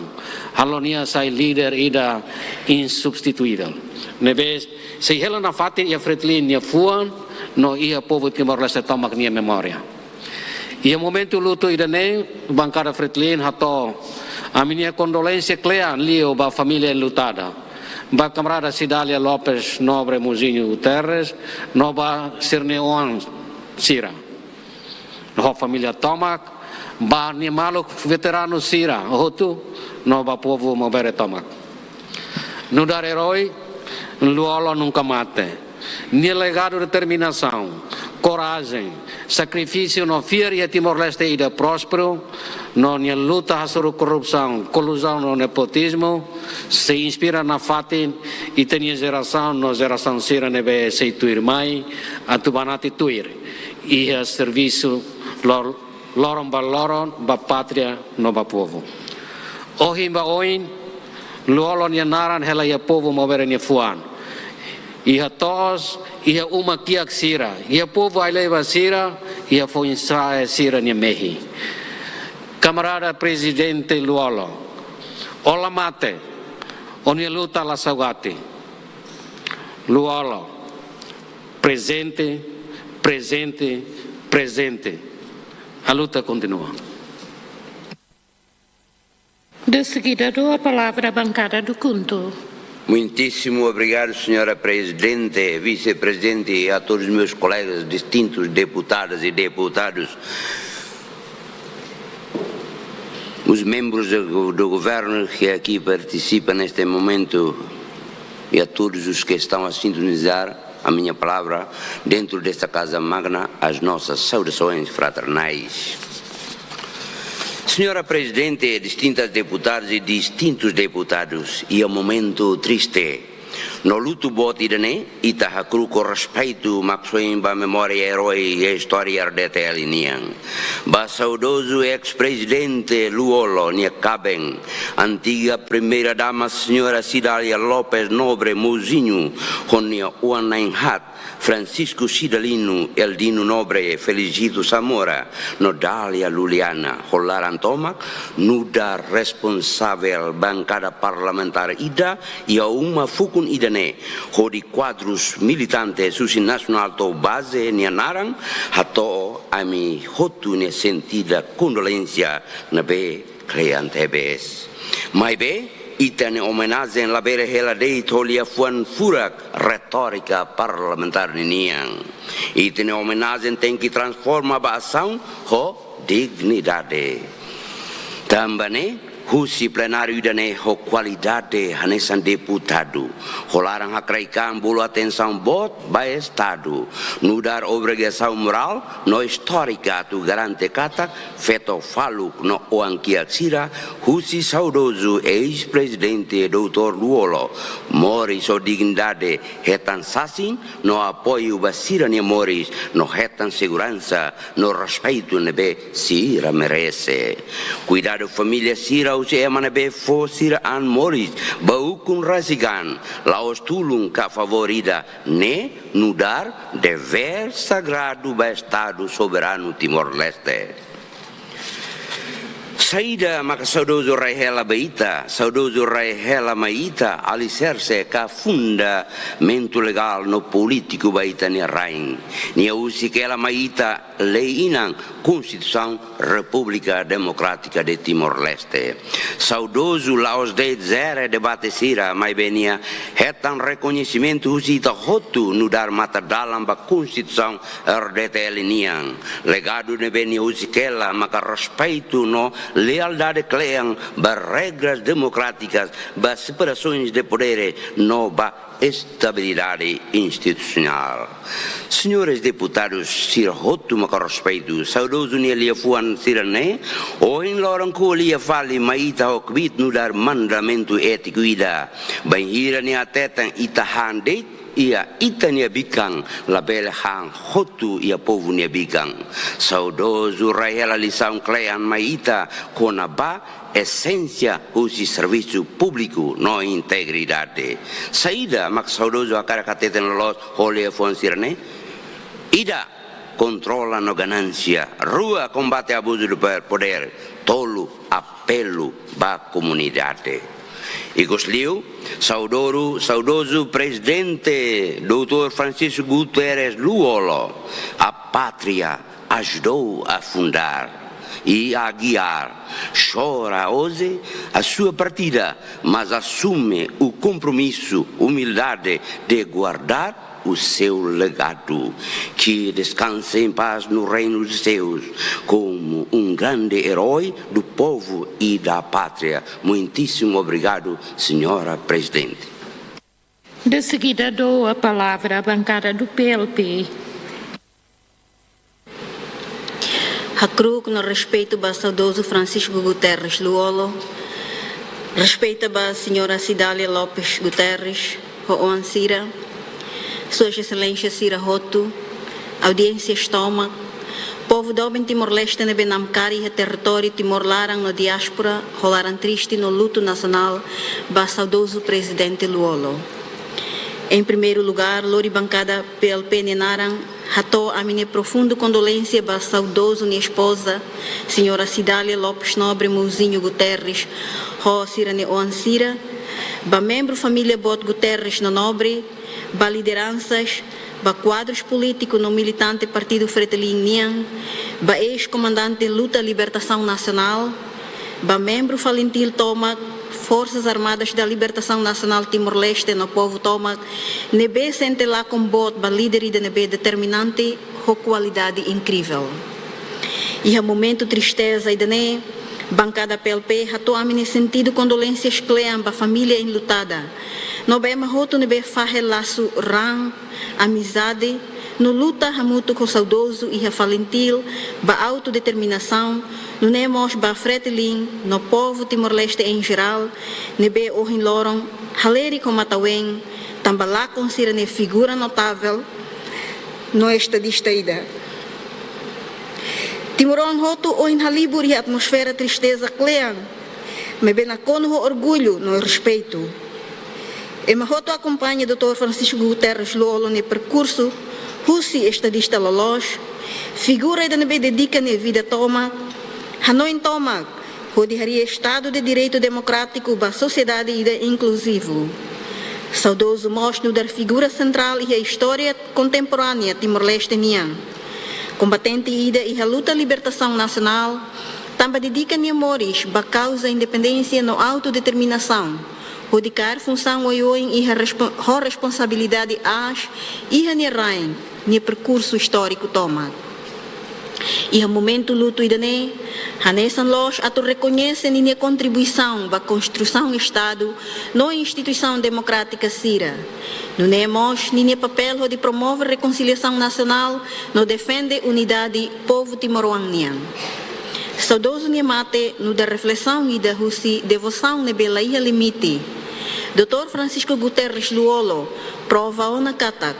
Halonia sai líder ida insubstituível. Nebe se ela na fatin ia fretlin ia fuan, no ia povo Timor-Leste tomak nia memória. Ia momento luto ida nem bancada fretlin hato a minha condolência clean lio ba família lutada. Ba camarada Cidália Lopes Nobre Muzinho Guterres, no ba Sirneoan Sira. No família Tomak, ba ni maluk veterano Sira, hotu, no ba povo Mobere Tomak. No dar herói, Luolo nunca mate. Ni legado determinação, coragem, sacrifício no fieri e Timor-Leste ida próspero, no nia luta sobre corrupção, colusão no nepotismo, se inspira na fatin e tem geração no geração Sira nebe se tuir mai, atubanati tuir, e a serviço loron ba pátria no ba povo. Ohin ba oin, luolo nia naran hela ia povo Mobere nia fuan. Ia tos, ia uma kiak Sira, ia povo aileva Sira, ia foi Israel Sira nia mehi. Camarada Presidente Luolo, ola mate, onia luta la saugati. Luolo, presente, presente, presente. A luta continua. De seguida dou a palavra à bancada do Cunto. Muitíssimo obrigado, senhora Presidente, Vice-Presidente e a todos os meus colegas distintos deputadas e deputados. Os membros do governo que aqui participam neste momento e a todos os que estão a sintonizar a minha palavra dentro desta Casa Magna, as nossas saudações fraternais. Senhora Presidente, distintas deputadas e distintos deputados, e é um momento triste. No luto bot idane, ita hakru com respeito, maxoim ba memória herói e história de telinian. Ba saudoso ex-presidente Luolo Niacaben, antiga primeira dama senhora Cidália Lopes Nobre Muzinho, com nia Uanainhat, Francisco Cidalino, Eldino Nobre, Felicito Zamora, Nodália Luliana, Holaran Tomak, nuda responsável bancada parlamentar ida e a uma fukun idane, hodi quadros militantes susi nacional to base nianaran, hato ami hotu ne sentida condolência na be klean TBS. Mai be, itane homenagem la bere hela dei tolia fuan furak retórica parlamentar niang. Itane homenagem tem que transforma ba ação ho dignidade. Tambane husi plenário idane ho qualidade hanesan deputado. Rolarang hakraikan bulu atenção bot ba estado. Nudar obrigação moral no histórica tu garante kata feto faluk no oankiak sira husi saudoso ex-presidente Dr. Luolo Morris o dignidade hetan sasin no apoio basira ni Morris no hetan segurança no respeito nebe sira merece. Cuidado família sira usi emane be fo sira an Morris baukun rasigan laos tulung ka favorida ne nudar dever sagrado ba Estado soberano Timor-Leste. Saída maka saudoso raihela baita, saudoso raihela maita, alicerce ka fundamento legal no político baita ni rain. Ni usi que ela maita lei inang Constituição República Democrática de Timor-Leste. Saudoso laos de zero debate sira, mai benia hetan reconhecimento usi ta hotu no dar mata dalam ba Constituição RDTL niang. Legado ne benia usi que ela maka respeito no lealdade clean ba regras democráticas ba separações de poderes no ba estabilidade institucional. Senhores deputados, Sir Hotu makarospeito, saudoso ni lia fuan sirane, o in lorang ko lia fali maita okbit no dar mandamento ético ida, banhira ni atetang itahan date, ia ita nia bikang labele hang hotu ia povo nia bikang saudoso raela lição clean maita conaba essência usi serviço público no integridade saída mak saudoso a cara cateten los holia fonsirne ida controla no ganância rua combate abuso do poder tolo apelo ba comunidade. E Gosliu, saudoso presidente Dr. Francisco Guterres Luolo, a pátria ajudou a fundar e a guiar. Chora hoje a sua partida, mas assume o compromisso, humildade de guardar o seu legado, que descanse em paz no reino dos céus, como um grande herói do povo e da pátria. Muitíssimo obrigado, senhora Presidente. De seguida dou a palavra à bancada do PLP. Hacrug no respeito ao saudoso Francisco Guterres Luolo, respeito à senhora Cidália Lopes Guterres, Hoan Sira, Sua Excelência Sira Hotu, audiência estômago, povo do Timor-Leste na Benamcari e território Timor-Larang no diáspora, rolaram triste no luto nacional, ba saudoso presidente Luolo. Em primeiro lugar, Lori Bancada PLP Nenarang, ratou a minha profunda condolência ba saudoso minha esposa, senhora Cidália Lopes Nobre Mouzinho Guterres, Ho Sirane Oansira, ba membro família Bot Guterres no Nobre, ba lideranças, ba quadros políticos no militante Partido Fretilin Niang, ba ex-comandante Luta Libertação Nacional, ba membro Falentil Tomac, Forças Armadas da Libertação Nacional Timor-Leste no povo Tomac, nebe sente lá com bot, ba líder de nebe determinante, com qualidade incrível. E a momento tristeza e dane, bancada PLP, ratou a minha sentido condolências cleam ba família enlutada. No bem mahoto nebe fahe laço rang, amizade, no luta hamuto com saudoso e falentil, ba autodeterminação, no nemos ba fretilin, no povo Timor-Leste em geral, nebe ohin loron, haleri com mataweng, tambalá considera figura notável, no estadista ida. Timoron hoto ohin halibur e atmosfera tristeza clean, me bem nacono orgulho no respeito. E mahoto acompanha o Dr. Francisco Guterres Luolo no percurso, Russi estadista Lolos, figura da nebe dedica na vida toma, Hanoi toma, rodearia Estado de Direito Democrático da sociedade inclusivo. Saudoso mostro da figura central e a história contemporânea Timor-Leste Nian. Combatente ida e a luta libertação nacional, também dedica memórias ba causa independência no autodeterminação. Rodicar função oioin e a responsabilidade as e a nerain no percurso histórico toma. E a momento luto idane, hanesan los ato reconhece a contribuição para a construção do Estado na instituição democrática Sira. Não nemos nem papel de promover reconciliação nacional, no defende unidade povo timoroanian. Saudoso Niamate, no da reflexão e da devoção na bela ia limite. Dr. Francisco Guterres Luolo prova ona katak,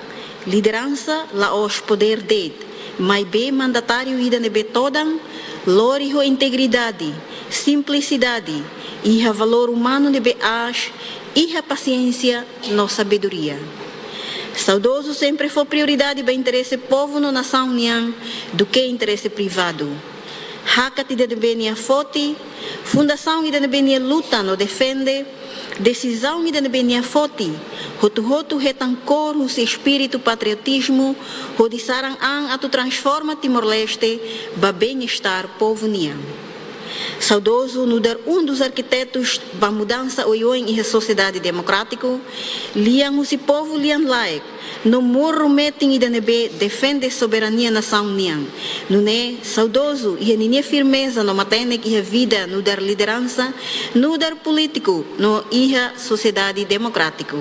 liderança la os poder det, mas bem mandatário ida nebe todan, loriho integridade, simplicidade e a valor humano nebe as e a paciência no sabedoria. Saudoso sempre foi prioridade para interesse povo no nação nian do que interesse privado. Hakat ida nebe nia foti, fundação ida nebe nia luta no defende, decisão ida nebe nia foti, hotu retancor o seu espírito patriotismo, hodi sarang ang atu transforma Timor-Leste ba bem-estar povo nian. Saudoso no dar dos arquitetos da mudança oioin e a sociedade democrático, liang o si povo liang laik, no morro meting e danebe defende soberania nação niang. No ne saudoso e a ninha firmeza no matenek e a vida no dar liderança, no dar político, no e a sociedade democrático.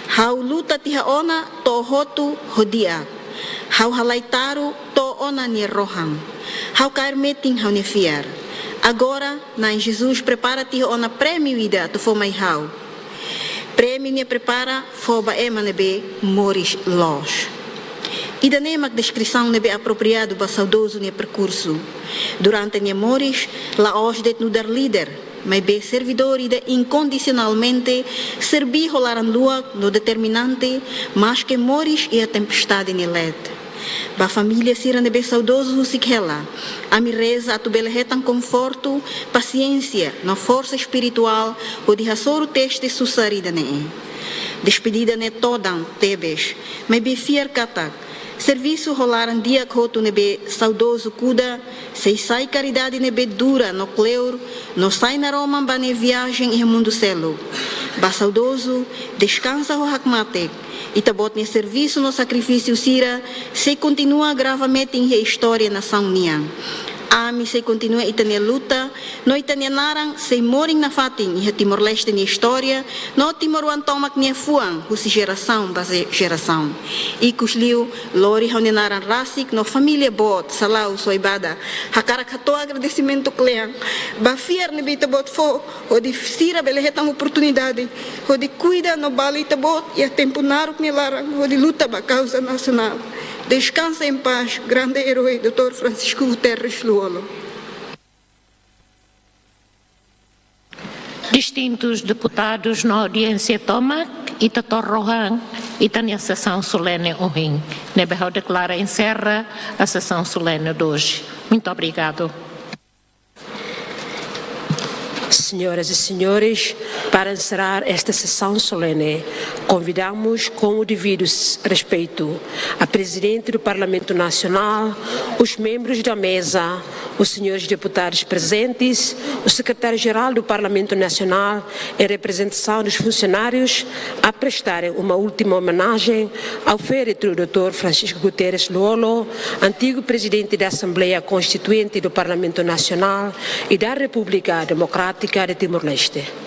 Hau luta tiha ona to hotu hodia. Hau halaitaru to ona ni roham. Hau kair meting hau ne fiar. Agora, na em Jesus, prepara tiha ona prêmio ida tu for mai hau. Prêmio ne prepara foba ema nebe moris los. Ida nema descrição nebe apropriado ba saudoso ne percurso. Durante ne moris, la os det nu dar líder. Mas be servidor ida incondicionalmente serbi rolaram lua no determinante, mas que moris e a tempestade ne led. Ba família sira nebe saudoso husikela, a mi reza a tu belehetan conforto, paciência, na força espiritual, o de hasoro teste susarida ne. Despedida ne todan tebes, mas be fiar katak. Serviço rolaram dia que nebe saudoso cuda, se sai caridade nebe dura no cleur, no sai na Roma bane viagem e mundo celo. Ba saudoso, descansa o hakmate, e tabot ne serviço no sacrifício sira, se continua gravamente em história nação nian. Ami se continua itane luta, no itane narang se moring na fating e Timor-Leste ni história, no Timor-Wan tomak ni fuang, husi geração base geração. E kusliu, lori hau narang rasik, no família bot, salau, soibada, hakarak hato agradecimento kleang, ba fiar ne bita bot fo, o di sira belehetang oportunidade, o di cuida no bali tabot, e a tempo naruk ni larang, o di luta ba causa nacional. Descansa em paz, grande herói, Dr. Francisco Guterres Luolo. Distintos deputados na audiência Tomac, Itator Rohan, Itania sessão solene Ohim. Neberro declara encerra a sessão solene de hoje. Muito obrigado. Senhoras e senhores, para encerrar esta sessão solene, convidamos com o devido respeito a Presidente do Parlamento Nacional, os membros da mesa, os senhores deputados presentes, o Secretário-Geral do Parlamento Nacional em representação dos funcionários a prestarem uma última homenagem ao féretro Dr. Francisco Guterres Luolo, antigo Presidente da Assembleia Constituinte do Parlamento Nacional e da República Democrática de Timor-Leste.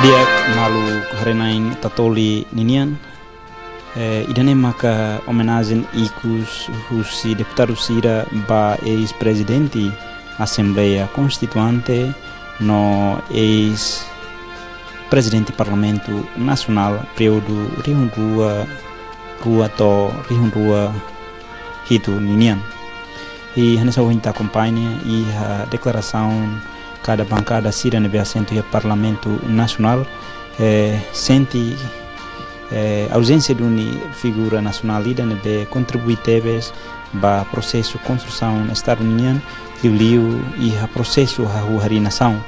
Dia malu harenain tatoli ninian idane maka homenagem icus husi deputado Sira ba ex-presidente Assembleia Constituante no ex-presidente Parlamento Nacional período rua hitu ninian. E nessa ouvinta acompanha e a declaração cada bancada Sira nebe assento e Parlamento Nacional sente ausência de uma figura nacional lida nebe contribuíteis para processo construção Estado União liu e a processo a nação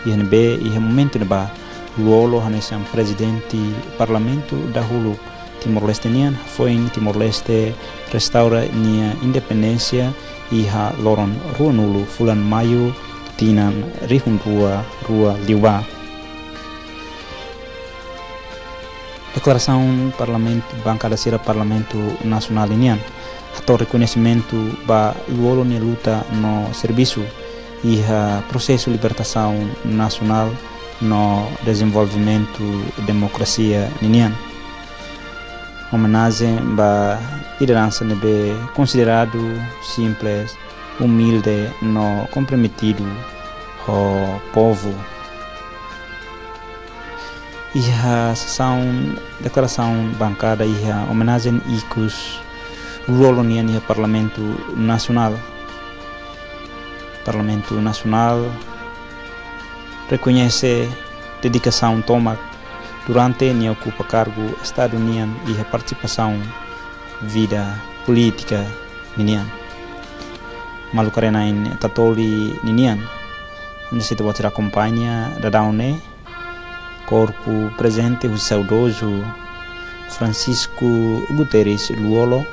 e nebe e momento neba luolo hanesan presidente Parlamento da hulu Timor-Leste nian foi em Timor-Leste restaura nia independência e ha loron rua nulu fulan maio tinan rihun rua liwa. Declaração Parlamento Bancada Sira Parlamento Nacional Inian ato reconhecimento ba luolo ni luta no serviço e a processo libertação nacional no desenvolvimento democracia ninian. Homenagem ba liderança nebe considerado simples, humilde, no comprometido o povo. E a sessão, declaração bancada e a homenagem icus Luolonian e Parlamento Nacional. Parlamento Nacional reconhece dedicação toma durante e ocupa cargo Estado União e a participação vida política ninian. Malukarena in tatoli ninian. Onde se te acompanha da daune corpo presente o saudoso Francisco Guterres Luolo,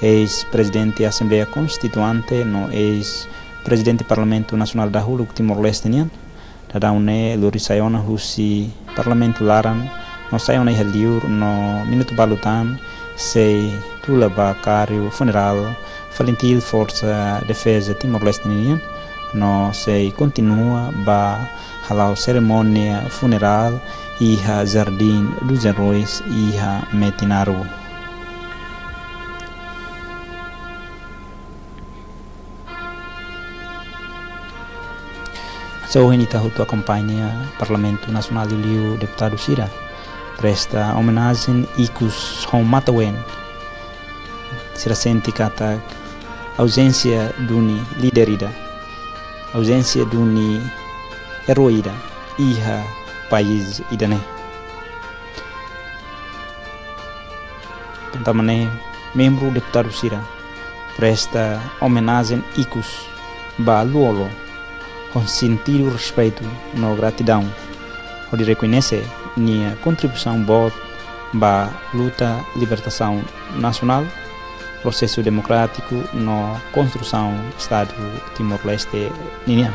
ex-presidente da Assembleia Constituante, no ex-presidente do Parlamento Nacional da Hulu Timor-Leste nian. Da daune lori sayona husi Parlamento Laran, no sayona heliur no minuto balutan sei tula ba cario funeral Valentil Força Defesa Timor-Leste nian, no sei continua ba halau cerimônia funeral e a Jardim dos Heróis e a Metinaro. So ini tahu tu acompanha Parlamento Nacional Liu Deputado Sira presta homenagem icus Homatawen. Sira senti kata ausência duni liderida, ausência duni heroída iha país idane. Pentamane membro deputado Sira presta homenagem icus ba luolo com sentido respeito no gratidão, onde reconhece minha contribuição boa ba luta libertação nacional, processo democrático no construção Estado Timor-Leste ninian.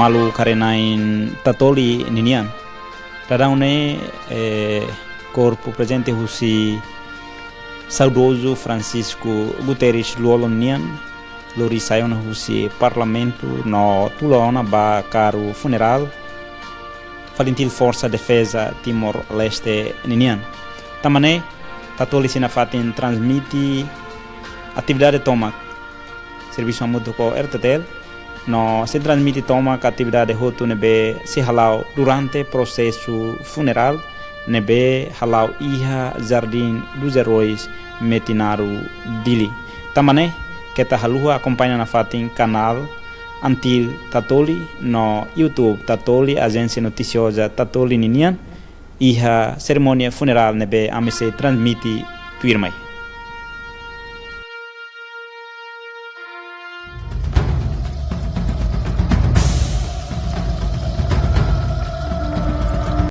Malu karenain tatoli ninian. Tadaune corpo presente husi saudoso Francisco Guterres Luolo ninian lori sayona husi parlamento no tulona ba caro funeral falintil força defesa Timor-Leste ninian. Tamane tatoli sina fatin transmiti atividade tomak serviço amudo ko RTTL no se transmite tomak atividade hotu nebe se halau durante processo funeral nebe halau iha Jardim dos Heróis Metinaru Dili. Tamane kita halua acompanha na fatin canal Antil Tatoli no YouTube Tatoli agência noticiosa Tatoli Ninian iha cerimônia funeral nebe amese transmite tuirmai.